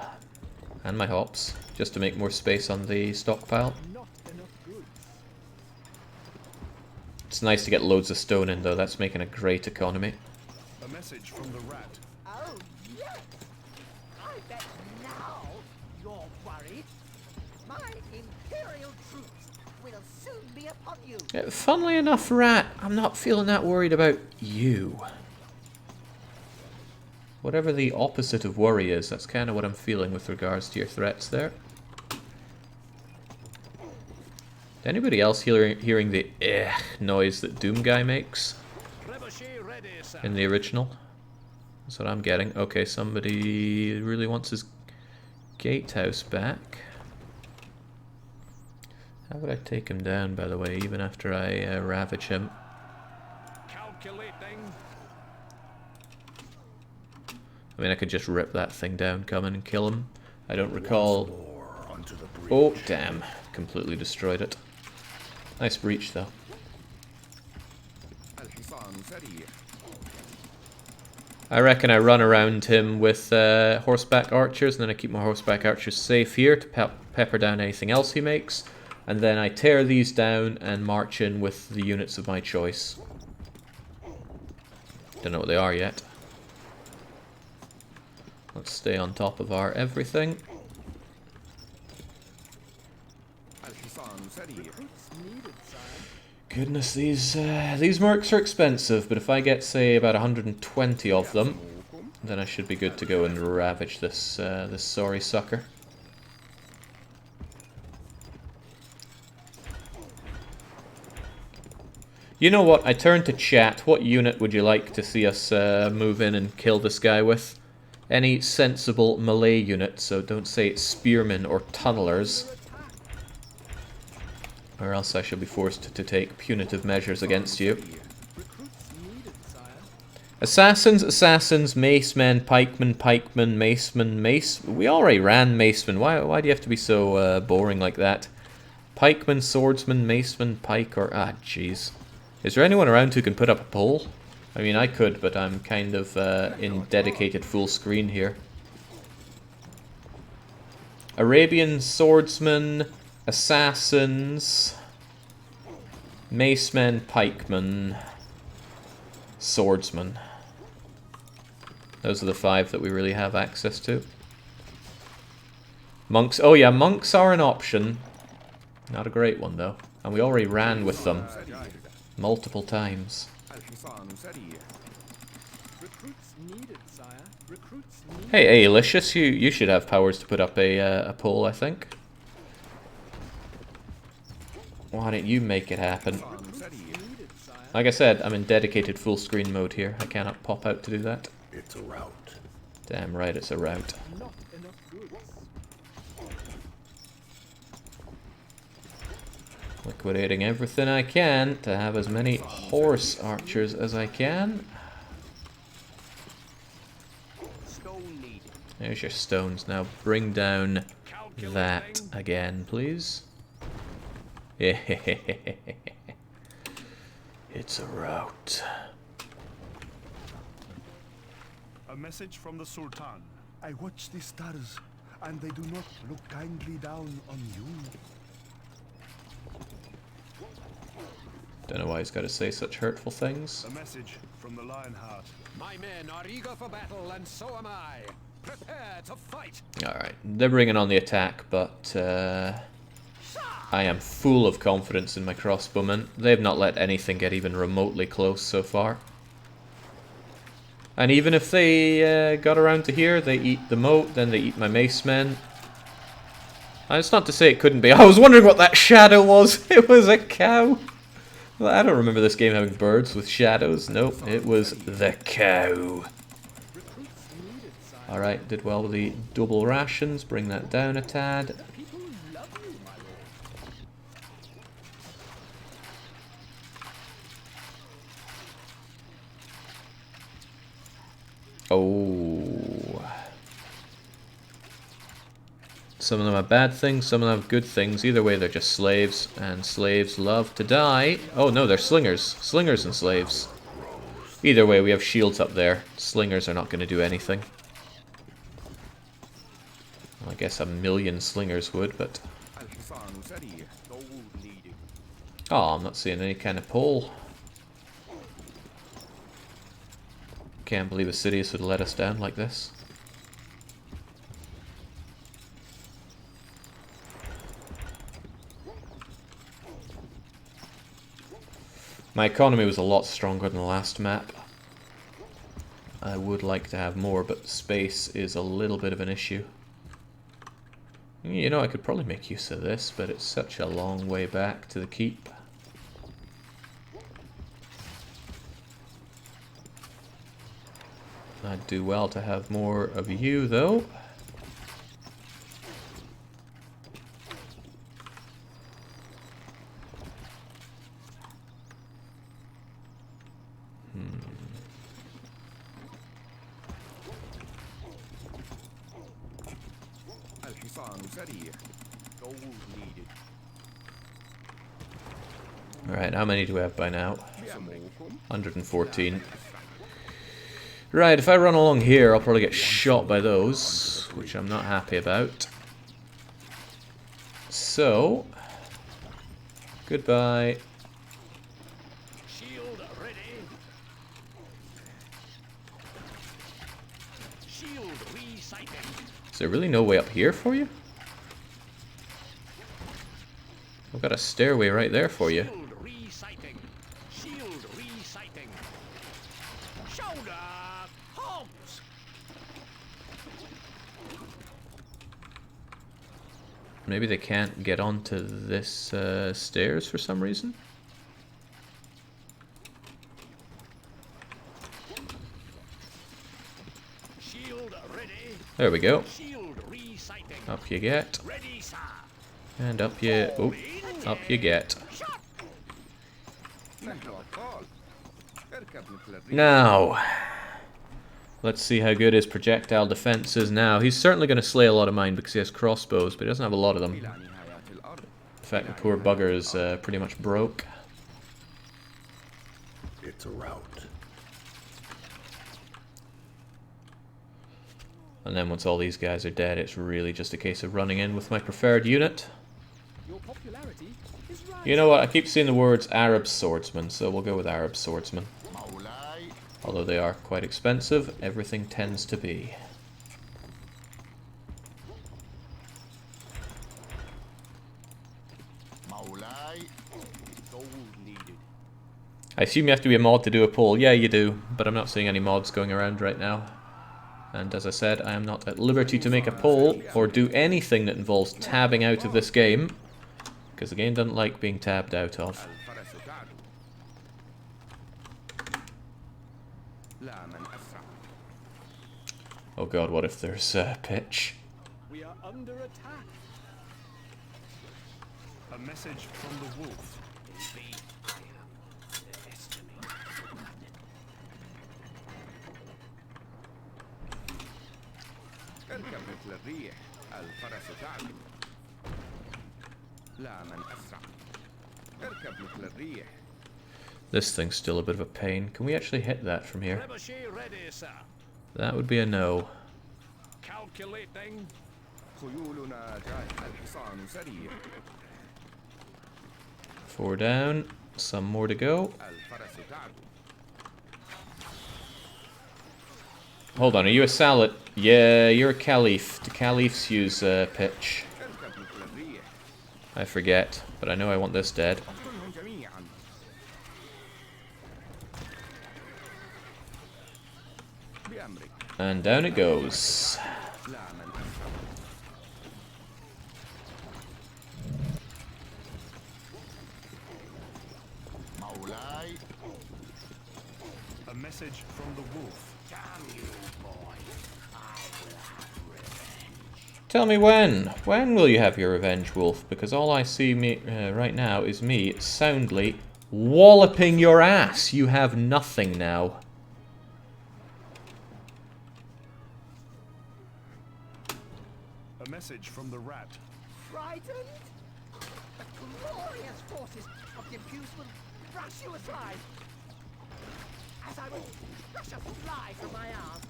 And my hops, just to make more space on the stockpile. It's nice to get loads of stone in though, that's making a great economy. A message from the rat. Oh, yes! I bet now you're worried. My Imperial troops will soon be upon you. Funnily enough, Rat, I'm not feeling that worried about you. Whatever the opposite of worry is, that's kind of what I'm feeling with regards to your threats there. Anybody else hearing the noise that Doom Guy makes in the original? That's what I'm getting. Okay, somebody really wants his gatehouse back. How would I take him down, by the way, even after I ravage him? I mean, I could just rip that thing down, come in and kill him. I don't recall... Oh, damn. Completely destroyed it. Nice breach, though. I reckon I run around him with horseback archers, and then I keep my horseback archers safe here to pepper down anything else he makes. And then I tear these down and march in with the units of my choice. Don't know what they are yet. Let's stay on top of our everything. Goodness, these mercs are expensive, but if I get, say, about 120 of them, then I should be good to go and ravage this this sorry sucker. You know what? I turn to chat. What unit would you like to see us move in and kill this guy with? Any sensible melee unit, so don't say it's spearmen or tunnelers. Or else I shall be forced to take punitive measures against you. Assassins, assassins, macemen, pikemen, pikemen, macemen, mace... We already ran macemen. Why do you have to be so boring like that? Pikemen, swordsman, maceman, pike, or... Ah, jeez. Is there anyone around who can put up a pole? I mean, I could, but I'm kind of in dedicated full screen here. Arabian swordsmen, assassins, macemen, pikemen, swordsmen. Those are the 5 that we really have access to. Monks, oh yeah, monks are an option. Not a great one though. And we already ran with them multiple times. Recruits needed, sire. Recruits needed. Hey, Alicious, you should have powers to put up a pole, I think. Why don't you make it happen? Like I said, I'm in dedicated full screen mode here. I cannot pop out to do that. It's a rout. Damn right, it's a rout. Not enough goods. Liquidating everything I can to have as many horse archers as I can. Stone needed. There's your stones. Now bring down that again, please. Yeah, it's a rout. A message from the Sultan. I watch the stars, and they do not look kindly down on you. Don't know why he's got to say such hurtful things. A message from the Lionheart. My men are eager for battle, and so am I. Prepare to fight. Alright, they're bringing on the attack, but I am full of confidence in my crossbowmen. They've not let anything get even remotely close so far. And even if they got around to here, they eat the moat, then they eat my mace men. And it's not to say it couldn't be. I was wondering what that shadow was. It was a cow. Well, I don't remember this game having birds with shadows. Nope, it was the cow. Alright, did well with the double rations. Bring that down a tad. People love you, my lord. Oh. Some of them are bad things, some of them have good things. Either way, they're just slaves, and slaves love to die. Oh no, they're slingers. Slingers and slaves. Either way, we have shields up there. Slingers are not going to do anything. Well, I guess a million slingers would, but... Oh, I'm not seeing any kind of pull. Can't believe Sidious would let us down like this. My economy was a lot stronger than the last map. I would like to have more, but space is a little bit of an issue. You know, I could probably make use of this, but it's such a long way back to the keep. I'd do well to have more of you, though. Alright, how many do we have by now? 114. Right, if I run along here, I'll probably get shot by those, which I'm not happy about. So, goodbye. Shield ready. Shield resighting. Is there really no way up here for you? I've got a stairway right there for you. Shield resighting. Shield resighting. Shoulder halt. Maybe they can't get onto this stairs for some reason? Shield ready. There we go. Shield resighting. Up you get. Ready, sir. And up you... Oh, up you get. Now, let's see how good his projectile defense is now. He's certainly going to slay a lot of mine because he has crossbows, but he doesn't have a lot of them. In fact, the poor bugger is pretty much broke. It's a rout. And then once all these guys are dead, it's really just a case of running in with my preferred unit. Your popularity is rising. You know what, I keep seeing the words Arab swordsman, so we'll go with Arab swordsman. Although they are quite expensive, everything tends to be. I assume you have to be a mod to do a poll. Yeah, you do, but I'm not seeing any mods going around right now. And as I said, I am not at liberty to make a poll or do anything that involves tabbing out of this game, because the game doesn't like being tabbed out of. Oh god, what if there's pitch? We are under attack. A message from the wolf. اركب مثل الريح الفرس تعدو لا من أسرع اركب مثل الريح. This thing's still a bit of a pain. Can we actually hit that from here? Trebuchet ready, sir. That would be a no. Calculating. خيولنا جاي الحصان سريع. 4 down. Some more to go. الفرس تعدو. Hold on, are you a Salat? Yeah, you're a Caliph. Do Caliphs use pitch? اركب مثل الريح. I forget, but I know I want this dead. اقتلهم جميعا. بأمرك. And down it goes. لا من أسرع. A message from the wolf. Tell me when. When will you have your revenge, Wolf? Because all I see right now is me soundly walloping your ass. You have nothing now. A message from the rat. Frightened? The glorious forces of the abuse will brush you aside. As I would brush a fly from my arm.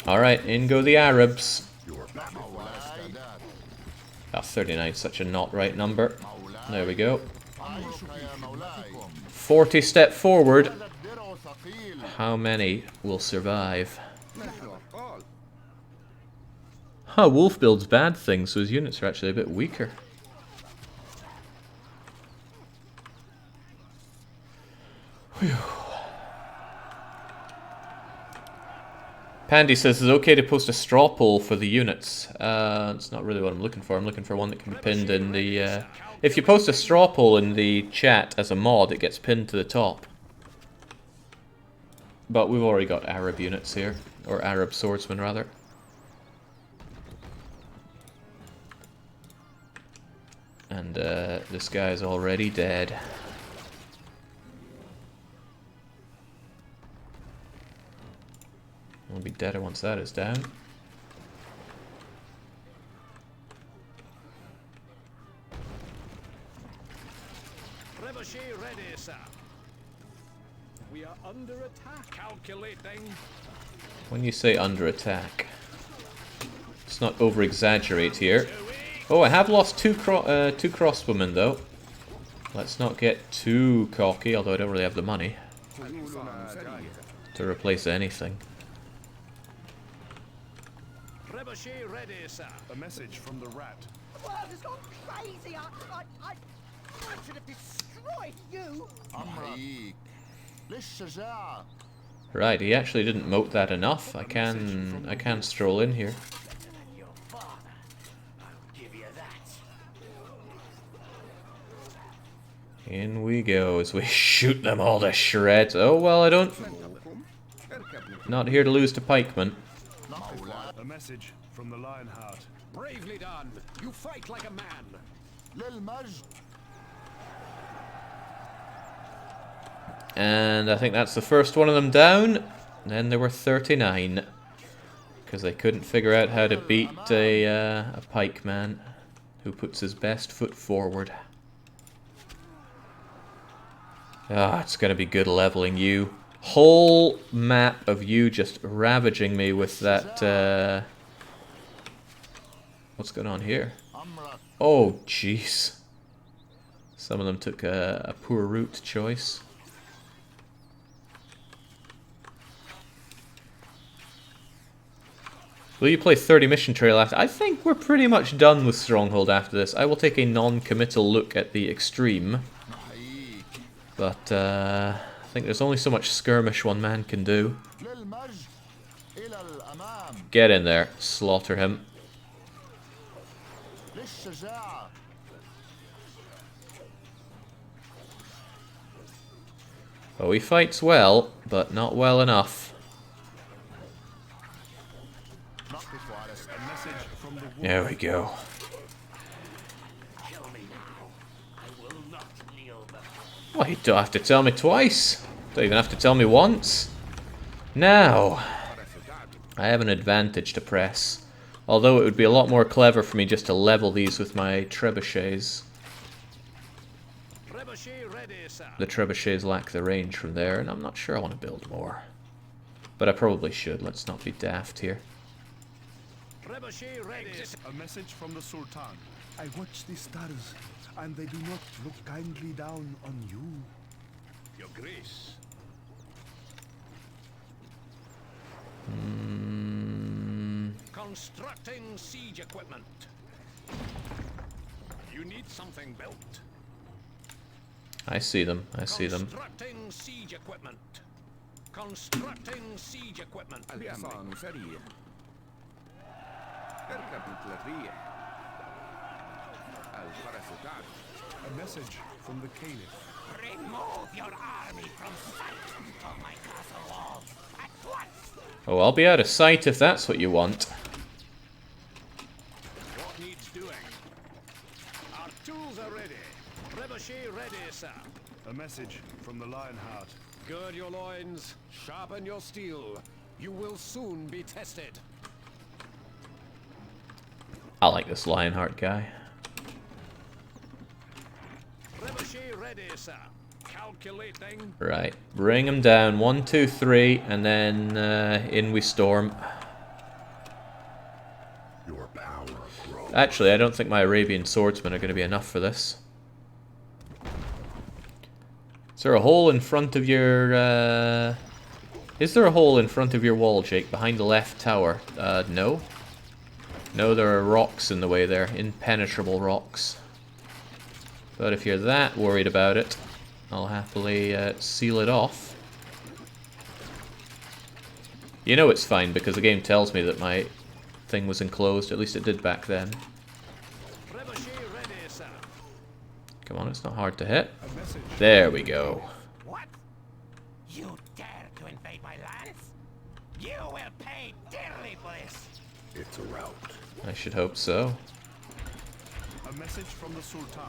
Alright, in go the Arabs. Ah, 39 is such a not right number. There we go. 40 step forward. How many will survive? Huh, Wolf builds bad things, so his units are actually a bit weaker. Whew. Pandy says it's okay to post a straw poll for the units. It's not really what I'm looking for. I'm looking for one that can be pinned in the... If you post a straw poll in the chat as a mod, it gets pinned to the top. But we've already got Arab units here. Or Arab swordsmen, rather. And this guy's already dead. I'll be dead once that is down. Trebuchet ready, sir. We are under attack. Calculating. When you say under attack, let's not over-exaggerate here. Oh, I have lost two crossbowmen though. Let's not get too cocky, although I don't really have the money to replace anything. Trebuchet ready, sir. A message from the rat. The world has gone crazy. I should have destroyed you. Right, he actually didn't moat that enough. I can stroll in here. Your father. I'll give you that. In we go as we shoot them all to shreds. Oh well, I don't. Not here to lose to pikemen. A message from the Lionheart. Bravely done. You fight like a man. And I think that's the first one of them down. And then there were 39. Because they couldn't figure out how to beat a pikeman who puts his best foot forward. Ah, it's going to be good leveling you. Whole map of you just ravaging me with that... What's going on here? Oh, jeez. Some of them took a poor route choice. Will you play 30 Mission Trail after? I think we're pretty much done with Stronghold after this. I will take a non-committal look at the Extreme. But I think there's only so much skirmish one man can do. Get in there, slaughter him. Oh, he fights well, but not well enough. There we go. Well, you don't have to tell me twice. Don't even have to tell me once. Now, I have an advantage to press. Although it would be a lot more clever for me just to level these with my trebuchets. The trebuchets lack the range from there, and I'm not sure I want to build more. But I probably should. Let's not be daft here. A message from the Sultan. I watch the stars, and they do not look kindly down on you. Your Grace. Constructing siege equipment. You need something built. I see them. I see them. Constructing siege equipment. Constructing siege equipment. A message from the Caliph. Remove your army from sight of my castle walls at once! Oh, I'll be out of sight if that's what you want. What needs doing? Our tools are ready. Trebuchet ready, sir. A message from the Lionheart. Gird your loins, sharpen your steel. You will soon be tested. I like this Lionheart guy. Trebuchet ready, sir. Calculating. Right, bring him down. 1, 2, 3, and then in we storm. Your power grows. Actually, I don't think my Arabian swordsmen are going to be enough for this. Is there a hole in front of your... Is there a hole in front of your wall, Jake, behind the left tower? No. No, there are rocks in the way there. Impenetrable rocks. But if you're that worried about it, I'll happily seal it off. You know it's fine, because the game tells me that my thing was enclosed. At least it did back then. Come on, it's not hard to hit. There we go. What? You dare to invade my lands? You will pay dearly for this! It's a rout. I should hope so. A message from the Sultan.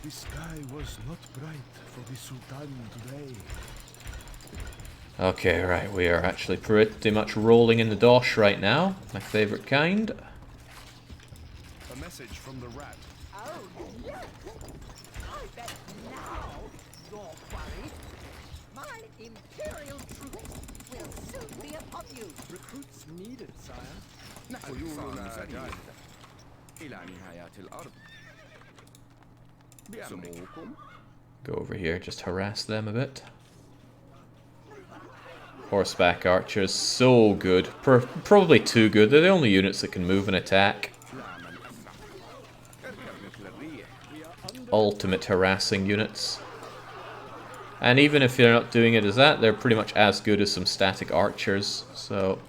The sky was not bright for the Sultan today. Okay, right, we are actually pretty much rolling in the dosh right now. My favorite kind. A message from the rat. Oh, yes! I bet now you're worried. My Imperial troops will soon be upon you. Recruits needed, sire. Go over here, just harass them a bit. Horseback archers, so good. Probably too good. They're the only units that can move and attack. Ultimate harassing units. And even if they're not doing it as that, they're pretty much as good as some static archers. So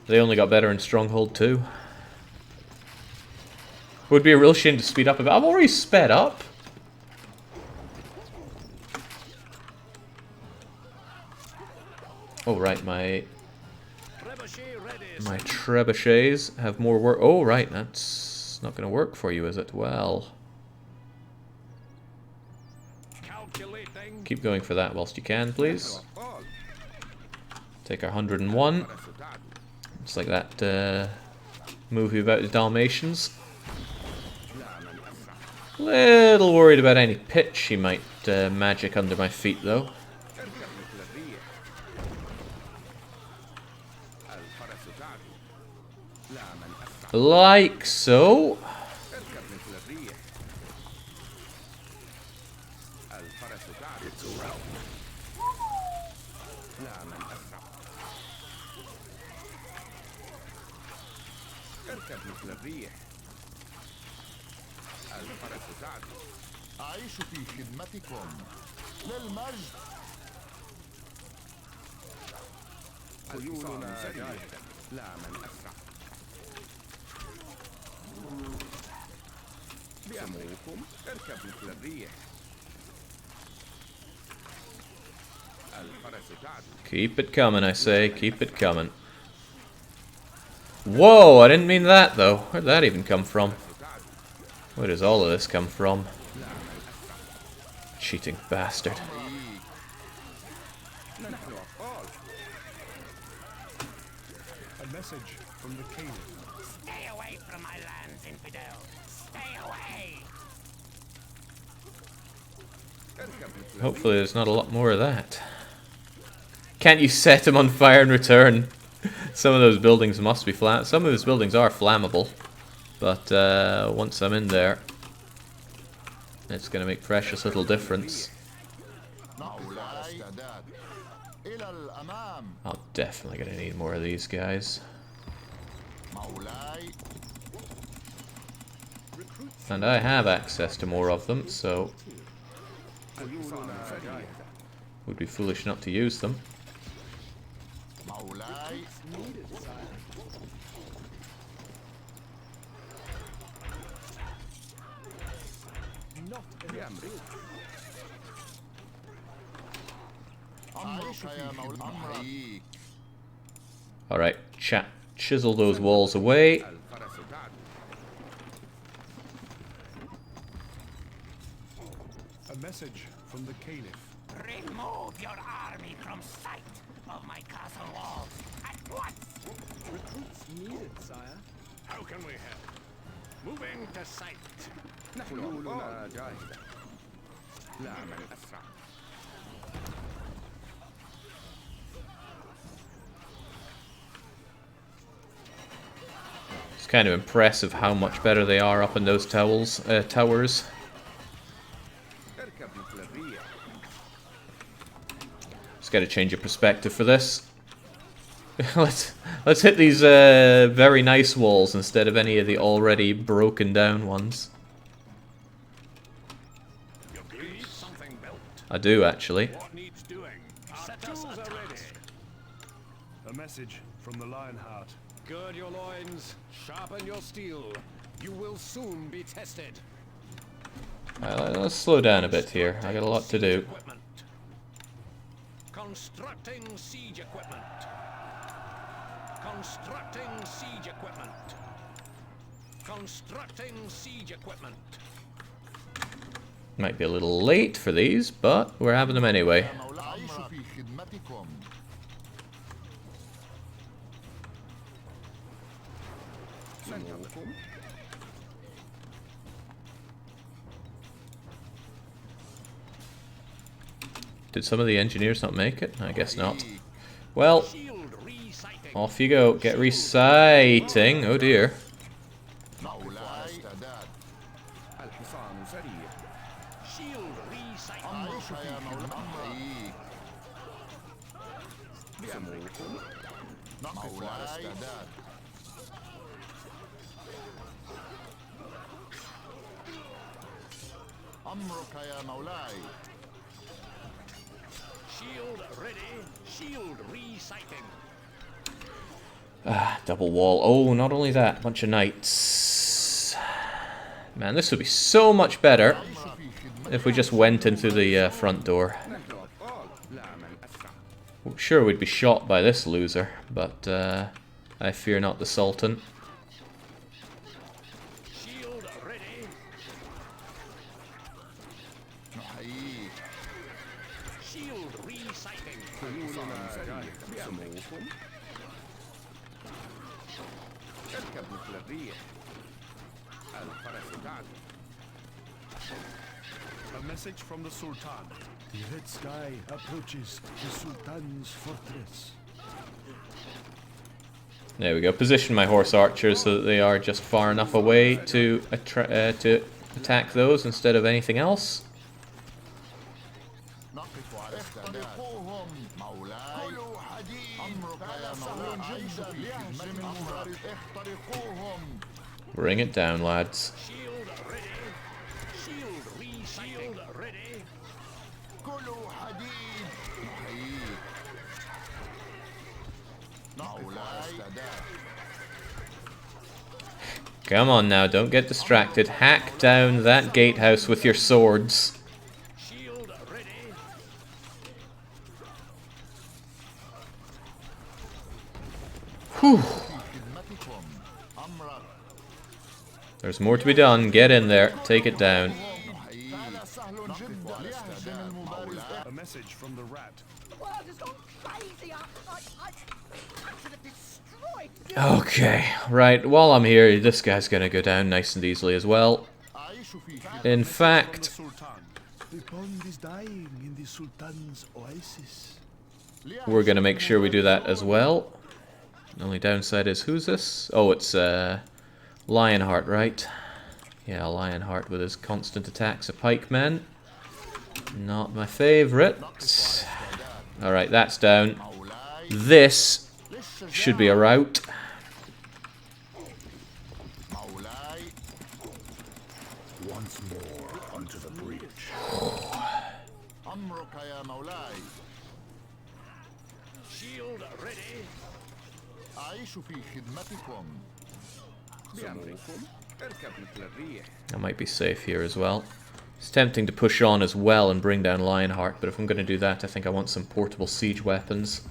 they only got better in Stronghold too. Would be a real shame to speed up a bit. I'm already sped up. Oh right, my trebuchets have more work. Oh right, that's not going to work for you, is it? Well, keep going for that whilst you can, please. Take our 101. It's like that movie about the Dalmatians. Little worried about any pitch he might magic under my feet, though. Like so. It's a rout. أعيش في خدمتكم. خيولنا جاهزة لا من أسرع بأمركم اركب مثل الريح الفرس تعدو. Keep it coming, I say. Keep it coming. Whoa, I didn't mean that, though. Where'd that even come from? Where does all of this come from? Cheating bastard. A message from the king. Stay away from my lands, infidel. Stay away. Hopefully there's not a lot more of that. Can't you set him on fire in return? Some of those buildings must be flammable. Some of those buildings are flammable. But once I'm in there, it's going to make precious little difference. I'm definitely going to need more of these guys. And I have access to more of them, so would be foolish not to use them. Alright, chat. Chisel those walls away. A message from the caliph. Remove your army from sight of my castle walls at once. Recruits needed, sire. How can we help? Moving to sight. خيولنا جاهزة لا من أسرع. It's kind of impressive how much better they are up in those towers. اركب مثل الريح. Just gotta change your perspective for this. let's hit these very nice walls instead of any of the already broken down ones. You please? Something built. I do actually. What needs doing? Our tools are ready. A message from the Lionheart. Gird your loins, sharpen your steel. You will soon be tested. Let's slow down a bit here. I got a lot to do. Equipment. Constructing siege equipment. Constructing siege equipment. Constructing siege equipment. Might be a little late for these, but we're having them anyway. Did some of the engineers not make it? I guess not. Well, Shield resighting. off you go. Get reciting. Oh dear. الحصان سريع. Shield resighting. بأمركم. Shield ready. Shield resighting. Double wall. Oh, not only that. Bunch of knights. Man, this would be so much better if we just went into the front door. Sure, we'd be shot by this loser, but I fear not the Sultan. Shield ready. Shield resighting. بأمركم. اركب مثل الريح. الفرس تعدو. A message from the Sultan. The red sky approaches the Sultan's fortress. There we go. Position my horse archers so that they are just far enough away to attack those instead of anything else. Bring it down, lads. Shield ready. Shield resighting. Ready. Come on now, don't get distracted. Hack down that gatehouse with your swords. Shield ready. Whew. There's more to be done. Get in there. Take it down. A message from the rat. The world has gone crazy. I should have destroyed you. Okay, right. While I'm here, this guy's gonna go down nice and easily as well. In fact, Sultan. The pond is dying in the Sultan's oasis. we're gonna make sure we do that as well. The only downside is, who's this? Oh, it's Lionheart, right? Yeah, Lionheart with his constant attacks of pikemen. Not my favourite. Alright, that's down. This should be a rout. Once more onto the breach. Shield ready. I might be safe here as well. It's tempting to push on as well and bring down Lionheart, but if I'm going to do that, I think I want some portable siege weapons.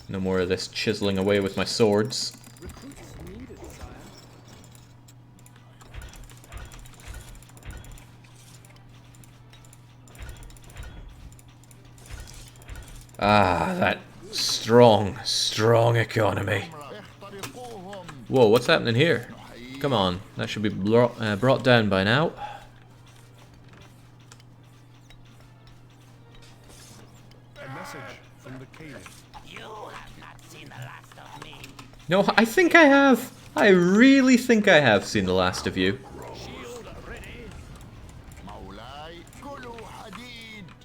No more of this chiseling away with my swords. Ah, that strong, strong economy. Whoa, what's happening here? Come on, that should be brought down by now. A message from the Caliph. You have not seen the last of me. No, I think I have. I really think I have seen the last of you. Shield ready.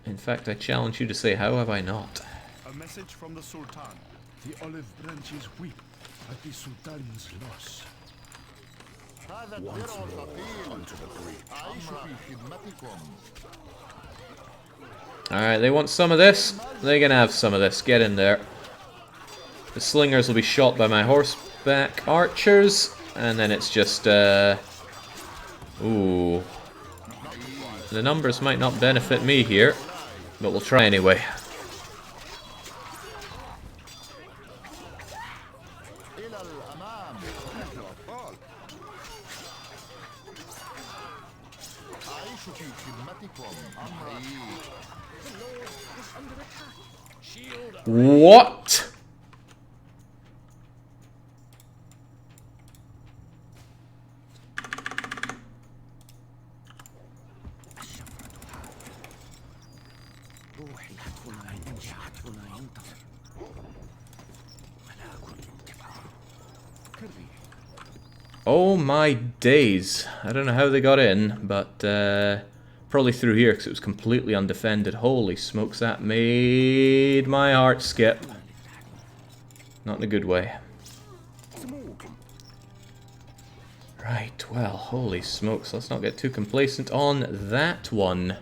In fact, I challenge you to say, how have I not? A message from the Sultan. The olive branches weep at the Sultan's loss. Once more onto the breach. Alright, they want some of this. They're gonna have some of this. Get in there. The slingers will be shot by my horseback archers. And then it's just, ooh. The numbers might not benefit me here, but we'll try anyway. What? Oh my days. I don't know how they got in, but probably through here because it was completely undefended. Holy smokes, that made my heart skip. Not in a good way. Right, well, holy smokes. Let's not get too complacent on that one.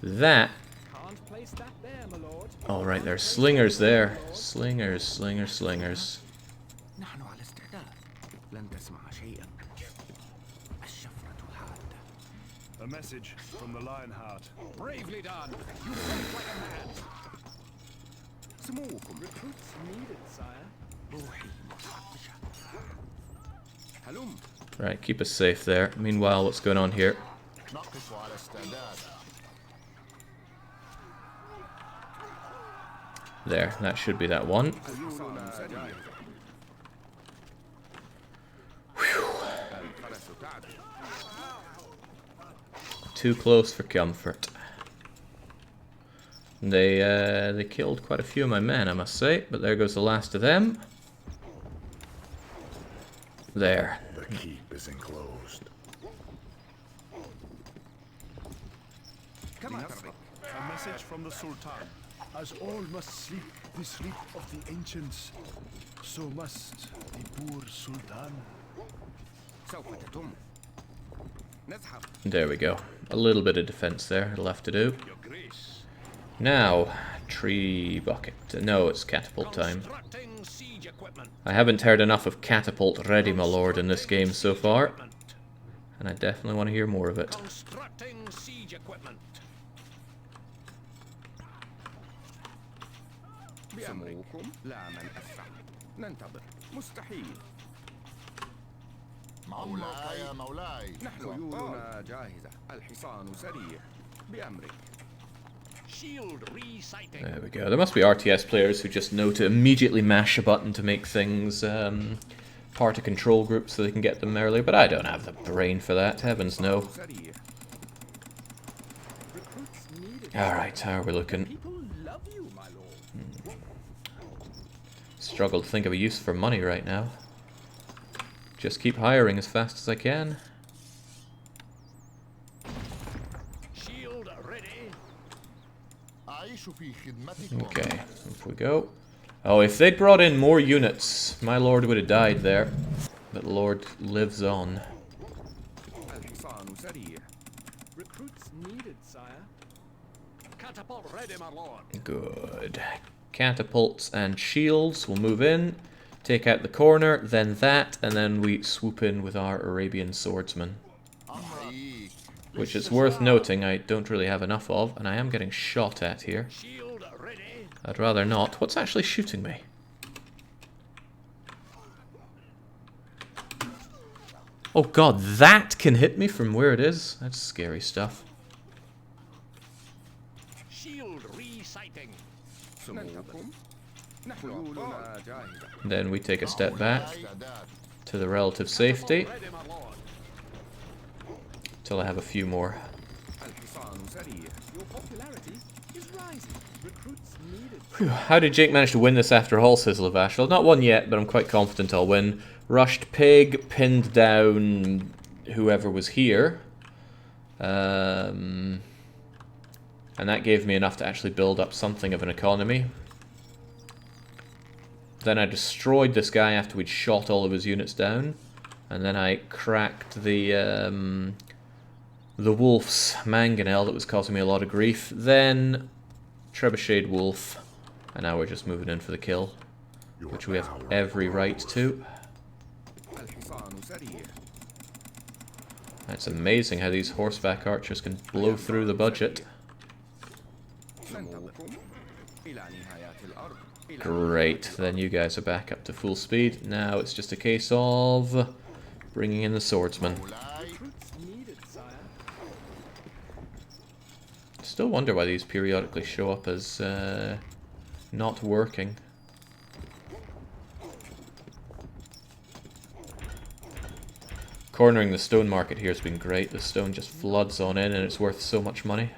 That. Can't place that there, my lord. Oh, right, there's slingers there. Slingers, slingers, slingers. نحن على استعداد. لن تسمع شيئا. الشفرة حادة. A message from the Lionheart. Bravely done. You fight like a man. سموكم. Recruits needed, sire. روحي متعطشة. هلم. Right, keep us safe there. Meanwhile, what's going on here? There, that should be that one. Whew. Too close for comfort. They killed quite a few of my men, I must say, but there goes the last of them. There. The keep is enclosed. A message from the Sultan. As all must sleep the sleep of the ancients, so must the poor Sultan. سوف تتم. نذهب. There we go. A little bit of defense there, it'll have to do. Your Grace. Now, tree bucket. No, it's catapult time. Constructing siege equipment. I haven't heard enough of catapult ready, my lord, in this game so far. And I definitely want to hear more of it. Constructing siege equipment. بأمركم لا منأسع ننتظر مستحيل مولاي مولاي. نحن خيولنا جاهزة الحصان سريع بأمرك Shield resighting. There we go. There must be RTS players who just know to immediately mash a button to make things part of control groups so they can get them early, but I don't have the brain for that, heavens no. سريع Alright, how are we looking? People love you, my lord. Struggle to think of a use for money right now. Just keep hiring as fast as I can. Shield ready. أعيش في خدمتكم. Okay, off we go. Oh, if they'd brought in more units, my lord would have died there. But the lord lives on. الحصان سريع Recruits needed, sire. Catapult ready, my lord. Good. Catapults and shields will move in, take out the corner, then that, and then we swoop in with our Arabian swordsman. أمرك. Which is worth noting I don't really have enough of, and I am getting shot at here. Shield ready. I'd rather not. What's actually shooting me? Oh god, that can hit me from where it is? That's scary stuff. Shield resighting. ننتظر نحن خيولنا جاهزة Then we take a step back استعداد. to the relative safety, Ready, my lord. till I have a few more. الحصان سريع Your popularity is rising. Recruits needed. Phew, how did Jake manage to win this after all, says Levashel? Not won yet, but I'm quite confident I'll win. Rushed pig, pinned down whoever was here. And that gave me enough to actually build up something of an economy. Then I destroyed this guy after we'd shot all of his units down. And then I cracked the wolf's mangonel that was causing me a lot of grief. Then trebuchet wolf. And now we're just moving in for the kill, which we have every right to. الحصان سريع It's amazing how these horseback archers can blow through the budget. ننتظركم إلى نهايات الأرض إلى Great, then you guys are back up to full speed. Now it's just a case of bringing in the swordsman. مولاي. Recruits needed, sire. Still wonder why these periodically show up as not working. Cornering the stone market here has been great. The stone just floods on in and it's worth so much money.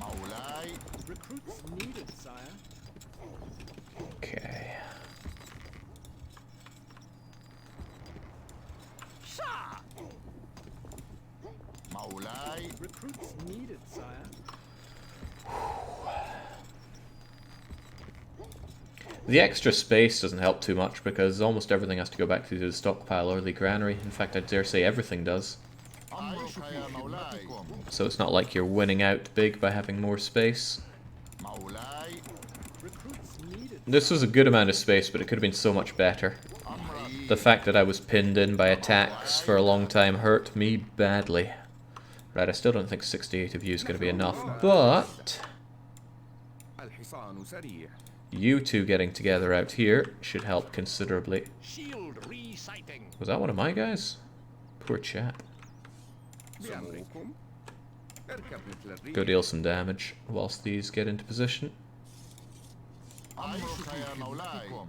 مولاي. Recruits needed, sire. Okay. مولاي. Recruits needed, sire. The extra space doesn't help too much because almost everything has to go back to the stockpile or the granary. In fact, I dare say everything does. أعيش في خدمتكم. So it's not like you're winning out big by having more space. مولاي. Recruits needed. This was a good amount of space, but it could have been so much better. أمرك. The fact that I was pinned in by attacks for a long time hurt me badly. Right, I still don't think 68 of you is going to be enough, but الحصان سريع you two getting together out here should help considerably. Shield resighting. Was that one of my guys? Poor chap. بأمركم اركب مثل الريح Go deal some damage whilst these get into position. أعيش في خدمتكم.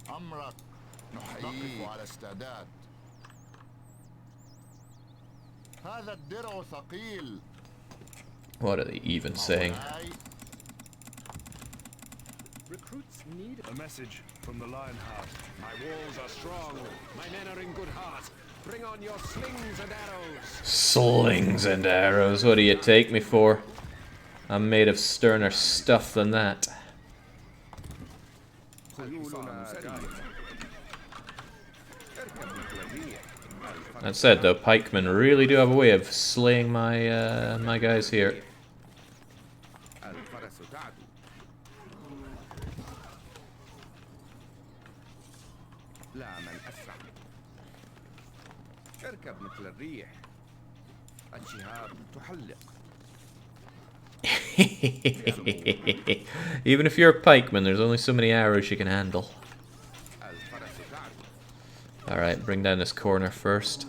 أمرك. نقف على استعداد. هذا الدرع ثقيل. What are they even saying? مولاي. Recruits needed. A message from the Lionheart. My walls are strong. My men are in good heart. Bring on your slings and arrows. Slings and arrows, what do you take me for? I'm made of sterner stuff than that. That said, though, pikemen really do have a way of slaying my my guys here. Even if you're a pikeman, there's only so many arrows you can handle. Alright, bring down this corner first.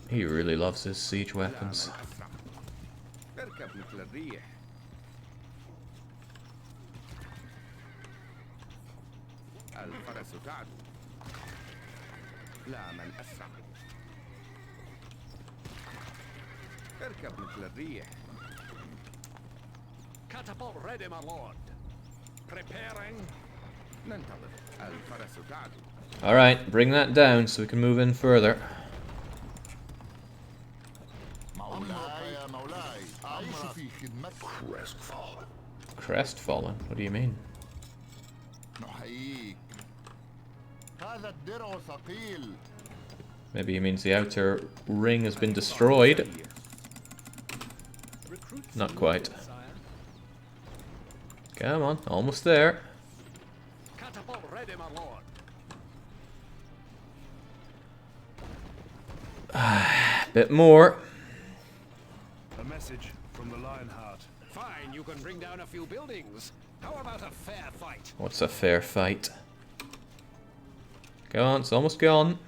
He really loves his siege weapons. Catapult ready, my lord. Preparing. Alright, bring that down so we can move in further. Crestfallen. Crestfallen? What do you mean? Maybe he means the outer ring has been destroyed. Not quite. Come on, almost there. Catapult ready, my lord. Bit more. A message from the Lionheart. Fine, you can bring down a few buildings. How about a fair fight? What's a fair fight? Go on, it's almost gone.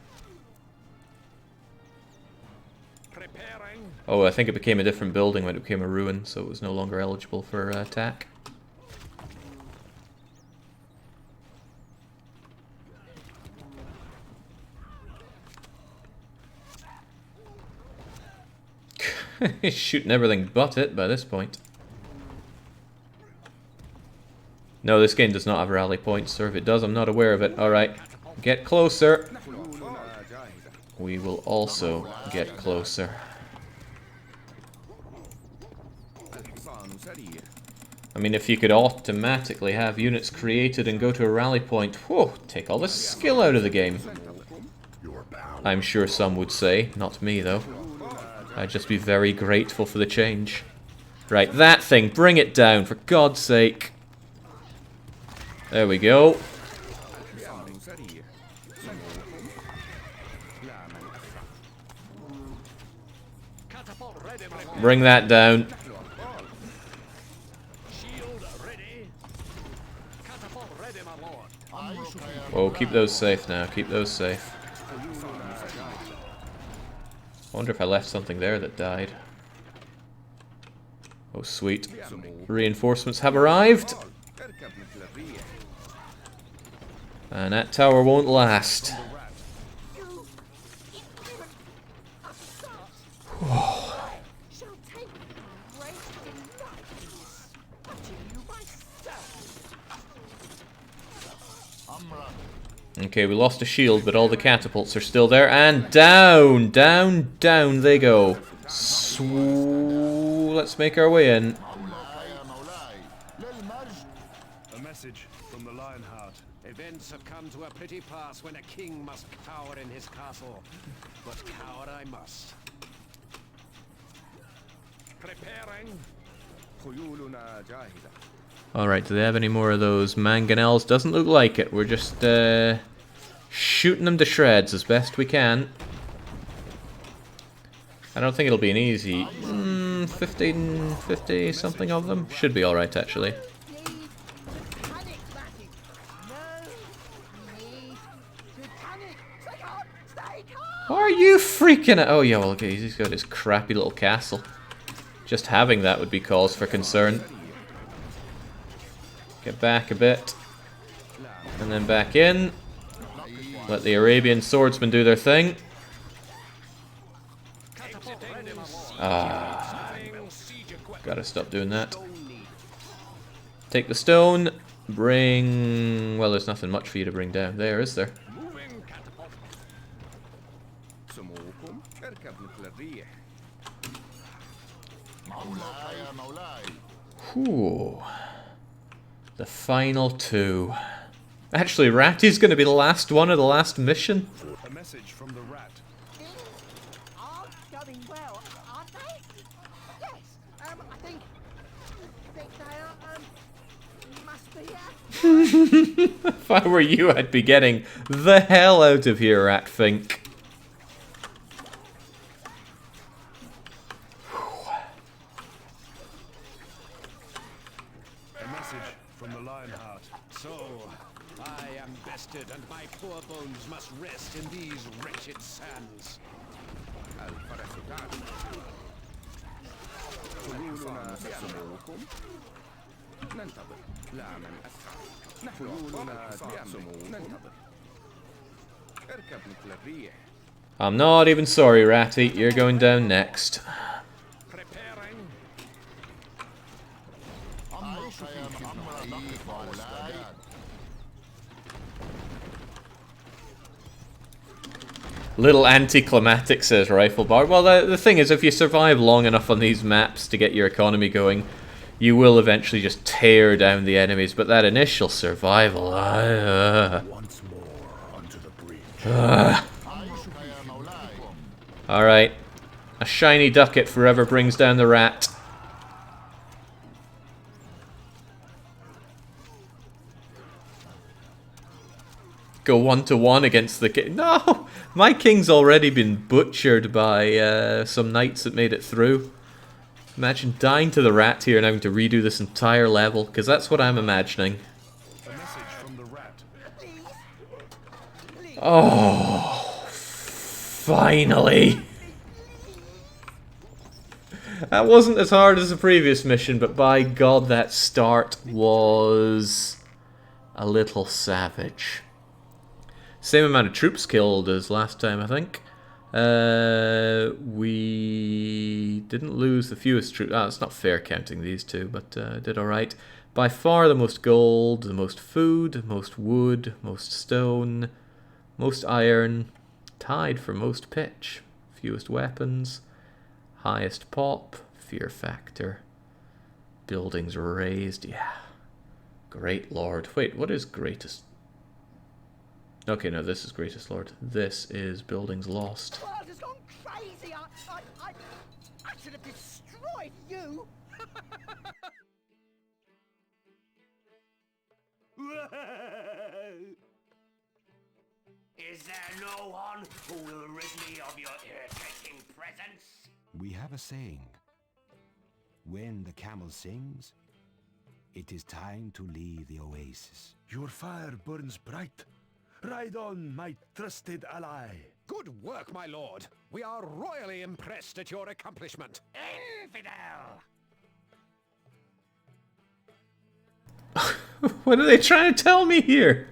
Preparing. Oh, I think it became a different building when it became a ruin, so it was no longer eligible for attack. He's shooting everything but it by this point. No, this game does not have rally points, or if it does, I'm not aware of it. Alright, get closer. We will also get closer. I mean, if you could automatically have units created and go to a rally point, whoa, take all the skill out of the game. I'm sure some would say, not me though. I'd just be very grateful for the change. Right, that thing, bring it down, for God's sake. There we go. Bring that down. Whoa, keep those safe now, keep those safe. I wonder if I left something there that died. Oh, sweet. Reinforcements have arrived. And that tower won't last. Okay, we lost a shield, but all the catapults are still there. And down, down, down they go. Let's make our way in. A message from the Lionheart. Events have come to a pretty pass when a king must cower in his castle. But cower I must. Preparing. Alright, do they have any more of those mangonels? Doesn't look like it. We're just shooting them to shreds as best we can. I don't think it'll be an easy 50 something of them. Should be alright actually. Are you freaking out? Oh yeah, well okay, he's got his crappy little castle. Just having that would be cause for concern. Get back a bit. And then back in. Let the Arabian swordsmen do their thing. Ah. Gotta stop doing that. Take the stone. Bring... Well, there's nothing much for you to bring down there, is there? Whew. The final two. Actually, Ratty's going to be the last one of the last mission. A message from the rat. Things are going well, aren't they? Yes. I think they must be. If I were you, I'd be getting the hell out of here, Ratfink. A message from the Lionheart. So, I am bested, and my poor bones must rest in these wretched sands. I'm not even sorry, Ratty. You're going down next. Preparing. Little anticlimactic, says Rifle Bar. Well, the thing is, if you survive long enough on these maps to get your economy going, you will eventually just tear down the enemies. But that initial survival... Once more onto the bridge. Alright. A shiny ducat forever brings down the rat. Go 1-to-1 against the king. No! My king's already been butchered by some knights that made it through. Imagine dying to the rat here and having to redo this entire level, because that's what I'm imagining. A message from the rat. Oh, finally! That wasn't as hard as the previous mission, but by God, that start was a little savage. Same amount of troops killed as last time, I think. We didn't lose the fewest troops. Ah, it's not fair counting these two, but did alright. By far the most gold, the most food, most wood, most stone, most iron. Tied for most pitch. Fewest weapons. Highest pop. Fear factor. Buildings raised. Yeah. Great Lord. Wait, what is greatest? Okay, no, this is Greatest Lord. This is Buildings Lost. The world has gone crazy. I should have destroyed you. Is there no one who will rid me of your irritating presence? We have a saying. When the camel sings, it is time to leave the oasis. Your fire burns bright. Ride on, my trusted ally. Good work, my lord. We are royally impressed at your accomplishment. Infidel! What are they trying to tell me here?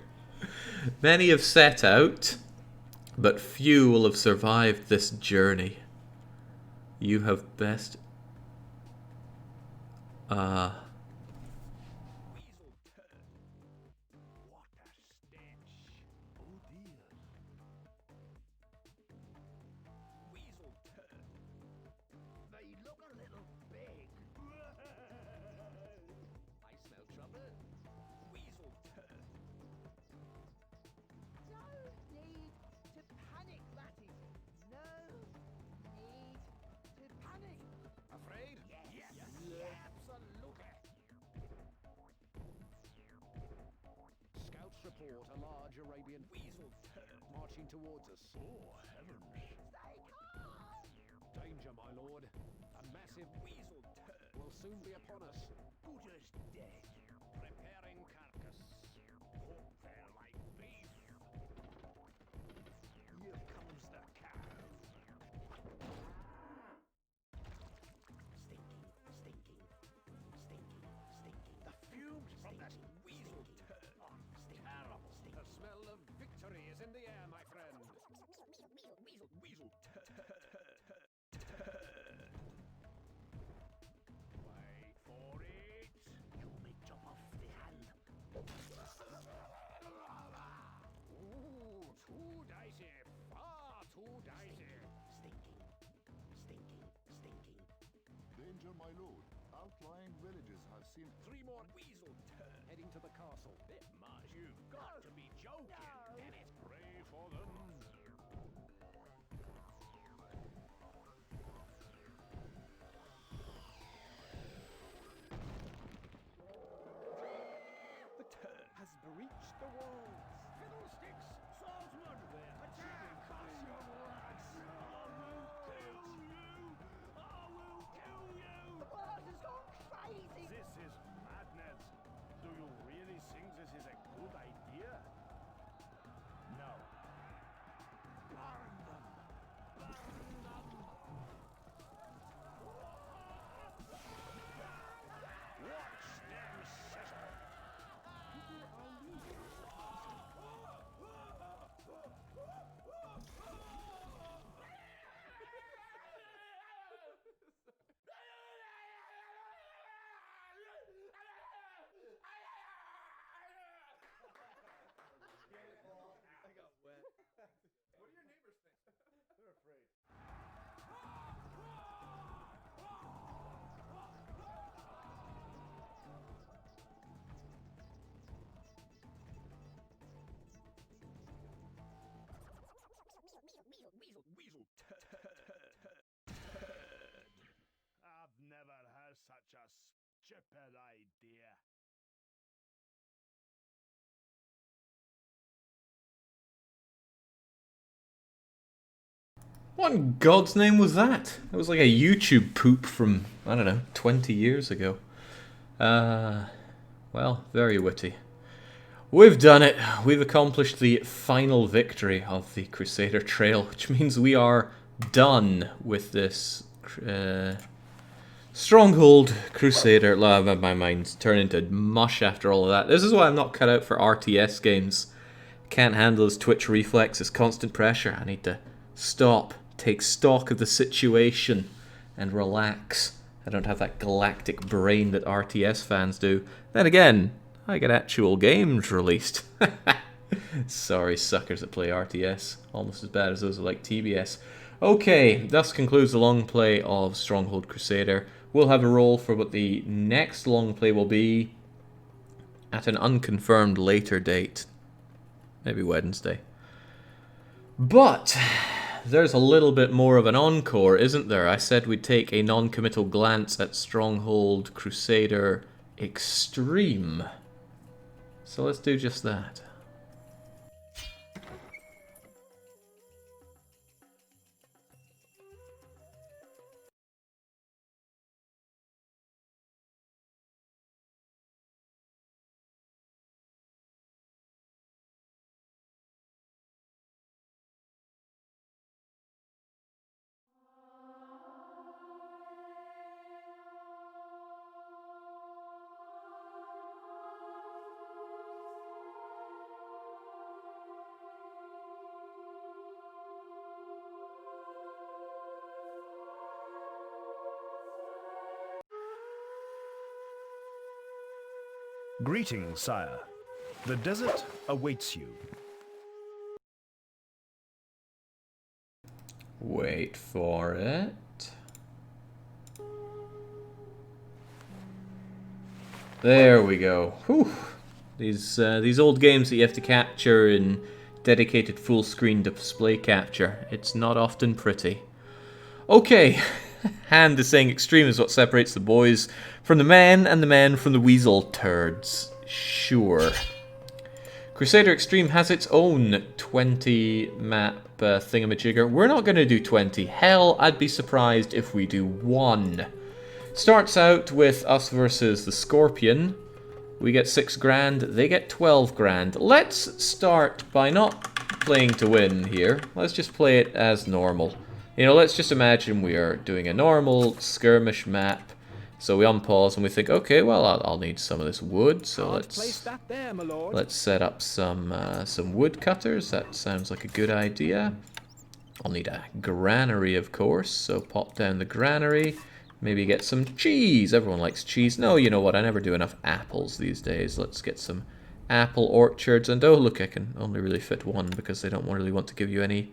Many have set out, but few will have survived this journey. You have best... They look a little big. I smell trouble. Weasel turd. No need to panic, Ratty. No need to panic. Afraid? Yes. Absolutely. Scouts report a large Arabian weasel turd marching towards us. Oh, heavens. Danger, my lord. A massive weasel turd will soon be upon us. Buddha's dead. Preparing carcass. Hope there like beef. Here comes the cow. The fumes from that Weasel turd. terrible. The smell of victory is in the air, my friend. Weasel turd. Wait for it. You may chop off the hand. Ooh, too dicey. Far too dicey. Danger, my lord. How flying villages have seen 3 more weasel turn heading to the castle. Bit much. You've got to be joking. Damn it. Pray for them. The turn has breached the walls. Fiddlesticks! Swordsman! Attack! Cross your legs! I will kill you! I will kill you! The world has gone crazy. this is madness. Do you really think this is a good idea? No. Burn them! Burn them! Watch them settle. Weasel turn. I've never heard such a stupid idea. What in God's name was that? It was like a YouTube poop from, I don't know, 20 years ago. Well, very witty. We've done it. We've accomplished the final victory of the Crusader Trail, which means we are done with this Stronghold Crusader. My mind's turned into mush after all of that. This is why I'm not cut out for RTS games. Can't handle this twitch reflex, this constant pressure. I need to stop, take stock of the situation, and relax. I don't have that galactic brain that RTS fans do. Then again, I get actual games released. Sorry, suckers that play RTS. Almost as bad as those who like TBS. Okay, thus concludes the long play of Stronghold Crusader. We'll have a roll for what the next long play will be at an unconfirmed later date. Maybe Wednesday. But there's a little bit more of an encore, isn't there? I said we'd take a non-committal glance at Stronghold Crusader Extreme. So let's do just that. Greetings, sire. The desert awaits you. Wait for it. There we go. Whew. These old games that you have to capture in dedicated full screen display capture. It's not often pretty. Okay. Hand is saying extreme is what separates the boys from the men and the men from the weasel turds. Sure. Crusader Extreme has its own 20 map thingamajigger. We're not going to do 20. Hell, I'd be surprised if we do 1. Starts out with us versus the Scorpion. We get 6 grand, they get 12 grand. Let's start by not playing to win here. Let's just play it as normal. You know, let's just imagine we are doing a normal skirmish map. So we unpause and we think, okay, well, I'll need some of this wood. So let's set up some wood cutters. That sounds like a good idea. I'll need a granary, of course. So pop down the granary. Maybe get some cheese. Everyone likes cheese. No, you know what? I never do enough apples these days. Let's get some apple orchards. And oh, look, I can only really fit 1 because they don't really want to give you any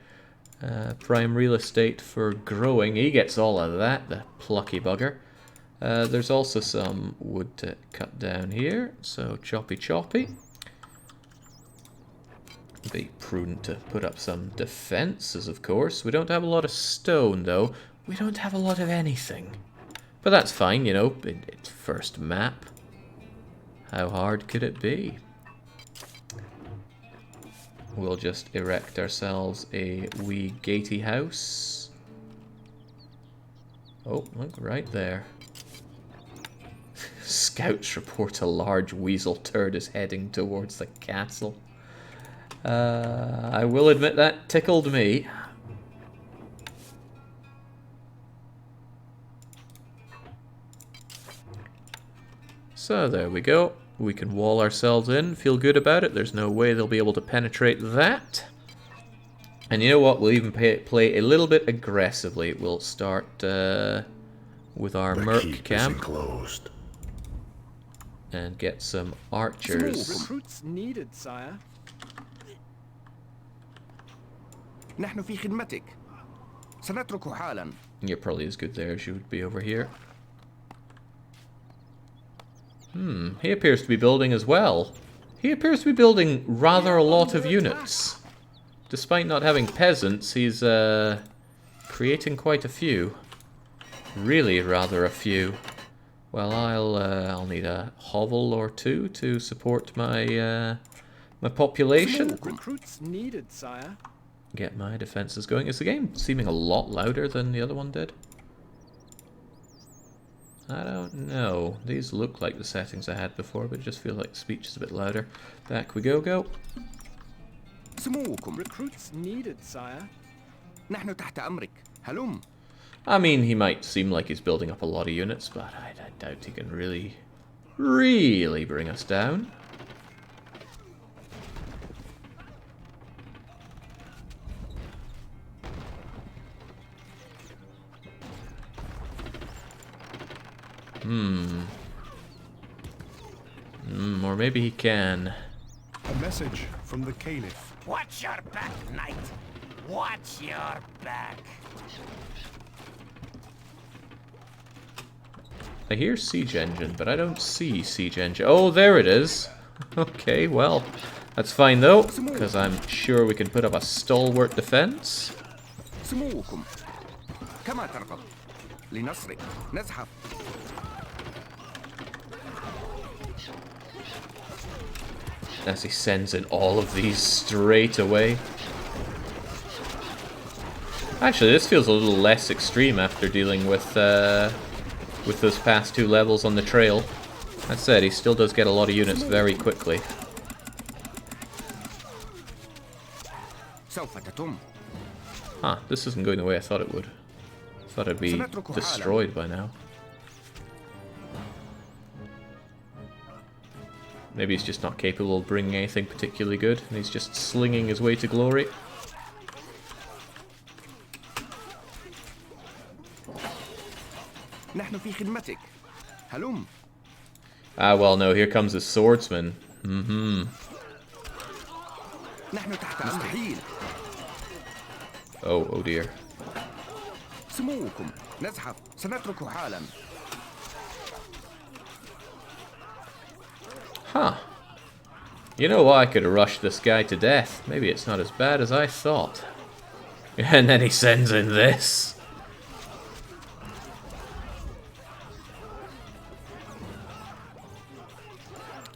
prime real estate for growing. He gets all of that, the plucky bugger. There's also some wood to cut down here, so choppy choppy. Be prudent to put up some defences, of course. We don't have a lot of stone, though. We don't have a lot of anything. But that's fine, you know, it's first map. How hard could it be? We'll just erect ourselves a wee gatey house. Oh, look, right there. Scouts report a large weasel turd is heading towards the castle. I will admit that tickled me. So there we go. We can wall ourselves in, feel good about it. There's no way they'll be able to penetrate that. And you know what? We'll even play a little bit aggressively. We'll start with our merc camp. Closed. And get some archers. Recruits needed, sire. نحن في خدمتك. سنترك حالا. You're probably as good there as you would be over here. He appears to be building as well. He appears to be building rather a lot of units. Despite not having peasants, he's creating quite a few. Really rather a few. Well, I'll need a hovel or two to support my my population. Recruits needed, sire. Get my defenses going. Is the game seeming a lot louder than the other one did? I don't know. These look like the settings I had before, but it just feels like the speech is a bit louder. Back we go. Recruits needed, sire. نحن تحت أمرك. هلم. I mean, he might seem like he's building up a lot of units, but I doubt he can really bring us down. Or maybe he can. A message from the Caliph. Watch your back, knight. Watch your back. I hear siege engine, but I don't see siege engine. Oh, there it is. Okay, well, that's fine though, because I'm sure we can put up a stalwart defense. سموكم. كما ترغب. لنصرك. نزحف. As he sends in all of these straight away. Actually, this feels a little less extreme after dealing with those past two levels on the trail. That said, he still does get a lot of units very quickly. Huh, this isn't going the way I thought it would. I thought it'd be destroyed by now. Maybe he's just not capable of bringing anything particularly good, and he's just slinging his way to glory. نحن في خدمتك. هلم. Ah, well, no, here comes his swordsman. نحن تحت مستحيل. Oh dear. سموكم. نزحف. سنترك حالا. Huh. You know what? I could have rushed this guy to death. Maybe it's not as bad as I thought. And then he sends in this.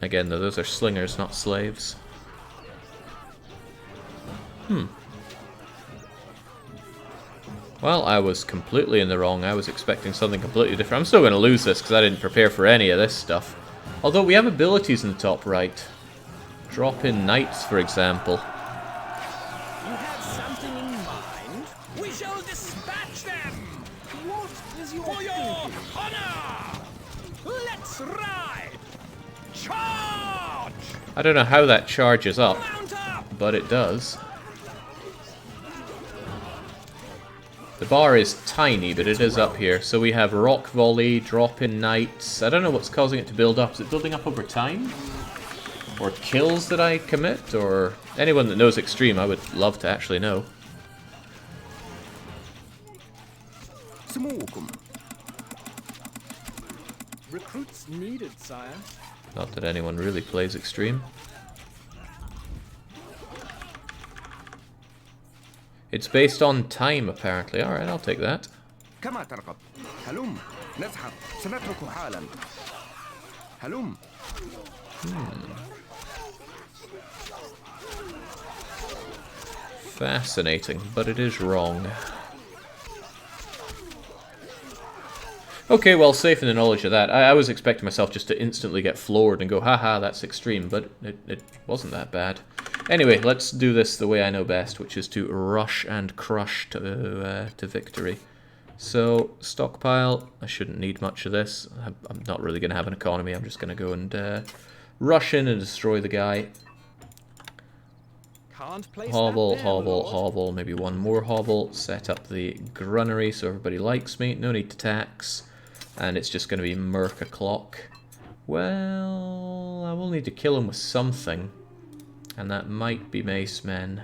Again, though, those are slingers, not slaves. Well, I was completely in the wrong. I was expecting something completely different. I'm still going to lose this because I didn't prepare for any of this stuff. Although we have abilities in the top right. Drop in knights, for example. You have something in mind? We shall dispatch them! What is your For your honor! Let's ride! Charge! I don't know how that charges up, Mount up! but it does. The bar is tiny, but it is up here. So we have rock volley, drop in knights. I don't know what's causing it to build up. Is it building up over time? Or kills that I commit? Or anyone that knows Extreme, I would love to actually know. Recruits needed, sire. Not that anyone really plays extreme. It's based on time, apparently. Alright, I'll take that. كما ترغب. هلم نزحف سنترك حالا. هلم. Fascinating, but it is wrong. Okay, well, safe in the knowledge of that. I was expecting myself just to instantly get floored and go, haha, that's extreme, but it wasn't that bad. Anyway, let's do this the way I know best, which is to rush and crush to victory. So, stockpile. I shouldn't need much of this. I'm not really going to have an economy. I'm just going to go and rush in and destroy the guy. Can't place Hovel, that there, hovel, Lord. hovel, maybe one more hovel. Set up the grunnery so everybody likes me. No need to tax. And it's just going to be Merc o'clock. Well, I will need to kill him with something. And that might be mace men.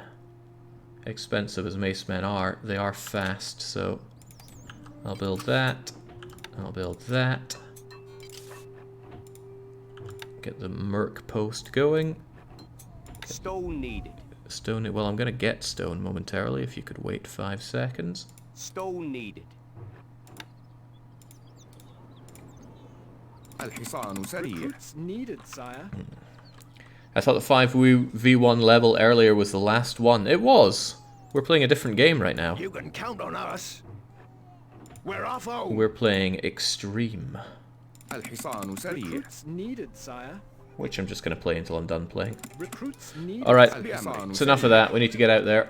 Expensive as mace men are, they are fast, so I'll build that. I'll build that. Get the Merc post going. Stone needed. Stone, well, I'm going to get stone momentarily, if you could wait 5 seconds. Stone needed. الحصان سريع. Recruits needed, sire. I thought the 5v1 level earlier was the last one. It was! We're playing a different game right now. You can count on us. We're off home. We're playing Extreme, الحصان سريع. Recruits needed, sire. which I'm just going to play until I'm done playing. Recruits needed. Alright, الحصان it's enough of that. We need to get out there.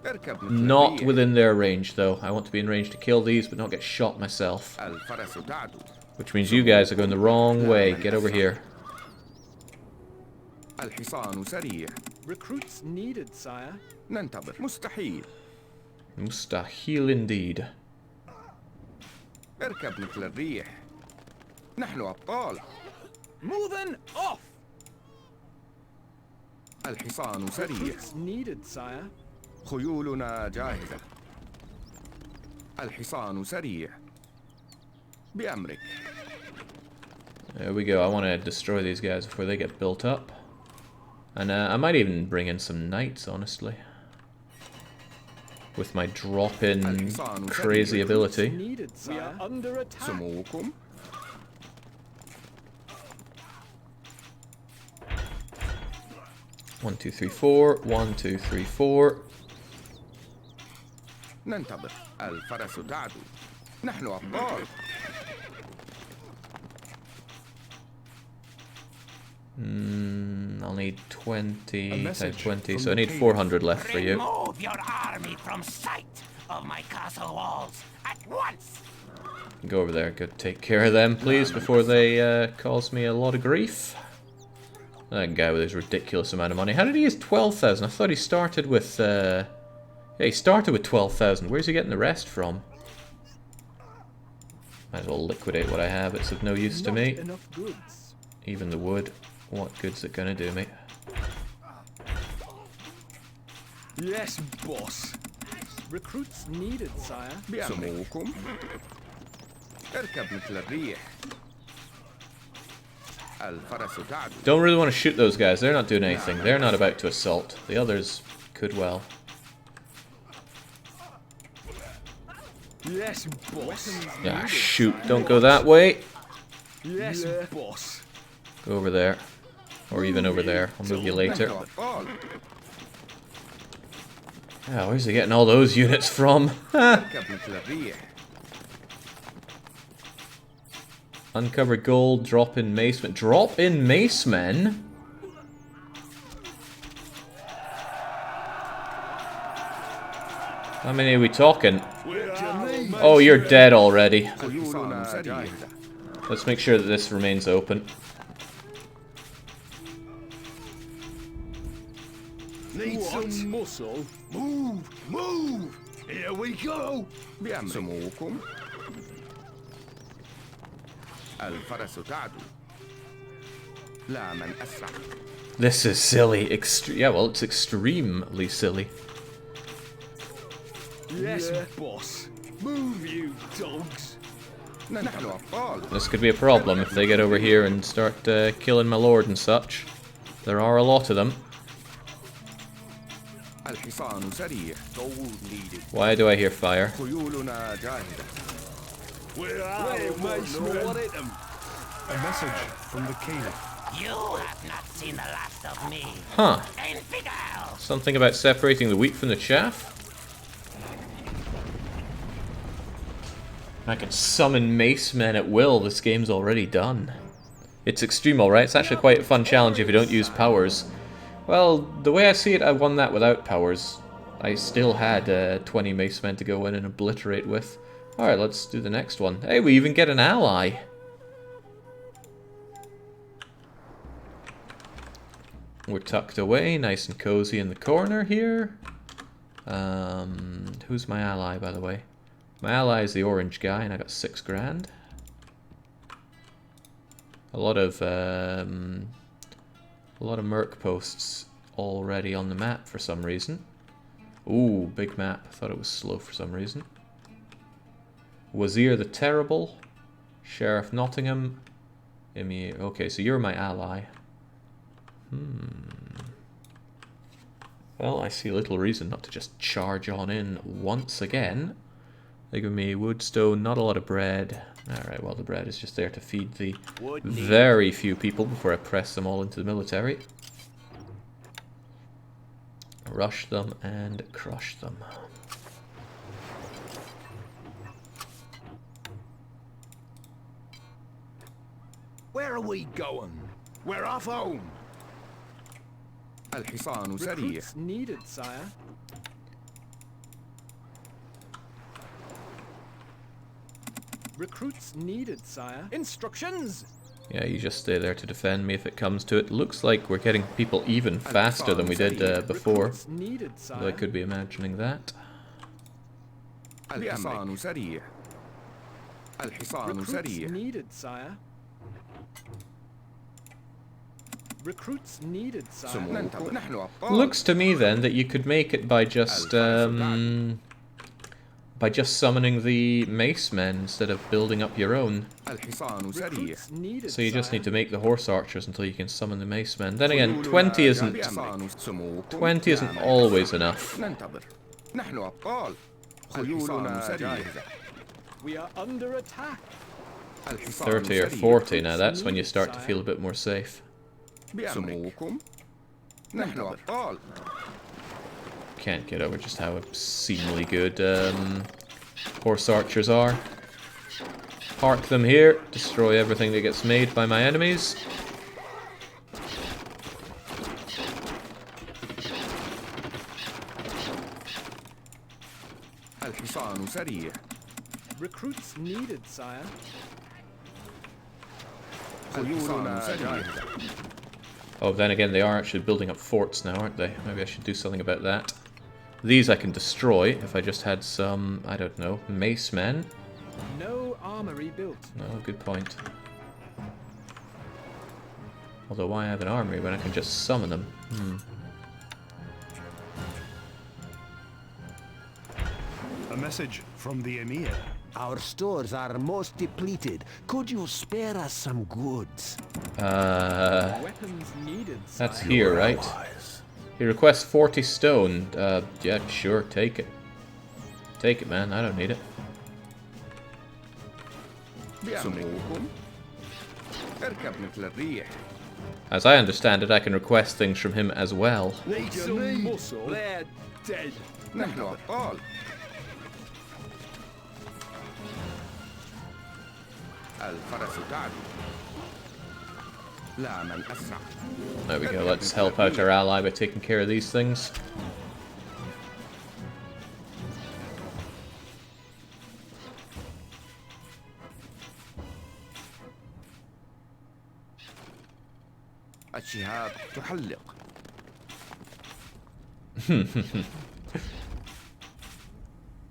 اركب مثل Not الريح. within their range, though. I want to be in range to kill these, but not get shot myself. الفرس تعدو. Which means you guys are going the wrong way. Get over here. الحصان سريع. Recruits needed, sire. ننتظر. مستحيل. Mustahil indeed. اركب مثل الريح. نحن أبطال. Moving off. الحصان سريع. Recruits needed, sire. خيولنا جاهزة. الحصان سريع. بأمرك. There we go. I want to destroy these guys before they get built up. And I might even bring in some knights, honestly. With my drop-in crazy ability. Needed, We sire. are under attack. سموكم. One, two, three, four. 1, 2, 3, 4. ننتظر. الفرس تعدو. نحن أبطال. I'll need 20 times message 20, from so I the need cave. 400 left for you. Remove your army from sight of my castle walls at once. Go over there, go take care of them, please, before they cause me a lot of grief. That guy with his ridiculous amount of money. How did he use 12,000? I thought he started with... yeah, he started with 12,000. Where's he getting the rest from? Might as well liquidate what I have. It's of no use to Not me. enough goods. Even the wood. What good's it gonna do me? Yes, boss. Recruits needed, sire. بأمرك. سموكم. اركب مثل الريح. الفرس تعدو. Don't really want to shoot those guys. They're not doing anything. They're not about to assault. The others could well. Yes, boss. Yeah, shoot. Don't go that way. Yes, boss. Go over there. Or even over there. I'll move you later. نحن أبطال. Yeah, where's he getting all those units from? اركب مثل الريح. Uncover gold, drop in macemen. Drop in macemen? How many are we talking? Oh, you're dead already. خيولنا جاهزة. Let's make sure that this remains open. Need some muscle. Move, move. Here we go. بأمرك. سموكم. الفرس تعدو. لا من أسرع. This is silly. Yeah, well, it's extremely silly. Yes, boss. Move, you dogs. نحن أبطال. This could be a problem if they get over here and start killing my lord and such. There are a lot of them. الحصان سريع. Gold needed. Why do I hear fire? خيولنا جاهزة. Where are the macemen? A message from the king. You have not seen the last of me. Huh. Infidel! Something about separating the wheat from the chaff? I can summon mace men at will. This game's already done. It's extreme, alright. It's actually quite a fun challenge if you don't use powers. Well, the way I see it, I won that without powers. I still had 20 mace men to go in and obliterate with. Alright, let's do the next one. Hey, we even get an ally. We're tucked away, nice and cozy in the corner here. Who's my ally, by the way? My ally is the orange guy, and I got 6 grand. A lot of merc posts already on the map for some reason. Ooh, big map. I thought it was slow for some reason. Wazir the Terrible, Sheriff Nottingham, Emir. Okay, so you're my ally. Well, I see little reason not to just charge on in once again. They give me woodstone, not a lot of bread. Alright, well the bread is just there to feed the very few people before I press them all into the military. Rush them and crush them. Where are we going? We're off home. الحصان سريع. Recruits needed, sire. Recruits needed, sire. Instructions! Yeah, you just stay there to defend me if it comes to it. Looks like we're getting people even faster than we did before. Recruits needed, sire. Though I could be imagining that. الحصان سريع. الحصان Recruits سريع. needed, sire. Recruits needed, sire. ننتظر. نحن أبطال. Looks to me then that you could make it by just summoning the mace men instead of building up your own. الحصان سريع. Recruits needed, So you just sire. need to make the horse archers until you can summon the mace men. Then again, 20 isn't always enough. ننتظر. نحن أبطال. خيولنا جاهزة. We are under attack. 30 or 40 now, that's when you start to feel a bit more safe. سموكم. نحن أبطال. Can't get over just how obscenely good horse archers are. Park them here, destroy everything that gets made by my enemies. الحصان سريع. Recruits needed, sire. خيولنا جاهزة. Oh, then again, they are actually building up forts now, aren't they? Maybe I should do something about that. These I can destroy if I just had some, I don't know, mace men. No armory built. Oh, good point. Although why have an armory when I can just summon them? A message from the emir. Our stores are most depleted. Could you spare us some goods? Weapons needed, sire. That's here, right? He requests 40 stone. Yeah, sure, take it. Take it, man, I don't need it. سموكم. اركب مثل الريح. As I understand it, I can request things from him as well. Need some muscle? They're dead. نحن أبطال. الفرس تعدو. لا من أسرع. There we go, let's help out our ally by taking care of these things. الشهاب تحلق.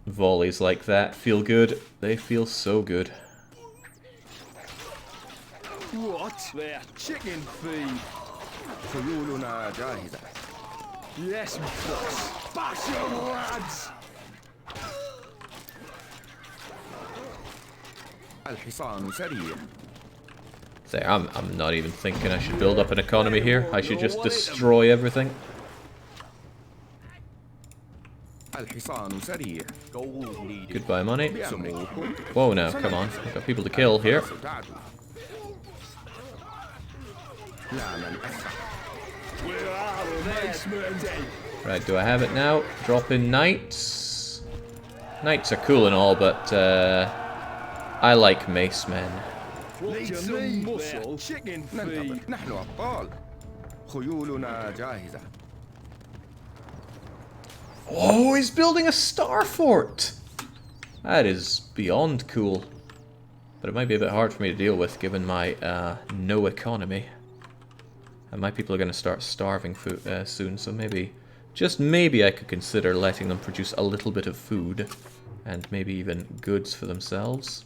Volleys like that feel good. They feel so good. What? They're chicken feed. خيولنا جاهزة. Yes, boss. Bash 'em, lads. الحصان سريع. Say, I'm not even thinking I should build up an economy here. I should just destroy everything. الحصان سريع. Goodbye, money. سموكم. Whoa, now, come on. I've got people to kill here. لا من أسرع. Where are the macemen? Right, do I have it now? Drop in knights. Knights are cool and all, but I like mace men. Need some muscle. Chicken ننتظر. feed. نحن أبطال. خيولنا جاهزة. Oh, he's building a star fort! That is beyond cool. But it might be a bit hard for me to deal with given my no economy. And my people are going to start starving food, soon, so maybe, just maybe I could consider letting them produce a little bit of food. And maybe even goods for themselves.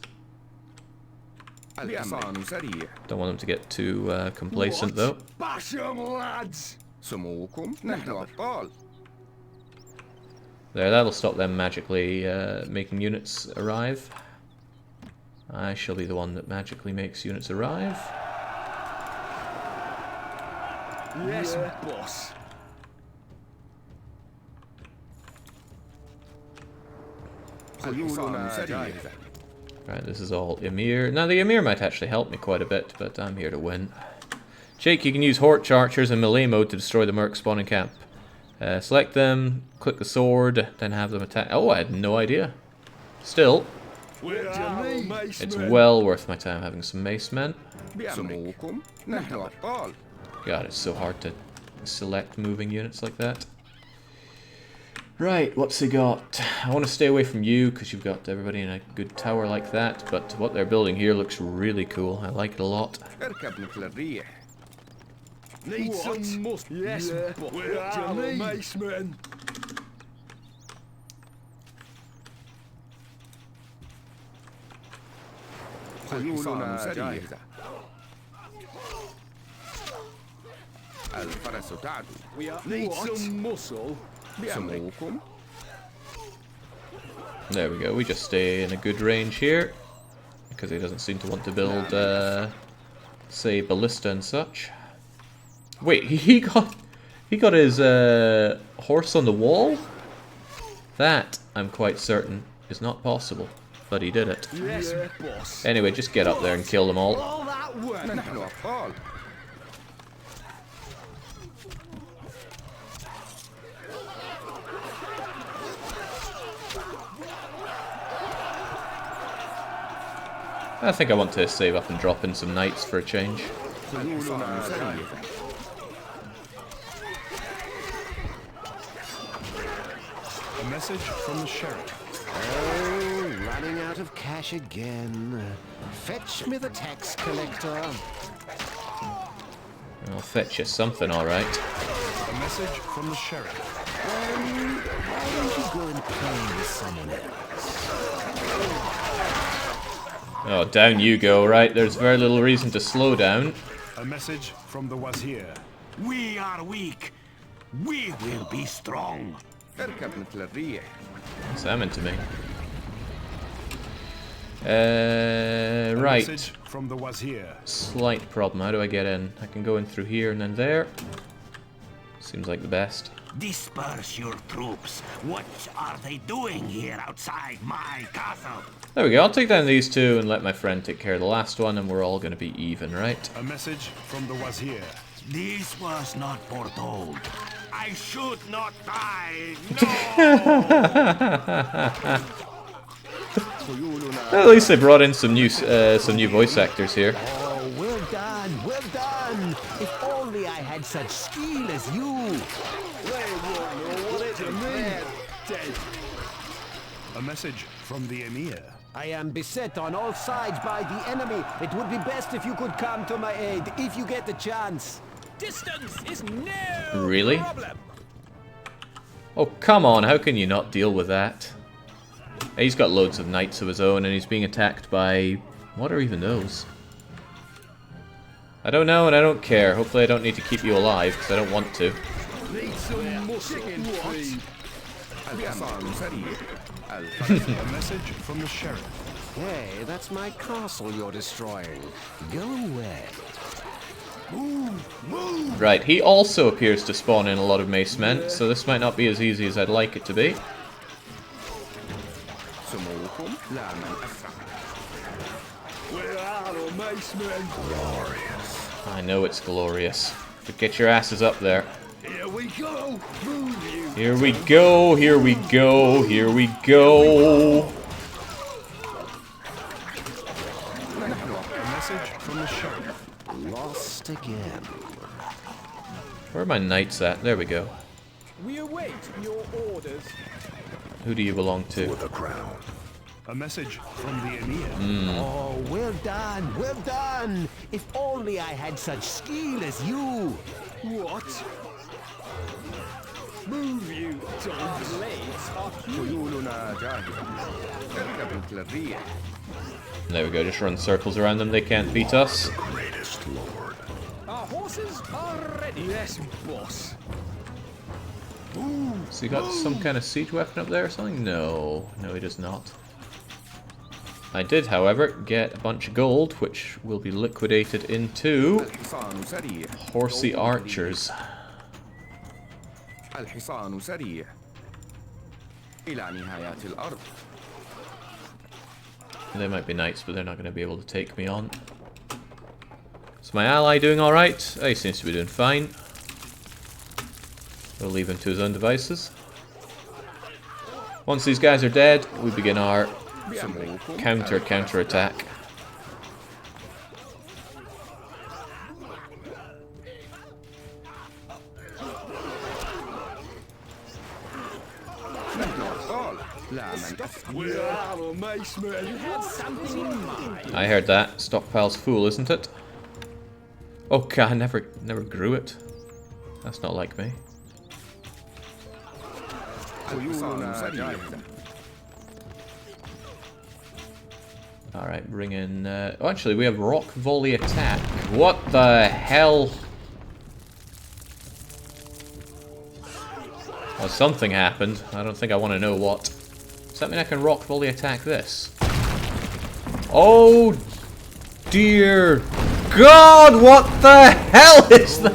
الحصان سريع. Don't want them to get too complacent though. Bash 'em, lads! سموكم. نحن أبطال. There, that'll stop them magically making units arrive. I shall be the one that magically makes units arrive. Yes, boss. خيولنا جاهزة. Right, this is all Emir. Now, the Emir might actually help me quite a bit, but I'm here to win. Jake, you can use Hort Archers in melee mode to destroy the Merc spawning camp. Select them, click the sword, then have them attack. Oh, I had no idea. Still, Where are the macemen? it's well worth my time having some mace men. سموكم. نحن أبطال. God, it's so hard to select moving units like that. Right, what's he got? I want to stay away from you because you've got everybody in a good tower like that, but what they're building here looks really cool. I like it a lot. اركب مثل الريح. Need some muscle. Yes, but where are the macemen? خيولنا جاهزة. الفرس تعدو. Need some muscle. سموكم. There we go, we just stay in a good range here. Because he doesn't seem to want to build, say, ballista and such. Wait, he got his horse on the wall? That, I'm quite certain, is not possible. But he did it. Yes, boss. Anyway, just get up there and kill them all. All that way. نحن أبطال. I think I want to save up and drop in some knights for a change. خيولنا جاهزة. A message from the sheriff. Oh, running out of cash again. Fetch me the tax collector. I'll fetch you something, alright. A message from the sheriff. Why don't you go and play with someone else? Oh, down you go, right? There's very little reason to slow down. A message from the wazir. We are weak. We will be strong. اركب مثل الريح. What's that meant to me? A Right. message from the wazir. Slight problem. How do I get in? I can go in through here and then there. Seems like the best. Disperse your troops. What are they doing here outside my castle? There we go. I'll take down these two and let my friend take care of the last one, and we're all going to be even, right? A message from the wazir. This was not foretold. I should not die. No! At least they brought in some new voice actors here. Oh, well done, well done. If only I had such skill as you. They won't know what it means. Dead. A message from the emir. I am beset on all sides by the enemy. It would be best if you could come to my aid, if you get the chance. Distance is no Really? problem. Oh, come on. How can you not deal with that? He's got loads of knights of his own, and he's being attacked by... What are even those? I don't know, and I don't care. Hopefully I don't need to keep you alive, because I don't want to. Need some muscle. Feed. الحصان سريع. A message from the sheriff. Hey, that's my castle you're destroying. Go away. Right, he also appears to spawn in a lot of mace men, so this might not be as easy as I'd like it to be. سموكم لا من أسرع. Where are the mace men? I know it's glorious. But get your asses up there. Here we go. Move you. Here we go, here we go, here we go. A message from the shop. Lost again. Where are my knights at? There we go. We await your orders. Who do you belong to? The crown. A message from the Emir. Oh, well done, well done. If only I had such skill as you. What? Move you, dogs. Blades are خيولنا جاهزة. اركب مثل الريح. There we go, just run circles around them, they can't beat us. Our horses are ready. Yes, boss. So he got some kind of siege weapon up there or something? No, no he does not. I did, however, get a bunch of gold, which will be liquidated into الحصان سريع. horsey archers. الحصان سريع. إلى نهايات الأرض. They might be knights, but they're not going to be able to take me on. Is my ally doing alright? Oh, he seems to be doing fine. We'll leave him to his own devices. Once these guys are dead, we begin our counter attack. Where are the mace men? You had something in mind. I heard that. Stockpile's full, isn't it? Oh god, I never grew it. That's not like me. الحصان سريع. Alright, bring in... oh, actually, we have rock volley attack. What the hell? Well, something happened. I don't think I want to know what. Does that mean I can rock volley attack this? Oh, dear God, what the hell is that?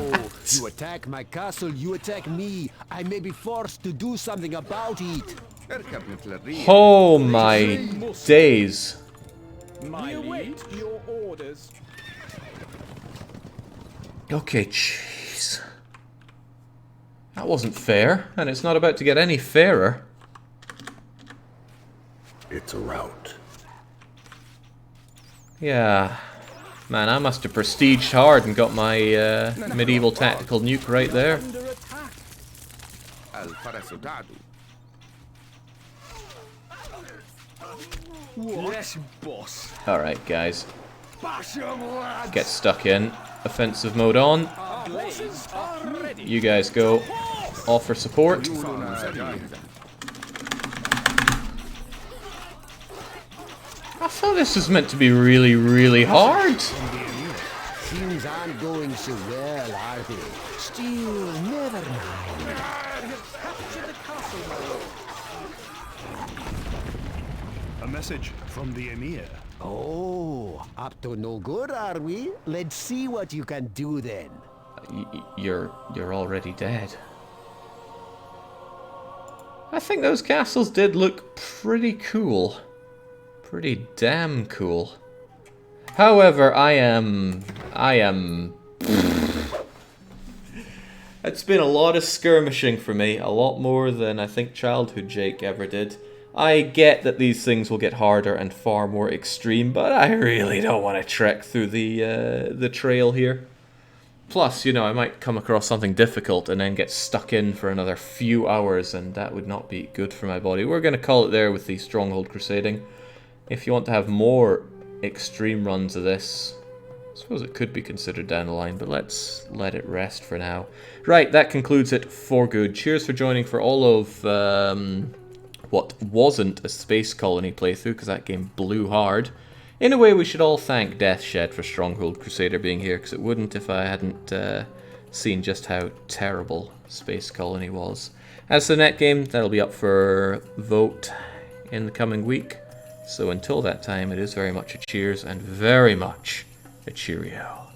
You attack my castle, you attack me. I may be forced to do something about it. اركب مثل الريح. Oh my days. We await your orders. Okay, jeez. That wasn't fair, and it's not about to get any fairer. It's a rout. Yeah. Man, I must have prestiged hard and got my medieval tactical nuke right there. Under attack. الفرس تعدو. Yes, boss. Alright, guys. Bash 'em, lads. Get stuck in. Offensive mode on. Our blades are ready. You guys go. Offer support. خيولنا جاهزة. I thought this was meant to be really, really hard. Things aren't going so well, are they? Still, never mind. Capture the castle, my lord. A message from the Emir. Oh, up to no good, are we? Let's see what you can do then. You're already dead. I think those castles did look pretty cool. Pretty damn cool. However, I am... It's been a lot of skirmishing for me, a lot more than I think childhood Jake ever did. I get that these things will get harder and far more extreme, but I really don't want to trek through the trail here. Plus, you know, I might come across something difficult and then get stuck in for another few hours, and that would not be good for my body. We're going to call it there with the Stronghold Crusading. If you want to have more extreme runs of this, I suppose it could be considered down the line, but let's let it rest for now. Right, that concludes it for good. Cheers for joining for all of what wasn't a Space Colony playthrough, because that game blew hard. In a way, we should all thank Deathshed for Stronghold Crusader being here, because it wouldn't if I hadn't seen just how terrible Space Colony was. As for the net game, that'll be up for vote in the coming week. So until that time, it is very much a cheers and very much a cheerio.